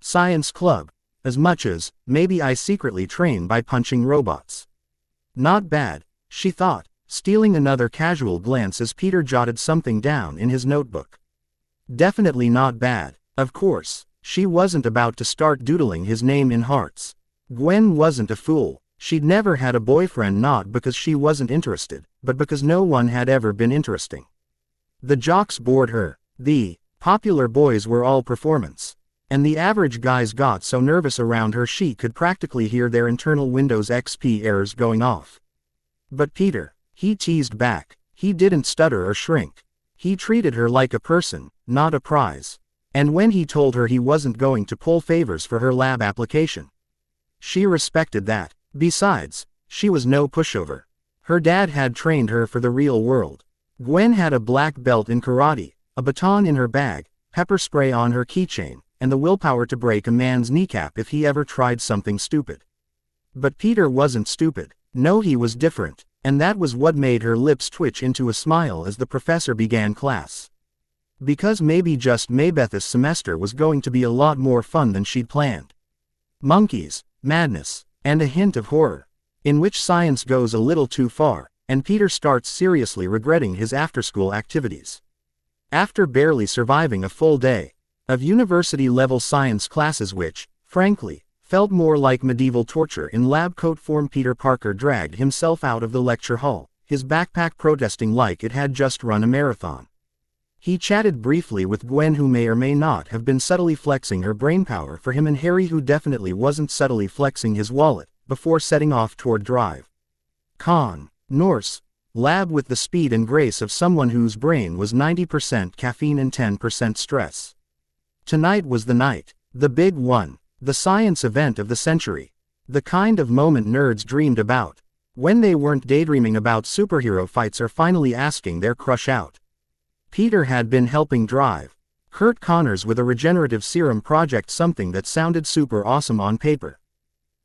Science club. As much as, maybe I secretly train by punching robots. Not bad, she thought, stealing another casual glance as Peter jotted something down in his notebook. Definitely not bad. Of course, she wasn't about to start doodling his name in hearts. Gwen wasn't a fool. She'd never had a boyfriend, not because she wasn't interested, but because no one had ever been interesting. The jocks bored her. The popular boys were all performance. And the average guys got so nervous around her she could practically hear their internal Windows XP errors going off. But Peter, he teased back. He didn't stutter or shrink. He treated her like a person, not a prize. And when he told her he wasn't going to pull favors for her lab application, she respected that. Besides, she was no pushover. Her dad had trained her for the real world. Gwen had a black belt in karate, a baton in her bag, pepper spray on her keychain, and the willpower to break a man's kneecap if he ever tried something stupid. But Peter wasn't stupid. No, he was different, and that was what made her lips twitch into a smile as the professor began class. Because maybe just maybe this semester was going to be a lot more fun than she'd planned. Monkeys, madness, and a hint of horror, in which science goes a little too far, and Peter starts seriously regretting his after-school activities. After barely surviving a full day of university-level science classes which, frankly, felt more like medieval torture in lab coat form, Peter Parker dragged himself out of the lecture hall, his backpack protesting like it had just run a marathon. He chatted briefly with Gwen, who may or may not have been subtly flexing her brainpower for him, and Harry, who definitely wasn't subtly flexing his wallet, before setting off toward Drive. Norse lab with the speed and grace of someone whose brain was 90% caffeine and 10% stress. Tonight was the night. The big one. The science event of the century. The kind of moment nerds dreamed about. When they weren't daydreaming about superhero fights or finally asking their crush out. Peter had been helping Drive Kurt Connors with a regenerative serum project, something that sounded super awesome on paper.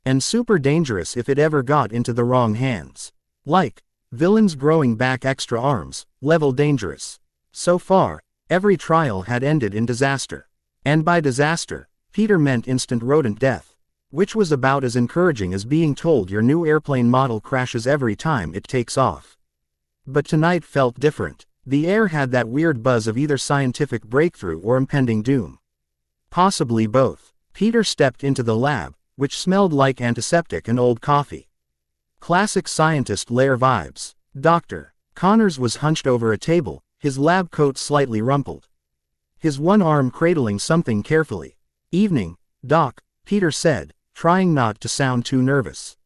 And super dangerous if it ever got into the wrong hands. Like, villains growing back extra arms, level dangerous. So far, every trial had ended in disaster. And by disaster, Peter meant instant rodent death. Which was about as encouraging as being told your new airplane model crashes every time it takes off. But tonight felt different. The air had that weird buzz of either scientific breakthrough or impending doom. Possibly both. Peter stepped into the lab, which smelled like antiseptic and old coffee. Classic scientist lair vibes. Dr. Connors was hunched over a table, his lab coat slightly rumpled. His one arm cradling something carefully. "Evening, Doc," Peter said, trying not to sound too nervous.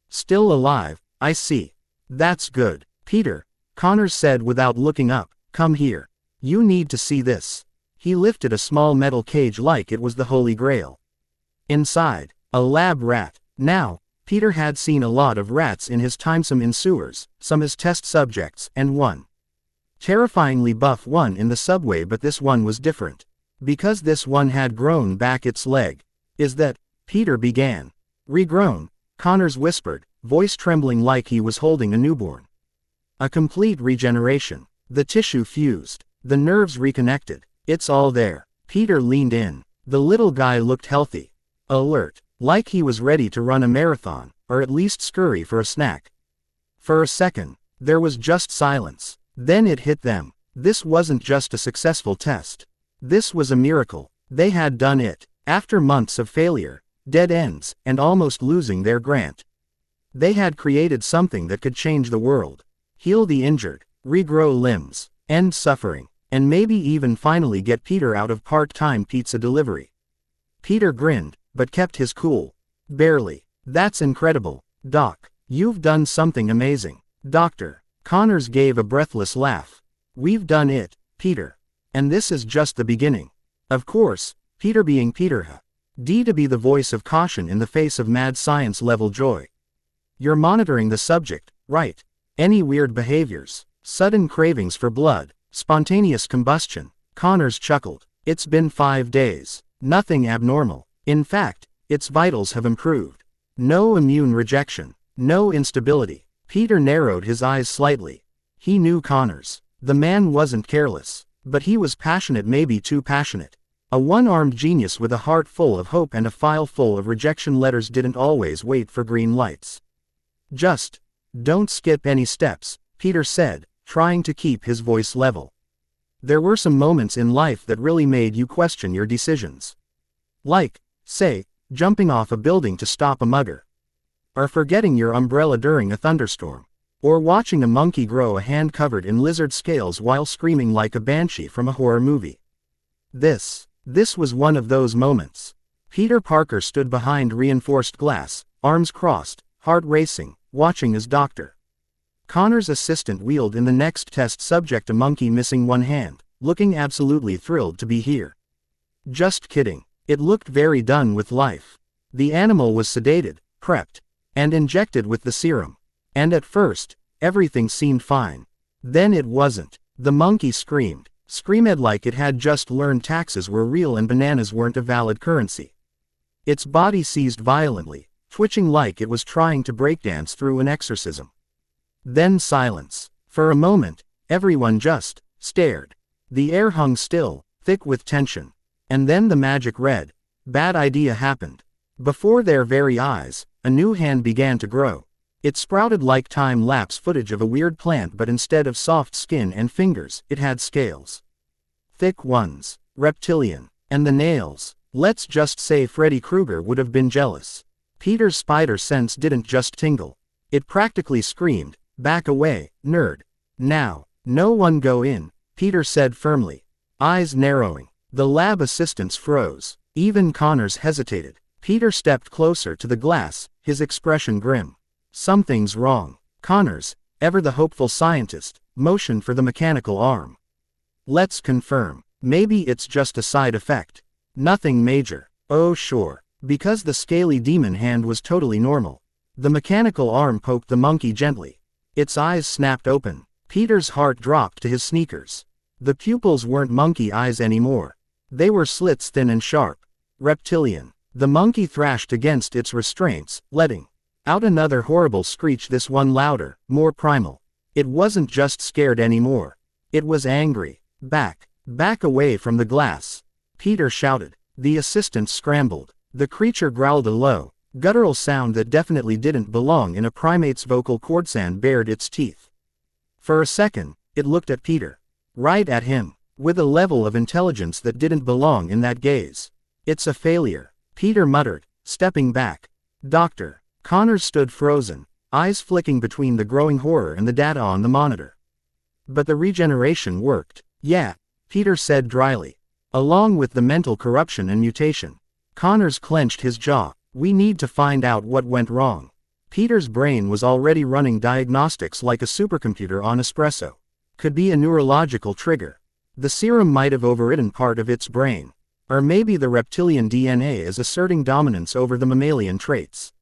"Still alive, I see. That's good." "Peter," Connors said without looking up, "come here. You need to see this." He lifted a small metal cage like it was the Holy Grail. Inside, a lab rat. Now, Peter had seen a lot of rats in his time, some in sewers, some as test subjects, and one terrifyingly buff one in the subway, but this one was different. Because this one had grown back its leg. "Is that," Peter began. "Regrown," Connors whispered, voice trembling like he was holding a newborn. "A complete regeneration. The tissue fused. The nerves reconnected. It's all there." Peter leaned in. The little guy looked healthy. Alert. Like he was ready to run a marathon, or at least scurry for a snack. For a second, there was just silence. Then it hit them. This wasn't just a successful test. This was a miracle. They had done it. After months of failure, dead ends, and almost losing their grant. They had created something that could change the world. Heal the injured, regrow limbs, end suffering, and maybe even finally get Peter out of part-time pizza delivery. Peter grinned, but kept his cool. "Barely. That's incredible, Doc. You've done something amazing." "Doctor." Connors gave a breathless laugh. "We've done it, Peter. And this is just the beginning." Of course, Peter being Peter. To be the voice of caution in the face of mad science-level joy. "You're monitoring the subject, right? Any weird behaviors? Sudden cravings for blood? Spontaneous combustion?" Connors chuckled. "It's been 5 days. Nothing abnormal. In fact, its vitals have improved. No immune rejection. No instability." Peter narrowed his eyes slightly. He knew Connors. The man wasn't careless. But he was passionate, maybe too passionate. A one-armed genius with a heart full of hope and a file full of rejection letters didn't always wait for green lights. "Just don't skip any steps," Peter said, trying to keep his voice level. "There were some moments in life that really made you question your decisions. Like, say, jumping off a building to stop a mugger. Or forgetting your umbrella during a thunderstorm. Or watching a monkey grow a hand covered in lizard scales while screaming like a banshee from a horror movie. This was one of those moments." Peter Parker stood behind reinforced glass, arms crossed, heart racing, watching as Dr. Connors' assistant wheeled in the next test subject, a monkey missing one hand, looking absolutely thrilled to be here. "Just kidding. It looked very done with life. The animal was sedated, prepped, and injected with the serum. And at first, everything seemed fine. Then it wasn't. The monkey screamed like it had just learned taxes were real and bananas weren't a valid currency. Its body seized violently, twitching like it was trying to breakdance through an exorcism. Then silence. For a moment, everyone just stared. The air hung still, thick with tension. And then the magic red bad idea happened. Before their very eyes, a new hand began to grow. It sprouted like time-lapse footage of a weird plant, but instead of soft skin and fingers, it had scales. Thick ones. Reptilian. And the nails. Let's just say Freddy Krueger would have been jealous. Peter's spider sense didn't just tingle. It practically screamed, "Back away, nerd." "Now, no one go in," Peter said firmly. Eyes narrowing. The lab assistants froze. Even Connors hesitated. Peter stepped closer to the glass, his expression grim. "Something's wrong." Connors, ever the hopeful scientist, motioned for the mechanical arm. "Let's confirm. Maybe it's just a side effect. Nothing major." "Oh sure." Because the scaly demon hand was totally normal. The mechanical arm poked the monkey gently. Its eyes snapped open. Peter's heart dropped to his sneakers. The pupils weren't monkey eyes anymore. They were slits thin and sharp. Reptilian. The monkey thrashed against its restraints, letting out another horrible screech, this one louder, more primal. It wasn't just scared anymore. It was angry. Back. Back away from the glass. Peter shouted. The assistant scrambled. The creature growled a low, guttural sound that definitely didn't belong in a primate's vocal cords and bared its teeth. For a second, it looked at Peter. Right at him. With a level of intelligence that didn't belong in that gaze. It's a failure, Peter muttered, stepping back. Doctor. Connors stood frozen, eyes flicking between the growing horror and the data on the monitor. But the regeneration worked. Yeah, Peter said dryly. Along with the mental corruption and mutation. Connors clenched his jaw. We need to find out what went wrong. Peter's brain was already running diagnostics like a supercomputer on espresso. Could be a neurological trigger. The serum might have overridden part of its brain. Or maybe the reptilian DNA is asserting dominance over the mammalian traits.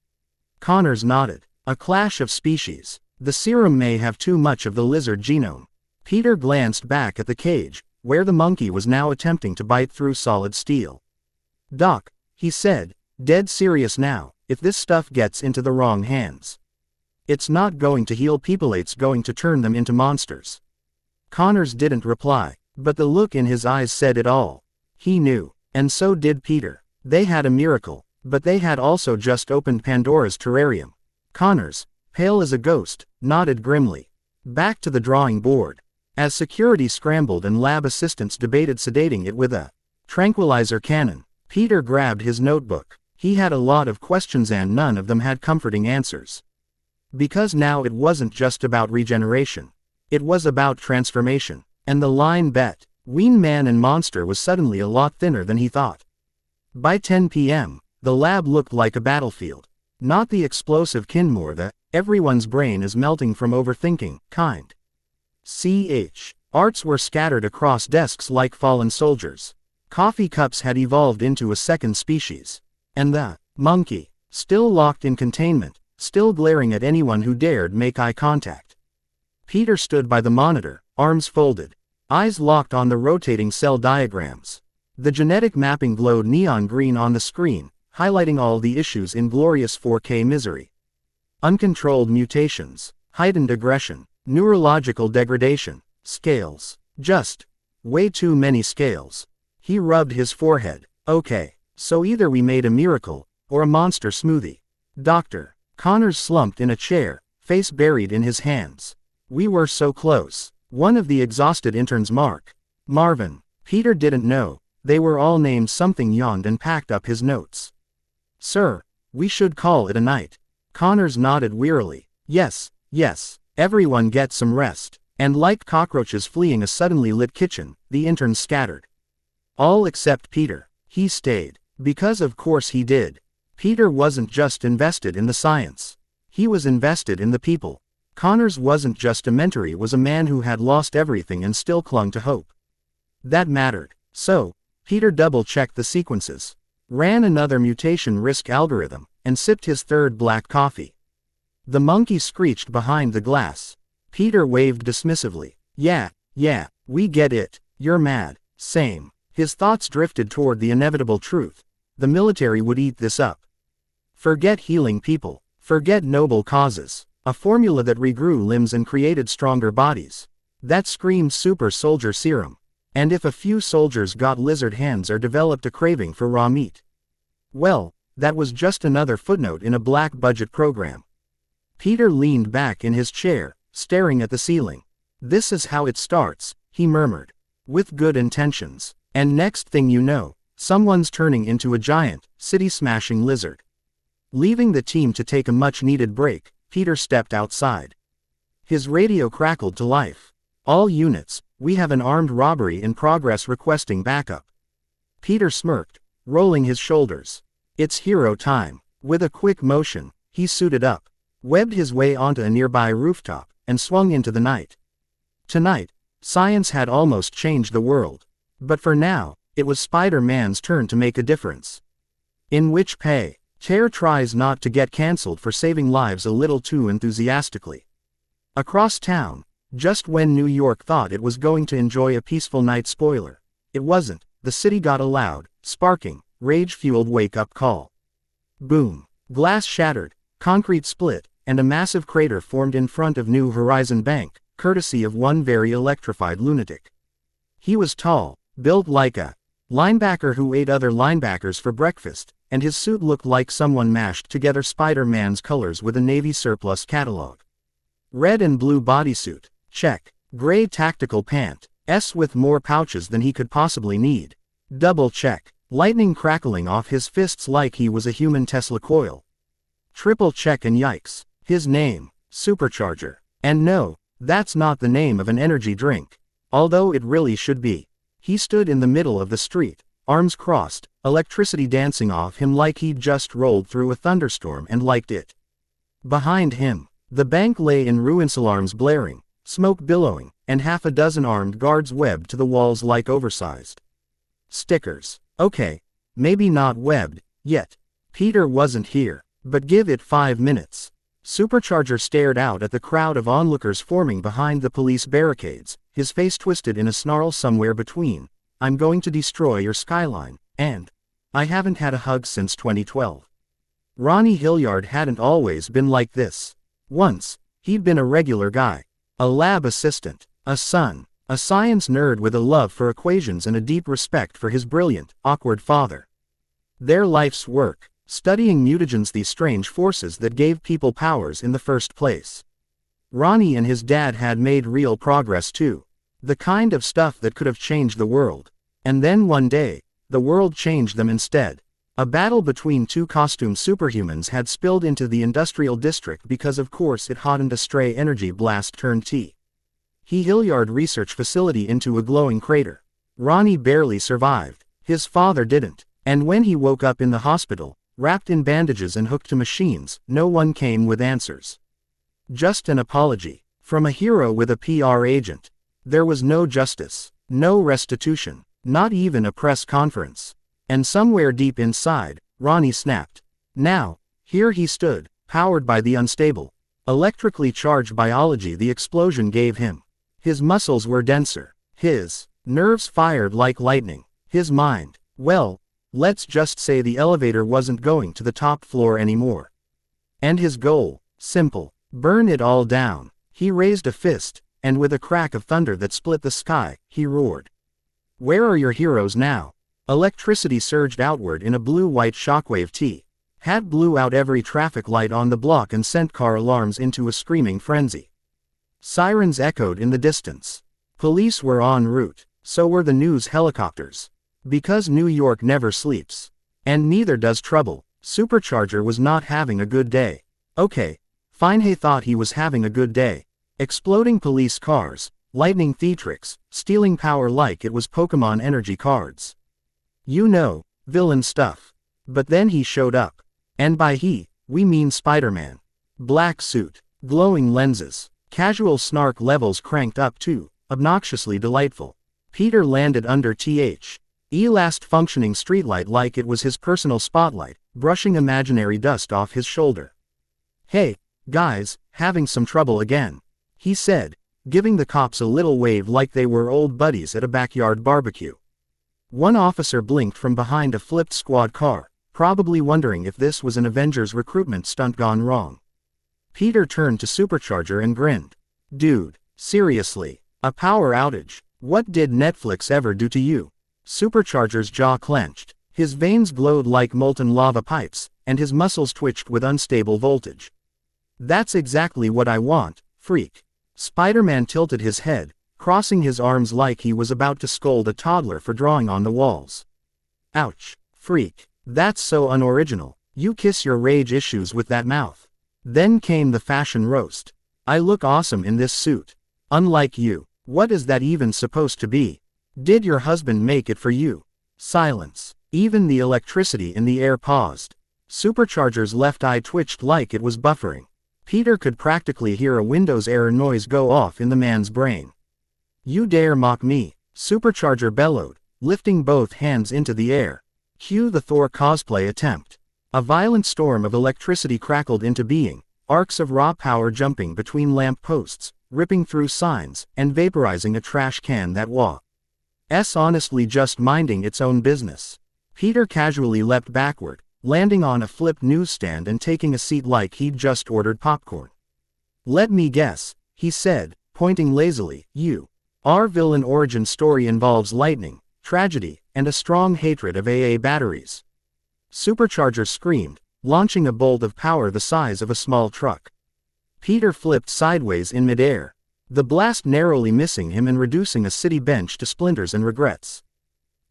Connors nodded. A clash of species. The serum may have too much of the lizard genome. Peter glanced back at the cage, where the monkey was now attempting to bite through solid steel. Doc, he said, dead serious now, if this stuff gets into the wrong hands. It's not going to heal people, it's going to turn them into monsters. Connors didn't reply, but the look in his eyes said it all. He knew, and so did Peter. They had a miracle, but they had also just opened Pandora's terrarium. Connors, pale as a ghost, nodded grimly. Back to the drawing board. As security scrambled and lab assistants debated sedating it with a tranquilizer cannon, Peter grabbed his notebook. He had a lot of questions and none of them had comforting answers. Because now it wasn't just about regeneration. It was about transformation. And the line between man and monster was suddenly a lot thinner than he thought. By 10 p.m., the lab looked like a battlefield. Not the explosive Kinmore that everyone's brain is melting from overthinking kind. Arts were scattered across desks like fallen soldiers. Coffee cups had evolved into a second species. And the monkey, still locked in containment, still glaring at anyone who dared make eye contact. Peter stood by the monitor, arms folded, eyes locked on the rotating cell diagrams. The genetic mapping glowed neon green on the screen, highlighting all the issues in glorious 4K misery. Uncontrolled mutations, heightened aggression, neurological degradation, scales. Just way too many scales. He rubbed his forehead. Okay, so either we made a miracle, or a monster smoothie. Doctor. Connors slumped in a chair, face buried in his hands. We were so close. One of the exhausted interns, Marvin. Peter didn't know. They were all named something, yawned and packed up his notes. Sir, we should call it a night. Connors nodded wearily. Yes, everyone get some rest. And like cockroaches fleeing a suddenly lit kitchen, the interns scattered. All except Peter. He stayed. Because of course he did. Peter wasn't just invested in the science. He was invested in the people. Connors wasn't just a mentor, he was a man who had lost everything and still clung to hope. That mattered. So, Peter double-checked the sequences, ran another mutation risk algorithm, and sipped his third black coffee. The monkey screeched behind the glass. Peter waved dismissively. Yeah, we get it. You're mad. Same. His thoughts drifted toward the inevitable truth. The military would eat this up. Forget healing people. Forget noble causes. A formula that regrew limbs and created stronger bodies. That screamed super soldier serum. And if a few soldiers got lizard hands or developed a craving for raw meat. Well, that was just another footnote in a black budget program. Peter leaned back in his chair, staring at the ceiling. This is how it starts, he murmured. With good intentions. And next thing you know, someone's turning into a giant, city-smashing lizard. Leaving the team to take a much-needed break, Peter stepped outside. His radio crackled to life. All units, we have an armed robbery in progress requesting backup. Peter smirked, rolling his shoulders. It's hero time. With a quick motion, he suited up, webbed his way onto a nearby rooftop, and swung into the night. Tonight, science had almost changed the world. But for now, it was Spider-Man's turn to make a difference. In which Chair tries not to get cancelled for saving lives a little too enthusiastically. Across town, just when New York thought it was going to enjoy a peaceful night, spoiler, it wasn't. the city got a loud, sparking, rage-fueled wake-up call. Boom. Glass shattered, concrete split, and a massive crater formed in front of New Horizon Bank, courtesy of one very electrified lunatic. He was tall, built like a linebacker who ate other linebackers for breakfast, and his suit looked like someone mashed together Spider-Man's colors with a Navy surplus catalog. Red and blue bodysuit, check. Gray tactical pant, S with more pouches than he could possibly need. Double check. Lightning crackling off his fists like he was a human Tesla coil. Triple check and yikes. His name, Supercharger. And no, that's not the name of an energy drink. Although it really should be. He stood in the middle of the street, arms crossed, electricity dancing off him like he'd just rolled through a thunderstorm and liked it. Behind him, the bank lay in ruins, alarms blaring, smoke billowing, and half a dozen armed guards webbed to the walls like oversized stickers. Okay, maybe not webbed, yet. Peter wasn't here, but give it 5 minutes. Supercharger stared out at the crowd of onlookers forming behind the police barricades, his face twisted in a snarl somewhere between, "I'm going to destroy your skyline," and "I haven't had a hug since 2012. Ronnie Hilliard hadn't always been like this. Once, he'd been a regular guy. A lab assistant, a son, a science nerd with a love for equations and a deep respect for his brilliant, awkward father. Their life's work, studying mutagens, these strange forces that gave people powers in the first place. Ronnie and his dad had made real progress too. The kind of stuff that could have changed the world. And then one day, the world changed them instead. A battle between two costumed superhumans had spilled into the industrial district because of course it hadn't a stray energy blast turned T. Hilliard research facility into a glowing crater. Ronnie barely survived. His father didn't. And when he woke up in the hospital, wrapped in bandages and hooked to machines, no one came with answers. Just an apology. From a hero with a PR agent. There was no justice. No restitution. Not even a press conference. And somewhere deep inside, Ronnie snapped. Now, here he stood, powered by the unstable, electrically charged biology the explosion gave him. His muscles were denser. His nerves fired like lightning. His mind, well, let's just say the elevator wasn't going to the top floor anymore. And his goal, simple, burn it all down. He raised a fist, and with a crack of thunder that split the sky, he roared. Where are your heroes now? Electricity surged outward in a blue-white shockwave T. Had blew out every traffic light on the block and sent car alarms into a screaming frenzy. Sirens echoed in the distance. Police were en route, so were the news helicopters. Because New York never sleeps. And neither does trouble. Supercharger was not having a good day. Okay, fine, he thought he was having a good day. Exploding police cars, lightning theatrics, stealing power like it was Pokemon energy cards. You know, villain stuff. But then he showed up. And by he, we mean Spiderman. Black suit, glowing lenses, casual snark levels cranked up too, obnoxiously delightful. Peter landed under last functioning streetlight like it was his personal spotlight, brushing imaginary dust off his shoulder. Hey, guys, having some trouble again, he said, giving the cops a little wave like they were old buddies at a backyard barbecue. One officer blinked from behind a flipped squad car, probably wondering if this was an Avengers recruitment stunt gone wrong. Peter turned to Supercharger and grinned. Dude, seriously, a power outage? What did Netflix ever do to you? Supercharger's jaw clenched, his veins glowed like molten lava pipes, and his muscles twitched with unstable voltage. That's exactly what I want, freak. Spider-Man tilted his head, crossing his arms like he was about to scold a toddler for drawing on the walls. Ouch, freak. That's so unoriginal. You kiss your rage issues with that mouth. Then came the fashion roast. I look awesome in this suit. Unlike you. What is that even supposed to be? Did your husband make it for you? Silence. Even the electricity in the air paused. Supercharger's left eye twitched like it was buffering. Peter could practically hear a Windows error noise go off in the man's brain. You dare mock me, Supercharger bellowed, lifting both hands into the air. Cue the Thor cosplay attempt. A violent storm of electricity crackled into being, arcs of raw power jumping between lamp posts, ripping through signs, and vaporizing a trash can that honestly just minding its own business. Peter casually leapt backward, landing on a flipped newsstand and taking a seat like he'd just ordered popcorn. Let me guess, he said, pointing lazily, Our villain origin story involves lightning, tragedy, and a strong hatred of AA batteries. Supercharger screamed, launching a bolt of power the size of a small truck. Peter flipped sideways in midair, the blast narrowly missing him and reducing a city bench to splinters and regrets.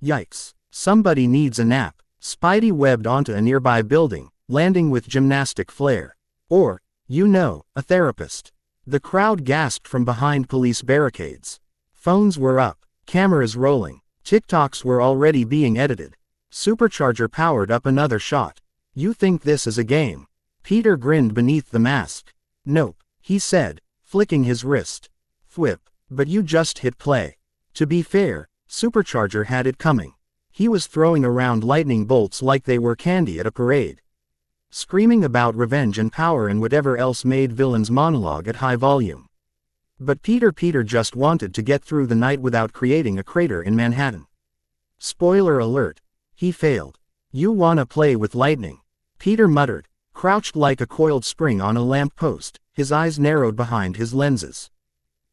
Yikes, somebody needs a nap. Spidey webbed onto a nearby building, landing with gymnastic flair. Or, a therapist. The crowd gasped from behind police barricades. Phones were up, cameras rolling, TikToks were already being edited. Supercharger powered up another shot. You think this is a game? Peter grinned beneath the mask. Nope, he said, flicking his wrist. Thwip, but you just hit play. To be fair, Supercharger had it coming. He was throwing around lightning bolts like they were candy at a parade. Screaming about revenge and power and whatever else made villains monologue at high volume. But Peter just wanted to get through the night without creating a crater in Manhattan. Spoiler alert. He failed. You wanna play with lightning? Peter muttered, crouched like a coiled spring on a lamp post, his eyes narrowed behind his lenses.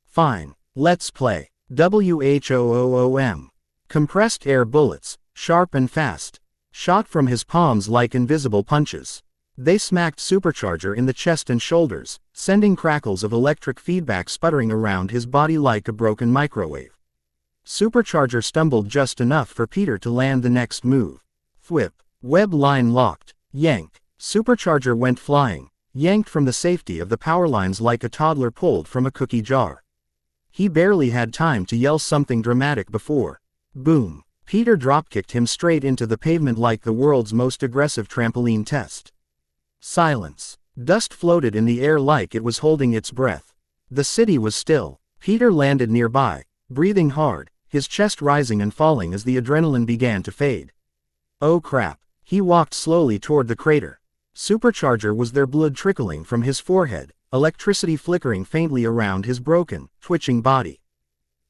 Fine, let's play. WHOOOM. Compressed air bullets, sharp and fast, shot from his palms like invisible punches. They smacked Supercharger in the chest and shoulders, sending crackles of electric feedback sputtering around his body like a broken microwave. Supercharger stumbled just enough for Peter to land the next move. Thwip, web line locked, yank. Supercharger went flying, yanked from the safety of the power lines like a toddler pulled from a cookie jar. He barely had time to yell something dramatic before. Boom. Peter dropkicked him straight into the pavement like the world's most aggressive trampoline test. Silence. Dust floated in the air like it was holding its breath. The city was still. Peter landed nearby, breathing hard, his chest rising and falling as the adrenaline began to fade. Oh crap. He walked slowly toward the crater. Supercharger was there, blood trickling from his forehead, electricity flickering faintly around his broken, twitching body.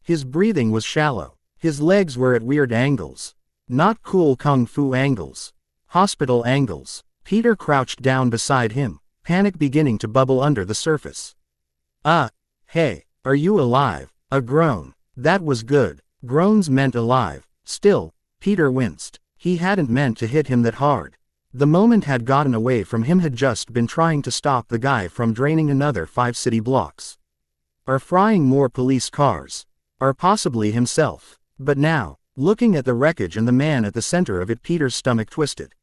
His breathing was shallow. His legs were at weird angles. Not cool kung fu angles. Hospital angles. Peter crouched down beside him, panic beginning to bubble under the surface. Hey, are you alive? A groan. That was good. Groans meant alive. Still, Peter winced. He hadn't meant to hit him that hard. The moment had gotten away from him, had just been trying to stop the guy from draining another 5 city blocks. Or frying more police cars. Or possibly himself. But now, looking at the wreckage and the man at the center of it, Peter's stomach twisted.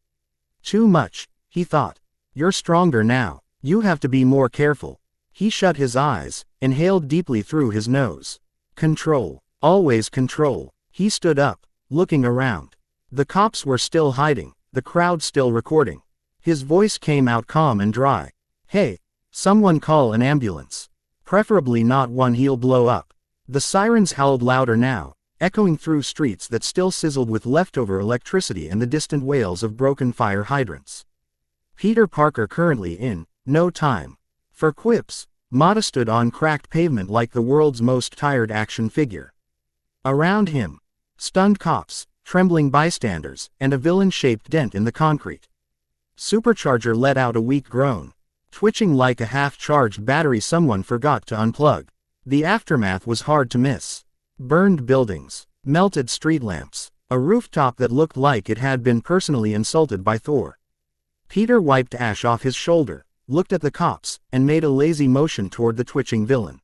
Too much, he thought. You're stronger now. You have to be more careful. He shut his eyes, inhaled deeply through his nose. Control. Always control. He stood up, looking around. The cops were still hiding, the crowd still recording. His voice came out calm and dry. Hey, someone call an ambulance. Preferably not one he'll blow up. The sirens howled louder now, echoing through streets that still sizzled with leftover electricity and the distant wails of broken fire hydrants. Peter Parker, currently in no time for quips, Mata stood on cracked pavement like the world's most tired action figure. Around him, stunned cops, trembling bystanders, and a villain-shaped dent in the concrete. Supercharger let out a weak groan. Twitching like a half-charged battery someone forgot to unplug. The aftermath was hard to miss. Burned buildings, melted street lamps, a rooftop that looked like it had been personally insulted by Thor. Peter wiped ash off his shoulder, looked at the cops, and made a lazy motion toward the twitching villain.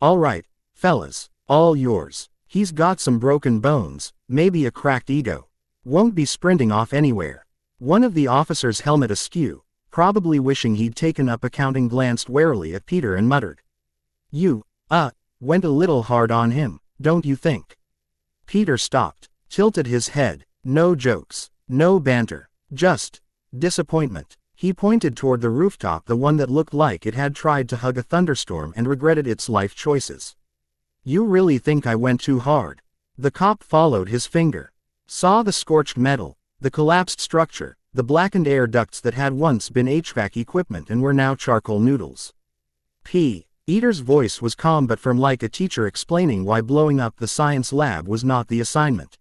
All right, fellas, all yours. He's got some broken bones, maybe a cracked ego. Won't be sprinting off anywhere. One of the officers, helmet askew, probably wishing he'd taken up accounting, glanced warily at Peter and muttered. You, went a little hard on him, don't you think? Peter stopped, tilted his head. No jokes, no banter, just disappointment. He pointed toward the rooftop, the one that looked like it had tried to hug a thunderstorm and regretted its life choices. You really think I went too hard? The cop followed his finger. Saw the scorched metal, the collapsed structure, the blackened air ducts that had once been HVAC equipment and were now charcoal noodles. Eater's voice was calm but firm, like a teacher explaining why blowing up the science lab was not the assignment.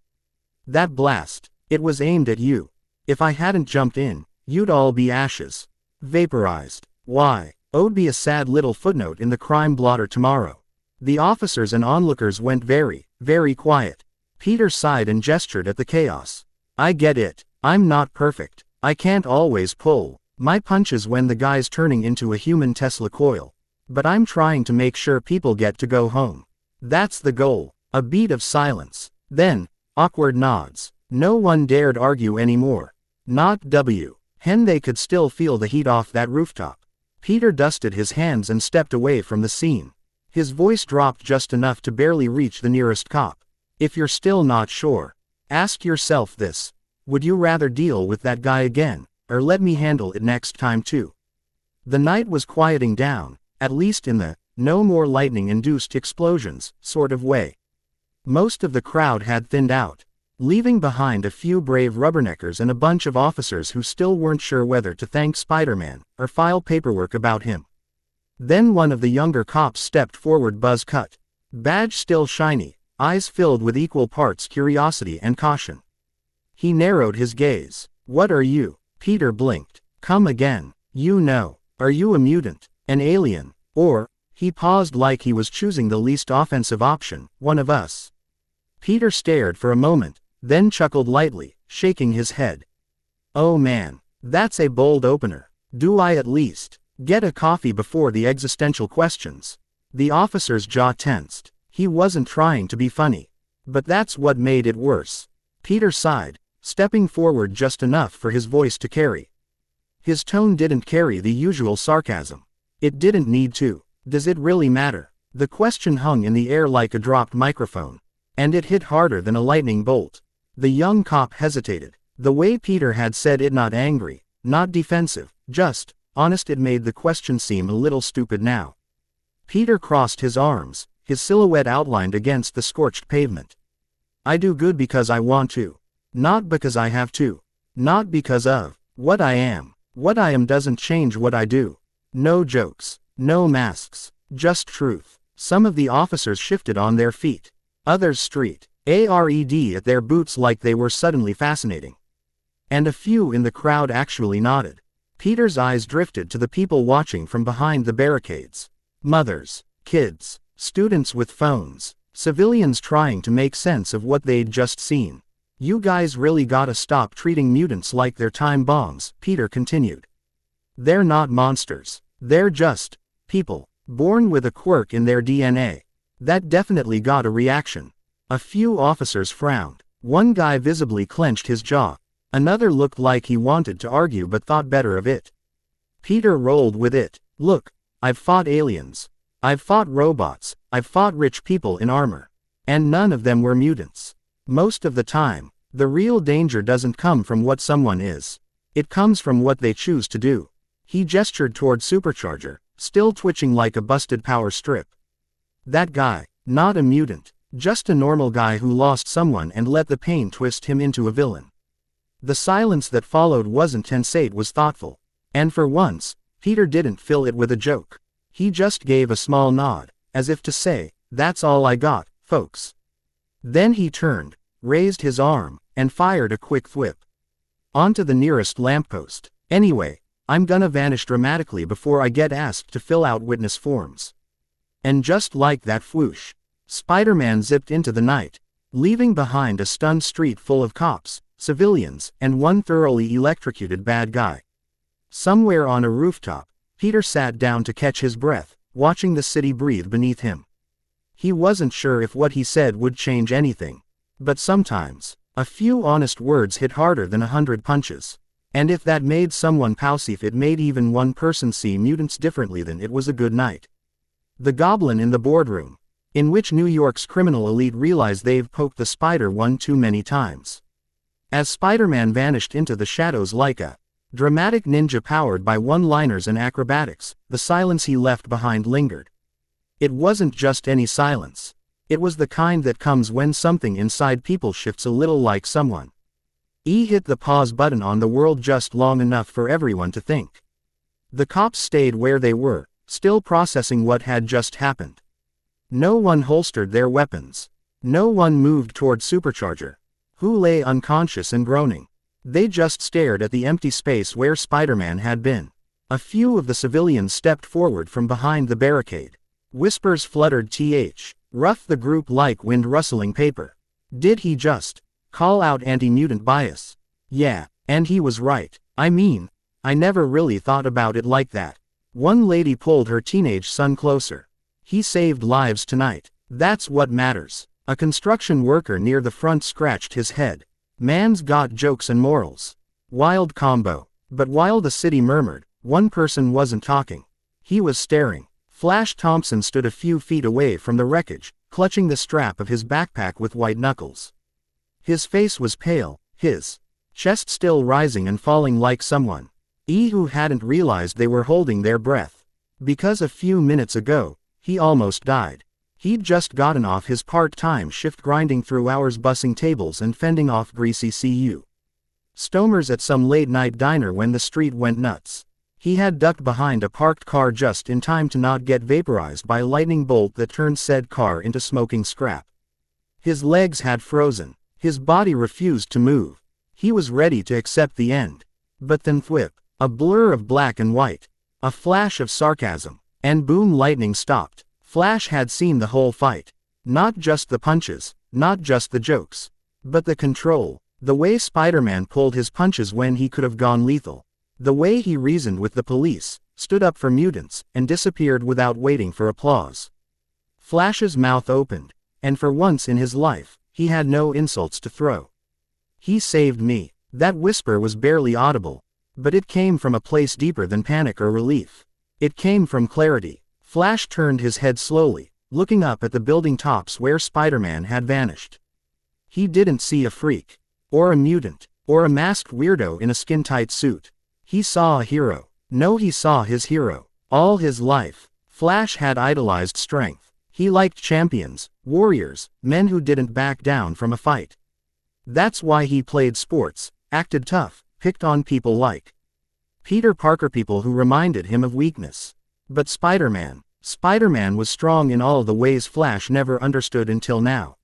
That blast, it was aimed at you. If I hadn't jumped in, you'd all be ashes. Vaporized. Why? O'd be a sad little footnote in the crime blotter tomorrow. The officers and onlookers went very, very quiet. Peter sighed and gestured at the chaos. I get it. I'm not perfect. I can't always pull my punches when the guy's turning into a human Tesla coil. But I'm trying to make sure people get to go home. That's the goal. A beat of silence. Then, awkward nods. No one dared argue anymore. Not W. Hen. They could still feel the heat off that rooftop. Peter dusted his hands and stepped away from the scene. His voice dropped just enough to barely reach the nearest cop. If you're still not sure, ask yourself this. Would you rather deal with that guy again, or let me handle it next time too? The night was quieting down, at least in the no more lightning-induced explosions sort of way. Most of the crowd had thinned out, leaving behind a few brave rubberneckers and a bunch of officers who still weren't sure whether to thank Spiderman or file paperwork about him. Then one of the younger cops stepped forward, buzz cut. Badge still shiny, eyes filled with equal parts curiosity and caution. He narrowed his gaze. What are you? Peter blinked. Come again. You know. Are you a mutant? An alien? Or, he paused like he was choosing the least offensive option, one of us? Peter stared for a moment, then chuckled lightly, shaking his head. Oh man, that's a bold opener. Do I at least get a coffee before the existential questions? The officer's jaw tensed. He wasn't trying to be funny. But that's what made it worse. Peter sighed, stepping forward just enough for his voice to carry. His tone didn't carry the usual sarcasm. It didn't need to. Does it really matter? The question hung in the air like a dropped microphone. And it hit harder than a lightning bolt. The young cop hesitated. The way Peter had said it, not angry, not defensive, just honest, it made the question seem a little stupid now. Peter crossed his arms, his silhouette outlined against the scorched pavement. I do good because I want to. Not because I have to. Not because of what I am. What I am doesn't change what I do. No jokes. No masks. Just truth. Some of the officers shifted on their feet. Others street ARED at their boots like they were suddenly fascinating. And a few in the crowd actually nodded. Peter's eyes drifted to the people watching from behind the barricades. Mothers, kids, students with phones, civilians trying to make sense of what they'd just seen. You guys really gotta stop treating mutants like they're time bombs, Peter continued. They're not monsters. They're just people, born with a quirk in their DNA. That definitely got a reaction. A few officers frowned. One guy visibly clenched his jaw. Another looked like he wanted to argue but thought better of it. Peter rolled with it. Look, I've fought aliens. I've fought robots. I've fought rich people in armor. And none of them were mutants. Most of the time, the real danger doesn't come from what someone is. It comes from what they choose to do. He gestured toward Supercharger, still twitching like a busted power strip. That guy, not a mutant, just a normal guy who lost someone and let the pain twist him into a villain. The silence that followed wasn't tense, it was thoughtful. And for once, Peter didn't fill it with a joke. He just gave a small nod, as if to say, that's all I got, folks. Then he turned, raised his arm, and fired a quick whip. Onto the nearest lamppost. Anyway, I'm gonna vanish dramatically before I get asked to fill out witness forms. And just like that whoosh, Spiderman zipped into the night, leaving behind a stunned street full of cops, civilians, and one thoroughly electrocuted bad guy. Somewhere on a rooftop, Peter sat down to catch his breath, watching the city breathe beneath him. He wasn't sure if what he said would change anything. But sometimes, a few honest words hit harder than 100 punches. And if that made someone pousy, if it made even one person see mutants differently, then it was a good night. The goblin in the boardroom, in which New York's criminal elite realized they've poked the spider one too many times. As Spiderman vanished into the shadows like a dramatic ninja powered by one-liners and acrobatics, the silence he left behind lingered. It wasn't just any silence. It was the kind that comes when something inside people shifts a little, like someone hit the pause button on the world just long enough for everyone to think. The cops stayed where they were, still processing what had just happened. No one holstered their weapons. No one moved toward Supercharger, who lay unconscious and groaning. They just stared at the empty space where Spider-Man had been. A few of the civilians stepped forward from behind the barricade. Whispers fluttered rough the group like wind rustling paper. Did he just call out anti-mutant bias? Yeah, and he was right. I mean, I never really thought about it like that. One lady pulled her teenage son closer. He saved lives tonight. That's what matters. A construction worker near the front scratched his head. Man's got jokes and morals. Wild combo. But while the city murmured, one person wasn't talking. He was staring. Flash Thompson stood a few feet away from the wreckage, clutching the strap of his backpack with white knuckles. His face was pale, his chest still rising and falling like someone who hadn't realized they were holding their breath. Because a few minutes ago, he almost died. He'd just gotten off his part-time shift grinding through hours bussing tables and fending off greasy stomers at some late-night diner when the street went nuts. He had ducked behind a parked car just in time to not get vaporized by a lightning bolt that turned said car into smoking scrap. His legs had frozen. His body refused to move. He was ready to accept the end. But then thwip. A blur of black and white. A flash of sarcasm. And boom, lightning stopped. Flash had seen the whole fight. Not just the punches, not just the jokes, but the control. The way Spider-Man pulled his punches when he could have gone lethal. The way he reasoned with the police, stood up for mutants, and disappeared without waiting for applause. Flash's mouth opened, and for once in his life, he had no insults to throw. He saved me. That whisper was barely audible, but it came from a place deeper than panic or relief. It came from clarity. Flash turned his head slowly, looking up at the building tops where Spider-Man had vanished. He didn't see a freak, or a mutant, or a masked weirdo in a skin-tight suit. He saw a hero. No, he saw his hero. All his life, Flash had idolized strength. He liked champions, warriors, men who didn't back down from a fight. That's why he played sports, acted tough, picked on people like Peter Parker, people who reminded him of weakness. But Spider-Man was strong in all the ways Flash never understood until now.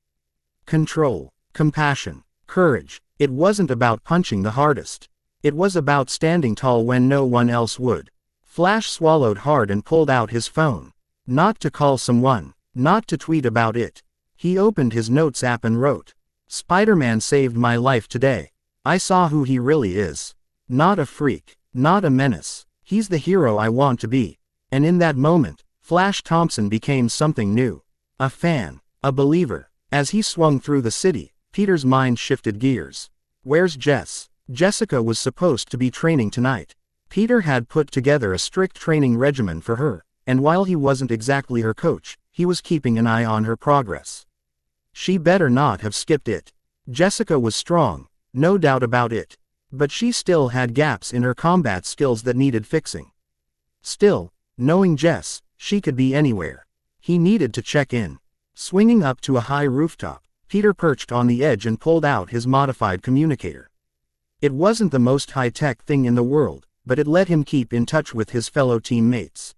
Control, compassion, courage. It wasn't about punching the hardest. It was about standing tall when no one else would. Flash swallowed hard and pulled out his phone. Not to call someone, not to tweet about it. He opened his notes app and wrote, "Spider-Man saved my life today. I saw who he really is. Not a freak, not a menace. He's the hero I want to be." And in that moment, Flash Thompson became something new. A fan, a believer. As he swung through the city, Peter's mind shifted gears. Where's Jess? Jessica was supposed to be training tonight. Peter had put together a strict training regimen for her, and while he wasn't exactly her coach, he was keeping an eye on her progress. She better not have skipped it. Jessica was strong, no doubt about it. But she still had gaps in her combat skills that needed fixing. Still, knowing Jess, she could be anywhere. He needed to check in. Swinging up to a high rooftop, Peter perched on the edge and pulled out his modified communicator. It wasn't the most high-tech thing in the world, but it let him keep in touch with his fellow teammates.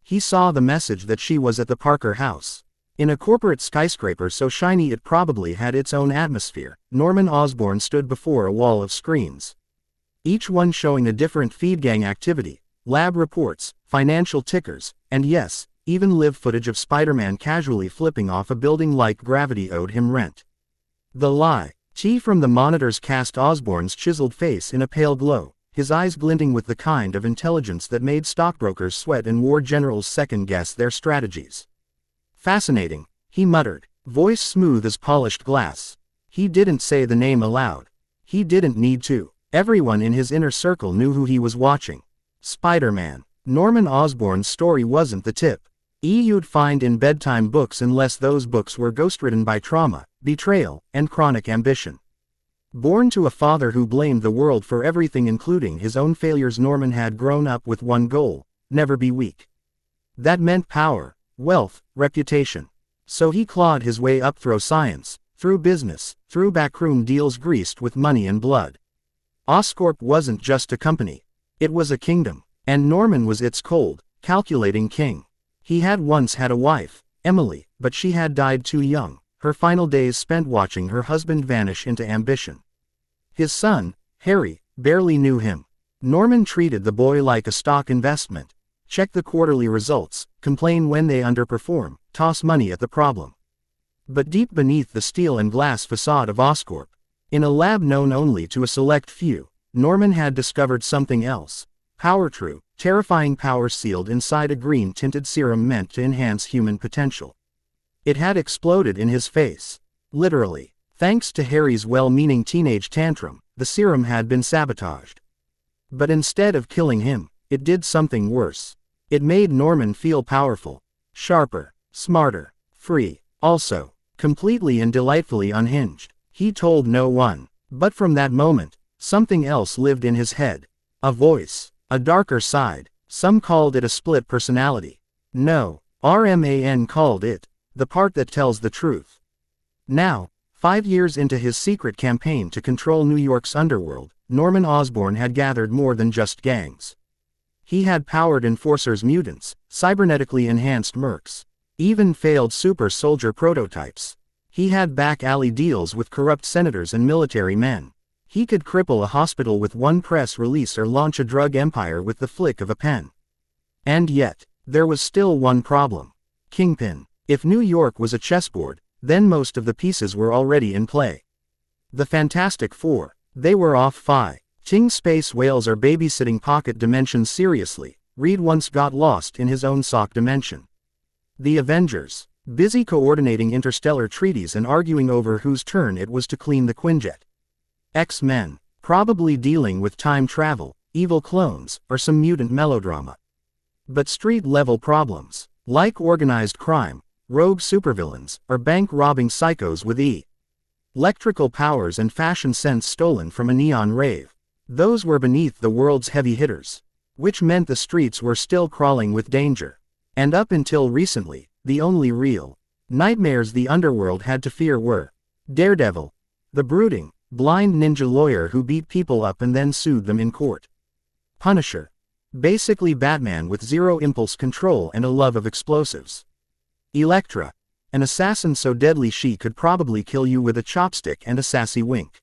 He saw the message that she was at the Parker house. In a corporate skyscraper so shiny it probably had its own atmosphere, Norman Osborne stood before a wall of screens. Each one showing a different feed gang activity, lab reports, financial tickers, and yes, even live footage of Spider-Man casually flipping off a building like gravity owed him rent. The lie. T from the monitors cast Osborne's chiseled face in a pale glow, his eyes glinting with the kind of intelligence that made stockbrokers sweat and war generals second-guess their strategies. Fascinating, he muttered, voice smooth as polished glass. He didn't say the name aloud. He didn't need to. Everyone in his inner circle knew who he was watching. Spider-Man. Norman Osborn's story wasn't the tip you'd find in bedtime books unless those books were ghostwritten by trauma, betrayal, and chronic ambition. Born to a father who blamed the world for everything including his own failures, Norman had grown up with one goal: never be weak. That meant power, wealth, reputation. So he clawed his way up through science, through business, through backroom deals greased with money and blood. Oscorp wasn't just a company. It was a kingdom. And Norman was its cold, calculating king. He had once had a wife, Emily, but she had died too young, her final days spent watching her husband vanish into ambition. His son, Harry, barely knew him. Norman treated the boy like a stock investment. Check the quarterly results, complain when they underperform, toss money at the problem. But deep beneath the steel and glass facade of Oscorp, in a lab known only to a select few, Norman had discovered something else. Power true, terrifying power sealed inside a green-tinted serum meant to enhance human potential. It had exploded in his face. Literally. Thanks to Harry's well-meaning teenage tantrum, the serum had been sabotaged. But instead of killing him, it did something worse. It made Norman feel powerful, sharper, smarter, free, also, completely and delightfully unhinged. He told no one. But from that moment, something else lived in his head. A voice. A darker side. Some called it a split personality. No, RMAN called it, the part that tells the truth. Now, 5 years into his secret campaign to control New York's underworld, Norman Osborne had gathered more than just gangs. He had powered enforcers, mutants, cybernetically enhanced mercs, even failed super soldier prototypes. He had back-alley deals with corrupt senators and military men. He could cripple a hospital with one press release or launch a drug empire with the flick of a pen. And yet, there was still one problem. Kingpin. If New York was a chessboard, then most of the pieces were already in play. The Fantastic Four. They were off fi. Ting space whales are babysitting pocket dimensions seriously. Reed once got lost in his own sock dimension. The Avengers. Busy coordinating interstellar treaties and arguing over whose turn it was to clean the Quinjet. X-Men. Probably dealing with time travel, evil clones, or some mutant melodrama. But street-level problems, like organized crime, rogue supervillains, or bank-robbing psychos with electrical powers and fashion sense stolen from a neon rave. Those were beneath the world's heavy hitters. Which meant the streets were still crawling with danger. And up until recently, the only real nightmares the underworld had to fear were Daredevil, the brooding, blind ninja lawyer who beat people up and then sued them in court. Punisher. Basically Batman with zero impulse control and a love of explosives. Elektra. An assassin so deadly she could probably kill you with a chopstick and a sassy wink.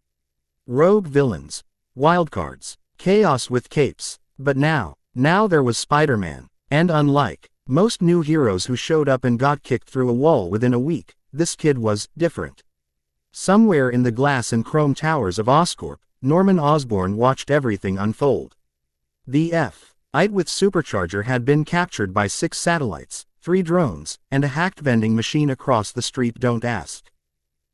Rogue villains. Wildcards. Chaos with capes. But now there was Spiderman. And unlike most new heroes who showed up and got kicked through a wall within a week, this kid was different. Somewhere in the glass and chrome towers of Oscorp, Norman Osborne watched everything unfold. The F-8 with Supercharger had been captured by 6 satellites, 3 drones, and a hacked vending machine across the street. Don't ask.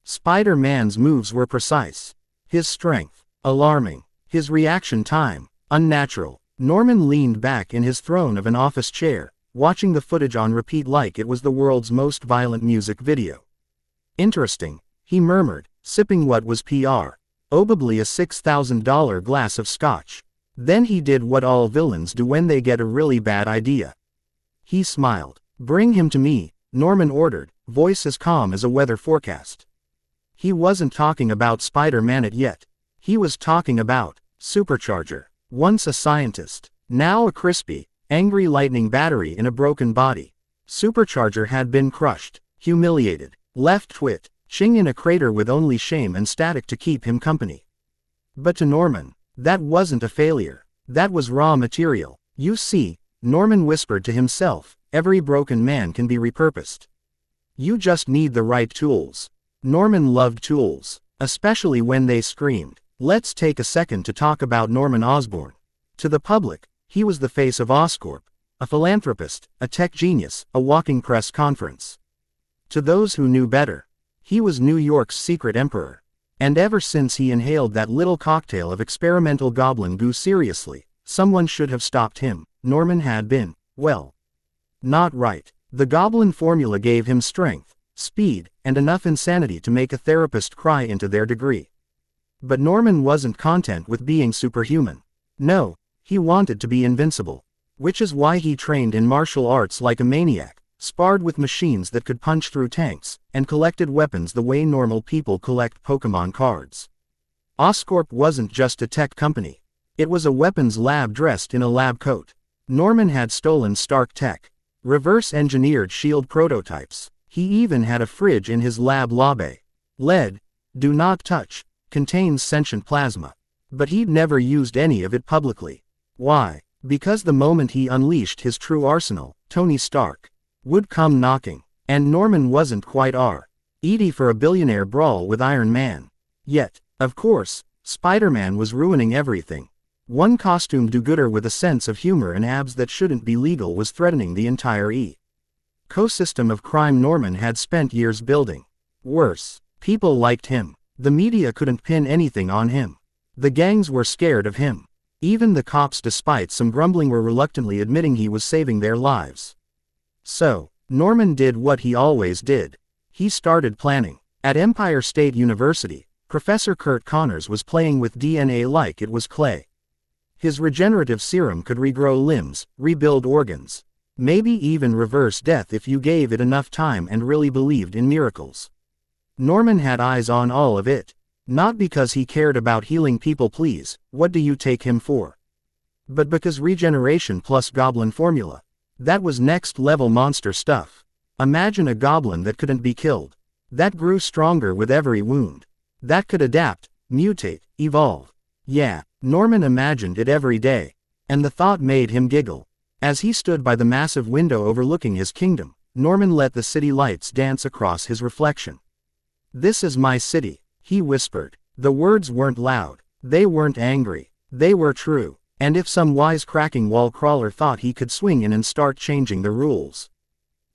Spider-Man's moves were precise. His strength, alarming. His reaction time, unnatural. Norman leaned back in his throne of an office chair, watching the footage on repeat like it was the world's most violent music video. Interesting, he murmured, sipping what was probably a $6,000 glass of scotch. Then he did what all villains do when they get a really bad idea. He smiled. Bring him to me, Norman ordered, voice as calm as a weather forecast. He wasn't talking about Spider-Man yet. He was talking about Supercharger. Once a scientist, now a crispy, angry lightning battery in a broken body. Supercharger had been crushed, humiliated, left twitching in a crater with only shame and static to keep him company. But to Norman, that wasn't a failure. That was raw material. You see, Norman whispered to himself, every broken man can be repurposed. You just need the right tools. Norman loved tools, especially when they screamed. Let's take a second to talk about Norman Osborne. To the public, he was the face of Oscorp, a philanthropist, a tech genius, a walking press conference. To those who knew better, he was New York's secret emperor. And ever since he inhaled that little cocktail of experimental goblin goo seriously, someone should have stopped him. Norman had been, well, not right. The goblin formula gave him strength, speed, and enough insanity to make a therapist cry into their degree. But Norman wasn't content with being superhuman. No, he wanted to be invincible. Which is why he trained in martial arts like a maniac, sparred with machines that could punch through tanks, and collected weapons the way normal people collect Pokemon cards. Oscorp wasn't just a tech company. It was a weapons lab dressed in a lab coat. Norman had stolen Stark tech, reverse-engineered shield prototypes. He even had a fridge in his lab lobby. Lead, do not touch, contains sentient plasma. But he'd never used any of it publicly. Why? Because the moment he unleashed his true arsenal, Tony Stark would come knocking. And Norman wasn't quite ready for a billionaire brawl with Iron Man. Yet, of course, Spider-Man was ruining everything. One costume do-gooder with a sense of humor and abs that shouldn't be legal was threatening the entire ecosystem of crime Norman had spent years building. Worse, people liked him. The media couldn't pin anything on him. The gangs were scared of him. Even the cops, despite some grumbling, were reluctantly admitting he was saving their lives. So, Norman did what he always did. He started planning. At Empire State University, Professor Kurt Connors was playing with DNA like it was clay. His regenerative serum could regrow limbs, rebuild organs, maybe even reverse death if you gave it enough time and really believed in miracles. Norman had eyes on all of it. Not because he cared about healing people, please, what do you take him for? But because regeneration plus goblin formula. That was next level monster stuff. Imagine a goblin that couldn't be killed. That grew stronger with every wound. That could adapt, mutate, evolve. Yeah, Norman imagined it every day. And the thought made him giggle. As he stood by the massive window overlooking his kingdom, Norman let the city lights dance across his reflection. "This is my city," he whispered. The words weren't loud. They weren't angry. They were true. And if some wisecracking wall crawler thought he could swing in and start changing the rules,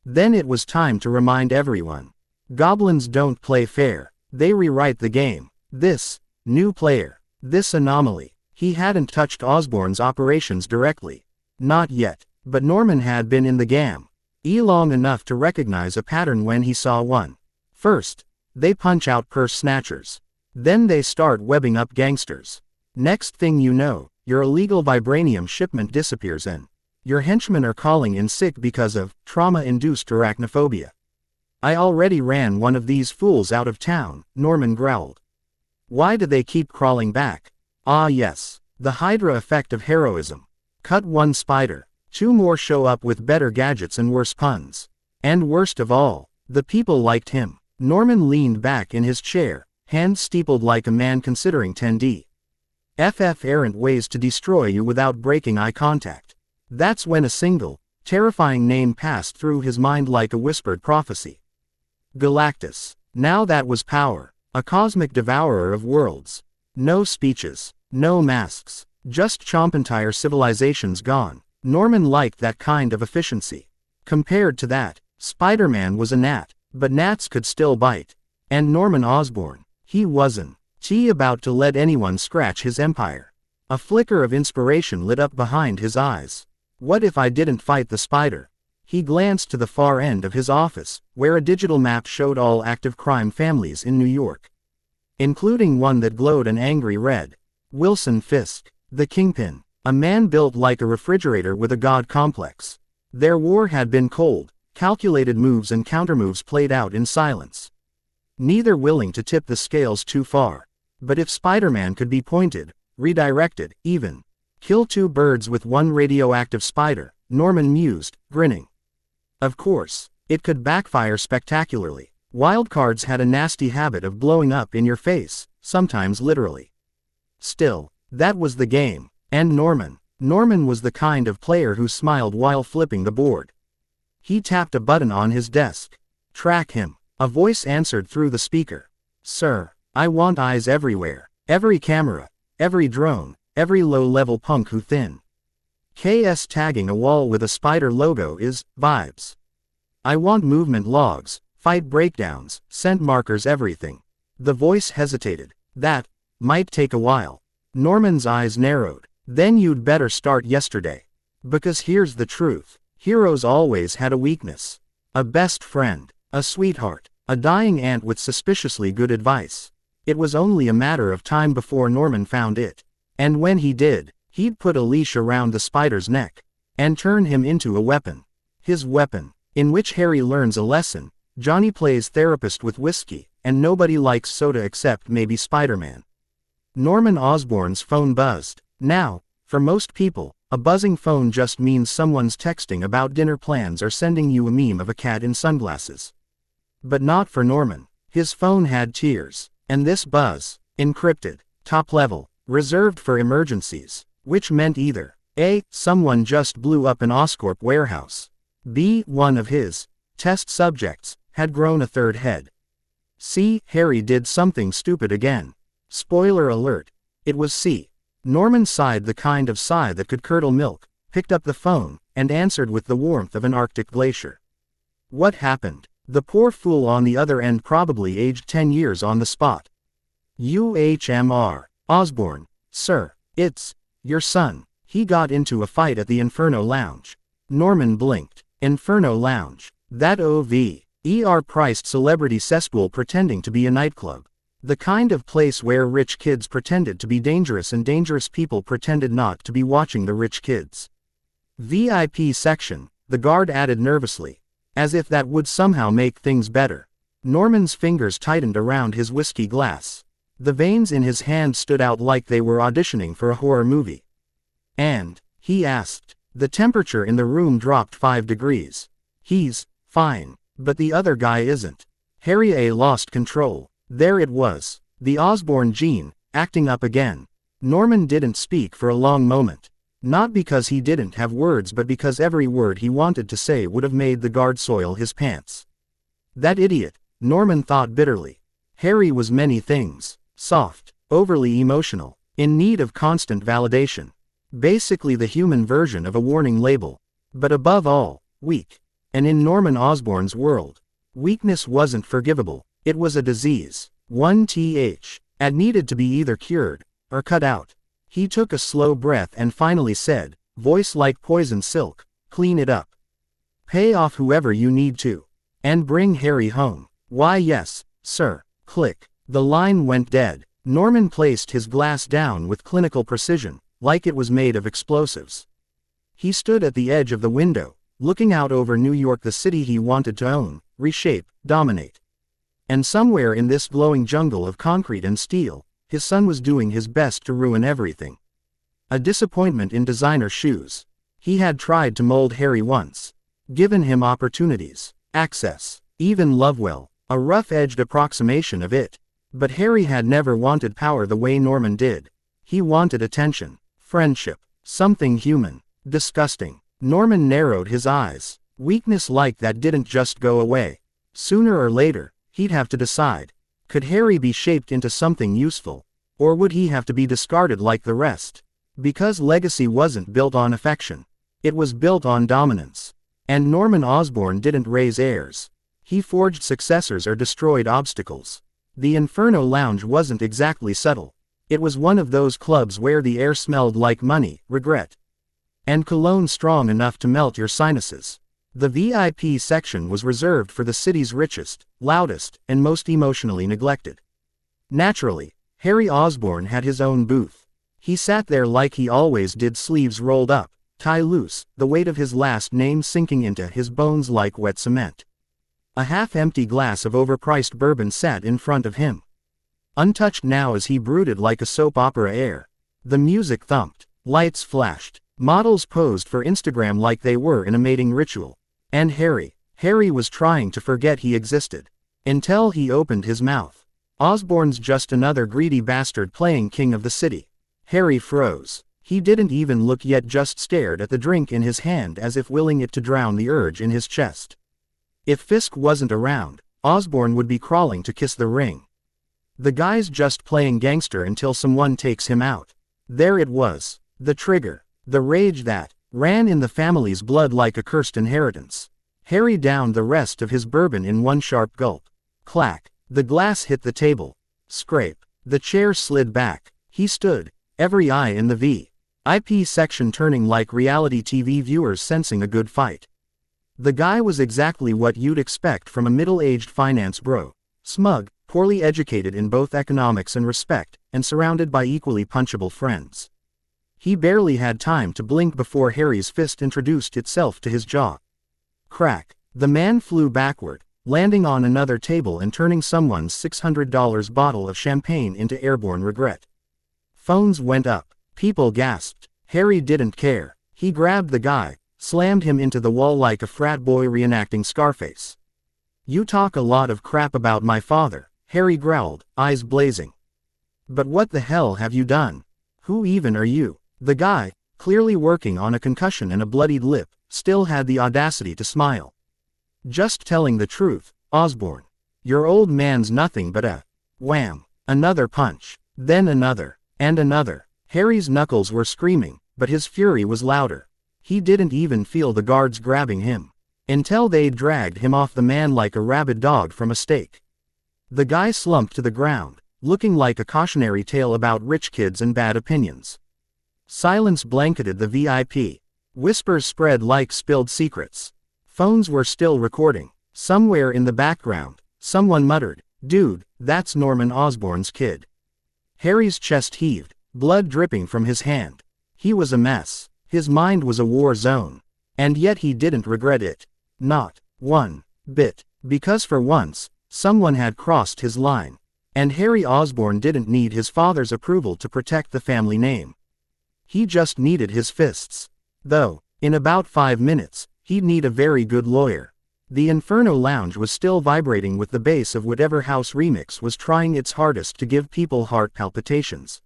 then it was time to remind everyone. Goblins don't play fair. They rewrite the game. This new player, this anomaly, he hadn't touched Osborne's operations directly. Not yet. But Norman had been in the game long enough to recognize a pattern when he saw one. First, they punch out purse snatchers. Then they start webbing up gangsters. Next thing you know, your illegal vibranium shipment disappears and your henchmen are calling in sick because of trauma-induced arachnophobia. "I already ran one of these fools out of town," Norman growled. "Why do they keep crawling back?" Ah yes, the Hydra effect of heroism. Cut one spider, two more show up with better gadgets and worse puns. And worst of all, the people liked him. Norman leaned back in his chair, hands steepled like a man considering 10D. Errant ways to destroy you without breaking eye contact. That's when a single, terrifying name passed through his mind like a whispered prophecy. Galactus. Now that was power. A cosmic devourer of worlds. No speeches. No masks. Just chomp entire civilizations gone. Norman liked that kind of efficiency. Compared to that, Spider-Man was a gnat, but gnats could still bite. And Norman Osborne, he wasn't about to let anyone scratch his empire. A flicker of inspiration lit up behind his eyes. What if I didn't fight the spider? He glanced to the far end of his office, where a digital map showed all active crime families in New York, including one that glowed an angry red. Wilson Fisk, the Kingpin, a man built like a refrigerator with a god complex. Their war had been cold, calculated moves and countermoves played out in silence. Neither willing to tip the scales too far. But if Spider-Man could be pointed, redirected, even kill two birds with one radioactive spider, Norman mused, grinning. Of course, it could backfire spectacularly. Wildcards had a nasty habit of blowing up in your face, sometimes literally. Still, that was the game. And Norman was the kind of player who smiled while flipping the board. He tapped a button on his desk. "Track him." A voice answered through the speaker. "Sir, I want eyes everywhere. Every camera, every drone, every low-level punk who thin KS tagging a wall with a spider logo is vibes. I want movement logs, fight breakdowns, scent markers, everything." The voice hesitated. "That might take a while." Norman's eyes narrowed. "Then you'd better start yesterday. Because here's the truth. Heroes always had a weakness. A best friend. A sweetheart. A dying aunt with suspiciously good advice. It was only a matter of time before Norman found it. And when he did, he'd put a leash around the spider's neck. And turn him into a weapon. His weapon. In which Harry learns a lesson, Johnny plays therapist with whiskey, and nobody likes soda except maybe Spider-Man. Norman Osborn's phone buzzed. Now, for most people, A buzzing phone just means someone's texting about dinner plans or sending you a meme of a cat in sunglasses. But not for Norman. His phone had tears. And this buzz, encrypted, top level, reserved for emergencies, which meant either A. Someone just blew up an Oscorp warehouse. B. One of his test subjects had grown a third head. C. Harry did something stupid again. Spoiler alert. It was C. Norman sighed, the kind of sigh that could curdle milk, picked up the phone, and answered with the warmth of an Arctic glacier. What happened? The poor fool on the other end probably aged 10 years on the spot. UHMR. Osborne. Sir. It's your son. He got into a fight at the Inferno Lounge. Norman blinked. Inferno Lounge. That OV-priced celebrity cesspool pretending to be a nightclub. The kind of place where rich kids pretended to be dangerous and dangerous people pretended not to be watching the rich kids. VIP section, the guard added nervously, as if that would somehow make things better. Norman's fingers tightened around his whiskey glass. The veins in his hand stood out like they were auditioning for a horror movie. And, he asked, the temperature in the room dropped 5 degrees. He's fine, but the other guy isn't. Harry A. lost control. There it was, the Osborne gene, acting up again. Norman didn't speak for a long moment. Not because he didn't have words, but because every word he wanted to say would have made the guard soil his pants. That idiot, Norman thought bitterly. Harry was many things. Soft, overly emotional, in need of constant validation. Basically the human version of a warning label. But above all, weak. And in Norman Osborne's world, weakness wasn't forgivable. It was a disease. 1th. And needed to be either cured or cut out. He took a slow breath and finally said, voice like poison silk, clean it up. Pay off whoever you need to. And bring Harry home. Why yes, sir. Click. The line went dead. Norman placed his glass down with clinical precision, like it was made of explosives. He stood at the edge of the window, looking out over New York, the city he wanted to own, reshape, dominate. And somewhere in this glowing jungle of concrete and steel, his son was doing his best to ruin everything. A disappointment in designer shoes. He had tried to mold Harry once. Given him opportunities, access, even love well, a rough-edged approximation of it. But Harry had never wanted power the way Norman did. He wanted attention, friendship, something human, disgusting. Norman narrowed his eyes. Weakness like that didn't just go away. Sooner or later, he'd have to decide. Could Harry be shaped into something useful? Or would he have to be discarded like the rest? Because legacy wasn't built on affection. It was built on dominance. And Norman Osborne didn't raise heirs. He forged successors or destroyed obstacles. The Inferno Lounge wasn't exactly subtle. It was one of those clubs where the air smelled like money, regret, and cologne strong enough to melt your sinuses. The VIP section was reserved for the city's richest, loudest, and most emotionally neglected. Naturally, Harry Osborne had his own booth. He sat there like he always did, sleeves rolled up, tie loose, the weight of his last name sinking into his bones like wet cement. A half-empty glass of overpriced bourbon sat in front of him, untouched now as he brooded like a soap opera air. The music thumped, lights flashed, models posed for Instagram like they were in a mating ritual. And Harry was trying to forget he existed. Until he opened his mouth. Osborne's just another greedy bastard playing king of the city. Harry froze. He didn't even look yet, just stared at the drink in his hand as if willing it to drown the urge in his chest. If Fisk wasn't around, Osborne would be crawling to kiss the ring. The guy's just playing gangster until someone takes him out. There it was. The trigger. The rage that ran in the family's blood like a cursed inheritance. Harry downed the rest of his bourbon in one sharp gulp. Clack. The glass hit the table. Scrape. The chair slid back. He stood, every eye in the VIP section turning like reality TV viewers sensing a good fight. The guy was exactly what you'd expect from a middle-aged finance bro. Smug, poorly educated in both economics and respect, and surrounded by equally punchable friends. He barely had time to blink before Harry's fist introduced itself to his jaw. Crack. The man flew backward, landing on another table and turning someone's $600 bottle of champagne into airborne regret. Phones went up. People gasped. Harry didn't care. He grabbed the guy, slammed him into the wall like a frat boy reenacting Scarface. "You talk a lot of crap about my father," Harry growled, eyes blazing. "But what the hell have you done? Who even are you?" The guy, clearly working on a concussion and a bloodied lip, still had the audacity to smile. "Just telling the truth, Osborne. Your old man's nothing but a..." Wham! Another punch. Then another. And another. Harry's knuckles were screaming, but his fury was louder. He didn't even feel the guards grabbing him. Until they'd dragged him off the man like a rabid dog from a stake. The guy slumped to the ground, looking like a cautionary tale about rich kids and bad opinions. Silence blanketed the VIP. Whispers spread like spilled secrets. Phones were still recording. Somewhere in the background, someone muttered, "Dude, that's Norman Osborn's kid." Harry's chest heaved, blood dripping from his hand. He was a mess. His mind was a war zone. And yet he didn't regret it. Not one bit. Because for once, someone had crossed his line. And Harry Osborne didn't need his father's approval to protect the family name. He just needed his fists. Though, in about 5 minutes, he'd need a very good lawyer. The Inferno Lounge was still vibrating with the bass of whatever house remix was trying its hardest to give people heart palpitations.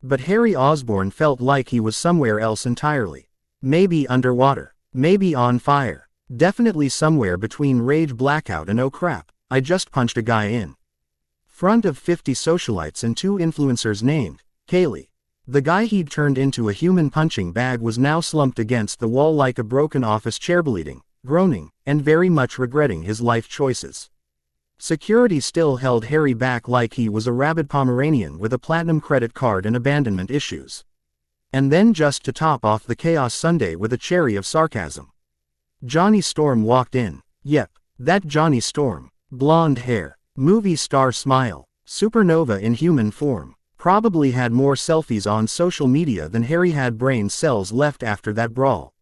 But Harry Osborne felt like he was somewhere else entirely. Maybe underwater. Maybe on fire. Definitely somewhere between rage blackout and oh crap, I just punched a guy in front of 50 socialites and 2 influencers named Kaylee. The guy he'd turned into a human punching bag was now slumped against the wall like a broken office chair, bleeding, groaning, and very much regretting his life choices. Security still held Harry back like he was a rabid Pomeranian with a platinum credit card and abandonment issues. And then just to top off the chaos Sunday with a cherry of sarcasm, Johnny Storm walked in. Yep, that Johnny Storm. Blonde hair, movie star smile, supernova in human form. Probably had more selfies on social media than Harry had brain cells left after that brawl.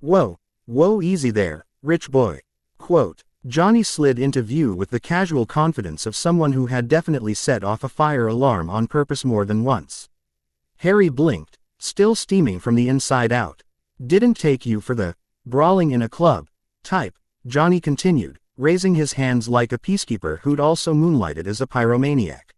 "Whoa, whoa, easy there, rich boy." Quote, Johnny slid into view with the casual confidence of someone who had definitely set off a fire alarm on purpose more than once. Harry blinked, still steaming from the inside out. "Didn't take you for the brawling in a club type," Johnny continued, raising his hands like a peacekeeper who'd also moonlighted as a pyromaniac.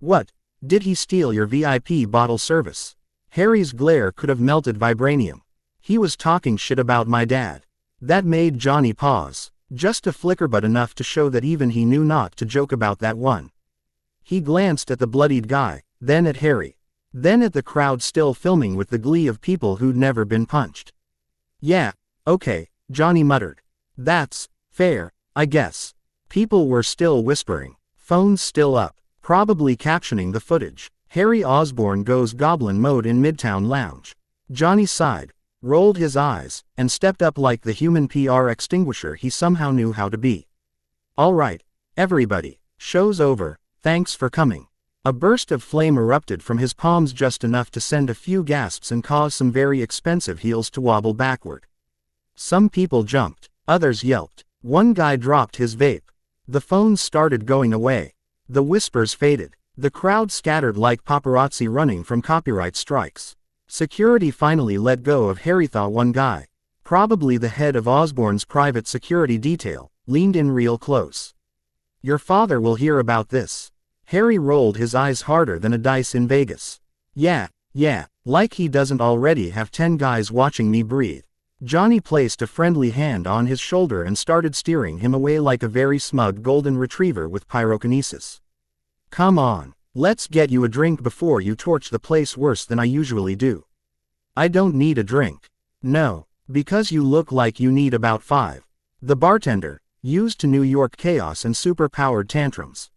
"What? Did he steal your VIP bottle service?" Harry's glare could have melted vibranium. "He was talking shit about my dad." That made Johnny pause, just a flicker but enough to show that even he knew not to joke about that one. He glanced at the bloodied guy, then at Harry, then at the crowd still filming with the glee of people who'd never been punched. "Yeah, okay," Johnny muttered. "That's fair, I guess." People were still whispering, phones still up, probably captioning the footage. Harry Osborne goes goblin mode in Midtown Lounge. Johnny sighed, rolled his eyes, and stepped up like the human PR extinguisher he somehow knew how to be. "All right, everybody, show's over, thanks for coming." A burst of flame erupted from his palms, just enough to send a few gasps and cause some very expensive heels to wobble backward. Some people jumped, others yelped. One guy dropped his vape. The phones started going away. The whispers faded. The crowd scattered like paparazzi running from copyright strikes. Security finally let go of Harry. Thought one guy, probably the head of Osborne's private security detail, leaned in real close. "Your father will hear about this." Harry rolled his eyes harder than a dice in Vegas. Yeah, like he doesn't already have 10 guys watching me breathe." Johnny placed a friendly hand on his shoulder and started steering him away like a very smug golden retriever with pyrokinesis. "Come on, let's get you a drink before you torch the place worse than I usually do." "I don't need a drink." "No, because you look like you need about 5. The bartender, used to New York chaos and super-powered tantrums,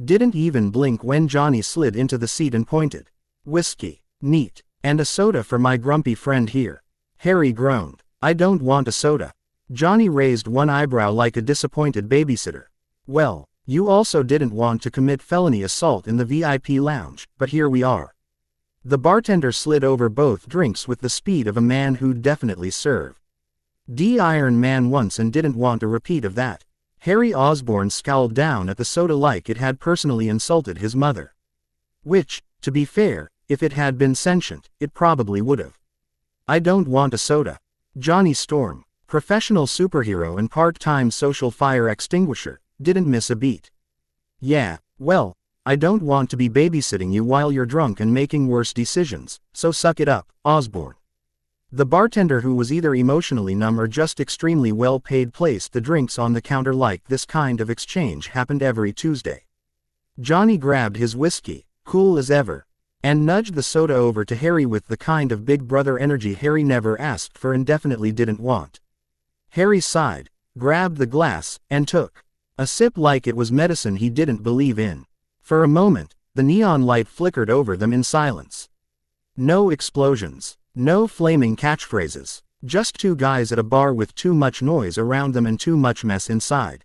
didn't even blink when Johnny slid into the seat and pointed. "Whiskey. Neat. And a soda for my grumpy friend here." Harry groaned. "I don't want a soda." Johnny raised one eyebrow like a disappointed babysitter. "Well, you also didn't want to commit felony assault in the VIP lounge, but here we are." The bartender slid over both drinks with the speed of a man who'd definitely served Iron Man once and didn't want a repeat of that. Harry Osborne scowled down at the soda like it had personally insulted his mother. Which, to be fair, if it had been sentient, it probably would've. I don't want a soda. Johnny Storm, professional superhero and part-time social fire extinguisher, didn't miss a beat. Yeah, well, I don't want to be babysitting you while you're drunk and making worse decisions, so suck it up, Osborne. The bartender, who was either emotionally numb or just extremely well paid, placed the drinks on the counter like this kind of exchange happened every Tuesday. Johnny grabbed his whiskey, cool as ever, and nudged the soda over to Harry with the kind of big brother energy Harry never asked for and definitely didn't want. Harry sighed, grabbed the glass, and took a sip like it was medicine he didn't believe in. For a moment, the neon light flickered over them in silence. No explosions. No flaming catchphrases, just two guys at a bar with too much noise around them and too much mess inside.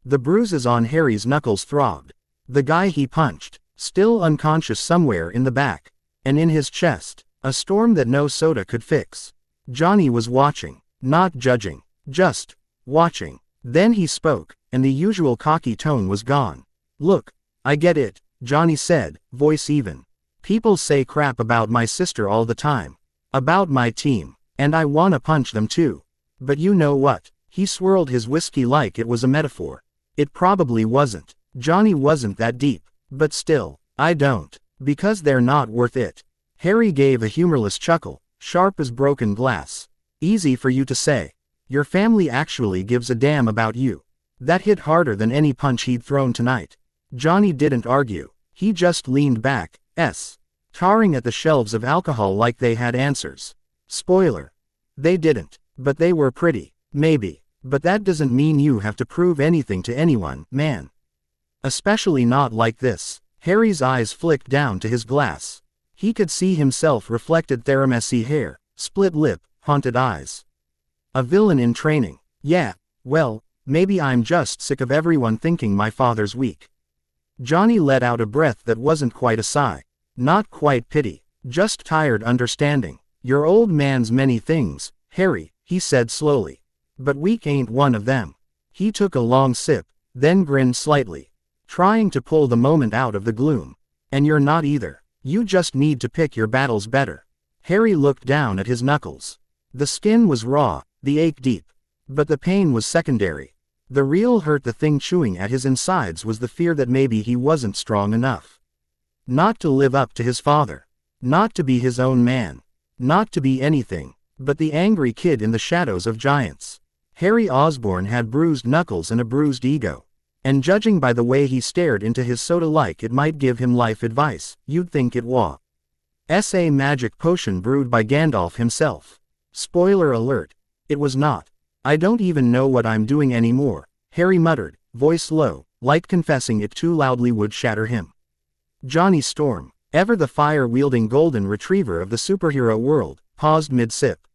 The bruises on Harry's knuckles throbbed. The guy he punched, still unconscious somewhere in the back, and in his chest, a storm that no soda could fix. Johnny was watching, not judging, just watching. Then he spoke, and the usual cocky tone was gone. Look, I get it, Johnny said, voice even. People say crap about my sister all the time. About my team, and I wanna punch them too. But you know what? He swirled his whiskey like it was a metaphor. It probably wasn't. Johnny wasn't that deep. But still, I don't. Because they're not worth it. Harry gave a humorless chuckle, sharp as broken glass. Easy for you to say. Your family actually gives a damn about you. That hit harder than any punch he'd thrown tonight. Johnny didn't argue. He just leaned back, staring at the shelves of alcohol like they had answers. Spoiler. They didn't. But they were pretty. Maybe. But that doesn't mean you have to prove anything to anyone, man. Especially not like this. Harry's eyes flicked down to his glass. He could see himself reflected there, messy hair, split lip, haunted eyes. A villain in training. Yeah, well, maybe I'm just sick of everyone thinking my father's weak. Johnny let out a breath that wasn't quite a sigh. Not quite pity, just tired understanding. Your old man's many things, Harry, he said slowly. But weak ain't one of them. He took a long sip, then grinned slightly, trying to pull the moment out of the gloom. And you're not either. You just need to pick your battles better. Harry looked down at his knuckles. The skin was raw, the ache deep. But the pain was secondary. The real hurt, the thing chewing at his insides, was the fear that maybe he wasn't strong enough. Not to live up to his father. Not to be his own man. Not to be anything but the angry kid in the shadows of giants. Harry Osborne had bruised knuckles and a bruised ego. And judging by the way he stared into his soda like it might give him life advice, you'd think it was a magic potion brewed by Gandalf himself. Spoiler alert. It was not. I don't even know what I'm doing anymore, Harry muttered, voice low, like confessing it too loudly would shatter him. Johnny Storm, ever the fire-wielding golden retriever of the superhero world, paused mid-sip.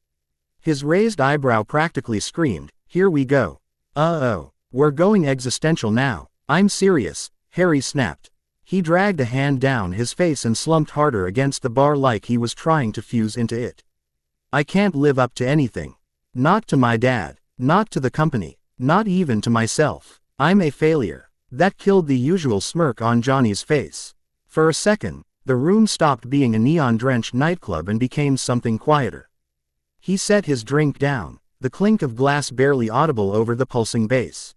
His raised eyebrow practically screamed, here we go. Uh-oh, we're going existential now. I'm serious, Harry snapped. He dragged a hand down his face and slumped harder against the bar like he was trying to fuse into it. I can't live up to anything. Not to my dad, not to the company, not even to myself. I'm a failure. That killed the usual smirk on Johnny's face. For a second, the room stopped being a neon-drenched nightclub and became something quieter. He set his drink down, the clink of glass barely audible over the pulsing bass.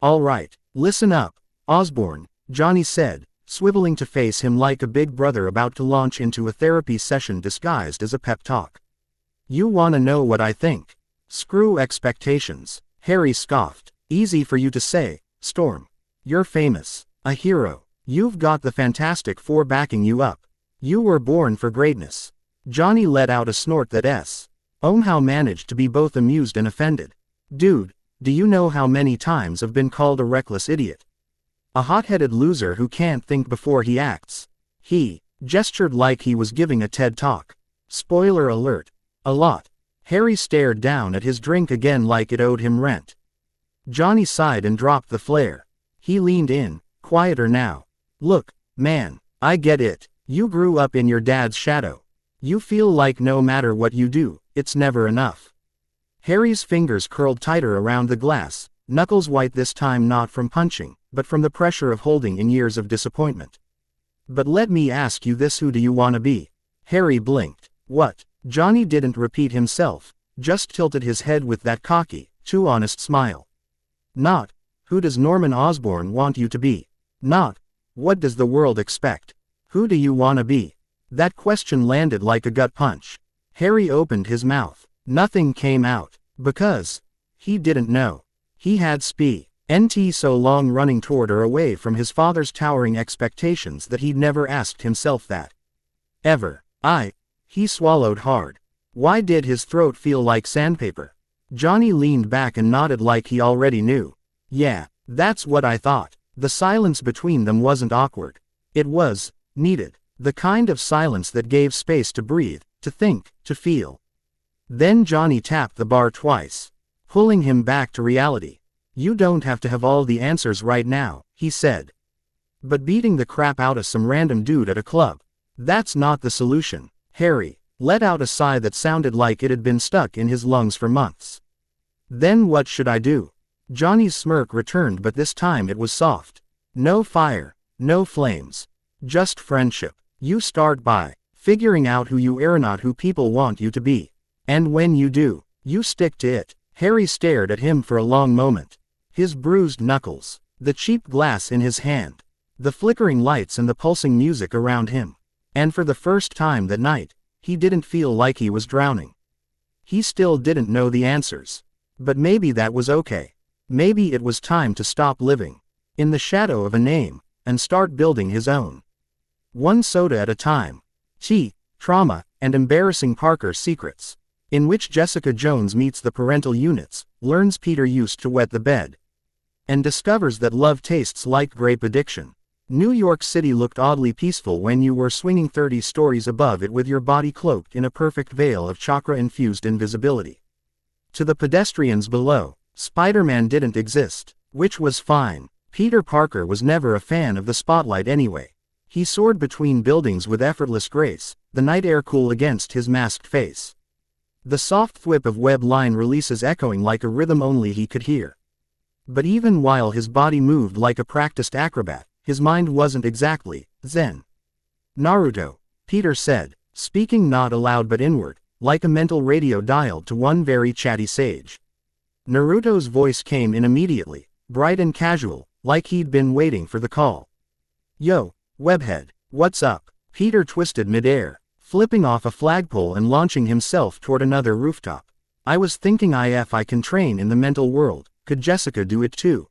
All right, listen up, Osborne, Johnny said, swiveling to face him like a big brother about to launch into a therapy session disguised as a pep talk. You wanna know what I think? Screw expectations, Harry scoffed. Easy for you to say, Storm. You're famous, a hero. You've got the Fantastic Four backing you up. You were born for greatness. Johnny let out a snort that somehow managed to be both amused and offended. Dude, do you know how many times I've been called a reckless idiot? A hot-headed loser who can't think before he acts. He gestured like he was giving a TED talk. Spoiler alert. A lot. Harry stared down at his drink again like it owed him rent. Johnny sighed and dropped the flare. He leaned in, quieter now. Look, man, I get it. You grew up in your dad's shadow. You feel like no matter what you do, it's never enough. Harry's fingers curled tighter around the glass, knuckles white this time not from punching, but from the pressure of holding in years of disappointment. But let me ask you this, who do you want to be? Harry blinked. What? Johnny didn't repeat himself, just tilted his head with that cocky, too honest smile. Not, who does Norman Osborne want you to be? Not, what does the world expect? Who do you wanna be? That question landed like a gut punch. Harry opened his mouth. Nothing came out. Because he didn't know. He had NT so long running toward or away from his father's towering expectations that he'd never asked himself that. Ever. He swallowed hard. Why did his throat feel like sandpaper? Johnny leaned back and nodded like he already knew. Yeah, that's what I thought. The silence between them wasn't awkward. It was needed. The kind of silence that gave space to breathe, to think, to feel. Then Johnny tapped the bar twice, pulling him back to reality. You don't have to have all the answers right now, he said. But beating the crap out of some random dude at a club, that's not the solution. Harry let out a sigh that sounded like it had been stuck in his lungs for months. Then what should I do? Johnny's smirk returned, but this time it was soft. No fire, no flames. Just friendship. You start by figuring out who you are, not who people want you to be. And when you do, you stick to it. Harry stared at him for a long moment. His bruised knuckles, the cheap glass in his hand, the flickering lights and the pulsing music around him. And for the first time that night, he didn't feel like he was drowning. He still didn't know the answers. But maybe that was okay. Maybe it was time to stop living in the shadow of a name and start building his own. One soda at a time. Trauma, and Embarrassing Parker Secrets. In which Jessica Jones meets the parental units, learns Peter used to wet the bed, and discovers that love tastes like grape addiction. New York City looked oddly peaceful when you were swinging 30 stories above it with your body cloaked in a perfect veil of chakra-infused invisibility. To the pedestrians below, Spiderman didn't exist, which was fine. Peter Parker was never a fan of the spotlight anyway. He soared between buildings with effortless grace, the night air cool against his masked face. The soft thwip of web line releases echoing like a rhythm only he could hear. But even while his body moved like a practiced acrobat, his mind wasn't exactly zen. Naruto, Peter said, speaking not aloud but inward, like a mental radio dialed to one very chatty sage. Naruto's voice came in immediately, bright and casual, like he'd been waiting for the call. Yo, Webhead, what's up? Peter twisted midair, flipping off a flagpole and launching himself toward another rooftop. I was thinking if I can train in the mental world, could Jessica do it too?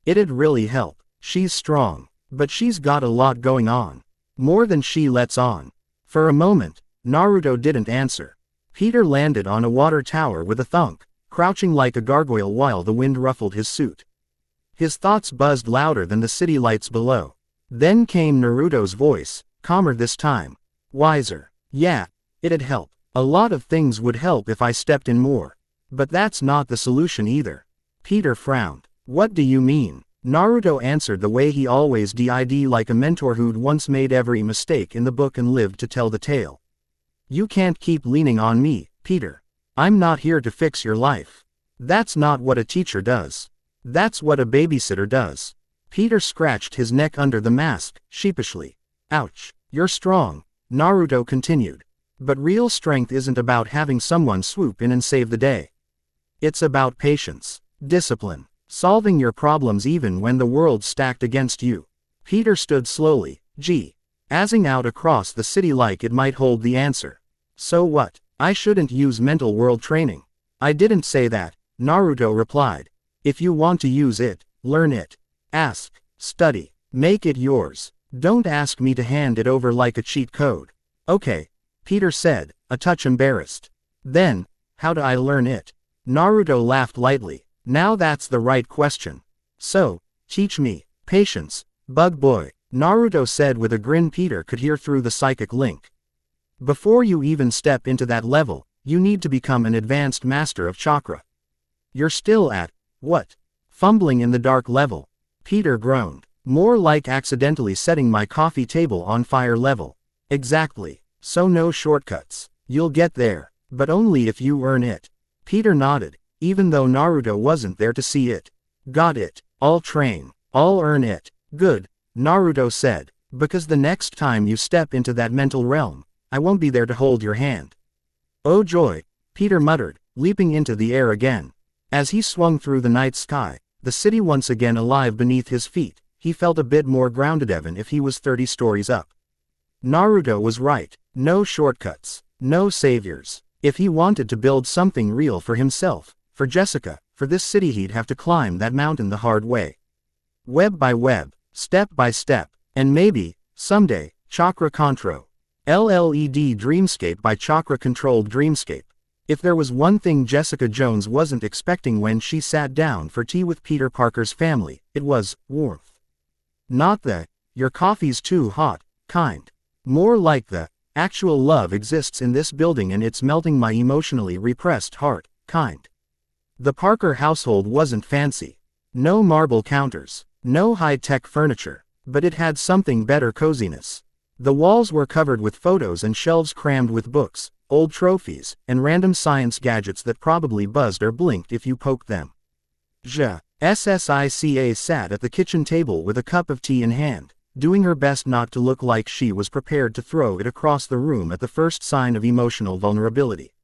It'd really help. She's strong, but she's got a lot going on. More than she lets on. For a moment, Naruto didn't answer. Peter landed on a water tower with a thunk, crouching like a gargoyle while the wind ruffled his suit. His thoughts buzzed louder than the city lights below. Then came Naruto's voice, calmer this time. Wiser. Yeah, it'd help. A lot of things would help if I stepped in more. But that's not the solution either. Peter frowned. What do you mean? Naruto answered the way he always did, like a mentor who'd once made every mistake in the book and lived to tell the tale. You can't keep leaning on me, Peter. I'm not here to fix your life. That's not what a teacher does. That's what a babysitter does. Peter scratched his neck under the mask, sheepishly. Ouch. You're strong, Naruto continued. But real strength isn't about having someone swoop in and save the day. It's about patience, discipline, solving your problems even when the world's stacked against you. Peter stood slowly, assing out across the city like it might hold the answer. So what? I shouldn't use mental world training. I didn't say that, Naruto replied. If you want to use it, learn it. Ask, study, make it yours. Don't ask me to hand it over like a cheat code. Okay, Peter said, a touch embarrassed. Then, how do I learn it? Naruto laughed lightly. Now that's the right question. So, teach me. Patience, bug boy, Naruto said with a grin Peter could hear through the psychic link. Before you even step into that level, you need to become an advanced master of chakra. You're still at, what? Fumbling in the dark level. Peter groaned. More like accidentally setting my coffee table on fire level. Exactly. So no shortcuts. You'll get there, but only if you earn it. Peter nodded, even though Naruto wasn't there to see it. Got it. I'll train. I'll earn it. Good, Naruto said, because the next time you step into that mental realm, I won't be there to hold your hand. Oh joy, Peter muttered, leaping into the air again. As he swung through the night sky, the city once again alive beneath his feet, he felt a bit more grounded even if he was 30 stories up. Naruto was right, no shortcuts, no saviors. If he wanted to build something real for himself, for Jessica, for this city, he'd have to climb that mountain the hard way. Web by web, step by step, and maybe, someday, Chakra Contro. LLED Dreamscape by Chakra-controlled Dreamscape. If there was one thing Jessica Jones wasn't expecting when she sat down for tea with Peter Parker's family, it was warmth. Not the, "your coffee's too hot," kind. More like the, "actual love exists in this building and it's melting my emotionally repressed heart," kind. The Parker household wasn't fancy. No marble counters, no high-tech furniture, but it had something better: coziness. The walls were covered with photos and shelves crammed with books, old trophies, and random science gadgets that probably buzzed or blinked if you poked them. Jessica sat at the kitchen table with a cup of tea in hand, doing her best not to look like she was prepared to throw it across the room at the first sign of emotional vulnerability.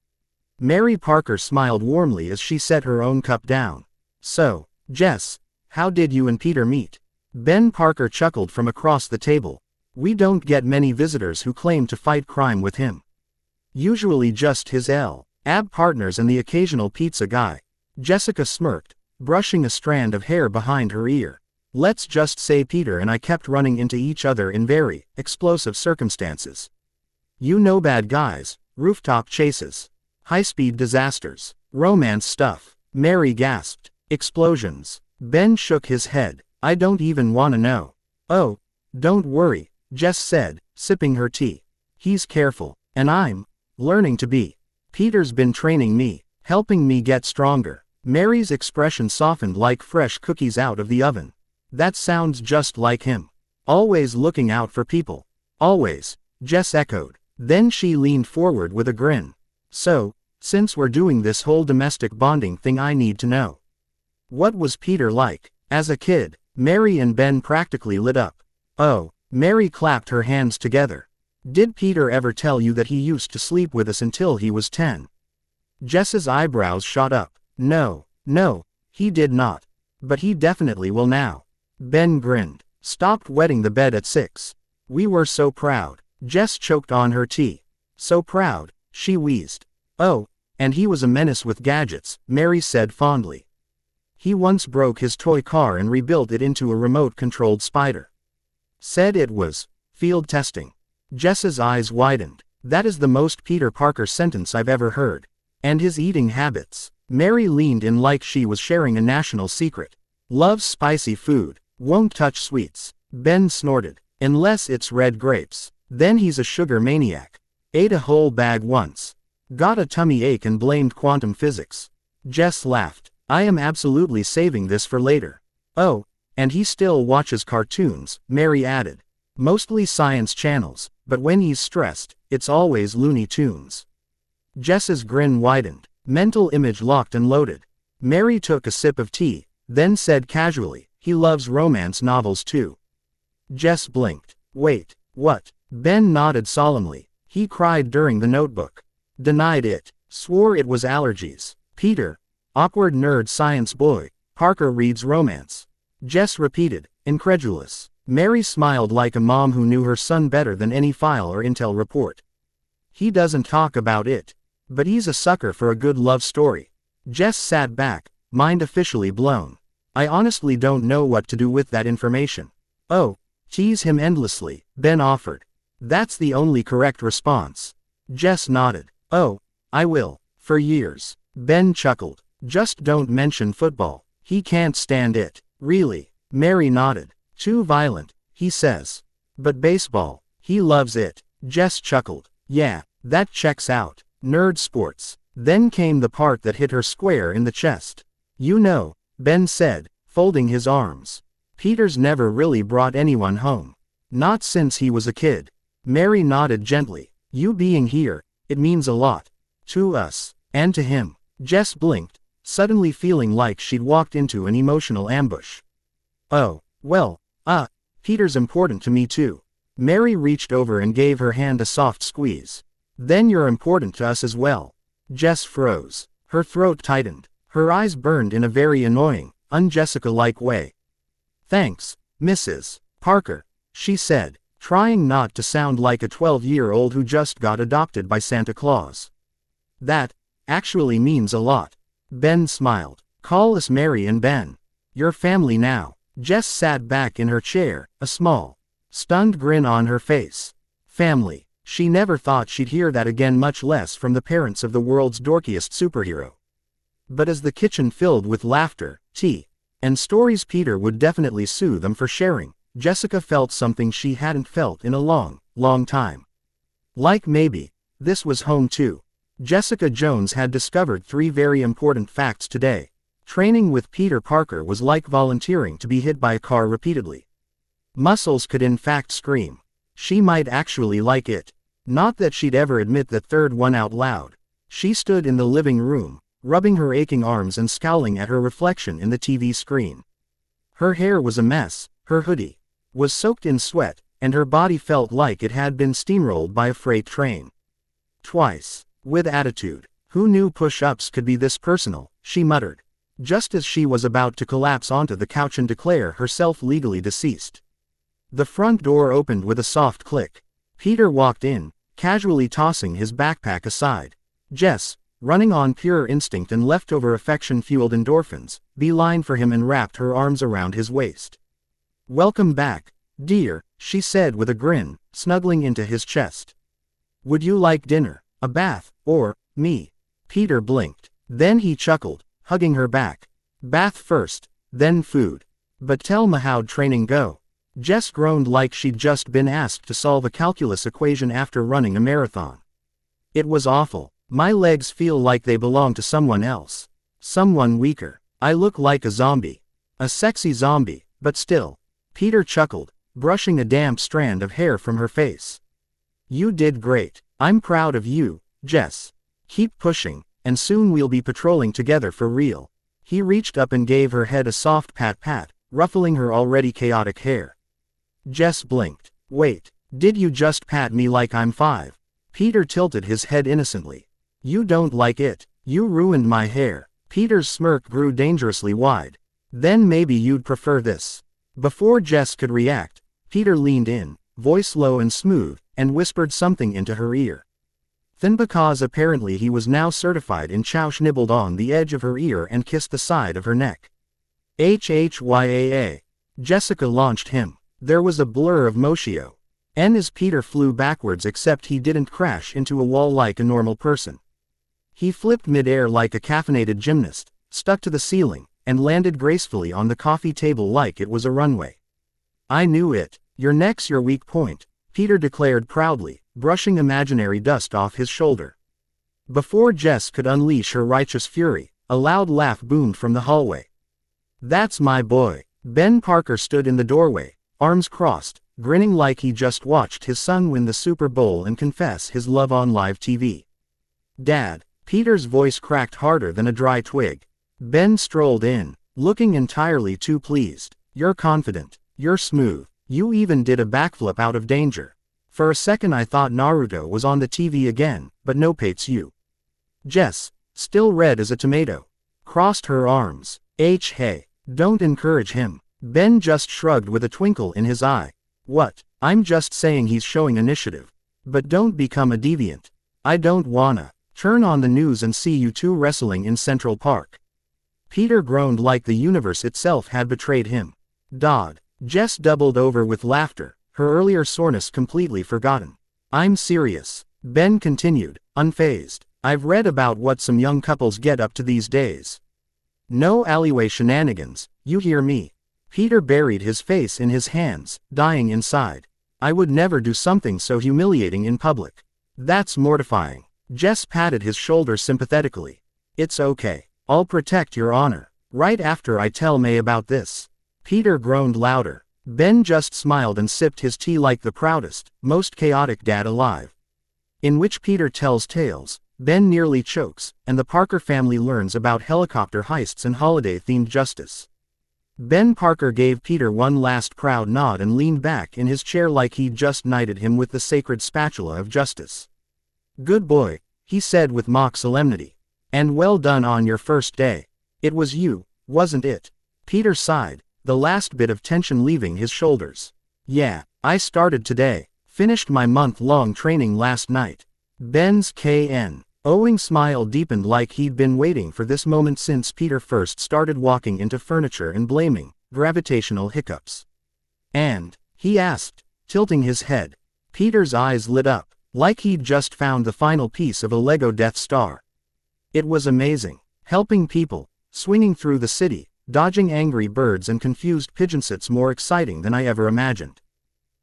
Mary Parker smiled warmly as she set her own cup down. "So, Jess, how did you and Peter meet?" Ben Parker chuckled from across the table. "We don't get many visitors who claim to fight crime with him. Usually just his L.A.B. partners and the occasional pizza guy." Jessica smirked, brushing a strand of hair behind her ear. "Let's just say Peter and I kept running into each other in very explosive circumstances. You know, bad guys, rooftop chases, high-speed disasters, romance stuff." Mary gasped. "Explosions." Ben shook his head. "I don't even want to know." "Oh, don't worry," Jess said, sipping her tea. "He's careful, and I'm learning to be. Peter's been training me, helping me get stronger." Mary's expression softened like fresh cookies out of the oven. "That sounds just like him. Always looking out for people." "Always," Jess echoed. Then she leaned forward with a grin. "So, since we're doing this whole domestic bonding thing, I need to know. What was Peter like as a kid?" Mary and Ben practically lit up. "Oh." Mary clapped her hands together. "Did Peter ever tell you that he used to sleep with us until he was 10? Jess's eyebrows shot up. No, he did not. But he definitely will now." Ben grinned. "Stopped wetting the bed at 6. We were so proud." Jess choked on her tea. "So proud," she wheezed. "Oh, and he was a menace with gadgets," Mary said fondly. "He once broke his toy car and rebuilt it into a remote-controlled spider. Said it was field testing." Jess's eyes widened. "That is the most Peter Parker sentence I've ever heard. And his eating habits." Mary leaned in like she was sharing a national secret. "Loves spicy food, won't touch sweets." Ben snorted. "Unless it's red grapes. Then he's a sugar maniac. Ate a whole bag once. Got a tummy ache and blamed quantum physics." Jess laughed. "I am absolutely saving this for later." "Oh, and he still watches cartoons," Mary added. "Mostly science channels, but when he's stressed, it's always Looney Tunes." Jess's grin widened. Mental image locked and loaded. Mary took a sip of tea, then said casually, "He loves romance novels too." Jess blinked. "Wait, what?" Ben nodded solemnly. "He cried during The Notebook. Denied it. Swore it was allergies." "Peter, awkward nerd science boy, Parker reads romance." Jess repeated, incredulous. Mary smiled like a mom who knew her son better than any file or intel report. "He doesn't talk about it. But he's a sucker for a good love story." Jess sat back, mind officially blown. "I honestly don't know what to do with that information." "Oh, tease him endlessly," Ben offered. "That's the only correct response." Jess nodded. "Oh, I will, for years." Ben chuckled. "Just don't mention football. He can't stand it." "Really?" Mary nodded. "Too violent, he says. But baseball, he loves it." Jess chuckled. "Yeah, that checks out. Nerd sports." Then came the part that hit her square in the chest. "You know," Ben said, folding his arms. "Peter's never really brought anyone home. Not since he was a kid." Mary nodded gently. "You being here, it means a lot. To us, and to him." Jess blinked, suddenly feeling like she'd walked into an emotional ambush. "Oh, well, Peter's important to me too." Mary reached over and gave her hand a soft squeeze. "Then you're important to us as well." Jess froze. Her throat tightened. Her eyes burned in a very annoying, un-Jessica-like way. "Thanks, Mrs. Parker," she said, trying not to sound like a 12-year-old who just got adopted by Santa Claus. "That actually means a lot." Ben smiled. "Call us Mary and Ben. You're family now." Jess sat back in her chair, a small, stunned grin on her face. Family. She never thought she'd hear that again, much less from the parents of the world's dorkiest superhero. But as the kitchen filled with laughter, tea, and stories Peter would definitely sue them for sharing, Jessica felt something she hadn't felt in a long, long time. Like maybe this was home too. Jessica Jones had discovered 3 very important facts today. Training with Peter Parker was like volunteering to be hit by a car repeatedly. Muscles could in fact scream. She might actually like it. Not that she'd ever admit the third one out loud. She stood in the living room, rubbing her aching arms and scowling at her reflection in the TV screen. Her hair was a mess, her hoodie was soaked in sweat, and her body felt like it had been steamrolled by a freight train. Twice. With attitude. "Who knew push-ups could be this personal?" she muttered, just as she was about to collapse onto the couch and declare herself legally deceased. The front door opened with a soft click. Peter walked in, casually tossing his backpack aside. Jess, running on pure instinct and leftover affection-fueled endorphins, beelined for him and wrapped her arms around his waist. "Welcome back, dear," she said with a grin, snuggling into his chest. "Would you like dinner, a bath, or me?" Peter blinked. Then he chuckled, hugging her back. "Bath first, then food. But tell me, how'd training go?" Jess groaned like she'd just been asked to solve a calculus equation after running a marathon. "It was awful. My legs feel like they belong to someone else. Someone weaker. I look like a zombie. A sexy zombie, but still." Peter chuckled, brushing a damp strand of hair from her face. "You did great. I'm proud of you, Jess. Keep pushing, and soon we'll be patrolling together for real." He reached up and gave her head a soft pat-pat, ruffling her already chaotic hair. Jess blinked. "Wait, did you just pat me like I'm 5? Peter tilted his head innocently. "You don't like it. You ruined my hair." Peter's smirk grew dangerously wide. "Then maybe you'd prefer this." Before Jess could react, Peter leaned in, voice low and smooth, and whispered something into her ear. Then, because apparently he was now certified in Chouch, nibbled on the edge of her ear and kissed the side of her neck. "HHYAA. Jessica launched him. There was a blur of motion. And as Peter flew backwards, except he didn't crash into a wall like a normal person. He flipped mid-air like a caffeinated gymnast, stuck to the ceiling, and landed gracefully on the coffee table like it was a runway. "I knew it. Your neck's your weak point," Peter declared proudly, brushing imaginary dust off his shoulder. Before Jess could unleash her righteous fury, a loud laugh boomed from the hallway. "That's my boy." Ben Parker stood in the doorway, arms crossed, grinning like he just watched his son win the Super Bowl and confess his love on live TV. "Dad." Peter's voice cracked harder than a dry twig. Ben strolled in, looking entirely too pleased. "You're confident. You're smooth. You even did a backflip out of danger. For a second I thought Naruto was on the TV again, but no, Pates you." Jess, still red as a tomato, crossed her arms. Hey, don't encourage him." Ben just shrugged with a twinkle in his eye. "What? I'm just saying he's showing initiative. But don't become a deviant. I don't wanna turn on the news and see you two wrestling in Central Park." Peter groaned like the universe itself had betrayed him. "Dodd." Jess doubled over with laughter, her earlier soreness completely forgotten. "I'm serious," Ben continued, unfazed. "I've read about what some young couples get up to these days. No alleyway shenanigans, you hear me?" Peter buried his face in his hands, dying inside. "I would never do something so humiliating in public. That's mortifying." Jess patted his shoulder sympathetically. "It's okay. I'll protect your honor. Right after I tell May about this." Peter groaned louder. Ben just smiled and sipped his tea like the proudest, most chaotic dad alive. In which Peter tells tales, Ben nearly chokes, and the Parker family learns about helicopter heists and holiday-themed justice. Ben Parker gave Peter one last proud nod and leaned back in his chair like he'd just knighted him with the sacred spatula of justice. "Good boy," he said with mock solemnity. And well done on your first day. It was you, wasn't it? Peter sighed, the last bit of tension leaving his shoulders. Yeah, I started today. Finished my month-long training last night. Ben's Knowing smile deepened like he'd been waiting for this moment since Peter first started walking into furniture and blaming gravitational hiccups. And, he asked, tilting his head. Peter's eyes lit up, like he'd just found the final piece of a Lego Death Star. It was amazing. Helping people, swinging through the city, dodging angry birds and confused pigeonsets more exciting than I ever imagined.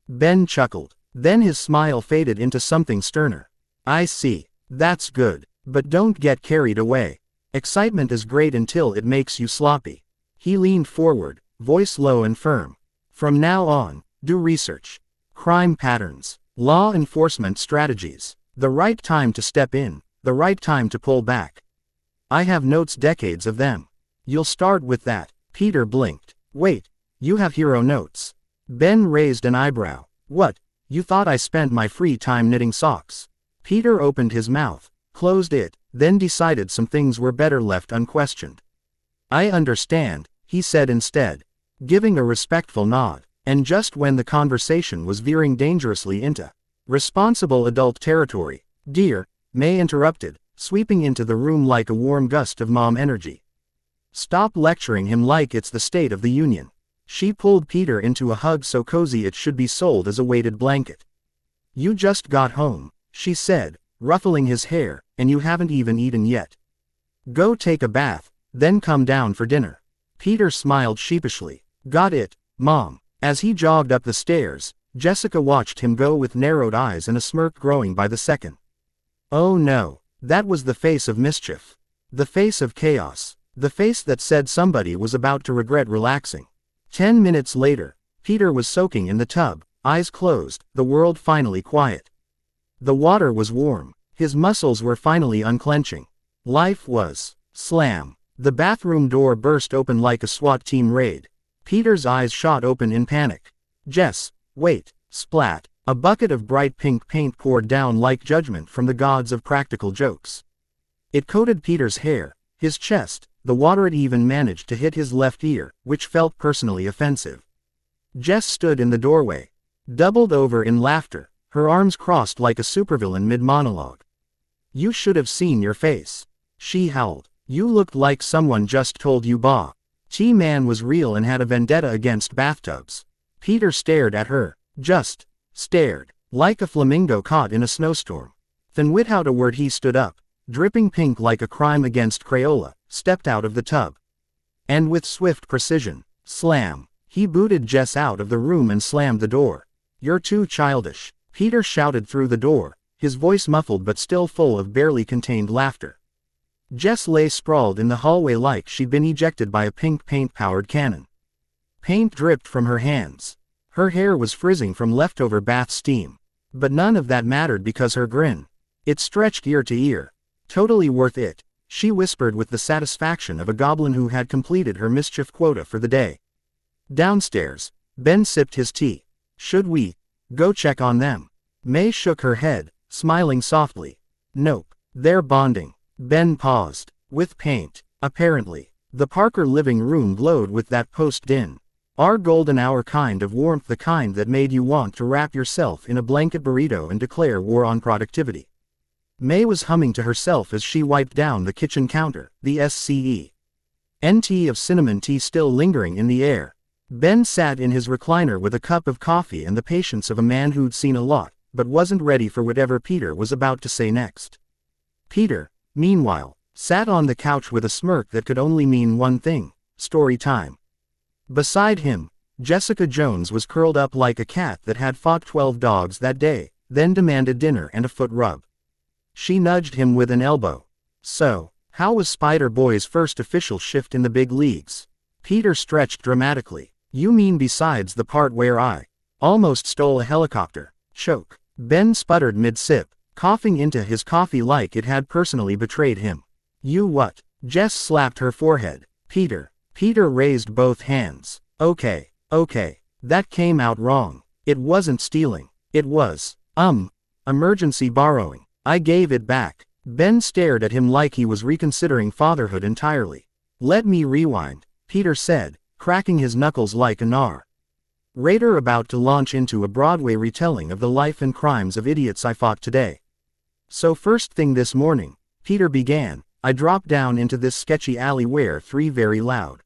Ben chuckled. Then his smile faded into something sterner. I see. That's good. But don't get carried away. Excitement is great until it makes you sloppy. He leaned forward, voice low and firm. From now on, do research. Crime patterns. Law enforcement strategies. The right time to step in, the right time to pull back. I have notes, decades of them. You'll start with that. Peter blinked. Wait, you have hero notes. Ben raised an eyebrow. What, you thought I spent my free time knitting socks? Peter opened his mouth, closed it, then decided some things were better left unquestioned. I understand, he said instead, giving a respectful nod, and just when the conversation was veering dangerously into responsible adult territory, dear, May interrupted, sweeping into the room like a warm gust of mom energy. Stop lecturing him like it's the State of the Union. She pulled Peter into a hug so cozy it should be sold as a weighted blanket. You just got home, she said, ruffling his hair, and you haven't even eaten yet. Go take a bath, then come down for dinner. Peter smiled sheepishly. Got it, Mom. As he jogged up the stairs, Jessica watched him go with narrowed eyes and a smirk growing by the second. Oh no, that was the face of mischief. The face of chaos. The face that said somebody was about to regret relaxing. 10 minutes later, Peter was soaking in the tub, eyes closed, the world finally quiet. The water was warm, his muscles were finally unclenching. Life was. Slam. The bathroom door burst open like a SWAT team raid. Peter's eyes shot open in panic. Jess, wait, splat. A bucket of bright pink paint poured down like judgment from the gods of practical jokes. It coated Peter's hair, his chest, the water had even managed to hit his left ear, which felt personally offensive. Jess stood in the doorway, doubled over in laughter, her arms crossed like a supervillain mid-monologue. You should have seen your face. She howled. You looked like someone just told you bah. T-Man was real and had a vendetta against bathtubs. Peter stared at her. Just stared. Like a flamingo caught in a snowstorm. Then without a word he stood up, dripping pink like a crime against Crayola, stepped out of the tub. And with swift precision, slam, he booted Jess out of the room and slammed the door. You're too childish. Peter shouted through the door, his voice muffled but still full of barely contained laughter. Jess lay sprawled in the hallway like she'd been ejected by a pink paint-powered cannon. Paint dripped from her hands. Her hair was frizzing from leftover bath steam. But none of that mattered because her grin. It stretched ear to ear. Totally worth it, she whispered with the satisfaction of a goblin who had completed her mischief quota for the day. Downstairs, Ben sipped his tea. Should we go check on them? May shook her head, smiling softly. Nope, they're bonding. Ben paused. With paint, apparently. The Parker living room glowed with that post-din. Our golden hour kind of warmth, the kind that made you want to wrap yourself in a blanket burrito and declare war on productivity. May was humming to herself as she wiped down the kitchen counter, the scent of cinnamon tea still lingering in the air. Ben sat in his recliner with a cup of coffee and the patience of a man who'd seen a lot, but wasn't ready for whatever Peter was about to say next. Peter, meanwhile, sat on the couch with a smirk that could only mean one thing: story time. Beside him, Jessica Jones was curled up like a cat that had fought 12 dogs that day, then demanded dinner and a foot rub. She nudged him with an elbow. So, how was Spider-Boy's first official shift in the big leagues? Peter stretched dramatically. You mean besides the part where I almost stole a helicopter? Choke. Ben sputtered mid-sip, coughing into his coffee like it had personally betrayed him. You what? Jess slapped her forehead. Peter. Peter raised both hands. Okay, that came out wrong. It wasn't stealing. It was, emergency borrowing. I gave it back. Ben stared at him like he was reconsidering fatherhood entirely. Let me rewind, Peter said, cracking his knuckles like a narrator about to launch into a Broadway retelling of the life and crimes of idiots I fought today. So first thing this morning, Peter began, I dropped down into this sketchy alley where 3 very loud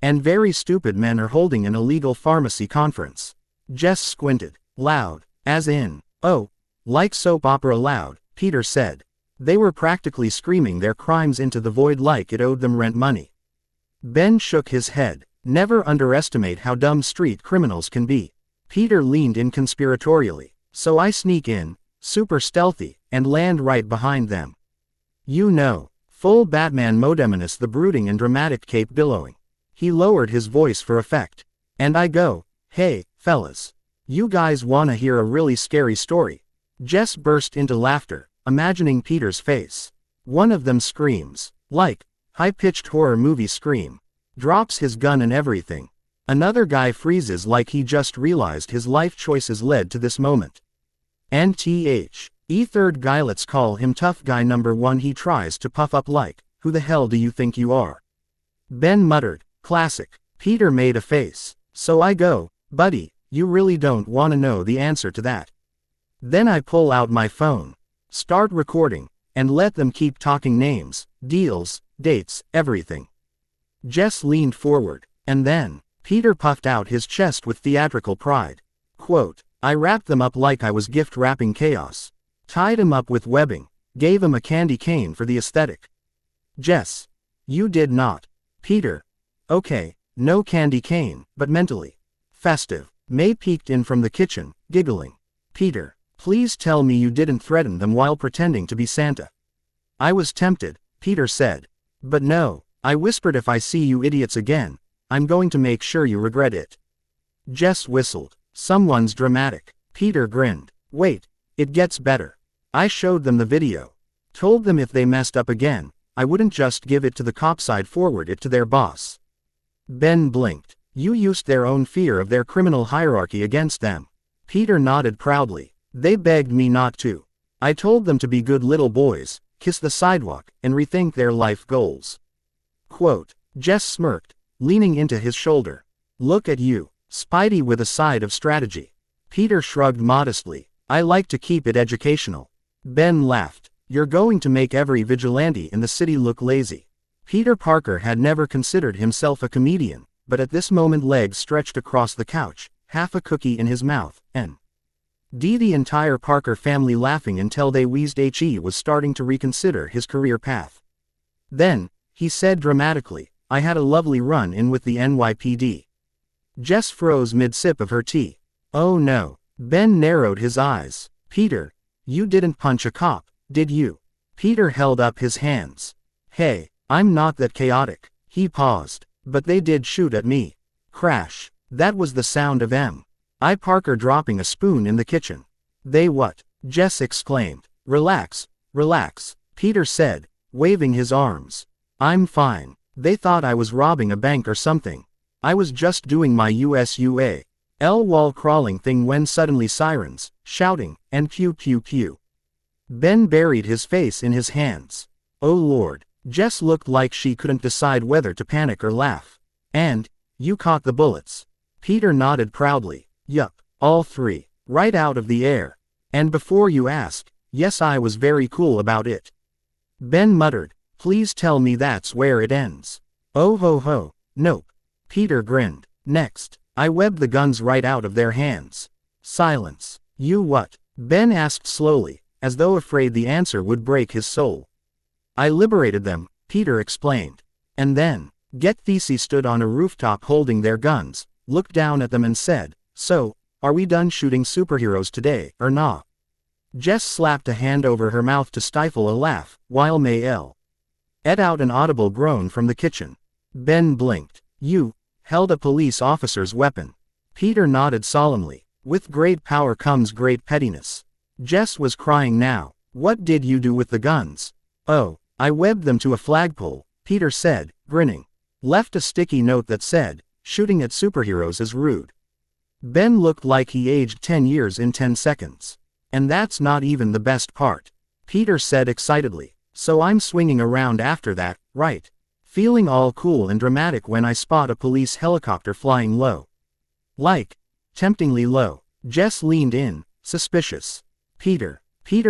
and very stupid men are holding an illegal pharmacy conference. Jess squinted. Loud, as in, oh, like soap opera loud, Peter said. They were practically screaming their crimes into the void like it owed them rent money. Ben shook his head. Never underestimate how dumb street criminals can be. Peter leaned in conspiratorially. So I sneak in, super stealthy, and land right behind them. You know, full Batman modeminous, the brooding and dramatic cape billowing. He lowered his voice for effect. And I go, hey, fellas. You guys wanna hear a really scary story? Jess burst into laughter, imagining Peter's face. One of them screams, like, high-pitched horror movie scream. Drops his gun and everything. Another guy freezes like he just realized his life choices led to this moment. And third guy, let's call him tough guy number 1, he tries to puff up like, who the hell do you think you are? Ben muttered, classic. Peter made a face. So I go, buddy, you really don't want to know the answer to that. Then I pull out my phone, start recording, and let them keep talking names, deals, dates, everything. Jess leaned forward, and then, Peter puffed out his chest with theatrical pride. Quote, I wrapped them up like I was gift wrapping chaos. Tied him up with webbing, gave him a candy cane for the aesthetic. Jess, you did not. Peter, okay, no candy cane, but mentally festive. May peeked in from the kitchen, giggling. Peter, please tell me you didn't threaten them while pretending to be Santa. I was tempted, Peter said. But no. I whispered, if I see you idiots again, I'm going to make sure you regret it. Jess whistled. Someone's dramatic. Peter grinned. Wait, it gets better. I showed them the video. Told them if they messed up again, I wouldn't just give it to the cops, I'd forward it to their boss. Ben blinked. You used their own fear of their criminal hierarchy against them. Peter nodded proudly. They begged me not to. I told them to be good little boys, kiss the sidewalk, and rethink their life goals. Quote, Jess smirked, leaning into his shoulder. Look at you, Spidey with a side of strategy. Peter shrugged modestly. I like to keep it educational. Ben laughed. You're going to make every vigilante in the city look lazy. Peter Parker had never considered himself a comedian, but at this moment legs stretched across the couch, half a cookie in his mouth, and the entire Parker family laughing until they wheezed. He was starting to reconsider his career path. Then, he said dramatically, I had a lovely run-in with the NYPD. Jess froze mid-sip of her tea. Oh no. Ben narrowed his eyes. Peter, you didn't punch a cop, did you? Peter held up his hands. Hey, I'm not that chaotic. He paused. But they did shoot at me. Crash. That was the sound of Parker dropping a spoon in the kitchen. They what? Jess exclaimed. Relax, relax, Peter said, waving his arms. I'm fine. They thought I was robbing a bank or something. I was just doing my USUA wall crawling thing when suddenly sirens, shouting, and pew pew pew. Ben buried his face in his hands. Oh Lord. Jess looked like she couldn't decide whether to panic or laugh. And, you caught the bullets. Peter nodded proudly. Yup, all 3, right out of the air. And before you ask, yes, I was very cool about it. Ben muttered. Please tell me that's where it ends. Oh ho ho, nope. Peter grinned. Next, I webbed the guns right out of their hands. Silence. You what? Ben asked slowly, as though afraid the answer would break his soul. I liberated them, Peter explained. And then, Get Thesi stood on a rooftop holding their guns, looked down at them and said, So, are we done shooting superheroes today, or nah? Jess slapped a hand over her mouth to stifle a laugh, while May let out an audible groan from the kitchen. Ben blinked. You held a police officer's weapon. Peter nodded solemnly. With great power comes great pettiness. Jess was crying now. What did you do with the guns? Oh, I webbed them to a flagpole, Peter said, grinning. Left a sticky note that said, shooting at superheroes is rude. Ben looked like he aged 10 years in 10 seconds. And that's not even the best part. Peter said excitedly. So I'm swinging around after that, right? Feeling all cool and dramatic when I spot a police helicopter flying low. Like, temptingly low. Jess leaned in, suspicious. Peter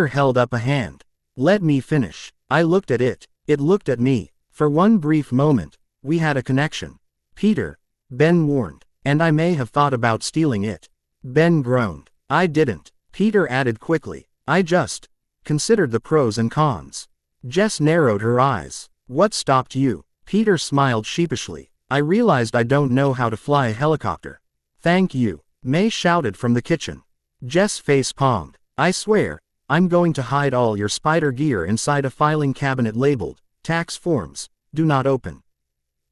held up a hand. Let me finish. I looked at it. It looked at me. For one brief moment, we had a connection. Peter, Ben warned, and I may have thought about stealing it. Ben groaned. I didn't. Peter added quickly. I just considered the pros and cons. Jess narrowed her eyes. What stopped you? Peter smiled sheepishly. I realized I don't know how to fly a helicopter. Thank you. May shouted from the kitchen. Jess face palmed. I swear, I'm going to hide all your spider gear inside a filing cabinet labeled, tax forms, do not open.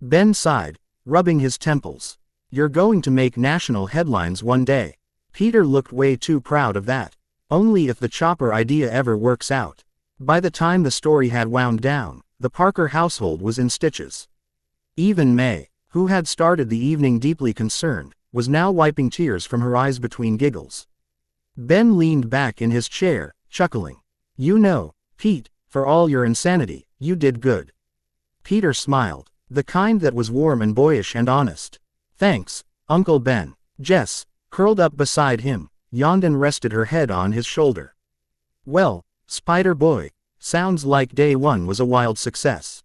Ben sighed, rubbing his temples. You're going to make national headlines one day. Peter looked way too proud of that. Only if the chopper idea ever works out. By the time the story had wound down, the Parker household was in stitches. Even May, who had started the evening deeply concerned, was now wiping tears from her eyes between giggles. Ben leaned back in his chair, chuckling. You know, Pete, for all your insanity, you did good. Peter smiled, the kind that was warm and boyish and honest. Thanks, Uncle Ben. Jess, curled up beside him, yawned and rested her head on his shoulder. Well, Spider Boy, sounds like day one was a wild success.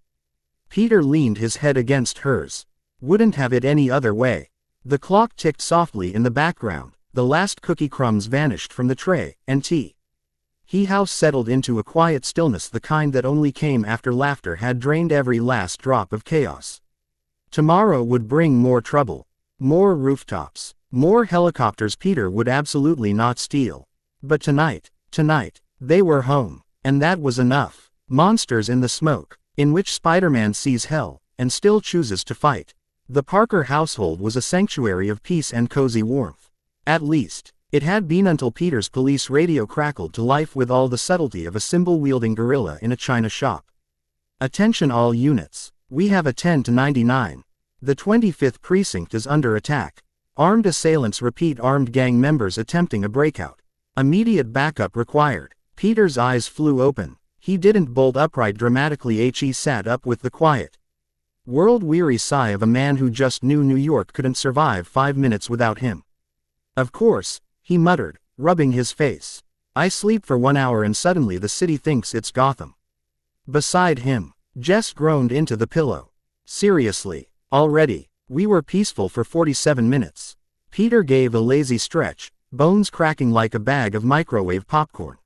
Peter leaned his head against hers. Wouldn't have it any other way. The clock ticked softly in the background, the last cookie crumbs vanished from the tray, and tea. The house settled into a quiet stillness, the kind that only came after laughter had drained every last drop of chaos. Tomorrow would bring more trouble. More rooftops. More helicopters Peter would absolutely not steal. But tonight, they were home. And that was enough. Monsters in the smoke, in which Spider-Man sees hell, and still chooses to fight. The Parker household was a sanctuary of peace and cozy warmth. At least, it had been until Peter's police radio crackled to life with all the subtlety of a cymbal-wielding gorilla in a china shop. Attention all units. We have a 10 to 99. The 25th precinct is under attack. Armed assailants repeat, armed gang members attempting a breakout. Immediate backup required. Peter's eyes flew open. He didn't bolt upright dramatically. He sat up with the quiet, world-weary sigh of a man who just knew New York couldn't survive 5 minutes without him. Of course, he muttered, rubbing his face. I sleep for 1 hour and suddenly the city thinks it's Gotham. Beside him, Jess groaned into the pillow. Seriously, already, we were peaceful for 47 minutes. Peter gave a lazy stretch, bones cracking like a bag of microwave popcorn.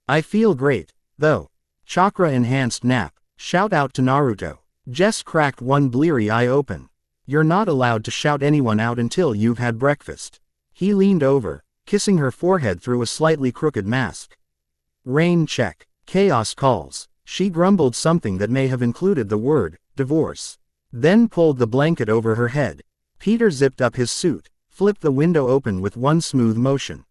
I feel great, though. Chakra-enhanced nap. Shout out to Naruto. Jess cracked one bleary eye open. You're not allowed to shout anyone out until you've had breakfast. He leaned over, kissing her forehead through a slightly crooked mask. Rain check. Chaos calls. She grumbled something that may have included the word, divorce. Then pulled the blanket over her head. Peter zipped up his suit, flipped the window open with one smooth motion,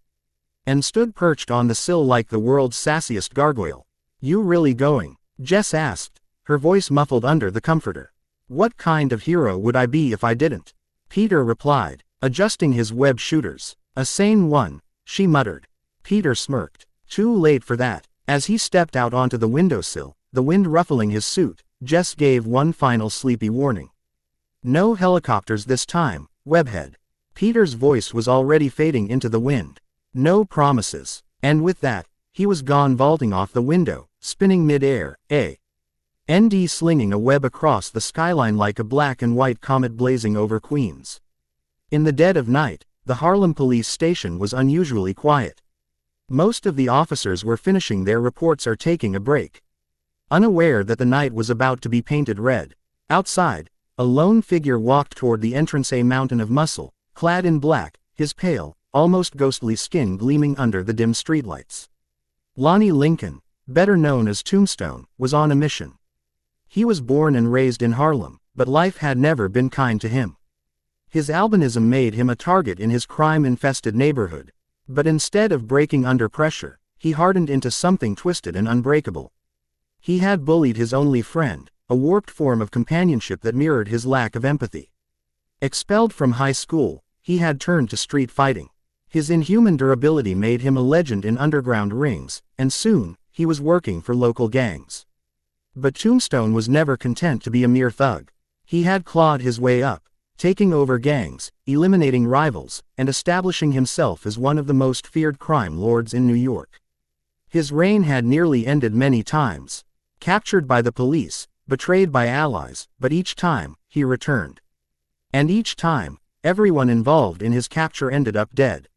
and stood perched on the sill like the world's sassiest gargoyle. You really going? Jess asked, her voice muffled under the comforter. What kind of hero would I be if I didn't? Peter replied, adjusting his web shooters. A sane one, she muttered. Peter smirked. Too late for that. As he stepped out onto the windowsill, the wind ruffling his suit, Jess gave one final sleepy warning. No helicopters this time, webhead. Peter's voice was already fading into the wind. No promises. And with that, he was gone, vaulting off the window, spinning mid-air, ND slinging a web across the skyline like a black and white comet blazing over Queens. In the dead of night, the Harlem police station was unusually quiet. Most of the officers were finishing their reports or taking a break. Unaware that the night was about to be painted red. Outside, a lone figure walked toward the entrance, a mountain of muscle, clad in black, his pale, almost ghostly skin gleaming under the dim streetlights. Lonnie Lincoln, better known as Tombstone, was on a mission. He was born and raised in Harlem, but life had never been kind to him. His albinism made him a target in his crime-infested neighborhood. But instead of breaking under pressure, he hardened into something twisted and unbreakable. He had bullied his only friend, a warped form of companionship that mirrored his lack of empathy. Expelled from high school, he had turned to street fighting. His inhuman durability made him a legend in underground rings, and soon, he was working for local gangs. But Tombstone was never content to be a mere thug. He had clawed his way up, taking over gangs, eliminating rivals, and establishing himself as one of the most feared crime lords in New York. His reign had nearly ended many times. Captured by the police, betrayed by allies, but each time, he returned. And each time, everyone involved in his capture ended up dead.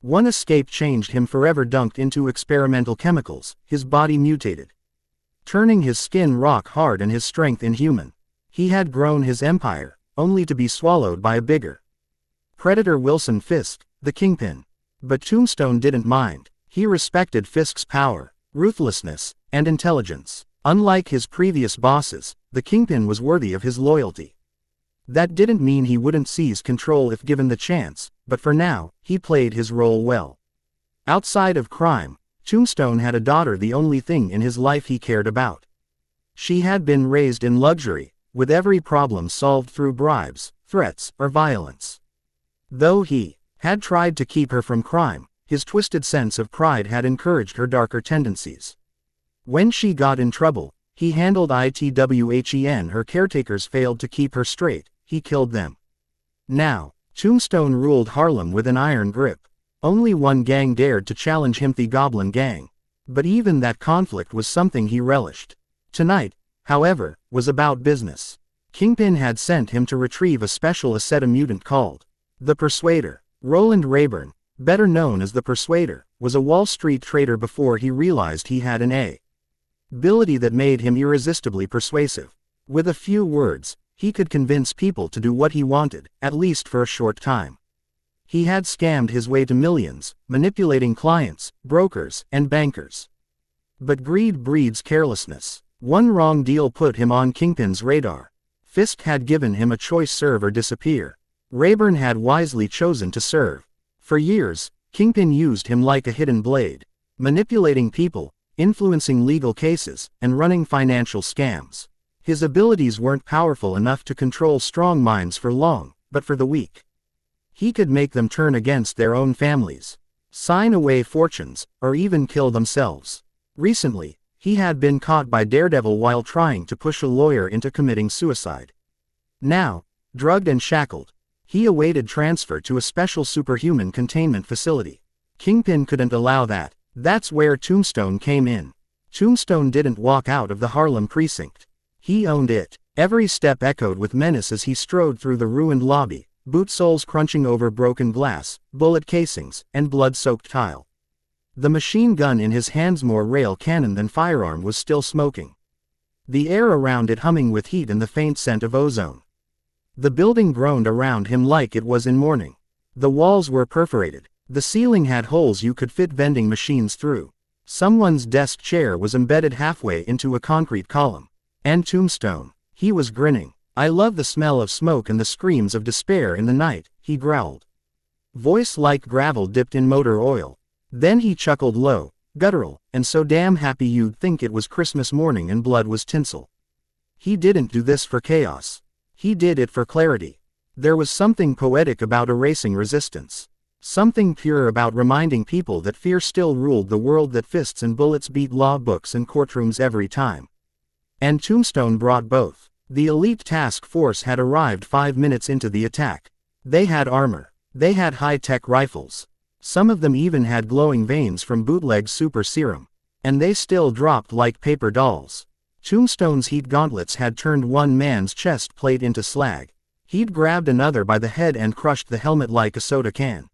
One escape changed him forever. Dunked into experimental chemicals, his body mutated, turning his skin rock hard and his strength inhuman. He had grown his empire, only to be swallowed by a bigger predator. Wilson Fisk, the Kingpin. But Tombstone didn't mind. He respected Fisk's power, ruthlessness, and intelligence. Unlike his previous bosses, the Kingpin was worthy of his loyalty. That didn't mean he wouldn't seize control if given the chance, but for now, he played his role well. Outside of crime, Tombstone had a daughter, the only thing in his life he cared about. She had been raised in luxury, with every problem solved through bribes, threats, or violence. Though he had tried to keep her from crime, his twisted sense of pride had encouraged her darker tendencies. When she got in trouble, he handled it. Her caretakers failed to keep her straight, he killed them. Now, Tombstone ruled Harlem with an iron grip. Only one gang dared to challenge him, the Goblin Gang. But even that conflict was something he relished. Tonight, however, was about business. Kingpin had sent him to retrieve a special Asceta mutant called the Persuader. Roland Rayburn, better known as the Persuader, was a Wall Street trader before he realized he had an ability that made him irresistibly persuasive. With a few words, he could convince people to do what he wanted, at least for a short time. He had scammed his way to millions, manipulating clients, brokers, and bankers. But greed breeds carelessness. One wrong deal put him on Kingpin's radar. Fisk had given him a choice: serve or disappear. Rayburn had wisely chosen to serve. For years, Kingpin used him like a hidden blade, manipulating people, influencing legal cases, and running financial scams. His abilities weren't powerful enough to control strong minds for long, but for the weak, he could make them turn against their own families, sign away fortunes, or even kill themselves. Recently, he had been caught by Daredevil while trying to push a lawyer into committing suicide. Now, drugged and shackled, he awaited transfer to a special superhuman containment facility. Kingpin couldn't allow that. That's where Tombstone came in. Tombstone didn't walk out of the Harlem precinct. He owned it. Every step echoed with menace as he strode through the ruined lobby, boot soles crunching over broken glass, bullet casings, and blood-soaked tile. The machine gun in his hands, more rail cannon than firearm, was still smoking, the air around it humming with heat and the faint scent of ozone. The building groaned around him like it was in mourning. The walls were perforated. The ceiling had holes you could fit vending machines through. Someone's desk chair was embedded halfway into a concrete column. And Tombstone, he was grinning. "I love the smell of smoke and the screams of despair in the night," he growled, voice like gravel dipped in motor oil. Then he chuckled low, guttural, and so damn happy you'd think it was Christmas morning and blood was tinsel. He didn't do this for chaos. He did it for clarity. There was something poetic about erasing resistance. Something pure about reminding people that fear still ruled the world, that fists and bullets beat law books and courtrooms every time. And Tombstone brought both. The elite task force had arrived 5 minutes into the attack. They had armor. They had high-tech rifles. Some of them even had glowing veins from bootleg super serum. And they still dropped like paper dolls. Tombstone's heat gauntlets had turned one man's chest plate into slag. He'd grabbed another by the head and crushed the helmet like a soda can.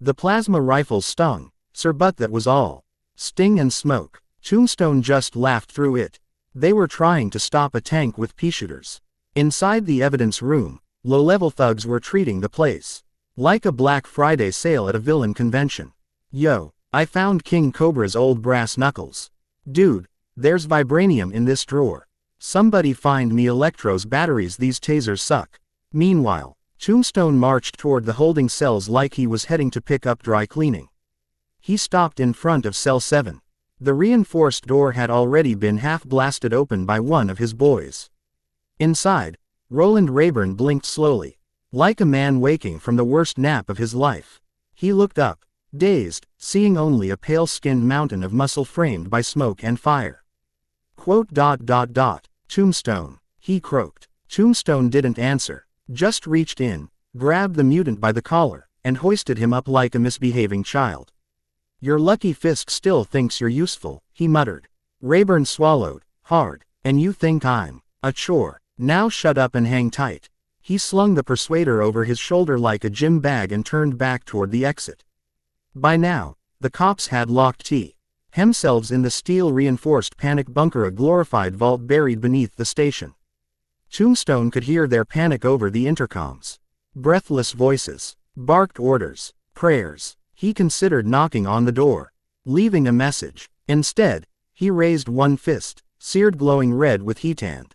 The plasma rifles stung, sir, but that was all. Sting and smoke. Tombstone just laughed through it. They were trying to stop a tank with pea-shooters. Inside the evidence room, low-level thugs were treating the place like a Black Friday sale at a villain convention. "Yo, I found King Cobra's old brass knuckles. Dude, there's vibranium in this drawer. Somebody find me Electro's batteries, these tasers suck." Meanwhile, Tombstone marched toward the holding cells like he was heading to pick up dry cleaning. He stopped in front of cell 7. The reinforced door had already been half blasted open by one of his boys. Inside, Roland Rayburn blinked slowly, like a man waking from the worst nap of his life. He looked up, dazed, seeing only a pale-skinned mountain of muscle framed by smoke and fire. Tombstone, he croaked. Tombstone didn't answer, just reached in, grabbed the mutant by the collar, and hoisted him up like a misbehaving child. Your lucky Fisk still thinks you're useful, he muttered. Rayburn swallowed, hard. And you think I'm a chore? Now shut up and hang tight. He slung the persuader over his shoulder like a gym bag and turned back toward the exit. By now, the cops had locked themselves in the steel-reinforced panic bunker, a glorified vault buried beneath the station. Tombstone could hear their panic over the intercoms. Breathless voices, barked orders, prayers. He considered knocking on the door, leaving a message. Instead, he raised one fist, seared glowing red with heat, and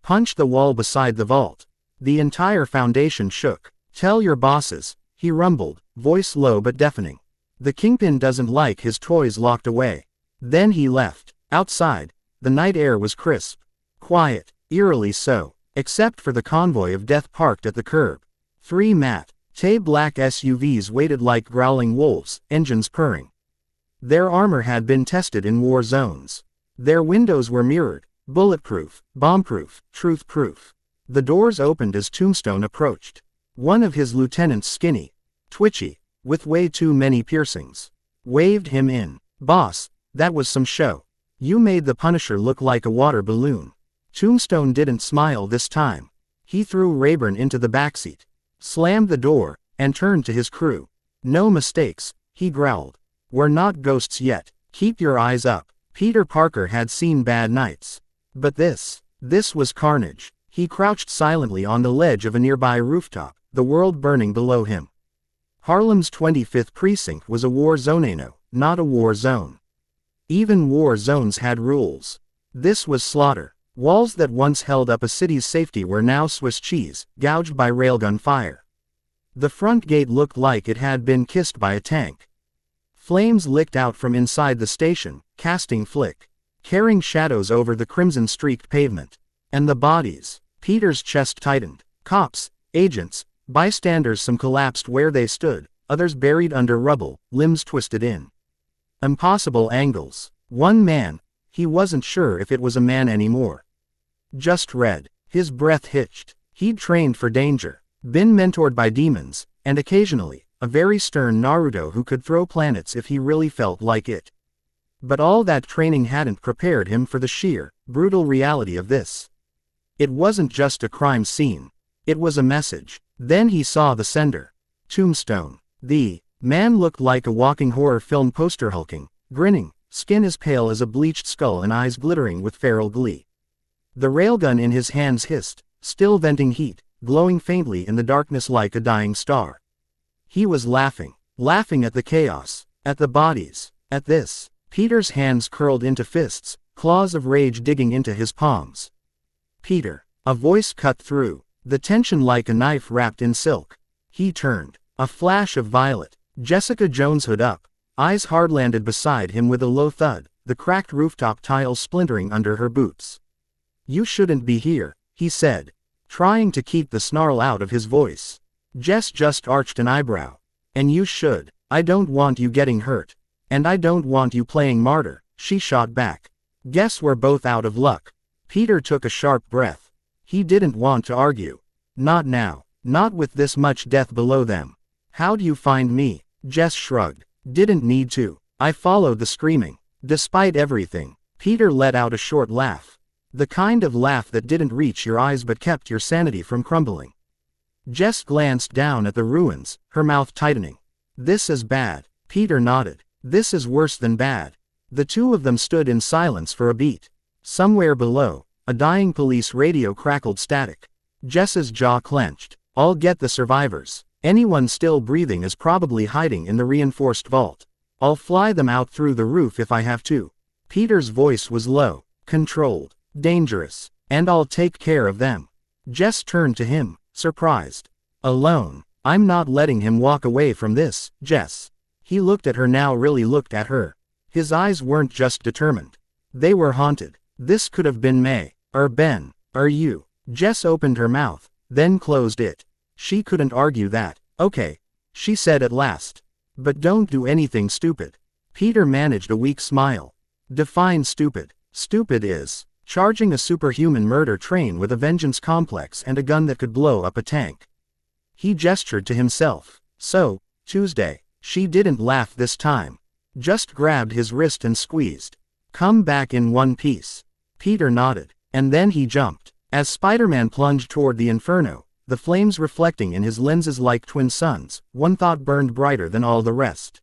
punched the wall beside the vault. The entire foundation shook. Tell your bosses, he rumbled, voice low but deafening. The Kingpin doesn't like his toys locked away. Then he left. Outside, the night air was crisp, quiet, eerily so, except for the convoy of death parked at the curb. 3 matte black SUVs waited like growling wolves, engines purring. Their armor had been tested in war zones. Their windows were mirrored, bulletproof, bombproof, truth-proof. The doors opened as Tombstone approached. One of his lieutenants, skinny, twitchy, with way too many piercings, waved him in. Boss, that was some show. You made the Punisher look like a water balloon. Tombstone didn't smile this time. He threw Rayburn into the backseat, slammed the door, and turned to his crew. No mistakes, he growled. We're not ghosts yet. Keep your eyes up. Peter Parker had seen bad nights. But this was carnage. He crouched silently on the ledge of a nearby rooftop, the world burning below him. Harlem's 25th precinct was a war zone, not a war zone. Even war zones had rules. This was slaughter. Walls that once held up a city's safety were now Swiss cheese, gouged by railgun fire. The front gate looked like it had been kissed by a tank. Flames licked out from inside the station, casting carrying shadows over the crimson-streaked pavement. And the bodies. Peter's chest tightened. Cops, agents, bystanders, some collapsed where they stood, others buried under rubble, limbs twisted in impossible angles. One man, he wasn't sure if it was a man anymore. Just red. His breath hitched. He'd trained for danger, been mentored by demons, and occasionally, a very stern Naruto who could throw planets if he really felt like it. But all that training hadn't prepared him for the sheer, brutal reality of this. It wasn't just a crime scene. It was a message. Then he saw the sender. Tombstone. The man looked like a walking horror film poster, hulking, grinning, skin as pale as a bleached skull and eyes glittering with feral glee. The railgun in his hands hissed, still venting heat, glowing faintly in the darkness like a dying star. He was laughing at the chaos, at the bodies, at this. Peter's hands curled into fists, claws of rage digging into his palms. Peter. A voice cut through the tension like a knife wrapped in silk. He turned. A flash of violet. Jessica Jones hood up, eyes hard, landed beside him with a low thud, the cracked rooftop tiles splintering under her boots. You shouldn't be here, he said, trying to keep the snarl out of his voice. Jess just arched an eyebrow. And you should. I don't want you getting hurt. And I don't want you playing martyr, she shot back. Guess we're both out of luck. Peter took a sharp breath. He didn't want to argue. Not now. Not with this much death below them. How'd you find me? Jess shrugged. Didn't need to. I followed the screaming. Despite everything. Peter let out a short laugh. The kind of laugh that didn't reach your eyes but kept your sanity from crumbling. Jess glanced down at the ruins, her mouth tightening. This is bad. Peter nodded. This is worse than bad. The two of them stood in silence for a beat. Somewhere below, a dying police radio crackled static. Jess's jaw clenched. I'll get the survivors. Anyone still breathing is probably hiding in the reinforced vault. I'll fly them out through the roof if I have to. Peter's voice was low, controlled, dangerous. And I'll take care of them. Jess turned to him, surprised. Alone. I'm not letting him walk away from this, Jess. He looked at her, now really looked at her. His eyes weren't just determined. They were haunted. This could have been May, or Ben, or you. Jess opened her mouth, then closed it. She couldn't argue that. Okay, she said at last. But don't do anything stupid. Peter managed a weak smile. Define stupid. Stupid is charging a superhuman murder train with a vengeance complex and a gun that could blow up a tank. He gestured to himself. So, Tuesday. She didn't laugh this time. Just grabbed his wrist and squeezed. Come back in one piece. Peter nodded. And then he jumped. As Spider-Man plunged toward the inferno, the flames reflecting in his lenses like twin suns, one thought burned brighter than all the rest.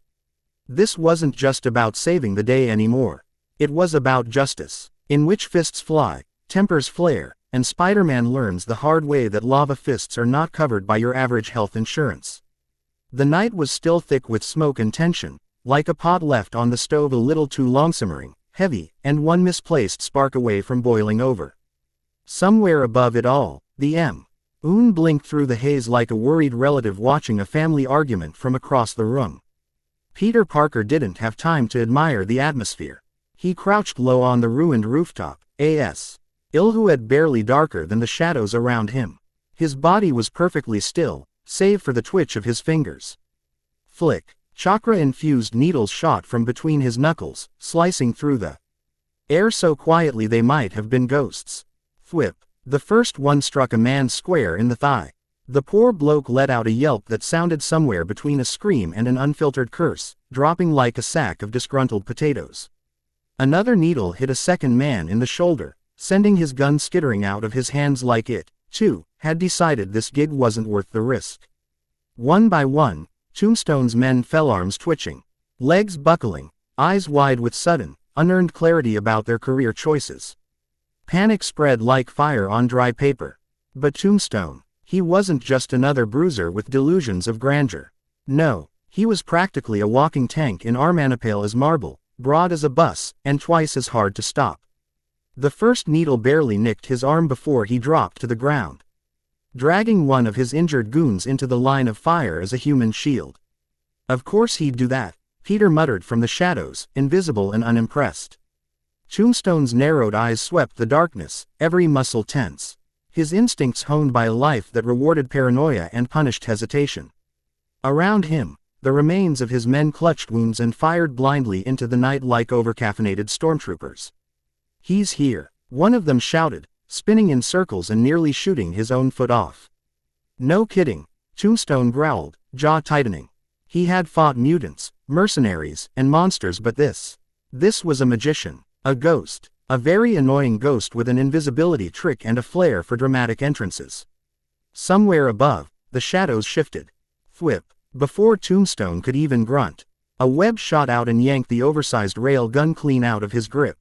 This wasn't just about saving the day anymore. It was about justice, in which fists fly, tempers flare, and Spider-Man learns the hard way that lava fists are not covered by your average health insurance. The night was still thick with smoke and tension, like a pot left on the stove a little too long, simmering, heavy, and one misplaced spark away from boiling over. Somewhere above it all, the moon blinked through the haze like a worried relative watching a family argument from across the room. Peter Parker didn't have time to admire the atmosphere. He crouched low on the ruined rooftop, silhouette barely darker than the shadows around him. His body was perfectly still, save for the twitch of his fingers. Flick. Chakra-infused needles shot from between his knuckles, slicing through the air so quietly they might have been ghosts. Thwip. The first one struck a man square in the thigh. The poor bloke let out a yelp that sounded somewhere between a scream and an unfiltered curse, dropping like a sack of disgruntled potatoes. Another needle hit a second man in the shoulder, sending his gun skittering out of his hands like it, too, had decided this gig wasn't worth the risk. One by one, Tombstone's men fell, arms twitching, legs buckling, eyes wide with sudden, unearned clarity about their career choices. Panic spread like fire on dry paper. But Tombstone, he wasn't just another bruiser with delusions of grandeur. No, he was practically a walking tank in armor pale as marble, broad as a bus, and twice as hard to stop. The first needle barely nicked his arm before he dropped to the ground, dragging one of his injured goons into the line of fire as a human shield. Of course he'd do that, Peter muttered from the shadows, invisible and unimpressed. Tombstone's narrowed eyes swept the darkness, every muscle tense. His instincts honed by a life that rewarded paranoia and punished hesitation. Around him, the remains of his men clutched wounds and fired blindly into the night like overcaffeinated stormtroopers. He's here, one of them shouted, spinning in circles and nearly shooting his own foot off. No kidding, Tombstone growled, jaw tightening. He had fought mutants, mercenaries, and monsters, but this was a magician, a ghost, a very annoying ghost with an invisibility trick and a flair for dramatic entrances. Somewhere above, the shadows shifted. Thwip. Before Tombstone could even grunt, a web shot out and yanked the oversized rail gun clean out of his grip.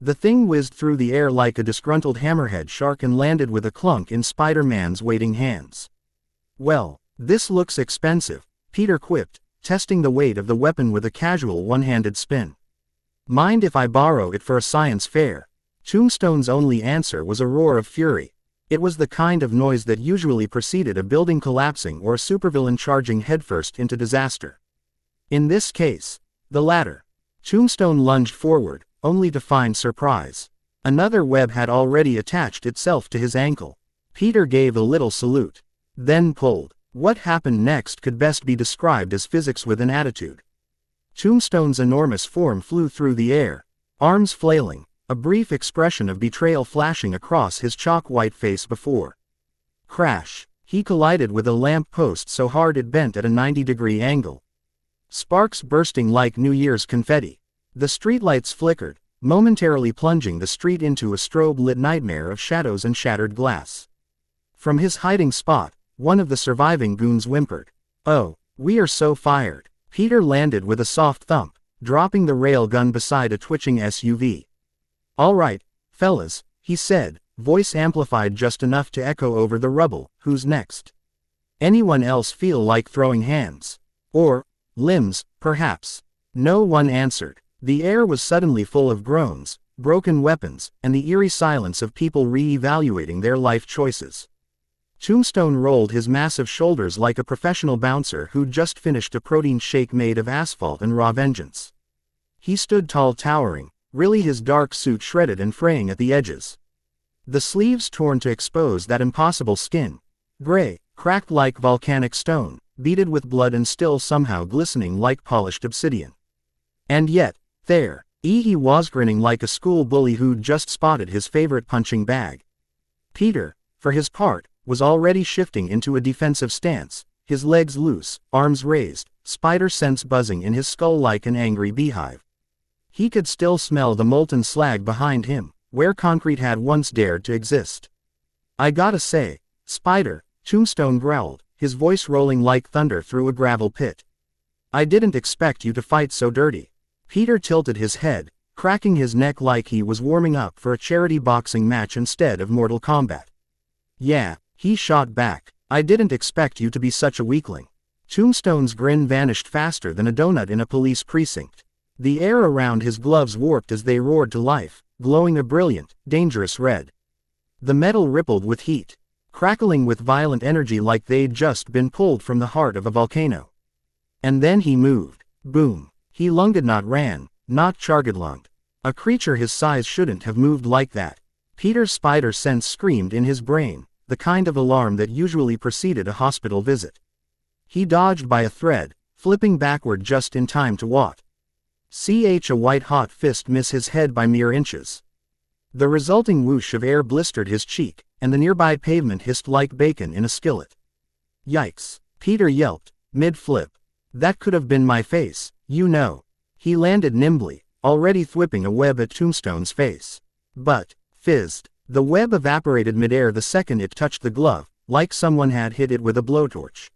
The thing whizzed through the air like a disgruntled hammerhead shark and landed with a clunk in Spider-Man's waiting hands. Well, this looks expensive, Peter quipped, testing the weight of the weapon with a casual one-handed spin. Mind if I borrow it for a science fair? Tombstone's only answer was a roar of fury. It was the kind of noise that usually preceded a building collapsing or a supervillain charging headfirst into disaster. In this case, the latter. Tombstone lunged forward, only to find surprise. Another web had already attached itself to his ankle. Peter gave a little salute, then pulled. What happened next could best be described as physics with an attitude. Tombstone's enormous form flew through the air, arms flailing, a brief expression of betrayal flashing across his chalk-white face before. Crash! He collided with a lamp post so hard it bent at a 90-degree angle. Sparks bursting like New Year's confetti. The streetlights flickered, momentarily plunging the street into a strobe-lit nightmare of shadows and shattered glass. From his hiding spot, one of the surviving goons whimpered. "Oh, we are so fired." Peter landed with a soft thump, dropping the rail gun beside a twitching SUV. "All right, fellas," he said, voice amplified just enough to echo over the rubble. "Who's next? Anyone else feel like throwing hands? Or limbs, perhaps?" No one answered. The air was suddenly full of groans, broken weapons, and the eerie silence of people re-evaluating their life choices. Tombstone rolled his massive shoulders like a professional bouncer who'd just finished a protein shake made of asphalt and raw vengeance. He stood tall, towering, really his dark suit shredded and fraying at the edges. The sleeves torn to expose that impossible skin. Gray, cracked like volcanic stone, beaded with blood and still somehow glistening like polished obsidian. And yet, there, he was grinning like a school bully who'd just spotted his favorite punching bag. Peter, for his part, was already shifting into a defensive stance, his legs loose, arms raised, spider sense buzzing in his skull like an angry beehive. He could still smell the molten slag behind him, where concrete had once dared to exist. "I gotta say, Spider," Tombstone growled, his voice rolling like thunder through a gravel pit. "I didn't expect you to fight so dirty." Peter tilted his head, cracking his neck like he was warming up for a charity boxing match instead of Mortal Kombat. "Yeah," he shot back, "I didn't expect you to be such a weakling." Tombstone's grin vanished faster than a donut in a police precinct. The air around his gloves warped as they roared to life, glowing a brilliant, dangerous red. The metal rippled with heat, crackling with violent energy like they'd just been pulled from the heart of a volcano. And then he moved. Boom. He lunged, not ran, not charged lunged. A creature his size shouldn't have moved like that. Peter's spider sense screamed in his brain, the kind of alarm that usually preceded a hospital visit. He dodged by a thread, flipping backward just in time to watch a white-hot fist miss his head by mere inches. The resulting whoosh of air blistered his cheek, and the nearby pavement hissed like bacon in a skillet. "Yikes," Peter yelped, mid-flip. "That could have been my face, you know." He landed nimbly, already thwipping a web at Tombstone's face. But, fizzed. The web evaporated midair the second it touched the glove, like someone had hit it with a blowtorch.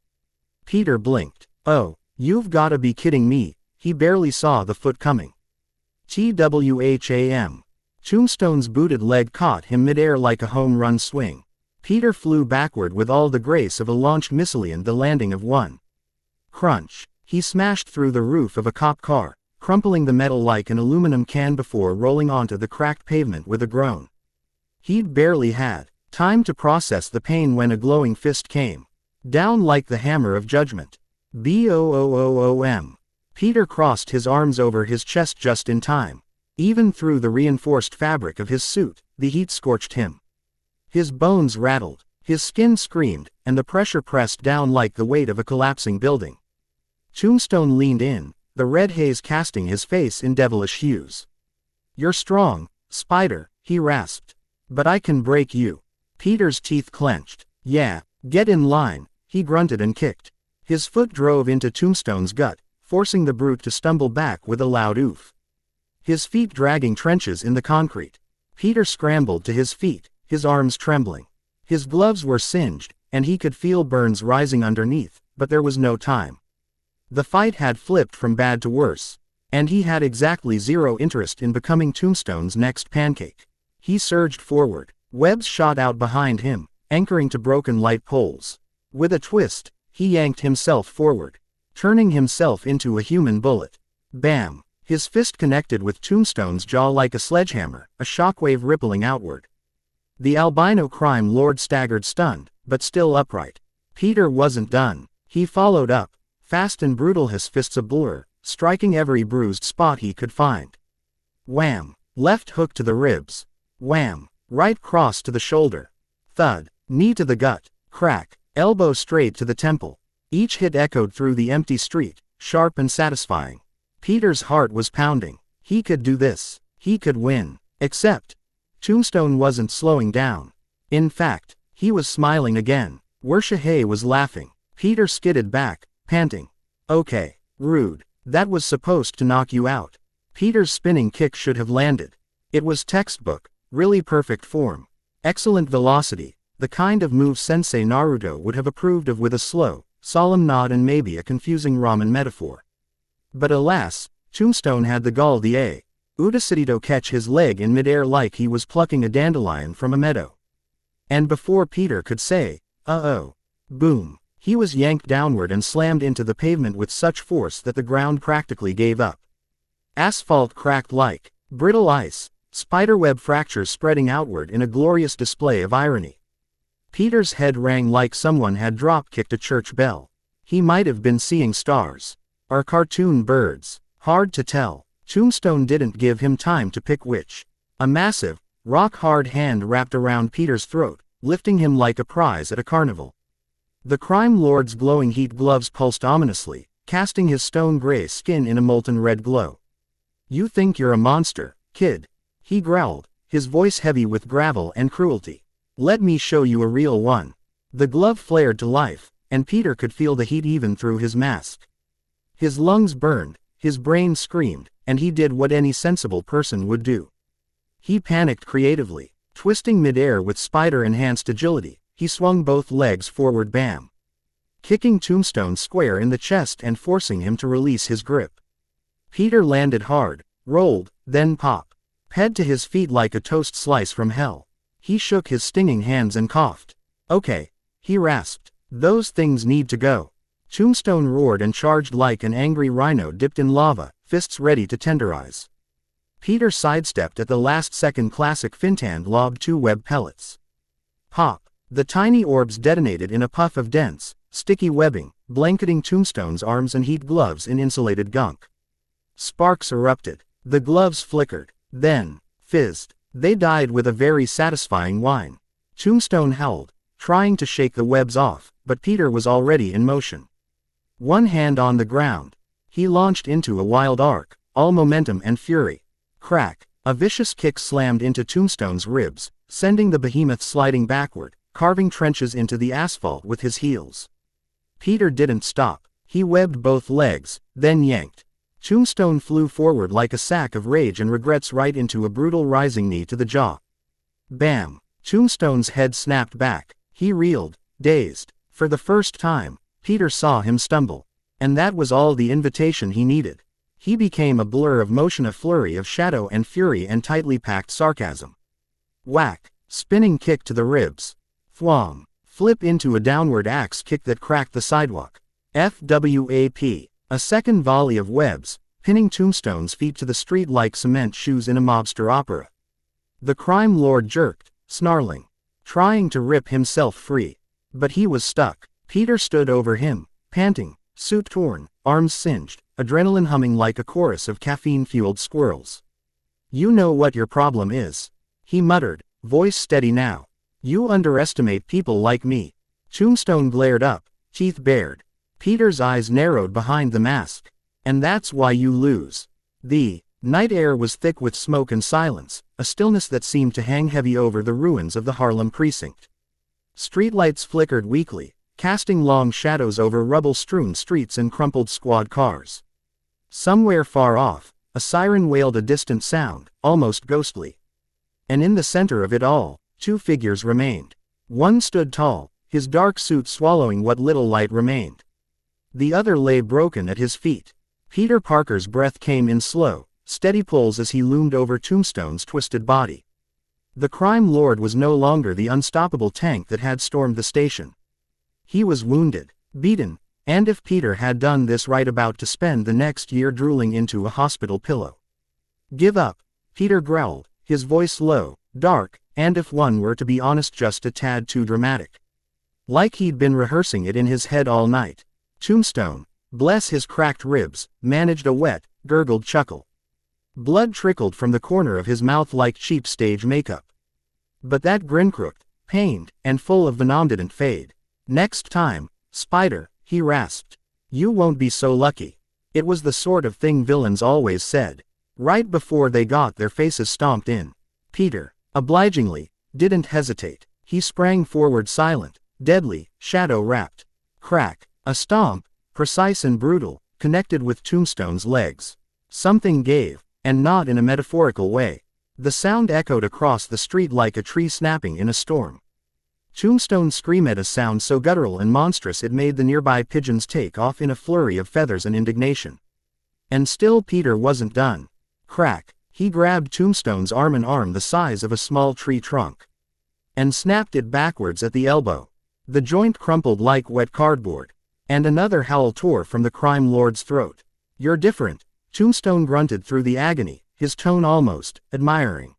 Peter blinked. "Oh, you've gotta be kidding me." He barely saw the foot coming. TWHAM. Tombstone's booted leg caught him midair like a home run swing. Peter flew backward with all the grace of a launched missile and the landing of one. Crunch. He smashed through the roof of a cop car, crumpling the metal like an aluminum can before rolling onto the cracked pavement with a groan. He'd barely had time to process the pain when a glowing fist came down like the hammer of judgment. BOOOOM. Peter crossed his arms over his chest just in time. Even through the reinforced fabric of his suit, the heat scorched him. His bones rattled, his skin screamed, and the pressure pressed down like the weight of a collapsing building. Tombstone leaned in, the red haze casting his face in devilish hues. "You're strong, Spider," he rasped. "But I can break you." Peter's teeth clenched. "Yeah, get in line," he grunted and kicked. His foot drove into Tombstone's gut, forcing the brute to stumble back with a loud oof. His feet dragging trenches in the concrete. Peter scrambled to his feet, his arms trembling. His gloves were singed, and he could feel burns rising underneath, but there was no time. The fight had flipped from bad to worse, and he had exactly zero interest in becoming Tombstone's next pancake. He surged forward. Webs shot out behind him, anchoring to broken light poles. With a twist, he yanked himself forward, turning himself into a human bullet. Bam! His fist connected with Tombstone's jaw like a sledgehammer, a shockwave rippling outward. The albino crime lord staggered stunned, but still upright. Peter wasn't done. He followed up, fast and brutal, his fists a blur, striking every bruised spot he could find. Wham! Left hook to the ribs. Wham! Right cross to the shoulder. Thud! Knee to the gut. Crack! Elbow straight to the temple. Each hit echoed through the empty street, sharp and satisfying. Peter's heart was pounding. He could do this. He could win. Except, Tombstone wasn't slowing down. In fact, he was smiling again. Hay was laughing. Peter skidded back, panting. "Okay, rude. That was supposed to knock you out." Peter's spinning kick should have landed. It was textbook, really perfect form. Excellent velocity, the kind of move Sensei Naruto would have approved of with a slow, solemn nod and maybe a confusing ramen metaphor. But alas, Tombstone had the gall the audacity to catch his leg in midair like he was plucking a dandelion from a meadow. And before Peter could say, "Uh-oh," boom, he was yanked downward and slammed into the pavement with such force that the ground practically gave up. Asphalt cracked like brittle ice, spiderweb fractures spreading outward in a glorious display of irony. Peter's head rang like someone had drop-kicked a church bell. He might have been seeing stars. Or cartoon birds. Hard to tell. Tombstone didn't give him time to pick which. A massive, rock-hard hand wrapped around Peter's throat, lifting him like a prize at a carnival. The crime lord's glowing heat gloves pulsed ominously, casting his stone-gray skin in a molten red glow. "You think you're a monster, kid," he growled, his voice heavy with gravel and cruelty. "Let me show you a real one." The glove flared to life, and Peter could feel the heat even through his mask. His lungs burned, his brain screamed, and he did what any sensible person would do. He panicked creatively. Twisting midair with spider-enhanced agility, he swung both legs forward, bam! Kicking Tombstone square in the chest and forcing him to release his grip. Peter landed hard, rolled, then pop. Head to his feet like a toast slice from hell. He shook his stinging hands and coughed. "Okay," he rasped. "Those things need to go." Tombstone roared and charged like an angry rhino dipped in lava, fists ready to tenderize. Peter sidestepped at the last second. Classic Fintan lobbed 2 web pellets. Pop! The tiny orbs detonated in a puff of dense, sticky webbing, blanketing Tombstone's arms and heat gloves in insulated gunk. Sparks erupted. The gloves flickered, then fizzed. They died with a very satisfying whine. Tombstone howled, trying to shake the webs off, but Peter was already in motion. One hand on the ground, he launched into a wild arc, all momentum and fury. Crack! A vicious kick slammed into Tombstone's ribs, sending the behemoth sliding backward, carving trenches into the asphalt with his heels. Peter didn't stop. He webbed both legs, then yanked. Tombstone flew forward like a sack of rage and regrets right into a brutal rising knee to the jaw. Bam! Tombstone's head snapped back. He reeled, dazed. For the first time, Peter saw him stumble. And that was all the invitation he needed. He became a blur of motion, a flurry of shadow and fury and tightly packed sarcasm. Whack! Spinning kick to the ribs. Thwom! Flip into a downward axe kick that cracked the sidewalk. FWAP! A second volley of webs, pinning Tombstone's feet to the street like cement shoes in a mobster opera. The crime lord jerked, snarling, trying to rip himself free. But he was stuck. Peter stood over him, panting, suit torn, arms singed, adrenaline humming like a chorus of caffeine-fueled squirrels. "You know what your problem is," he muttered, voice steady now. "You underestimate people like me." Tombstone glared up, teeth bared. Peter's eyes narrowed behind the mask. "And that's why you lose." The night air was thick with smoke and silence, a stillness that seemed to hang heavy over the ruins of the Harem precinct. Streetlights flickered weakly, casting long shadows over rubble-strewn streets and crumpled squad cars. Somewhere far off, a siren wailed a distant sound, almost ghostly. And in the center of it all, 2 figures remained. One stood tall, his dark suit swallowing what little light remained. The other lay broken at his feet. Peter Parker's breath came in slow, steady pulls as he loomed over Tombstone's twisted body. The crime lord was no longer the unstoppable tank that had stormed the station. He was wounded, beaten, and if Peter had done this right, about to spend the next year drooling into a hospital pillow. "Give up," Peter growled, his voice low, dark, and if one were to be honest, just a tad too dramatic. Like he'd been rehearsing it in his head all night. Tombstone, bless his cracked ribs, managed a wet, gurgled chuckle. Blood trickled from the corner of his mouth like cheap stage makeup. But that grin, crooked, pained, and full of venom, didn't fade. "Next time, Spider," he rasped. "You won't be so lucky." It was the sort of thing villains always said, right before they got their faces stomped in. Peter, obligingly, didn't hesitate. He sprang forward, silent, deadly, shadow-wrapped. Crack! A stomp, precise and brutal, connected with Tombstone's legs. Something gave, and not in a metaphorical way. The sound echoed across the street like a tree snapping in a storm. Tombstone screamed at a sound so guttural and monstrous it made the nearby pigeons take off in a flurry of feathers and indignation. And still Peter wasn't done. Crack! He grabbed Tombstone's arm, an arm the size of a small tree trunk, and snapped it backwards at the elbow. The joint crumpled like wet cardboard. And another howl tore from the crime lord's throat. "You're different," Tombstone grunted through the agony, his tone almost admiring.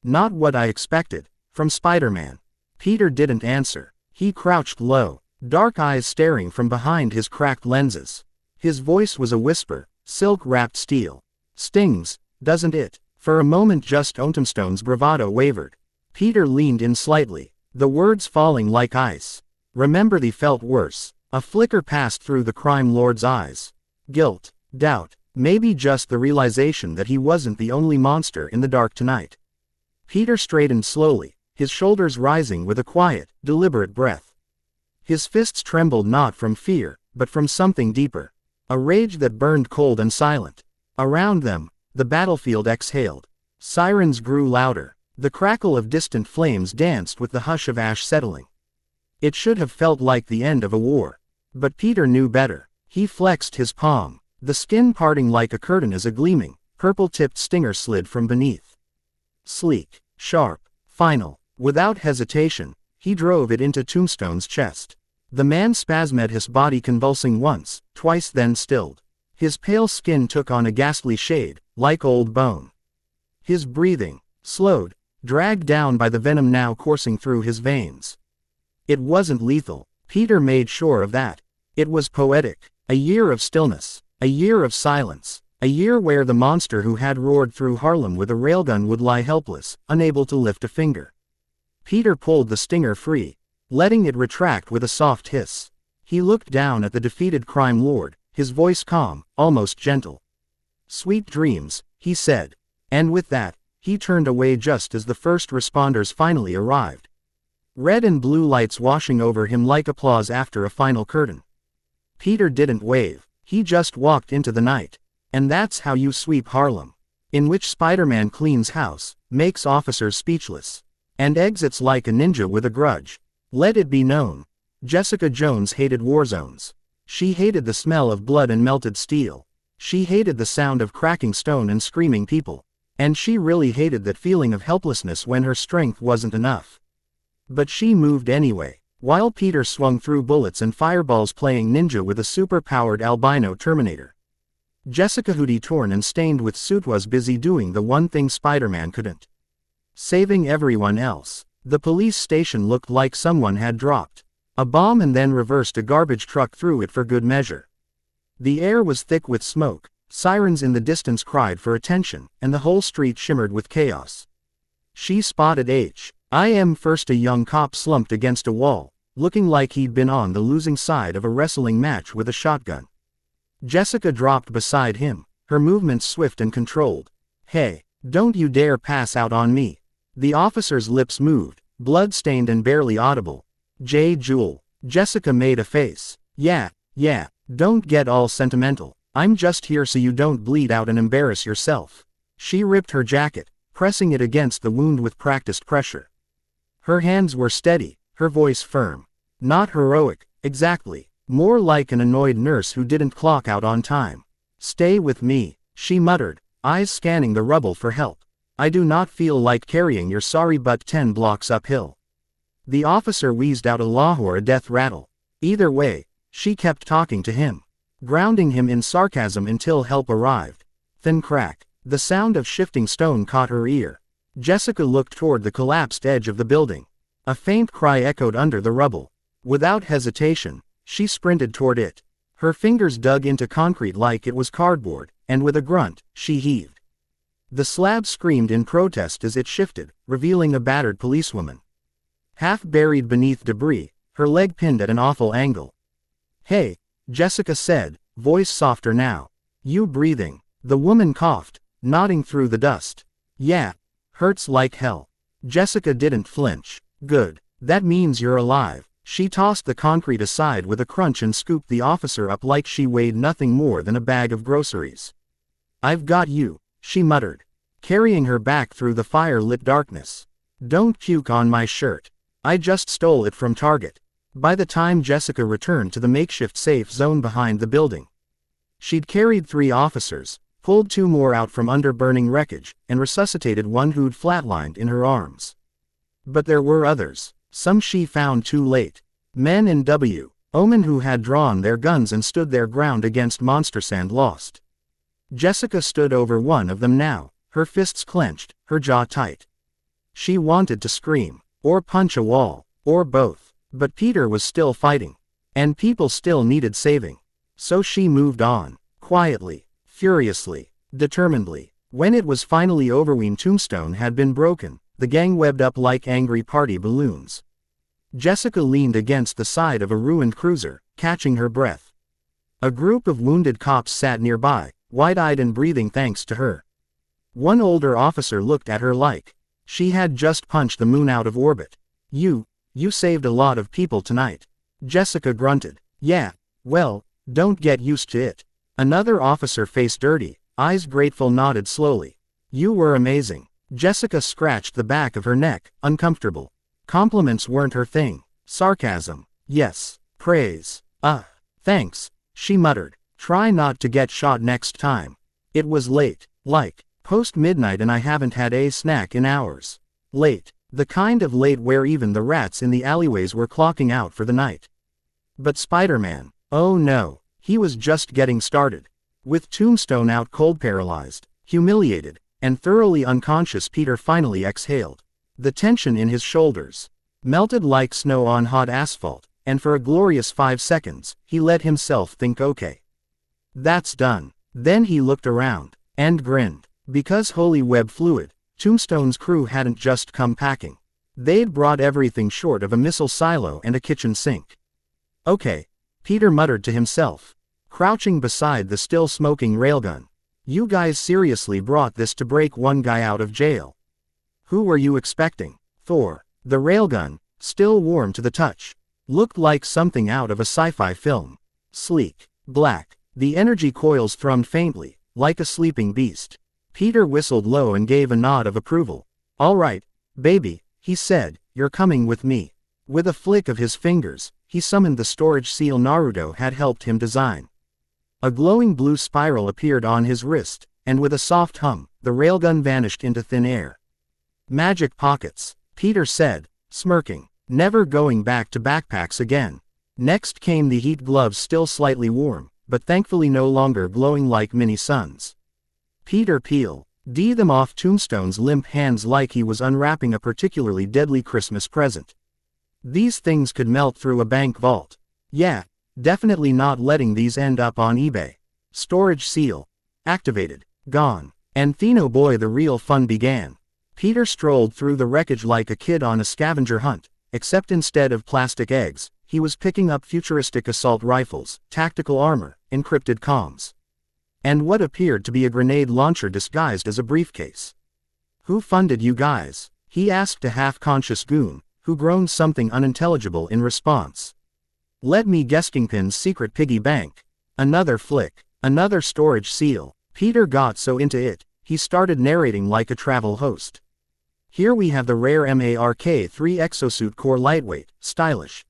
"Not what I expected, from Spiderman." Peter didn't answer. He crouched low, dark eyes staring from behind his cracked lenses. His voice was a whisper, silk-wrapped steel. "Stings, doesn't it?" For a moment just Tombstone's bravado wavered. Peter leaned in slightly, the words falling like ice. Remember they felt worse. A flicker passed through the crime lord's eyes. Guilt, doubt, maybe just the realization that he wasn't the only monster in the dark tonight. Peter straightened slowly, his shoulders rising with a quiet, deliberate breath. His fists trembled not from fear, but from something deeper. A rage that burned cold and silent. Around them, the battlefield exhaled. Sirens grew louder. The crackle of distant flames danced with the hush of ash settling. It should have felt like the end of a war. But Peter knew better. He flexed his palm, the skin parting like a curtain as a gleaming, purple-tipped stinger slid from beneath. Sleek, sharp, final. Without hesitation, he drove it into Tombstone's chest. The man spasmed, his body convulsing once, twice, then stilled. His pale skin took on a ghastly shade, like old bone. His breathing slowed, dragged down by the venom now coursing through his veins. It wasn't lethal. Peter made sure of that. It was poetic. A year of stillness. A year of silence. A year where the monster who had roared through Harlem with a railgun would lie helpless, unable to lift a finger. Peter pulled the stinger free, letting it retract with a soft hiss. He looked down at the defeated crime lord, his voice calm, almost gentle. "Sweet dreams," he said. And with that, he turned away just as the first responders finally arrived. Red and blue lights washing over him like applause after a final curtain. Peter didn't wave, he just walked into the night. And that's how you sweep Harlem. In which Spiderman cleans house, makes officers speechless, and exits like a ninja with a grudge. Let it be known, Jessica Jones hated war zones. She hated the smell of blood and melted steel. She hated the sound of cracking stone and screaming people. And she really hated that feeling of helplessness when her strength wasn't enough. But she moved anyway, while Peter swung through bullets and fireballs playing ninja with a super-powered albino Terminator. Jessica, hoodie torn and stained with soot, was busy doing the one thing Spider-Man couldn't. Saving everyone else. The police station looked like someone had dropped a bomb and then reversed a garbage truck through it for good measure. The air was thick with smoke, sirens in the distance cried for attention, and the whole street shimmered with chaos. She spotted I.M. first, a young cop slumped against a wall, looking like he'd been on the losing side of a wrestling match with a shotgun. Jessica dropped beside him, her movements swift and controlled. "Hey, don't you dare pass out on me." The officer's lips moved, blood-stained and barely audible. "J. Jewel." Jessica made a face. Yeah, don't get all sentimental. I'm just here so you don't bleed out and embarrass yourself." She ripped her jacket, pressing it against the wound with practiced pressure. Her hands were steady, her voice firm. Not heroic, exactly. More like an annoyed nurse who didn't clock out on time. "Stay with me," she muttered, eyes scanning the rubble for help. "I do not feel like carrying your sorry butt 10 blocks uphill." The officer wheezed out a Lahore death rattle. Either way, she kept talking to him, grounding him in sarcasm until help arrived. Thin crack. The sound of shifting stone caught her ear. Jessica looked toward the collapsed edge of the building. A faint cry echoed under the rubble. Without hesitation, she sprinted toward it. Her fingers dug into concrete like it was cardboard, and with a grunt, she heaved. The slab screamed in protest as it shifted, revealing a battered policewoman. Half buried beneath debris, her leg pinned at an awful angle. "Hey," Jessica said, voice softer now. "You breathing?" The woman coughed, nodding through the dust. "Yeah. Hurts like hell." Jessica didn't flinch. "Good. That means you're alive." She tossed the concrete aside with a crunch and scooped the officer up like she weighed nothing more than a bag of groceries. "I've got you," she muttered, carrying her back through the fire-lit darkness. "Don't puke on my shirt. I just stole it from Target." By the time Jessica returned to the makeshift safe zone behind the building, she'd carried 3 officers, pulled 2 more out from under burning wreckage, and resuscitated one who'd flatlined in her arms. But there were others. Some she found too late. Men in Omen who had drawn their guns and stood their ground against monster sand lost. Jessica stood over one of them now, her fists clenched, her jaw tight. She wanted to scream, or punch a wall, or both. But Peter was still fighting. And people still needed saving. So she moved on, quietly, furiously, determinedly. When it was finally over, Tombstone had been broken, the gang webbed up like angry party balloons. Jessica leaned against the side of a ruined cruiser, catching her breath. A group of wounded cops sat nearby, wide-eyed and breathing thanks to her. One older officer looked at her like she had just punched the moon out of orbit. You saved a lot of people tonight. Jessica grunted. Yeah, well, don't get used to it. Another officer, face dirty, eyes grateful, nodded slowly. You were amazing. Jessica scratched the back of her neck, uncomfortable. Compliments weren't her thing. Sarcasm. Yes. Praise. Thanks, she muttered. Try not to get shot next time. It was late, like post-midnight, and I haven't had a snack in hours. Late. The kind of late where even the rats in the alleyways were clocking out for the night. But Spiderman, oh no, he was just getting started. With Tombstone out cold, paralyzed, humiliated, and thoroughly unconscious, Peter finally exhaled. The tension in his shoulders melted like snow on hot asphalt, and for a glorious 5 seconds, he let himself think, okay, that's done. Then he looked around, and grinned, because holy web fluid, Tombstone's crew hadn't just come packing. They'd brought everything short of a missile silo and a kitchen sink. Okay, Peter muttered to himself, crouching beside the still smoking railgun. You guys seriously brought this to break one guy out of jail? Who were you expecting? Thor. The railgun, still warm to the touch, looked like something out of a sci-fi film. Sleek, black, the energy coils thrummed faintly, like a sleeping beast. Peter whistled low and gave a nod of approval. All right, baby, he said, you're coming with me. With a flick of his fingers, he summoned the storage seal Naruto had helped him design. A glowing blue spiral appeared on his wrist, and with a soft hum, the railgun vanished into thin air. Magic pockets, Peter said, smirking, never going back to backpacks again. Next came the heat gloves, still slightly warm, but thankfully no longer glowing like mini suns. Peter peeled them off Tombstone's limp hands like he was unwrapping a particularly deadly Christmas present. These things could melt through a bank vault. Yeah, definitely not letting these end up on eBay. Storage seal activated, gone. And Thino boy, the real fun began. Peter strolled through the wreckage like a kid on a scavenger hunt, except instead of plastic eggs, he was picking up futuristic assault rifles, tactical armor, encrypted comms, and what appeared to be a grenade launcher disguised as a briefcase. Who funded you guys? He asked a half-conscious goon, who groaned something unintelligible in response. Let me guess, Kingpin's secret piggy bank. Another flick, another storage seal. Peter got so into it, he started narrating like a travel host. Here we have the rare Mark-3 exosuit core, lightweight, stylish,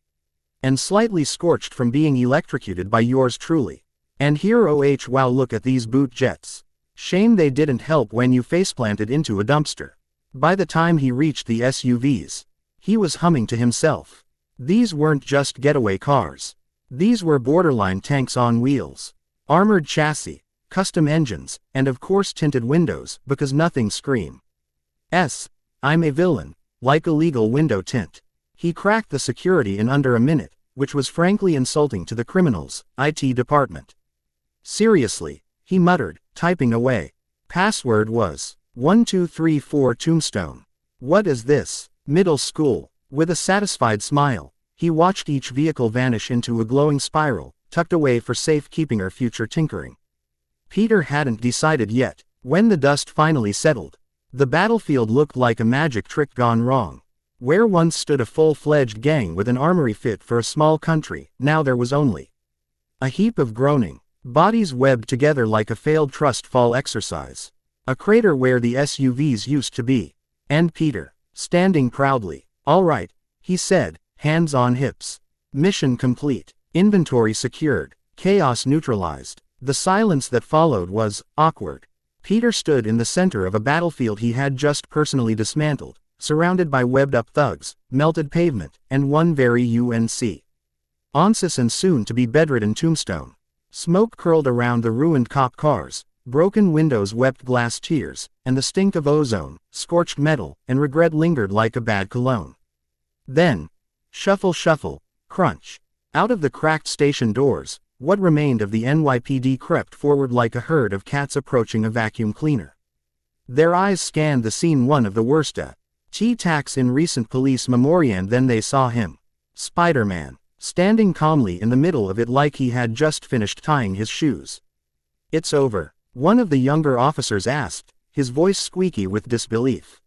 and slightly scorched from being electrocuted by yours truly. And here, oh wow, look at these boot jets. Shame they didn't help when you faceplanted into a dumpster. By the time he reached the SUVs, he was humming to himself. These weren't just getaway cars. These were borderline tanks on wheels. Armored chassis, custom engines, and of course tinted windows, because nothing screams I'm a villain like illegal window tint. He cracked the security in under a minute, which was frankly insulting to the criminals' IT department. Seriously, he muttered, typing away. Password was 1234 Tombstone. What is this? Middle school. With a satisfied smile, he watched each vehicle vanish into a glowing spiral, tucked away for safekeeping or future tinkering. Peter hadn't decided yet. When the dust finally settled, the battlefield looked like a magic trick gone wrong. Where once stood a full-fledged gang with an armory fit for a small country, now there was only a heap of groaning bodies webbed together like a failed trust fall exercise. A crater where the SUVs used to be. And Peter, standing proudly. All right, he said, hands on hips. Mission complete. Inventory secured. Chaos neutralized. The silence that followed was awkward. Peter stood in the center of a battlefield he had just personally dismantled, surrounded by webbed-up thugs, melted pavement, and one very UNC onsis and soon-to-be bedridden Tombstone. Smoke curled around the ruined cop cars, broken windows wept glass tears, and the stink of ozone, scorched metal, and regret lingered like a bad cologne. Then, shuffle shuffle, crunch. Out of the cracked station doors, what remained of the NYPD crept forward like a herd of cats approaching a vacuum cleaner. Their eyes scanned the scene, one of the worst attacks in recent police memory, and then they saw him. Spiderman, standing calmly in the middle of it like he had just finished tying his shoes. "It's over," one of the younger officers asked, his voice squeaky with disbelief.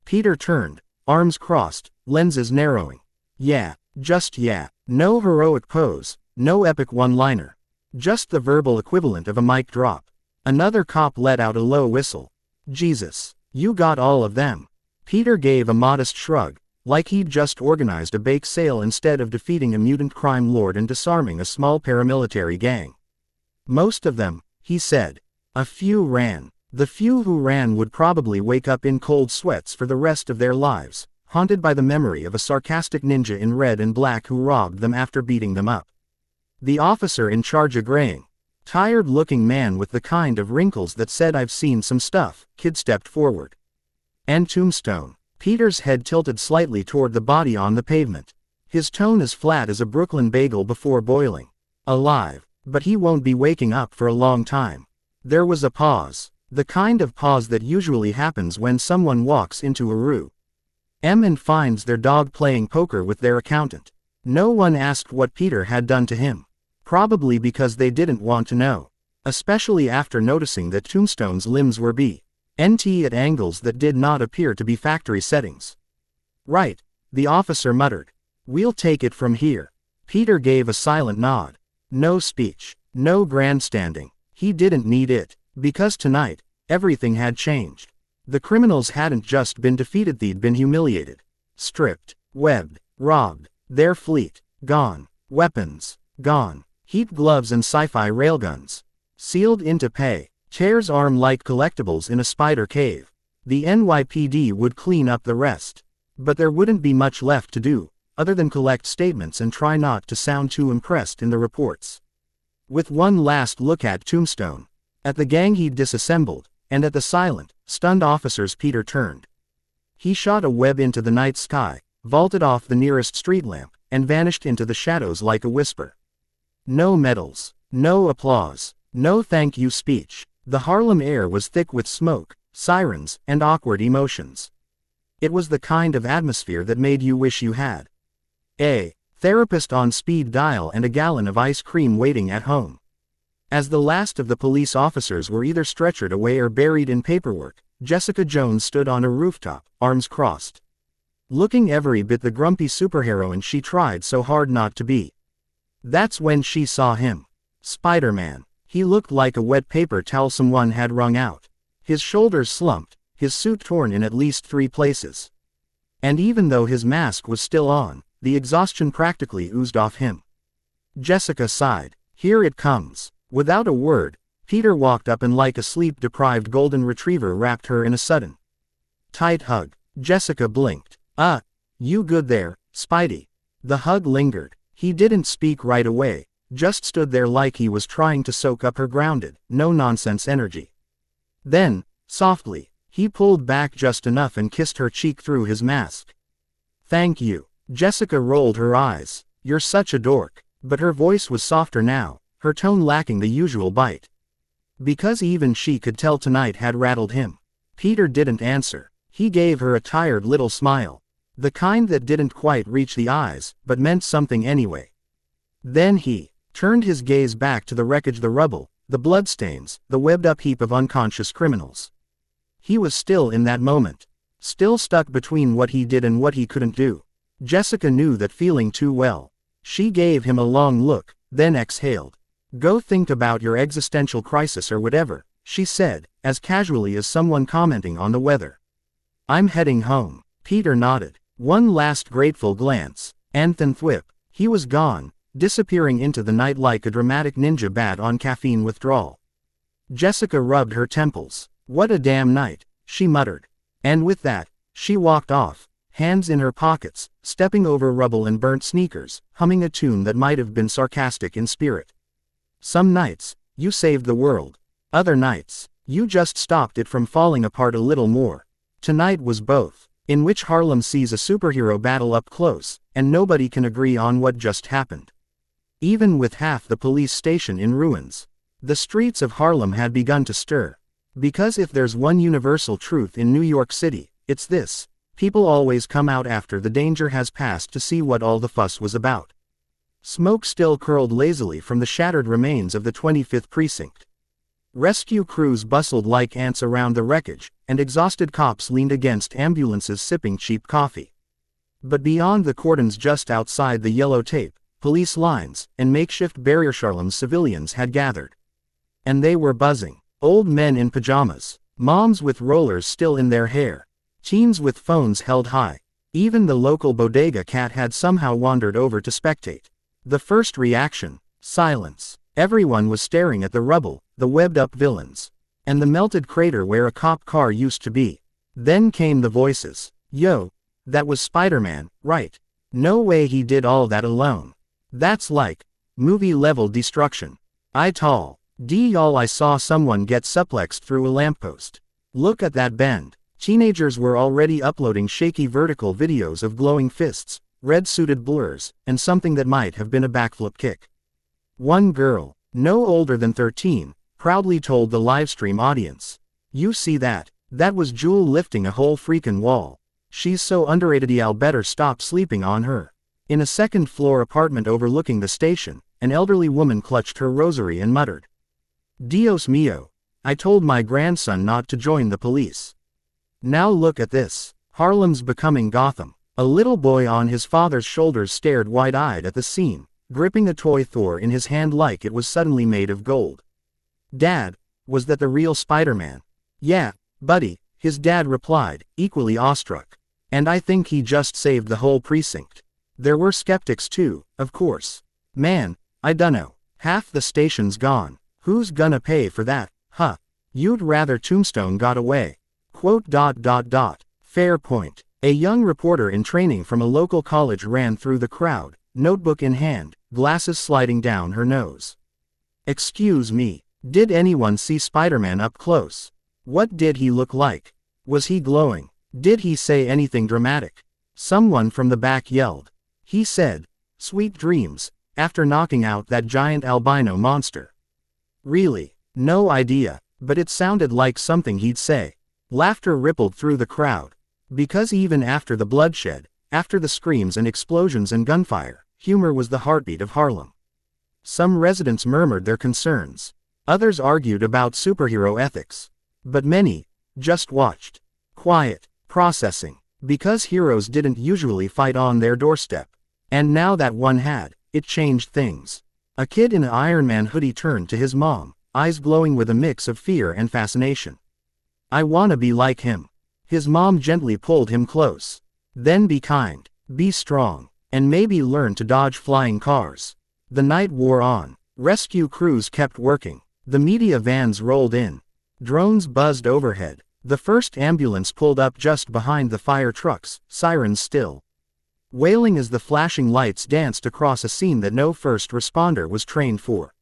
Peter turned, arms crossed, lenses narrowing. "Yeah, just yeah. No heroic pose, no epic one-liner. Just the verbal equivalent of a mic drop." Another cop let out a low whistle. "Jesus, you got all of them." Peter gave a modest shrug, like he'd just organized a bake sale instead of defeating a mutant crime lord and disarming a small paramilitary gang. "Most of them," he said. "A few ran. The few who ran would probably wake up in cold sweats for the rest of their lives, haunted by the memory of a sarcastic ninja in red and black who robbed them after beating them up." The officer in charge agreeing. Tired-looking man with the kind of wrinkles that said "I've seen some stuff," kid stepped forward. "And Tombstone." Peter's head tilted slightly toward the body on the pavement. His tone as flat as a Brooklyn bagel before boiling. "Alive, but he won't be waking up for a long time." There was a pause. The kind of pause that usually happens when someone walks into a room and finds their dog playing poker with their accountant. No one asked what Peter had done to him. Probably because they didn't want to know. Especially after noticing that Tombstone's limbs were bent at angles that did not appear to be factory settings. "Right," the officer muttered. "We'll take it from here." Peter gave a silent nod. No speech, no grandstanding. He didn't need it. Because tonight, everything had changed. The criminals hadn't just been defeated, they'd been humiliated. Stripped, webbed, robbed, their fleet, gone, weapons, gone, heat gloves and sci-fi railguns. Sealed into pay, chairs arm-like collectibles in a spider cave. The NYPD would clean up the rest. But there wouldn't be much left to do, other than collect statements and try not to sound too impressed in the reports. With one last look at Tombstone, at the gang he'd disassembled, and at the silent, stunned officers, Peter turned. He shot a web into the night sky, vaulted off the nearest street lamp, and vanished into the shadows like a whisper. No medals, no applause, no thank you speech. The Harlem air was thick with smoke, sirens, and awkward emotions. It was the kind of atmosphere that made you wish you had a therapist on speed dial and a gallon of ice cream waiting at home. As the last of the police officers were either stretchered away or buried in paperwork, Jessica Jones stood on a rooftop, arms crossed. Looking every bit the grumpy superheroine she tried so hard not to be. That's when she saw him. Spider-Man. He looked like a wet paper towel someone had wrung out. His shoulders slumped, his suit torn in at least 3 places. And even though his mask was still on, the exhaustion practically oozed off him. Jessica sighed. Here it comes. Without a word, Peter walked up and like a sleep-deprived golden retriever wrapped her in a sudden, tight hug. Jessica blinked. You good there, Spidey?" The hug lingered. He didn't speak right away, just stood there like he was trying to soak up her grounded, no-nonsense energy. Then, softly, he pulled back just enough and kissed her cheek through his mask. "Thank you." Jessica rolled her eyes. "You're such a dork." But her voice was softer now, her tone lacking the usual bite. Because even she could tell tonight had rattled him. Peter didn't answer. He gave her a tired little smile. The kind that didn't quite reach the eyes, but meant something anyway. Then he turned his gaze back to the wreckage, the rubble, the bloodstains, the webbed-up heap of unconscious criminals. He was still in that moment. Still stuck between what he did and what he couldn't do. Jessica knew that feeling too well. She gave him a long look, then exhaled. "Go think about your existential crisis or whatever," she said, as casually as someone commenting on the weather. "I'm heading home." Peter nodded. One last grateful glance, and then thwip. He was gone, disappearing into the night like a dramatic ninja bat on caffeine withdrawal. Jessica rubbed her temples. "What a damn night," she muttered. And with that, she walked off, hands in her pockets, stepping over rubble and burnt sneakers, humming a tune that might have been sarcastic in spirit. Some nights, you saved the world. Other nights, you just stopped it from falling apart a little more. Tonight was both, in which Harlem sees a superhero battle up close, and nobody can agree on what just happened. Even with half the police station in ruins, the streets of Harlem had begun to stir. Because if there's one universal truth in New York City, it's this: People always come out after the danger has passed to see what all the fuss was about. Smoke still curled lazily from the shattered remains of the 25th precinct. Rescue crews bustled like ants around the wreckage, and exhausted cops leaned against ambulances sipping cheap coffee. But beyond the cordons just outside the yellow tape, police lines, and makeshift barrier Harlem civilians had gathered. And they were buzzing. Old men in pajamas, moms with rollers still in their hair, teens with phones held high. Even the local bodega cat had somehow wandered over to spectate. The first reaction, silence. Everyone was staring at the rubble, the webbed-up villains, and the melted crater where a cop car used to be. Then came the voices. Yo, that was Spiderman, right? No way he did all that alone. That's like movie-level destruction. Y'all I saw someone get suplexed through a lamppost. Look at that bend. Teenagers were already uploading shaky vertical videos of glowing fists, red-suited blurs, and something that might have been a backflip kick. One girl, no older than 13, proudly told the livestream audience. You see that? That was Jewel lifting a whole freakin' wall. She's so underrated y'all better stop sleeping on her. In a second-floor apartment overlooking the station, an elderly woman clutched her rosary and muttered. Dios mío. I told my grandson not to join the police. Now look at this. Harlem's becoming Gotham. A little boy on his father's shoulders stared wide-eyed at the scene, gripping a toy Thor in his hand like it was suddenly made of gold. Dad, was that the real Spider-Man? Yeah, buddy, his dad replied, equally awestruck. And I think he just saved the whole precinct. There were skeptics too, of course. Man, I dunno. Half the station's gone. Who's gonna pay for that, huh? You'd rather Tombstone got away. Quote. Fair point. A young reporter in training from a local college ran through the crowd, notebook in hand, glasses sliding down her nose. Excuse me, did anyone see Spider-Man up close? What did he look like? Was he glowing? Did he say anything dramatic? Someone from the back yelled. He said, "Sweet dreams," after knocking out that giant albino monster. Really? No idea, but it sounded like something he'd say. Laughter rippled through the crowd. Because even after the bloodshed, after the screams and explosions and gunfire, humor was the heartbeat of Harlem. Some residents murmured their concerns. Others argued about superhero ethics. But many just watched. Quiet, processing. Because heroes didn't usually fight on their doorstep. And now that one had, it changed things. A kid in an Iron Man hoodie turned to his mom, eyes glowing with a mix of fear and fascination. I wanna be like him. His mom gently pulled him close. Then be kind, be strong, and maybe learn to dodge flying cars. The night wore on. Rescue crews kept working. The media vans rolled in. Drones buzzed overhead. The first ambulance pulled up just behind the fire trucks, sirens still wailing as the flashing lights danced across a scene that no first responder was trained for.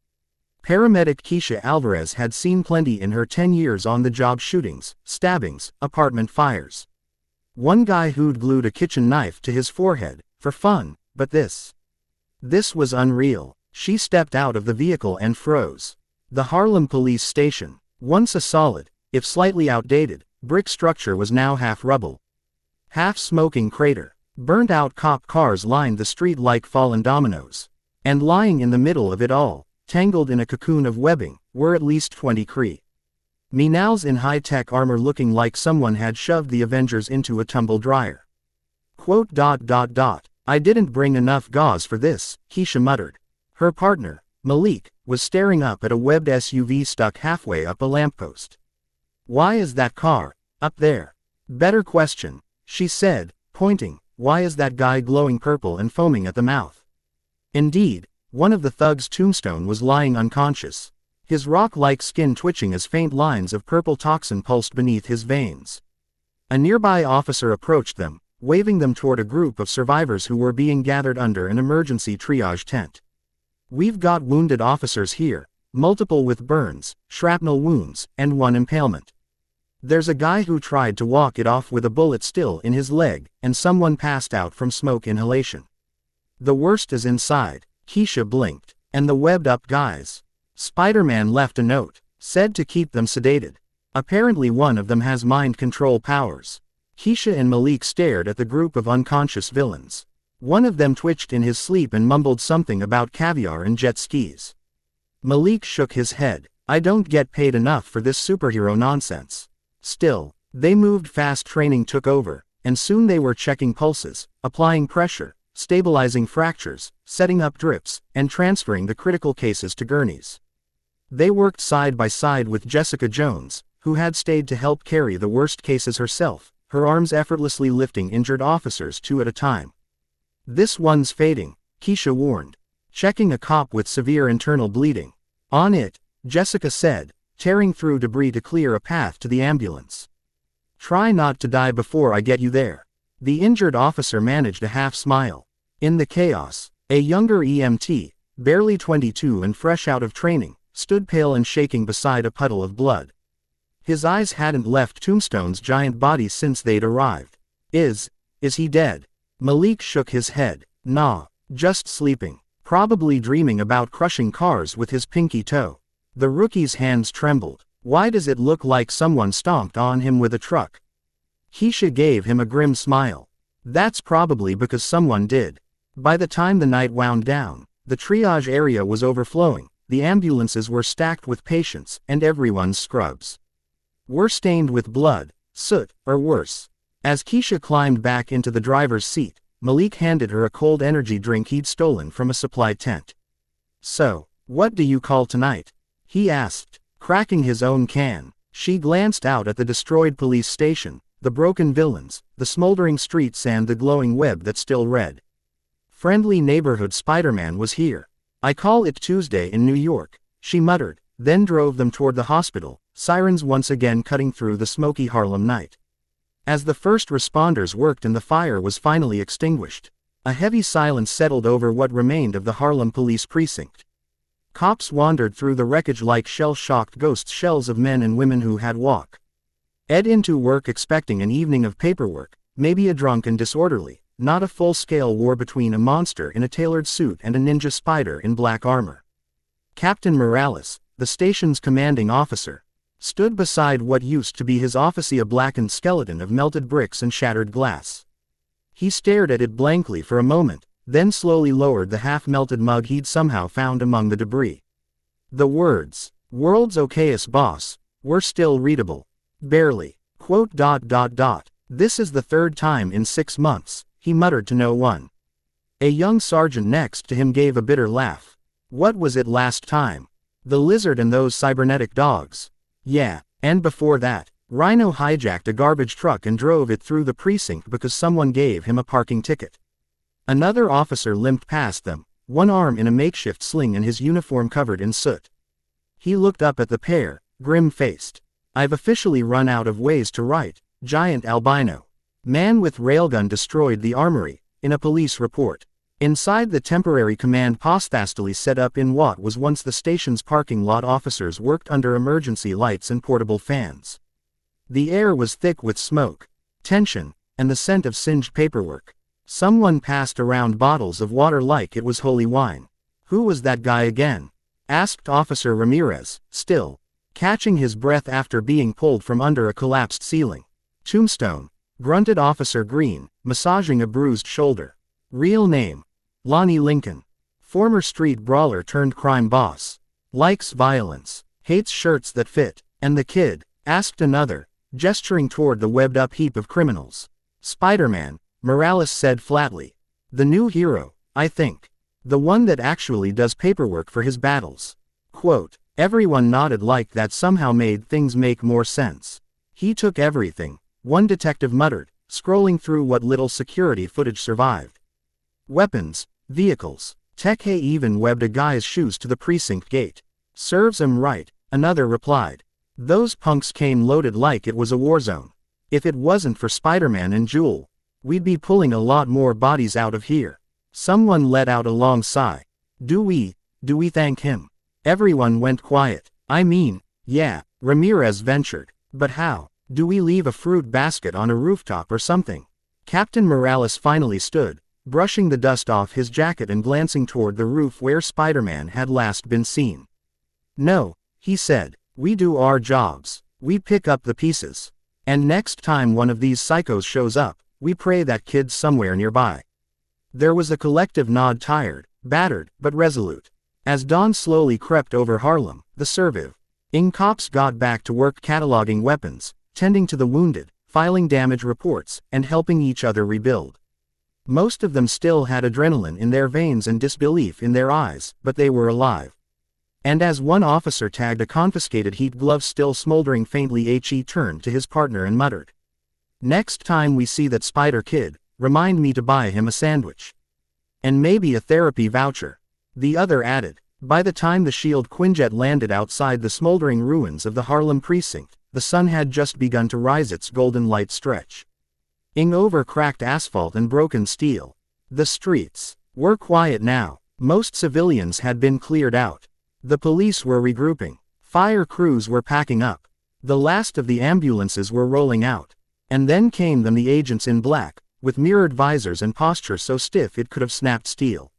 Paramedic Keisha Alvarez had seen plenty in her 10 years on the job: shootings, stabbings, apartment fires. One guy who'd glued a kitchen knife to his forehead, for fun, but this was unreal. She stepped out of the vehicle and froze. The Harlem police station, once a solid, if slightly outdated, brick structure, was now half rubble. Half smoking crater. Burnt out cop cars lined the street like fallen dominoes. And lying in the middle of it all, tangled in a cocoon of webbing, were at least 20 criminals in high-tech armor looking like someone had shoved the Avengers into a tumble dryer. Quote. I didn't bring enough gauze for this, Keisha muttered. Her partner, Malik, was staring up at a webbed SUV stuck halfway up a lamppost. Why is that car up there? Better question, she said, pointing. Why is that guy glowing purple and foaming at the mouth? Indeed, one of the thugs' Tombstone was lying unconscious, his rock-like skin twitching as faint lines of purple toxin pulsed beneath his veins. A nearby officer approached them, waving them toward a group of survivors who were being gathered under an emergency triage tent. We've got wounded officers here, multiple with burns, shrapnel wounds, and one impalement. There's a guy who tried to walk it off with a bullet still in his leg, and someone passed out from smoke inhalation. The worst is inside. Keisha blinked. And the webbed-up guys. Spider-Man left a note, said to keep them sedated. Apparently one of them has mind control powers. Keisha and Malik stared at the group of unconscious villains. One of them twitched in his sleep and mumbled something about caviar and jet skis. Malik shook his head. I don't get paid enough for this superhero nonsense. Still, they moved fast. Training took over, and soon they were checking pulses, applying pressure, stabilizing fractures, setting up drips, and transferring the critical cases to gurneys. They worked side by side with Jessica Jones, who had stayed to help carry the worst cases herself, her arms effortlessly lifting injured officers 2 at a time. This one's fading, Keisha warned, checking a cop with severe internal bleeding. On it, Jessica said, tearing through debris to clear a path to the ambulance. Try not to die before I get you there. The injured officer managed a half smile. In the chaos, a younger EMT, barely 22 and fresh out of training, stood pale and shaking beside a puddle of blood. His eyes hadn't left Tombstone's giant body since they'd arrived. Is he dead? Malik shook his head. Nah, just sleeping. Probably dreaming about crushing cars with his pinky toe. The rookie's hands trembled. Why does it look like someone stomped on him with a truck? Keisha gave him a grim smile. That's probably because someone did. By the time the night wound down, the triage area was overflowing, the ambulances were stacked with patients, and everyone's scrubs were stained with blood, soot, or worse. As Keisha climbed back into the driver's seat, Malik handed her a cold energy drink he'd stolen from a supply tent. So, what do you call tonight? He asked, cracking his own can. She glanced out at the destroyed police station, the broken villains, the smoldering streets and the glowing web that still read. Friendly neighborhood Spiderman was here. I call it Tuesday in New York, she muttered, then drove them toward the hospital, sirens once again cutting through the smoky Harlem night. As the first responders worked and the fire was finally extinguished, a heavy silence settled over what remained of the Harlem police precinct. Cops wandered through the wreckage like shell-shocked ghost shells of men and women who had walked into work expecting an evening of paperwork, maybe a drunk and disorderly, not a full-scale war between a monster in a tailored suit and a ninja spider in black armor. Captain Morales, the station's commanding officer, stood beside what used to be his office, a blackened skeleton of melted bricks and shattered glass. He stared at it blankly for a moment, then slowly lowered the half-melted mug he'd somehow found among the debris. The words, "World's okayest boss," were still readable. Barely. Quote. This is the 3rd time in 6 months, he muttered to no one. A young sergeant next to him gave a bitter laugh. What was it last time? The lizard and those cybernetic dogs. Yeah, and before that, Rhino hijacked a garbage truck and drove it through the precinct because someone gave him a parking ticket. Another officer limped past them, one arm in a makeshift sling and his uniform covered in soot. He looked up at the pair, grim-faced. I've officially run out of ways to write. Giant albino man with railgun destroyed the armory, in a police report. Inside the temporary command post hastily set up in what was once the station's parking lot, officers worked under emergency lights and portable fans. The air was thick with smoke, tension, and the scent of singed paperwork. Someone passed around bottles of water like it was holy wine. Who was that guy again? Asked Officer Ramirez, still catching his breath after being pulled from under a collapsed ceiling. Tombstone, grunted Officer Green, massaging a bruised shoulder. Real name: Lonnie Lincoln. Former street brawler turned crime boss. Likes violence, hates shirts that fit. And the kid? Asked another, gesturing toward the webbed-up heap of criminals. Spiderman, Morales said flatly. The new hero, I think. The one that actually does paperwork for his battles. Quote. Everyone nodded like that somehow made things make more sense. He took everything, one detective muttered, scrolling through what little security footage survived. Weapons, vehicles, tech. He even webbed a guy's shoes to the precinct gate. Serves him right, another replied. Those punks came loaded like it was a war zone. If it wasn't for Spiderman and Jewel, we'd be pulling a lot more bodies out of here. Someone let out a long sigh. Do we thank him? Everyone went quiet. I mean, yeah, Ramirez ventured. But how? Do we leave a fruit basket on a rooftop or something? Captain Morales finally stood, brushing the dust off his jacket and glancing toward the roof where Spiderman had last been seen. No, he said, we do our jobs. We pick up the pieces. And next time one of these psychos shows up, we pray that kid's somewhere nearby. There was a collective nod, tired, battered, but resolute. As dawn slowly crept over Harlem, the serving cops got back to work cataloging weapons, tending to the wounded, filing damage reports, and helping each other rebuild. Most of them still had adrenaline in their veins and disbelief in their eyes, but they were alive. And as one officer tagged a confiscated heat glove still smoldering faintly, he turned to his partner and muttered, "Next time we see that Spider Kid, remind me to buy him a sandwich. And maybe a therapy voucher." The other added. By the time the Shield Quinjet landed outside the smoldering ruins of the Harlem precinct, the sun had just begun to rise its golden light stretch over cracked asphalt and broken steel. The streets were quiet now. Most civilians had been cleared out. The police were regrouping. Fire crews were packing up. The last of the ambulances were rolling out. And then came the agents in black, with mirrored visors and posture so stiff it could have snapped steel.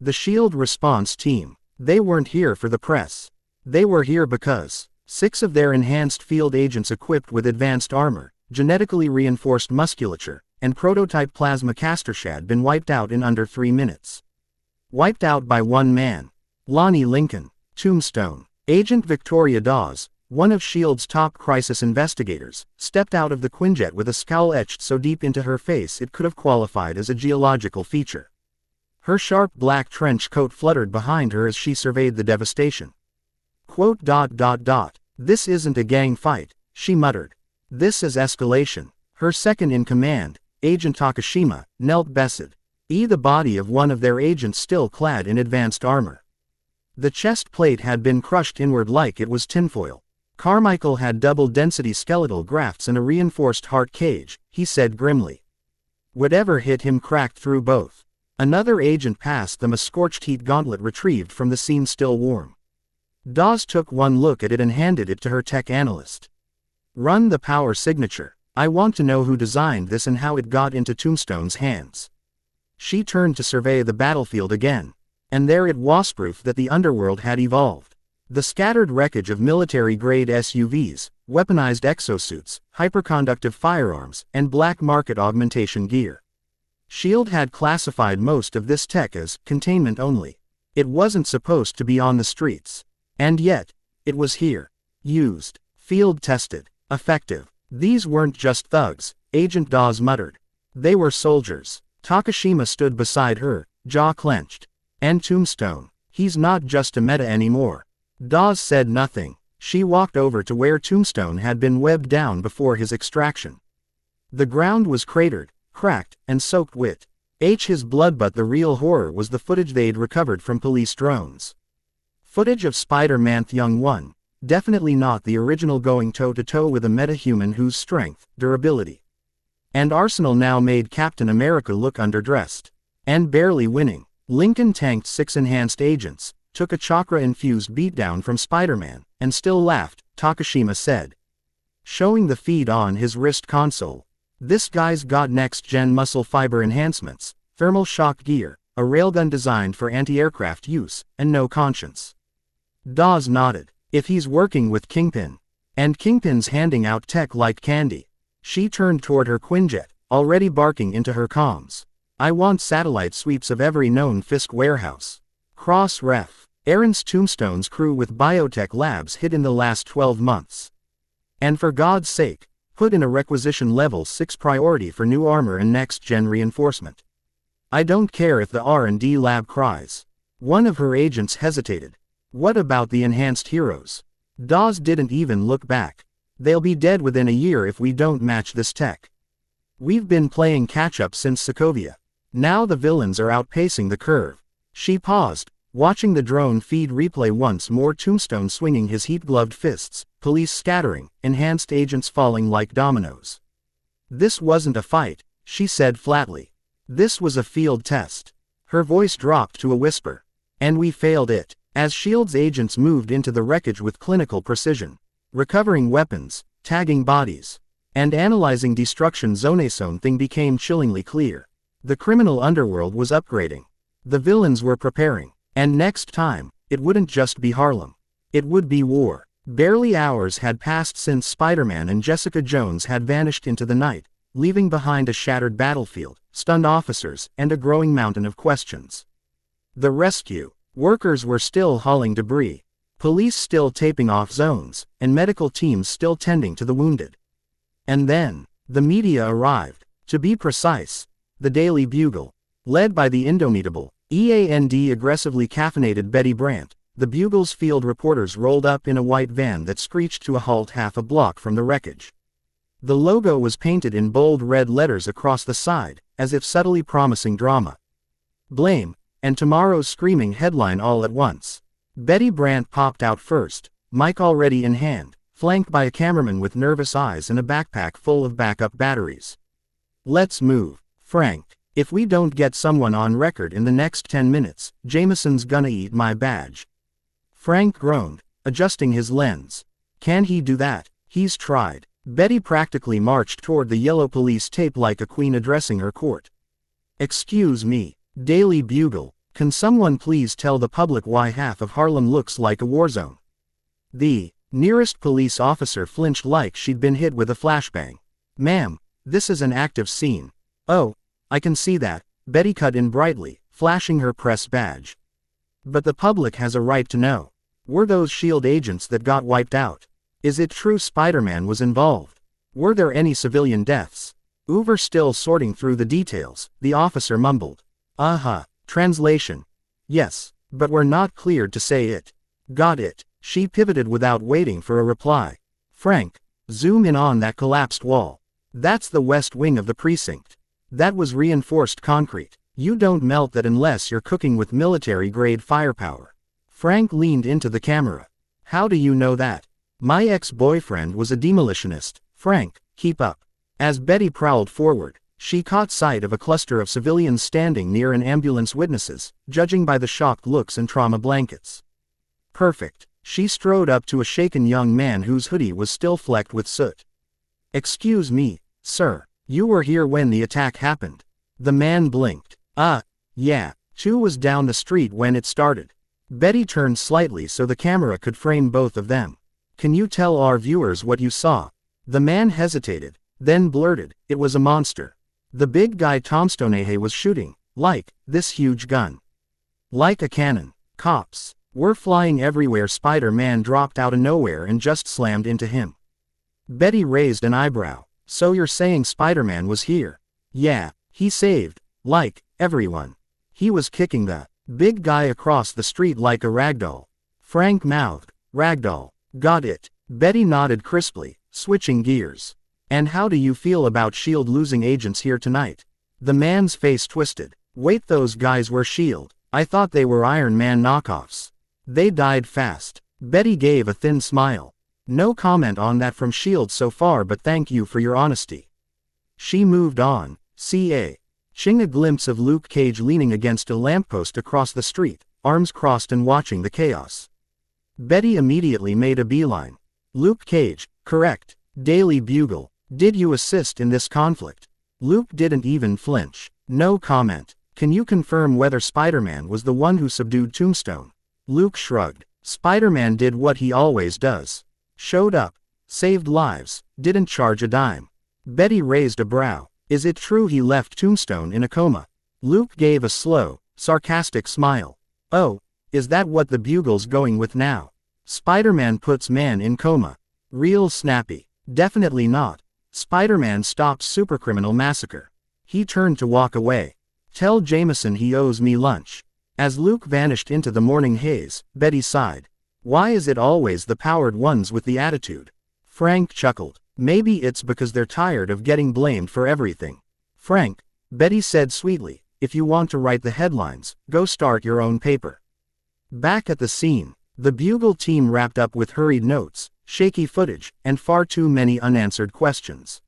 The Shield response team. They weren't here for the press. They were here because 6 of their enhanced field agents equipped with advanced armor, genetically reinforced musculature, and prototype plasma casters had been wiped out in under 3 minutes. Wiped out by one man. Lonnie Lincoln, Tombstone. Agent Victoria Dawes, one of S.H.I.E.L.D.'s top crisis investigators, stepped out of the Quinjet with a scowl etched so deep into her face it could have qualified as a geological feature. Her sharp black trench coat fluttered behind her as she surveyed the devastation. "This isn't a gang fight," she muttered. "This is escalation." Her second-in-command, Agent Takashima, knelt beside the body of one of their agents still clad in advanced armor. The chest plate had been crushed inward like it was tinfoil. Carmichael had double-density skeletal grafts and a reinforced heart cage, he said grimly. Whatever hit him cracked through both. Another agent passed them a scorched heat gauntlet retrieved from the scene still warm. Dawes took one look at it and handed it to her tech analyst. "Run the power signature. I want to know who designed this and how it got into Tombstone's hands." She turned to survey the battlefield again. And there it was, proof that the underworld had evolved. The scattered wreckage of military-grade SUVs, weaponized exosuits, hyperconductive firearms, and black market augmentation gear. S.H.I.E.L.D. had classified most of this tech as containment only. It wasn't supposed to be on the streets. And yet, it was here. Used. Field-tested. Effective. These weren't just thugs, Agent Dawes muttered. They were soldiers. Takashima stood beside her, jaw clenched. And Tombstone. He's not just a meta anymore. Dawes said nothing. She walked over to where Tombstone had been webbed down before his extraction. The ground was cratered, cracked, and soaked with his blood, but the real horror was the footage they'd recovered from police drones. Footage of Spider-Man Young One, definitely not the original, going toe-to-toe with a metahuman whose strength, durability, and arsenal now made Captain America look underdressed. And barely winning. Lincoln tanked 6 enhanced agents, took a chakra-infused beatdown from Spider-Man, and still laughed, Takashima said, showing the feed on his wrist console. "This guy's got next-gen muscle fiber enhancements, thermal shock gear, a railgun designed for anti-aircraft use, and no conscience." Dawes nodded. "If he's working with Kingpin, and Kingpin's handing out tech like candy." She turned toward her Quinjet, already barking into her comms. "I want satellite sweeps of every known Fisk warehouse. Cross-ref. Aaron's Tombstone's crew with biotech labs hit in the last 12 months. And for God's sake, put in a requisition level 6 priority for new armor and next-gen reinforcement. I don't care if the R&D lab cries." One of her agents hesitated. "What about the enhanced heroes?" Dawes didn't even look back. "They'll be dead within a year if we don't match this tech. We've been playing catch-up since Sokovia. Now the villains are outpacing the curve." She paused, watching the drone feed replay once more, Tombstone swinging his heat-gloved fists, police scattering, enhanced agents falling like dominoes. "This wasn't a fight," she said flatly. "This was a field test." Her voice dropped to a whisper. "And we failed it." As S.H.I.E.L.D.'s agents moved into the wreckage with clinical precision, recovering weapons, tagging bodies, and analyzing destruction zone, something became chillingly clear. The criminal underworld was upgrading. The villains were preparing. And next time, it wouldn't just be Harlem. It would be war. Barely hours had passed since Spiderman and Jessica Jones had vanished into the night, leaving behind a shattered battlefield, stunned officers, and a growing mountain of questions. The rescue workers were still hauling debris, police still taping off zones, and medical teams still tending to the wounded. And then, the media arrived. To be precise, the Daily Bugle, led by the indomitable, aggressively caffeinated Betty Brant. The Bugle's field reporters rolled up in a white van that screeched to a halt half a block from the wreckage. The logo was painted in bold red letters across the side, as if subtly promising drama. Blame, and tomorrow's screaming headline all at once. Betty Brant popped out first, mic already in hand, flanked by a cameraman with nervous eyes and a backpack full of backup batteries. Let's move, Frank. If we don't get someone on record in the next 10 minutes, Jameson's gonna eat my badge. Frank groaned, adjusting his lens. Can he do that? He's tried. Betty practically marched toward the yellow police tape like a queen addressing her court. Excuse me, Daily Bugle, can someone please tell the public why half of Harlem looks like a war zone? The nearest police officer flinched like she'd been hit with a flashbang. Ma'am, this is an active scene. Oh, I can see that, Betty cut in brightly, flashing her press badge. But the public has a right to know. Were those S.H.I.E.L.D. agents that got wiped out? Is it true Spider-Man was involved? Were there any civilian deaths? Over still sorting through the details, the officer mumbled. Translation. Yes, but we're not cleared to say it. Got it. She pivoted without waiting for a reply. Frank, zoom in on that collapsed wall. That's the west wing of the precinct. That was reinforced concrete. You don't melt that unless you're cooking with military-grade firepower. Frank leaned into the camera. How do you know that? My ex-boyfriend was a demolitionist. Frank, keep up. As Betty prowled forward, she caught sight of a cluster of civilians standing near an ambulance witnesses, judging by the shocked looks and trauma blankets. Perfect. She strode up to a shaken young man whose hoodie was still flecked with soot. Excuse me, sir. You were here when the attack happened. The man blinked. Yeah. 2 was down the street when it started. Betty turned slightly so the camera could frame both of them. Can you tell our viewers what you saw? The man hesitated, then blurted, it was a monster. The big guy Tombstone was shooting, like, this huge gun. Like a cannon. Cops were flying everywhere. Spider-Man dropped out of nowhere and just slammed into him. Betty raised an eyebrow. So you're saying Spider-Man was here? Yeah, he saved, like, everyone. He was kicking the big guy across the street like a ragdoll. Frank mouthed, ragdoll. Got it. Betty nodded crisply, switching gears. And how do you feel about S.H.I.E.L.D. losing agents here tonight? The man's face twisted. Wait, those guys were S.H.I.E.L.D. I thought they were Iron Man knockoffs. They died fast. Betty gave a thin smile. No comment on that from S.H.I.E.L.D. so far, but thank you for your honesty. She moved on, catching a glimpse of Luke Cage leaning against a lamppost across the street, arms crossed and watching the chaos. Betty immediately made a beeline. Luke Cage, correct. Daily Bugle. Did you assist in this conflict? Luke didn't even flinch. No comment. Can you confirm whether Spider-Man was the one who subdued Tombstone? Luke shrugged. Spider-Man did what he always does. Showed up, saved lives, didn't charge a dime. Betty raised a brow. Is it true he left Tombstone in a coma? Luke gave a slow, sarcastic smile. Oh, is that what the Bugle's going with now? Spider-Man puts man in coma. Real snappy. Definitely not. Spider-Man stops supercriminal massacre. He turned to walk away. Tell Jameson he owes me lunch. As Luke vanished into the morning haze, Betty sighed. Why is it always the powered ones with the attitude? Frank chuckled. Maybe it's because they're tired of getting blamed for everything. Frank, Betty said sweetly, if you want to write the headlines, go start your own paper. Back at the scene, the Bugle team wrapped up with hurried notes, shaky footage, and far too many unanswered questions.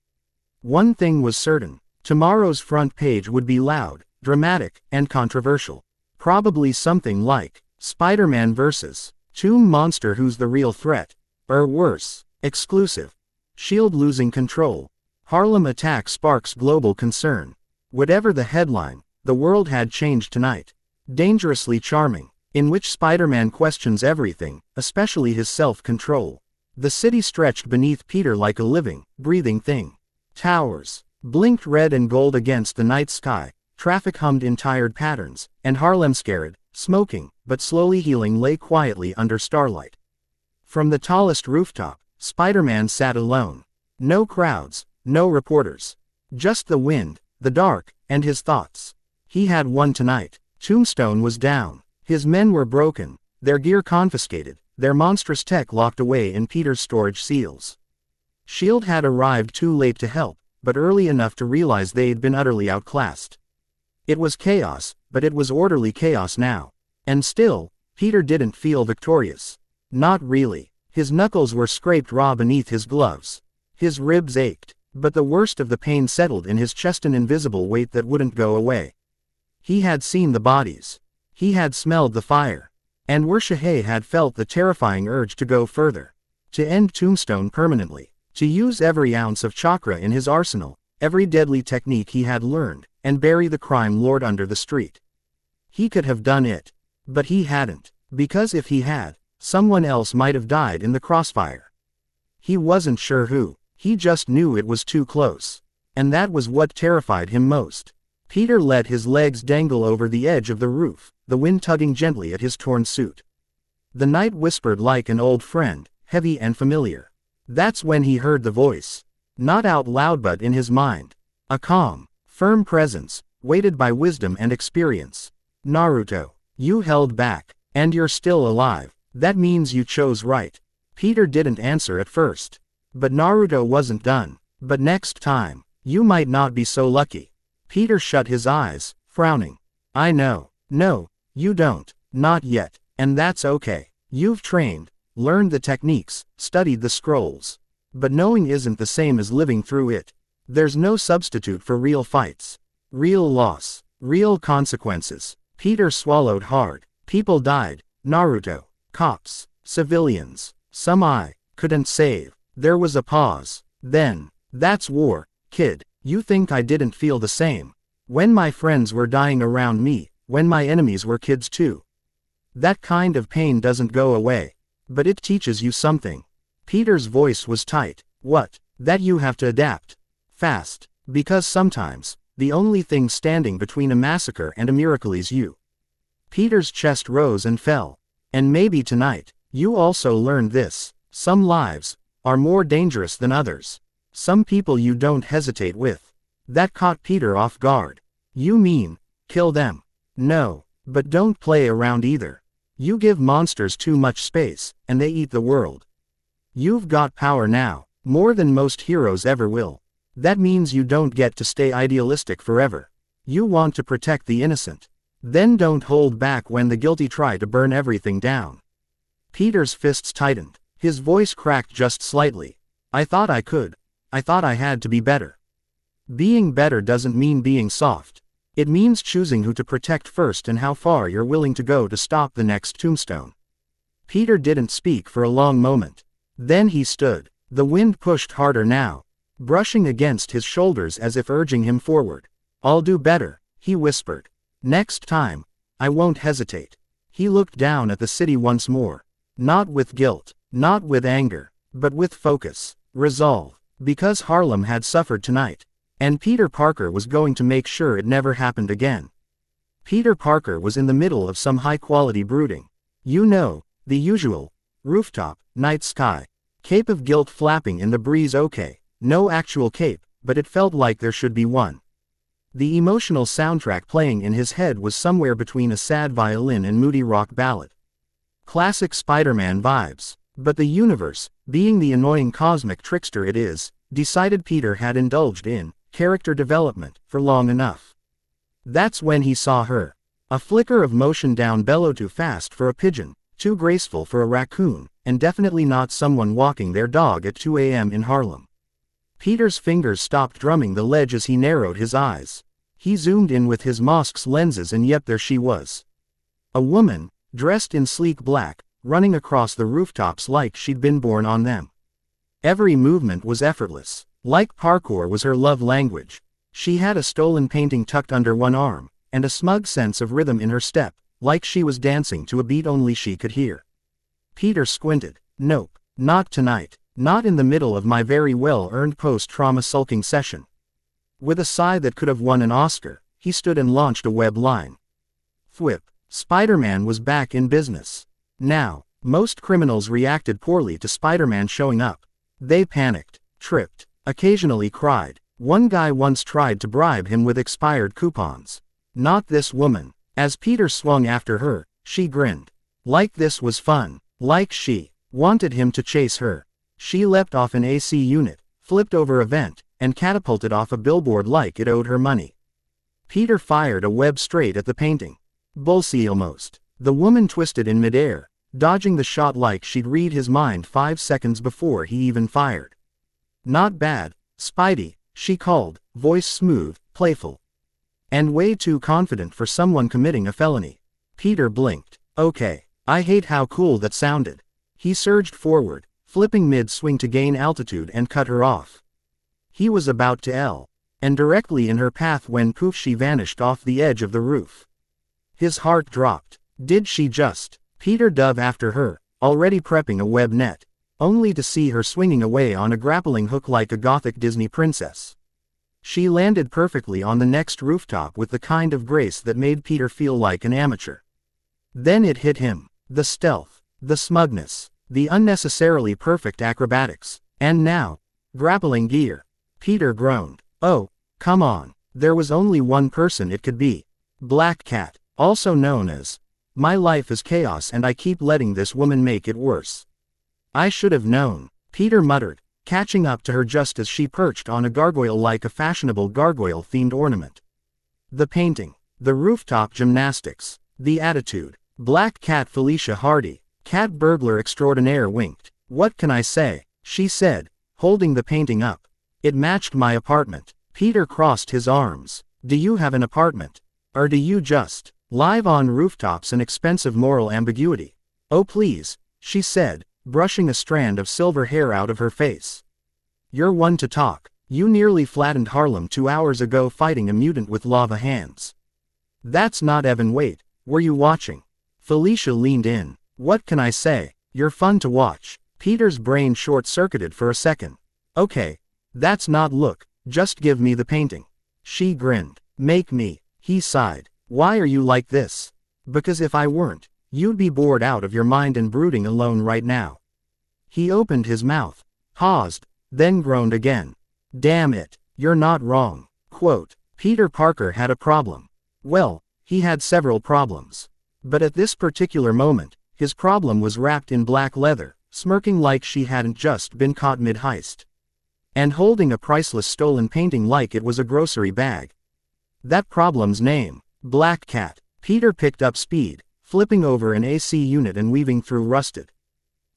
One thing was certain. Tomorrow's front page would be loud, dramatic, and controversial. Probably something like, Spider-Man vs. Tomb Monster, who's the real threat? Or worse, exclusive. S.H.I.E.L.D. losing control. Harlem attack sparks global concern. Whatever the headline, the world had changed tonight. Dangerously charming, in which Spider-Man questions everything, especially his self-control. The city stretched beneath Peter like a living, breathing thing. Towers blinked red and gold against the night sky, traffic hummed in tired patterns, and Harlem, scared, smoking, but slowly healing, lay quietly under starlight. From the tallest rooftop, Spiderman sat alone. No crowds, no reporters. Just the wind, the dark, and his thoughts. He had won tonight. Tombstone was down. His men were broken, their gear confiscated, their monstrous tech locked away in Peter's storage seals. S.H.I.E.L.D. had arrived too late to help, but early enough to realize they'd been utterly outclassed. It was chaos, but it was orderly chaos now. And still, Peter didn't feel victorious. Not really. His knuckles were scraped raw beneath his gloves. His ribs ached, but the worst of the pain settled in his chest, an invisible weight that wouldn't go away. He had seen the bodies. He had smelled the fire. And Warshahe had felt the terrifying urge to go further. To end Tombstone permanently. To use every ounce of chakra in his arsenal, every deadly technique he had learned, and bury the crime lord under the street. He could have done it. But he hadn't. Because if he had, someone else might have died in the crossfire. He wasn't sure who. He just knew it was too close. And that was what terrified him most. Peter let his legs dangle over the edge of the roof, the wind tugging gently at his torn suit. The night whispered like an old friend, heavy and familiar. That's when he heard the voice. Not out loud but in his mind. A calm, firm presence, weighted by wisdom and experience. Naruto, you held back, and you're still alive. That means you chose right. Peter didn't answer at first. But Naruto wasn't done. But next time, you might not be so lucky. Peter shut his eyes, frowning. I know. No, you don't. Not yet. And that's okay. You've trained, learned the techniques, studied the scrolls. But knowing isn't the same as living through it. There's no substitute for real fights. Real loss. Real consequences. Peter swallowed hard. People died. Naruto. Cops. Civilians. Some I couldn't save. There was a pause. Then, that's war, kid. You think I didn't feel the same? When my friends were dying around me, when my enemies were kids too. That kind of pain doesn't go away. But it teaches you something. Peter's voice was tight. What? That you have to adapt. Fast. Because sometimes, the only thing standing between a massacre and a miracle is you. Peter's chest rose and fell. And maybe tonight, you also learned this. Some lives are more dangerous than others. Some people you don't hesitate with. That caught Peter off guard. You mean, kill them? No, but don't play around either. You give monsters too much space, and they eat the world. You've got power now, more than most heroes ever will. That means you don't get to stay idealistic forever. You want to protect the innocent. Then don't hold back when the guilty try to burn everything down. Peter's fists tightened. His voice cracked just slightly. I thought I could. I thought I had to be better. Being better doesn't mean being soft. It means choosing who to protect first and how far you're willing to go to stop the next Tombstone. Peter didn't speak for a long moment. Then he stood. The wind pushed harder now, brushing against his shoulders as if urging him forward. I'll do better, he whispered. Next time, I won't hesitate. He looked down at the city once more. Not with guilt, not with anger, but with focus, resolve. Because Harlem had suffered tonight. And Peter Parker was going to make sure it never happened again. Peter Parker was in the middle of some high-quality brooding. You know, the usual. Rooftop, night sky. Cape of guilt flapping in the breeze. Okay, no actual cape, but it felt like there should be one. The emotional soundtrack playing in his head was somewhere between a sad violin and moody rock ballad. Classic Spider-Man vibes. But the universe, being the annoying cosmic trickster it is, decided Peter had indulged in character development for long enough. That's when he saw her. A flicker of motion down below, too fast for a pigeon, too graceful for a raccoon, and definitely not someone walking their dog at 2 a.m. in Harlem. Peter's fingers stopped drumming the ledge as he narrowed his eyes. He zoomed in with his Mosk's lenses, and yep, there she was. A woman, dressed in sleek black, running across the rooftops like she'd been born on them. Every movement was effortless. Like parkour was her love language. She had a stolen painting tucked under one arm, and a smug sense of rhythm in her step, like she was dancing to a beat only she could hear. Peter squinted. Nope, Not tonight. Not in the middle of my very well-earned post-trauma sulking session. With a sigh that could have won an Oscar, he stood and launched a web line. Thwip. Spider-Man was back in business. Now, most criminals reacted poorly to Spider-Man showing up. They panicked, tripped, occasionally cried. One guy once tried to bribe him with expired coupons. Not this woman. As Peter swung after her, she grinned. Like this was fun. Like she wanted him to chase her. She leapt off an AC unit, flipped over a vent, and catapulted off a billboard like it owed her money. Peter fired a web straight at the painting. Bullseye almost. The woman twisted in midair, dodging the shot like she'd read his mind 5 seconds before he even fired. Not bad, Spidey, she called, voice smooth, playful. And way too confident for someone committing a felony. Peter blinked. Okay, I hate how cool that sounded. He surged forward, flipping mid-swing to gain altitude and cut her off. He was about to L, and directly in her path when poof she vanished off the edge of the roof. His heart dropped. Did she just? Peter dove after her, already prepping a web net, only to see her swinging away on a grappling hook like a gothic Disney princess. She landed perfectly on the next rooftop with the kind of grace that made Peter feel like an amateur. Then it hit him. The stealth, the smugness, the unnecessarily perfect acrobatics, and now, grappling gear. Peter groaned. Oh, come on. There was only one person it could be. Black Cat, also known as, my life is chaos and I keep letting this woman make it worse. I should have known, Peter muttered, catching up to her just as she perched on a gargoyle like a fashionable gargoyle-themed ornament. The painting, the rooftop gymnastics, the attitude. Black Cat Felicia Hardy, cat burglar extraordinaire winked. What can I say? She said, holding the painting up. It matched my apartment. Peter crossed his arms. Do you have an apartment? Or do you just live on rooftops? An expensive moral ambiguity. Oh please, she said, brushing a strand of silver hair out of her face. You're one to talk. You nearly flattened Harlem 2 hours ago fighting a mutant with lava hands. That's not Evan. Wait, were you watching? Felicia leaned in. What can I say? You're fun to watch. Peter's brain short-circuited for a second. Okay, that's not look, just give me the painting. She grinned. Make me. He sighed. Why are you like this? Because if I weren't, you'd be bored out of your mind and brooding alone right now. He opened his mouth, paused, then groaned again. Damn it, you're not wrong. Quote, Peter Parker had a problem. Well, he had several problems. But at this particular moment, his problem was wrapped in black leather, smirking like she hadn't just been caught mid-heist. And holding a priceless stolen painting like it was a grocery bag. That problem's name, Black Cat. Peter picked up speed, flipping over an AC unit and weaving through rusted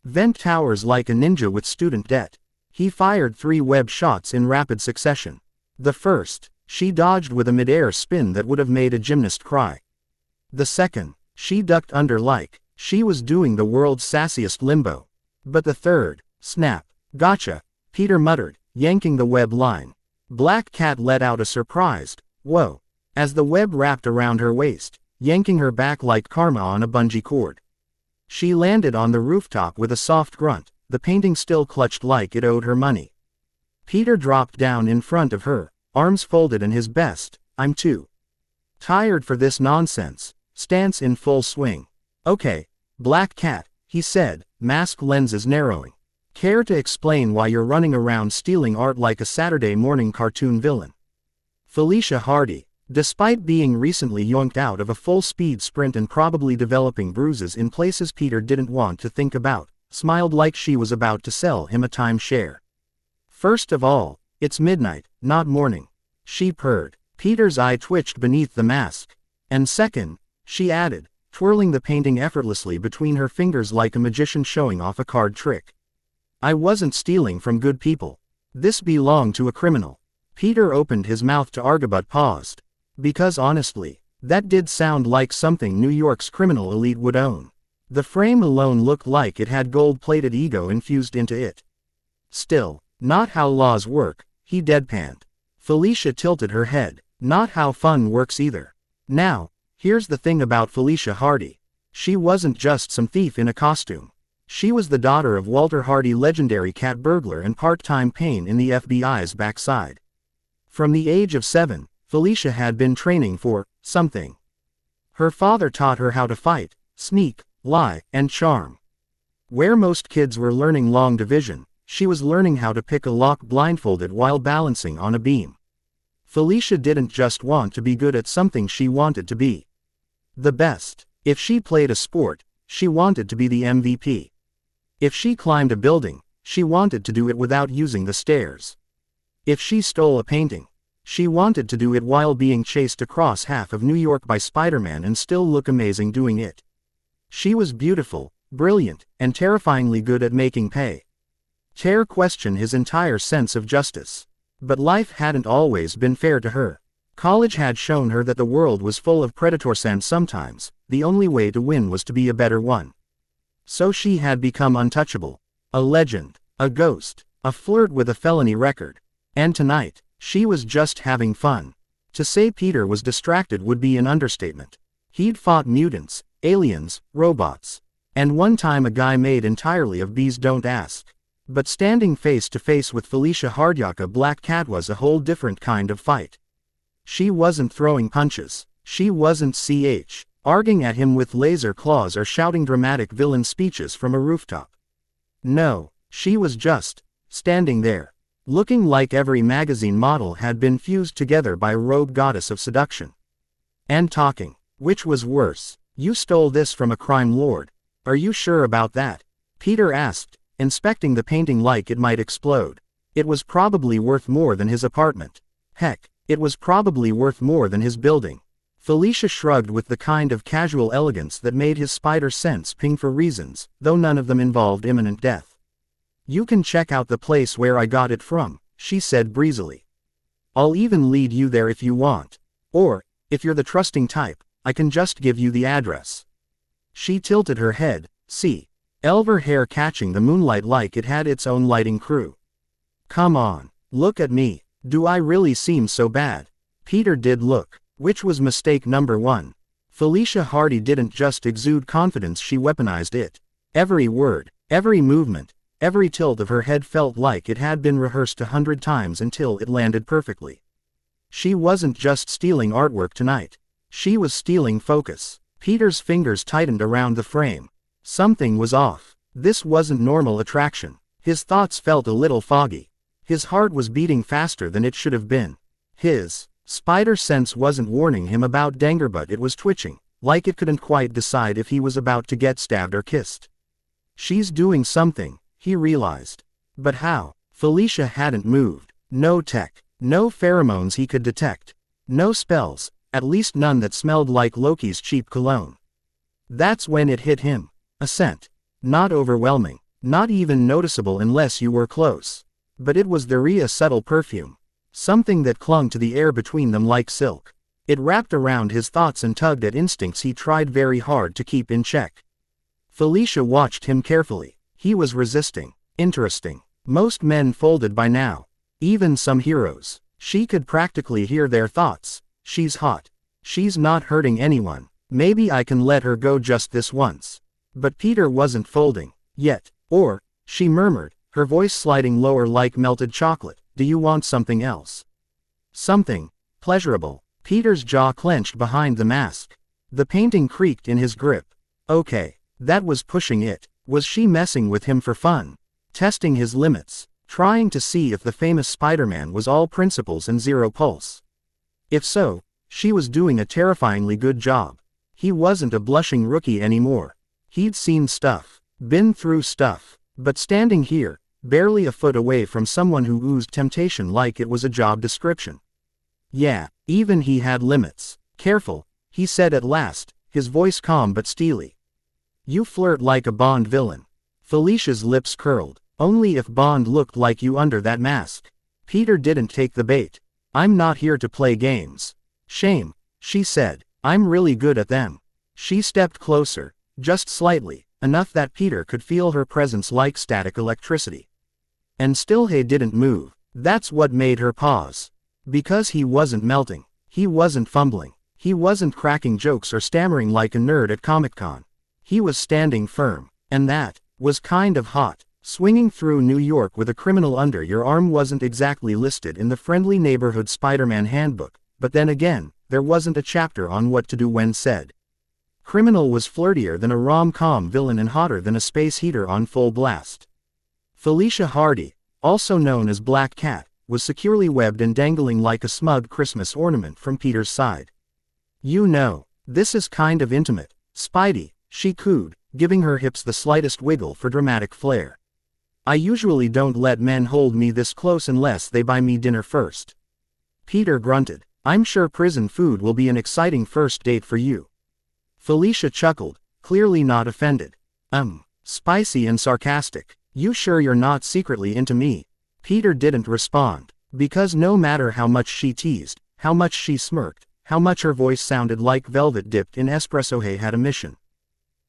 vent towers like a ninja with student debt. He fired 3 web shots in rapid succession. The first, she dodged with a mid-air spin that would have made a gymnast cry. The second, she ducked under like she was doing the world's sassiest limbo. But the third, snap, gotcha, Peter muttered, yanking the web line. Black Cat let out a surprised, whoa, as the web wrapped around her waist, yanking her back like karma on a bungee cord. She landed on the rooftop with a soft grunt, the painting still clutched like it owed her money. Peter dropped down in front of her, arms folded and his best, I'm too tired for this nonsense, stance in full swing. Okay, Black Cat, he said, mask lenses narrowing. Care to explain why you're running around stealing art like a Saturday morning cartoon villain? Felicia Hardy, despite being recently yoinked out of a full-speed sprint and probably developing bruises in places Peter didn't want to think about, smiled like she was about to sell him a timeshare. First of all, it's midnight, not morning. She purred. Peter's eye twitched beneath the mask. And second, she added, twirling the painting effortlessly between her fingers like a magician showing off a card trick. I wasn't stealing from good people. This belonged to a criminal. Peter opened his mouth to argue but paused. Because honestly, that did sound like something New York's criminal elite would own. The frame alone looked like it had gold-plated ego infused into it. Still, not how laws work, he deadpanned. Felicia tilted her head. Not how fun works either. Now, here's the thing about Felicia Hardy. She wasn't just some thief in a costume. She was the daughter of Walter Hardy, legendary cat burglar and part-time pain in the FBI's backside. From the age of 7, Felicia had been training for something. Her father taught her how to fight, sneak, lie, and charm. Where most kids were learning long division, she was learning how to pick a lock blindfolded while balancing on a beam. Felicia didn't just want to be good at something, she wanted to be the best. If she played a sport, she wanted to be the MVP. If she climbed a building, she wanted to do it without using the stairs. If she stole a painting, she wanted to do it while being chased across half of New York by Spiderman and still look amazing doing it. She was beautiful, brilliant, and terrifyingly good at making pay. Tear questioned his entire sense of justice. But life hadn't always been fair to her. College had shown her that the world was full of predators and sometimes, the only way to win was to be a better one. So she had become untouchable. A legend. A ghost. A flirt with a felony record. And tonight, she was just having fun. To say Peter was distracted would be an understatement. He'd fought mutants, aliens, robots. And one time a guy made entirely of bees, don't ask. But standing face to face with Felicia Hardyaka Black Cat was a whole different kind of fight. She wasn't throwing punches. She wasn't arguing at him with laser claws or shouting dramatic villain speeches from a rooftop. No, she was just standing there, looking like every magazine model had been fused together by a rogue goddess of seduction. And talking. Which was worse? You stole this from a crime lord. Are you sure about that? Peter asked, inspecting the painting like it might explode. It was probably worth more than his apartment. Heck, it was probably worth more than his building. Felicia shrugged with the kind of casual elegance that made his spider sense ping for reasons, though none of them involved imminent death. You can check out the place where I got it from, she said breezily. I'll even lead you there if you want. Or, if you're the trusting type, I can just give you the address. She tilted her head, elver hair catching the moonlight like it had its own lighting crew. Come on, look at me. Do I really seem so bad? Peter did look, which was mistake number 1. Felicia Hardy didn't just exude confidence, she weaponized it. Every word, every movement, every tilt of her head felt like it had been rehearsed 100 times until it landed perfectly. She wasn't just stealing artwork tonight. She was stealing focus. Peter's fingers tightened around the frame. Something was off. This wasn't normal attraction. His thoughts felt a little foggy. His heart was beating faster than it should have been. His spider sense wasn't warning him about danger, but it was twitching, like it couldn't quite decide if he was about to get stabbed or kissed. She's doing something, he realized. But how? Felicia hadn't moved. No tech. No pheromones he could detect. No spells, at least none that smelled like Loki's cheap cologne. That's when it hit him. A scent. Not overwhelming. Not even noticeable unless you were close. But it was a subtle perfume. Something that clung to the air between them like silk. It wrapped around his thoughts and tugged at instincts he tried very hard to keep in check. Felicia watched him carefully. He was resisting. Interesting. Most men folded by now. Even some heroes. She could practically hear their thoughts. She's hot. She's not hurting anyone. Maybe I can let her go just this once. But Peter wasn't folding. Yet. Or, she murmured, her voice sliding lower like melted chocolate, do you want something else? Something pleasurable. Peter's jaw clenched behind the mask. The painting creaked in his grip. Okay, that was pushing it. Was she messing with him for fun? Testing his limits? Trying to see if the famous Spiderman was all principles and zero pulse? If so, she was doing a terrifyingly good job. He wasn't a blushing rookie anymore. He'd seen stuff. Been through stuff. But standing here, barely a foot away from someone who oozed temptation like it was a job description. Yeah, even he had limits. Careful, he said at last, his voice calm but steely. You flirt like a Bond villain. Felicia's lips curled. Only if Bond looked like you under that mask. Peter didn't take the bait. I'm not here to play games. Shame, she said. I'm really good at them. She stepped closer, just slightly, enough that Peter could feel her presence like static electricity. And still he didn't move. That's what made her pause. Because he wasn't melting. He wasn't fumbling. He wasn't cracking jokes or stammering like a nerd at Comic-Con. He was standing firm. And that Was kind of hot. Swinging through New York with a criminal under your arm wasn't exactly listed in the friendly neighborhood Spider-Man handbook, but then again, there wasn't a chapter on what to do when said. Criminal was flirtier than a rom-com villain and hotter than a space heater on full blast. Felicia Hardy, also known as Black Cat, was securely webbed and dangling like a smug Christmas ornament from Peter's side. You know, this is kind of intimate, Spidey, she cooed, giving her hips the slightest wiggle for dramatic flair. I usually don't let men hold me this close unless they buy me dinner first. Peter grunted. I'm sure prison food will be an exciting first date for you. Felicia chuckled, clearly not offended. Spicy and sarcastic. You sure you're not secretly into me? Peter didn't respond, because no matter how much she teased, how much she smirked, how much her voice sounded like velvet dipped in espresso, he had a mission.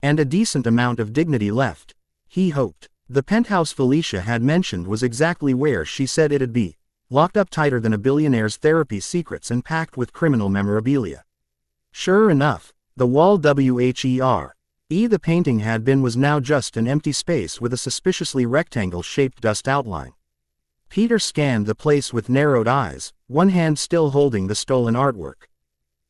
And a decent amount of dignity left. He hoped. The penthouse Felicia had mentioned was exactly where she said it'd be, locked up tighter than a billionaire's therapy secrets and packed with criminal memorabilia. Sure enough, the wall the painting had been was now just an empty space with a suspiciously rectangle-shaped dust outline. Peter scanned the place with narrowed eyes, one hand still holding the stolen artwork.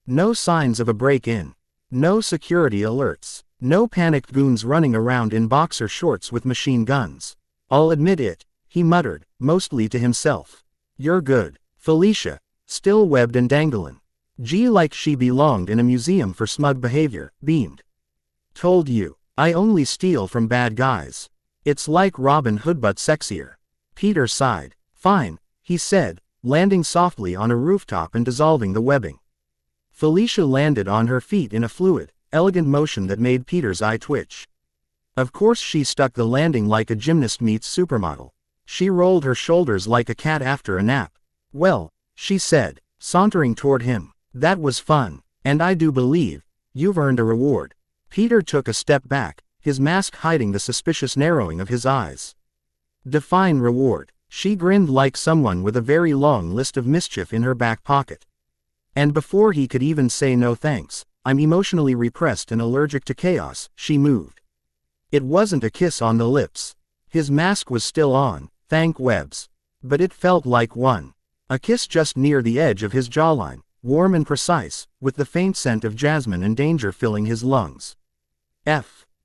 No signs of a break-in. No security alerts. No panicked goons running around in boxer shorts with machine guns. I'll admit it, he muttered, mostly to himself. You're good. Felicia, still webbed and dangling. Gee, like she belonged in a museum for smug behavior, beamed. Told you, I only steal from bad guys. It's like Robin Hood but sexier. Peter sighed. Fine, he said, landing softly on a rooftop and dissolving the webbing. Felicia landed on her feet in a fluid, elegant motion that made Peter's eye twitch. Of course she stuck the landing like a gymnast meets supermodel. She rolled her shoulders like a cat after a nap. Well, she said, sauntering toward him, that was fun, and I do believe you've earned a reward. Peter took a step back, his mask hiding the suspicious narrowing of his eyes. Define reward. She grinned like someone with a very long list of mischief in her back pocket. And before he could even say no thanks, I'm emotionally repressed and allergic to chaos, she moved. It wasn't a kiss on the lips. His mask was still on, thank webs. But it felt like one. A kiss just near the edge of his jawline, warm and precise, with the faint scent of jasmine and danger filling his lungs.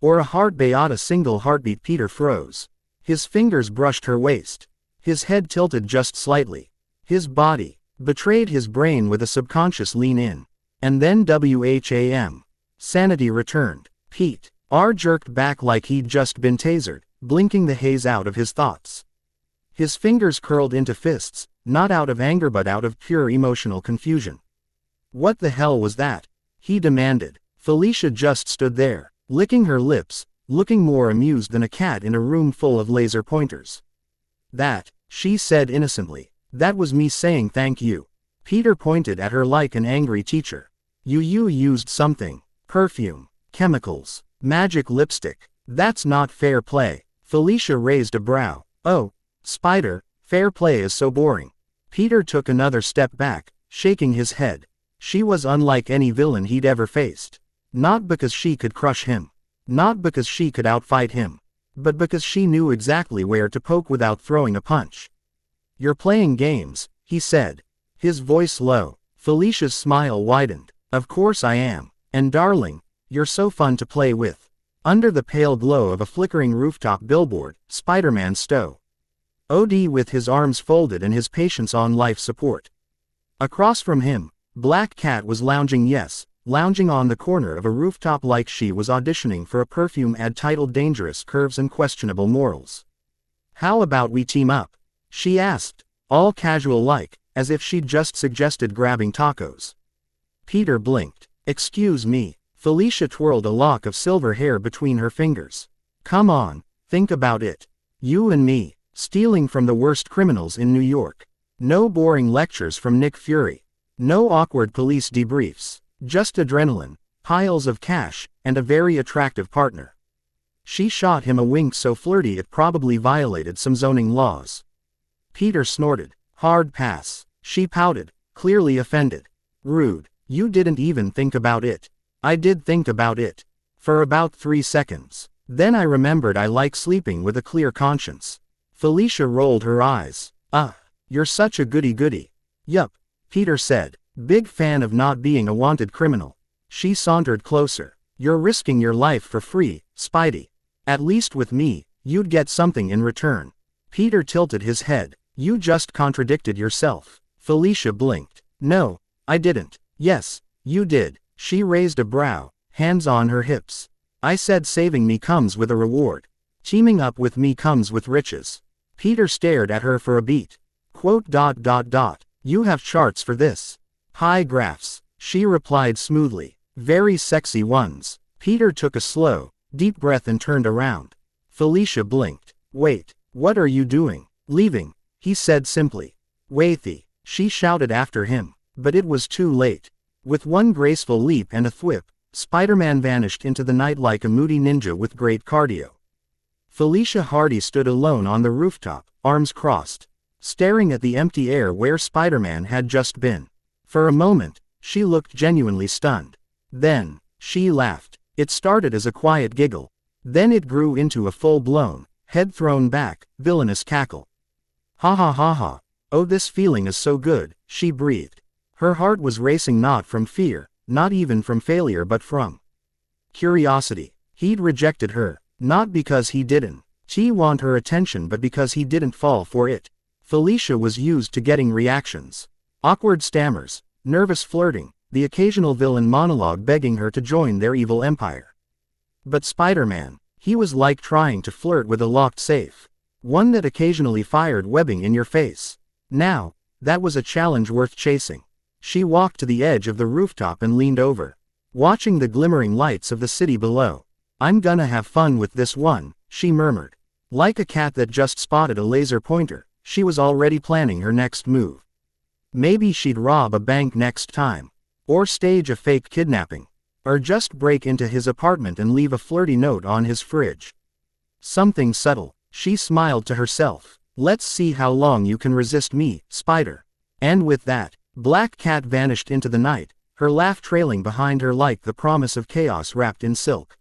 Or a heart beata single heartbeat. Peter froze. His fingers brushed her waist. His head tilted just slightly. His body betrayed his brain with a subconscious lean in. And then wham. Sanity returned. Pete jerked back like he'd just been tasered, blinking the haze out of his thoughts. His fingers curled into fists, not out of anger but out of pure emotional confusion. What the hell was that? He demanded. Felicia just stood there, licking her lips, looking more amused than a cat in a room full of laser pointers. That, she said innocently, that was me saying thank you. Peter pointed at her like an angry teacher. You used something. Perfume. Chemicals. Magic lipstick. That's not fair play. Felicia raised a brow. Oh, Spider, fair play is so boring. Peter took another step back, shaking his head. She was unlike any villain he'd ever faced. Not because she could crush him. Not because she could outfight him. But because she knew exactly where to poke without throwing a punch. You're playing games, he said. His voice low. Felicia's smile widened. Of course I am. And darling, you're so fun to play with. Under the pale glow of a flickering rooftop billboard, Spider-Man stood. With his arms folded and his patience on life support. Across from him, Black Cat was lounging on the corner of a rooftop like she was auditioning for a perfume ad titled Dangerous Curves and Questionable Morals. How about we team up? She asked, all casual like, as if she'd just suggested grabbing tacos. Peter blinked. Excuse me. Felicia twirled a lock of silver hair between her fingers. Come on, think about it. You and me, stealing from the worst criminals in New York. No boring lectures from Nick Fury. No awkward police debriefs. Just adrenaline, piles of cash, and a very attractive partner. She shot him a wink so flirty it probably violated some zoning laws. Peter snorted. Hard pass. She pouted, clearly offended. Rude. You didn't even think about it. I did think about it. For about 3 seconds. Then I remembered I like sleeping with a clear conscience. Felicia rolled her eyes. You're such a goody-goody. Yup, Peter said. Big fan of not being a wanted criminal. She sauntered closer. You're risking your life for free, Spidey. At least with me, you'd get something in return. Peter tilted his head. You just contradicted yourself. Felicia blinked. No, I didn't. Yes, you did. She raised a brow, hands on her hips. I said saving me comes with a reward. Teaming up with me comes with riches. Peter stared at her for a beat. Quote. You have charts for this. High graphs, she replied smoothly. Very sexy ones. Peter took a slow, deep breath and turned around. Felicia blinked. Wait, what are you doing? Leaving, he said simply. Waithy, she shouted after him, but it was too late. With one graceful leap and a thwip, Spider-Man vanished into the night like a moody ninja with great cardio. Felicia Hardy stood alone on the rooftop, arms crossed, staring at the empty air where Spider-Man had just been. For a moment, she looked genuinely stunned. Then, she laughed. It started as a quiet giggle. Then it grew into a full-blown, head thrown back, villainous cackle. Ha ha ha ha. Oh, this feeling is so good, she breathed. Her heart was racing not from fear, not even from failure but from curiosity. He'd rejected her, not because he didn't want her attention but because he didn't fall for it. Felicia was used to getting reactions. Awkward stammers, nervous flirting, the occasional villain monologue begging her to join their evil empire. But Spider-Man, he was like trying to flirt with a locked safe. One that occasionally fired webbing in your face. Now, that was a challenge worth chasing. She walked to the edge of the rooftop and leaned over, watching the glimmering lights of the city below. I'm gonna have fun with this one, she murmured. Like a cat that just spotted a laser pointer, she was already planning her next move. Maybe she'd rob a bank next time. Or stage a fake kidnapping. Or just break into his apartment and leave a flirty note on his fridge. Something subtle, she smiled to herself. Let's see how long you can resist me, Spider. And with that, Black Cat vanished into the night, her laugh trailing behind her like the promise of chaos wrapped in silk.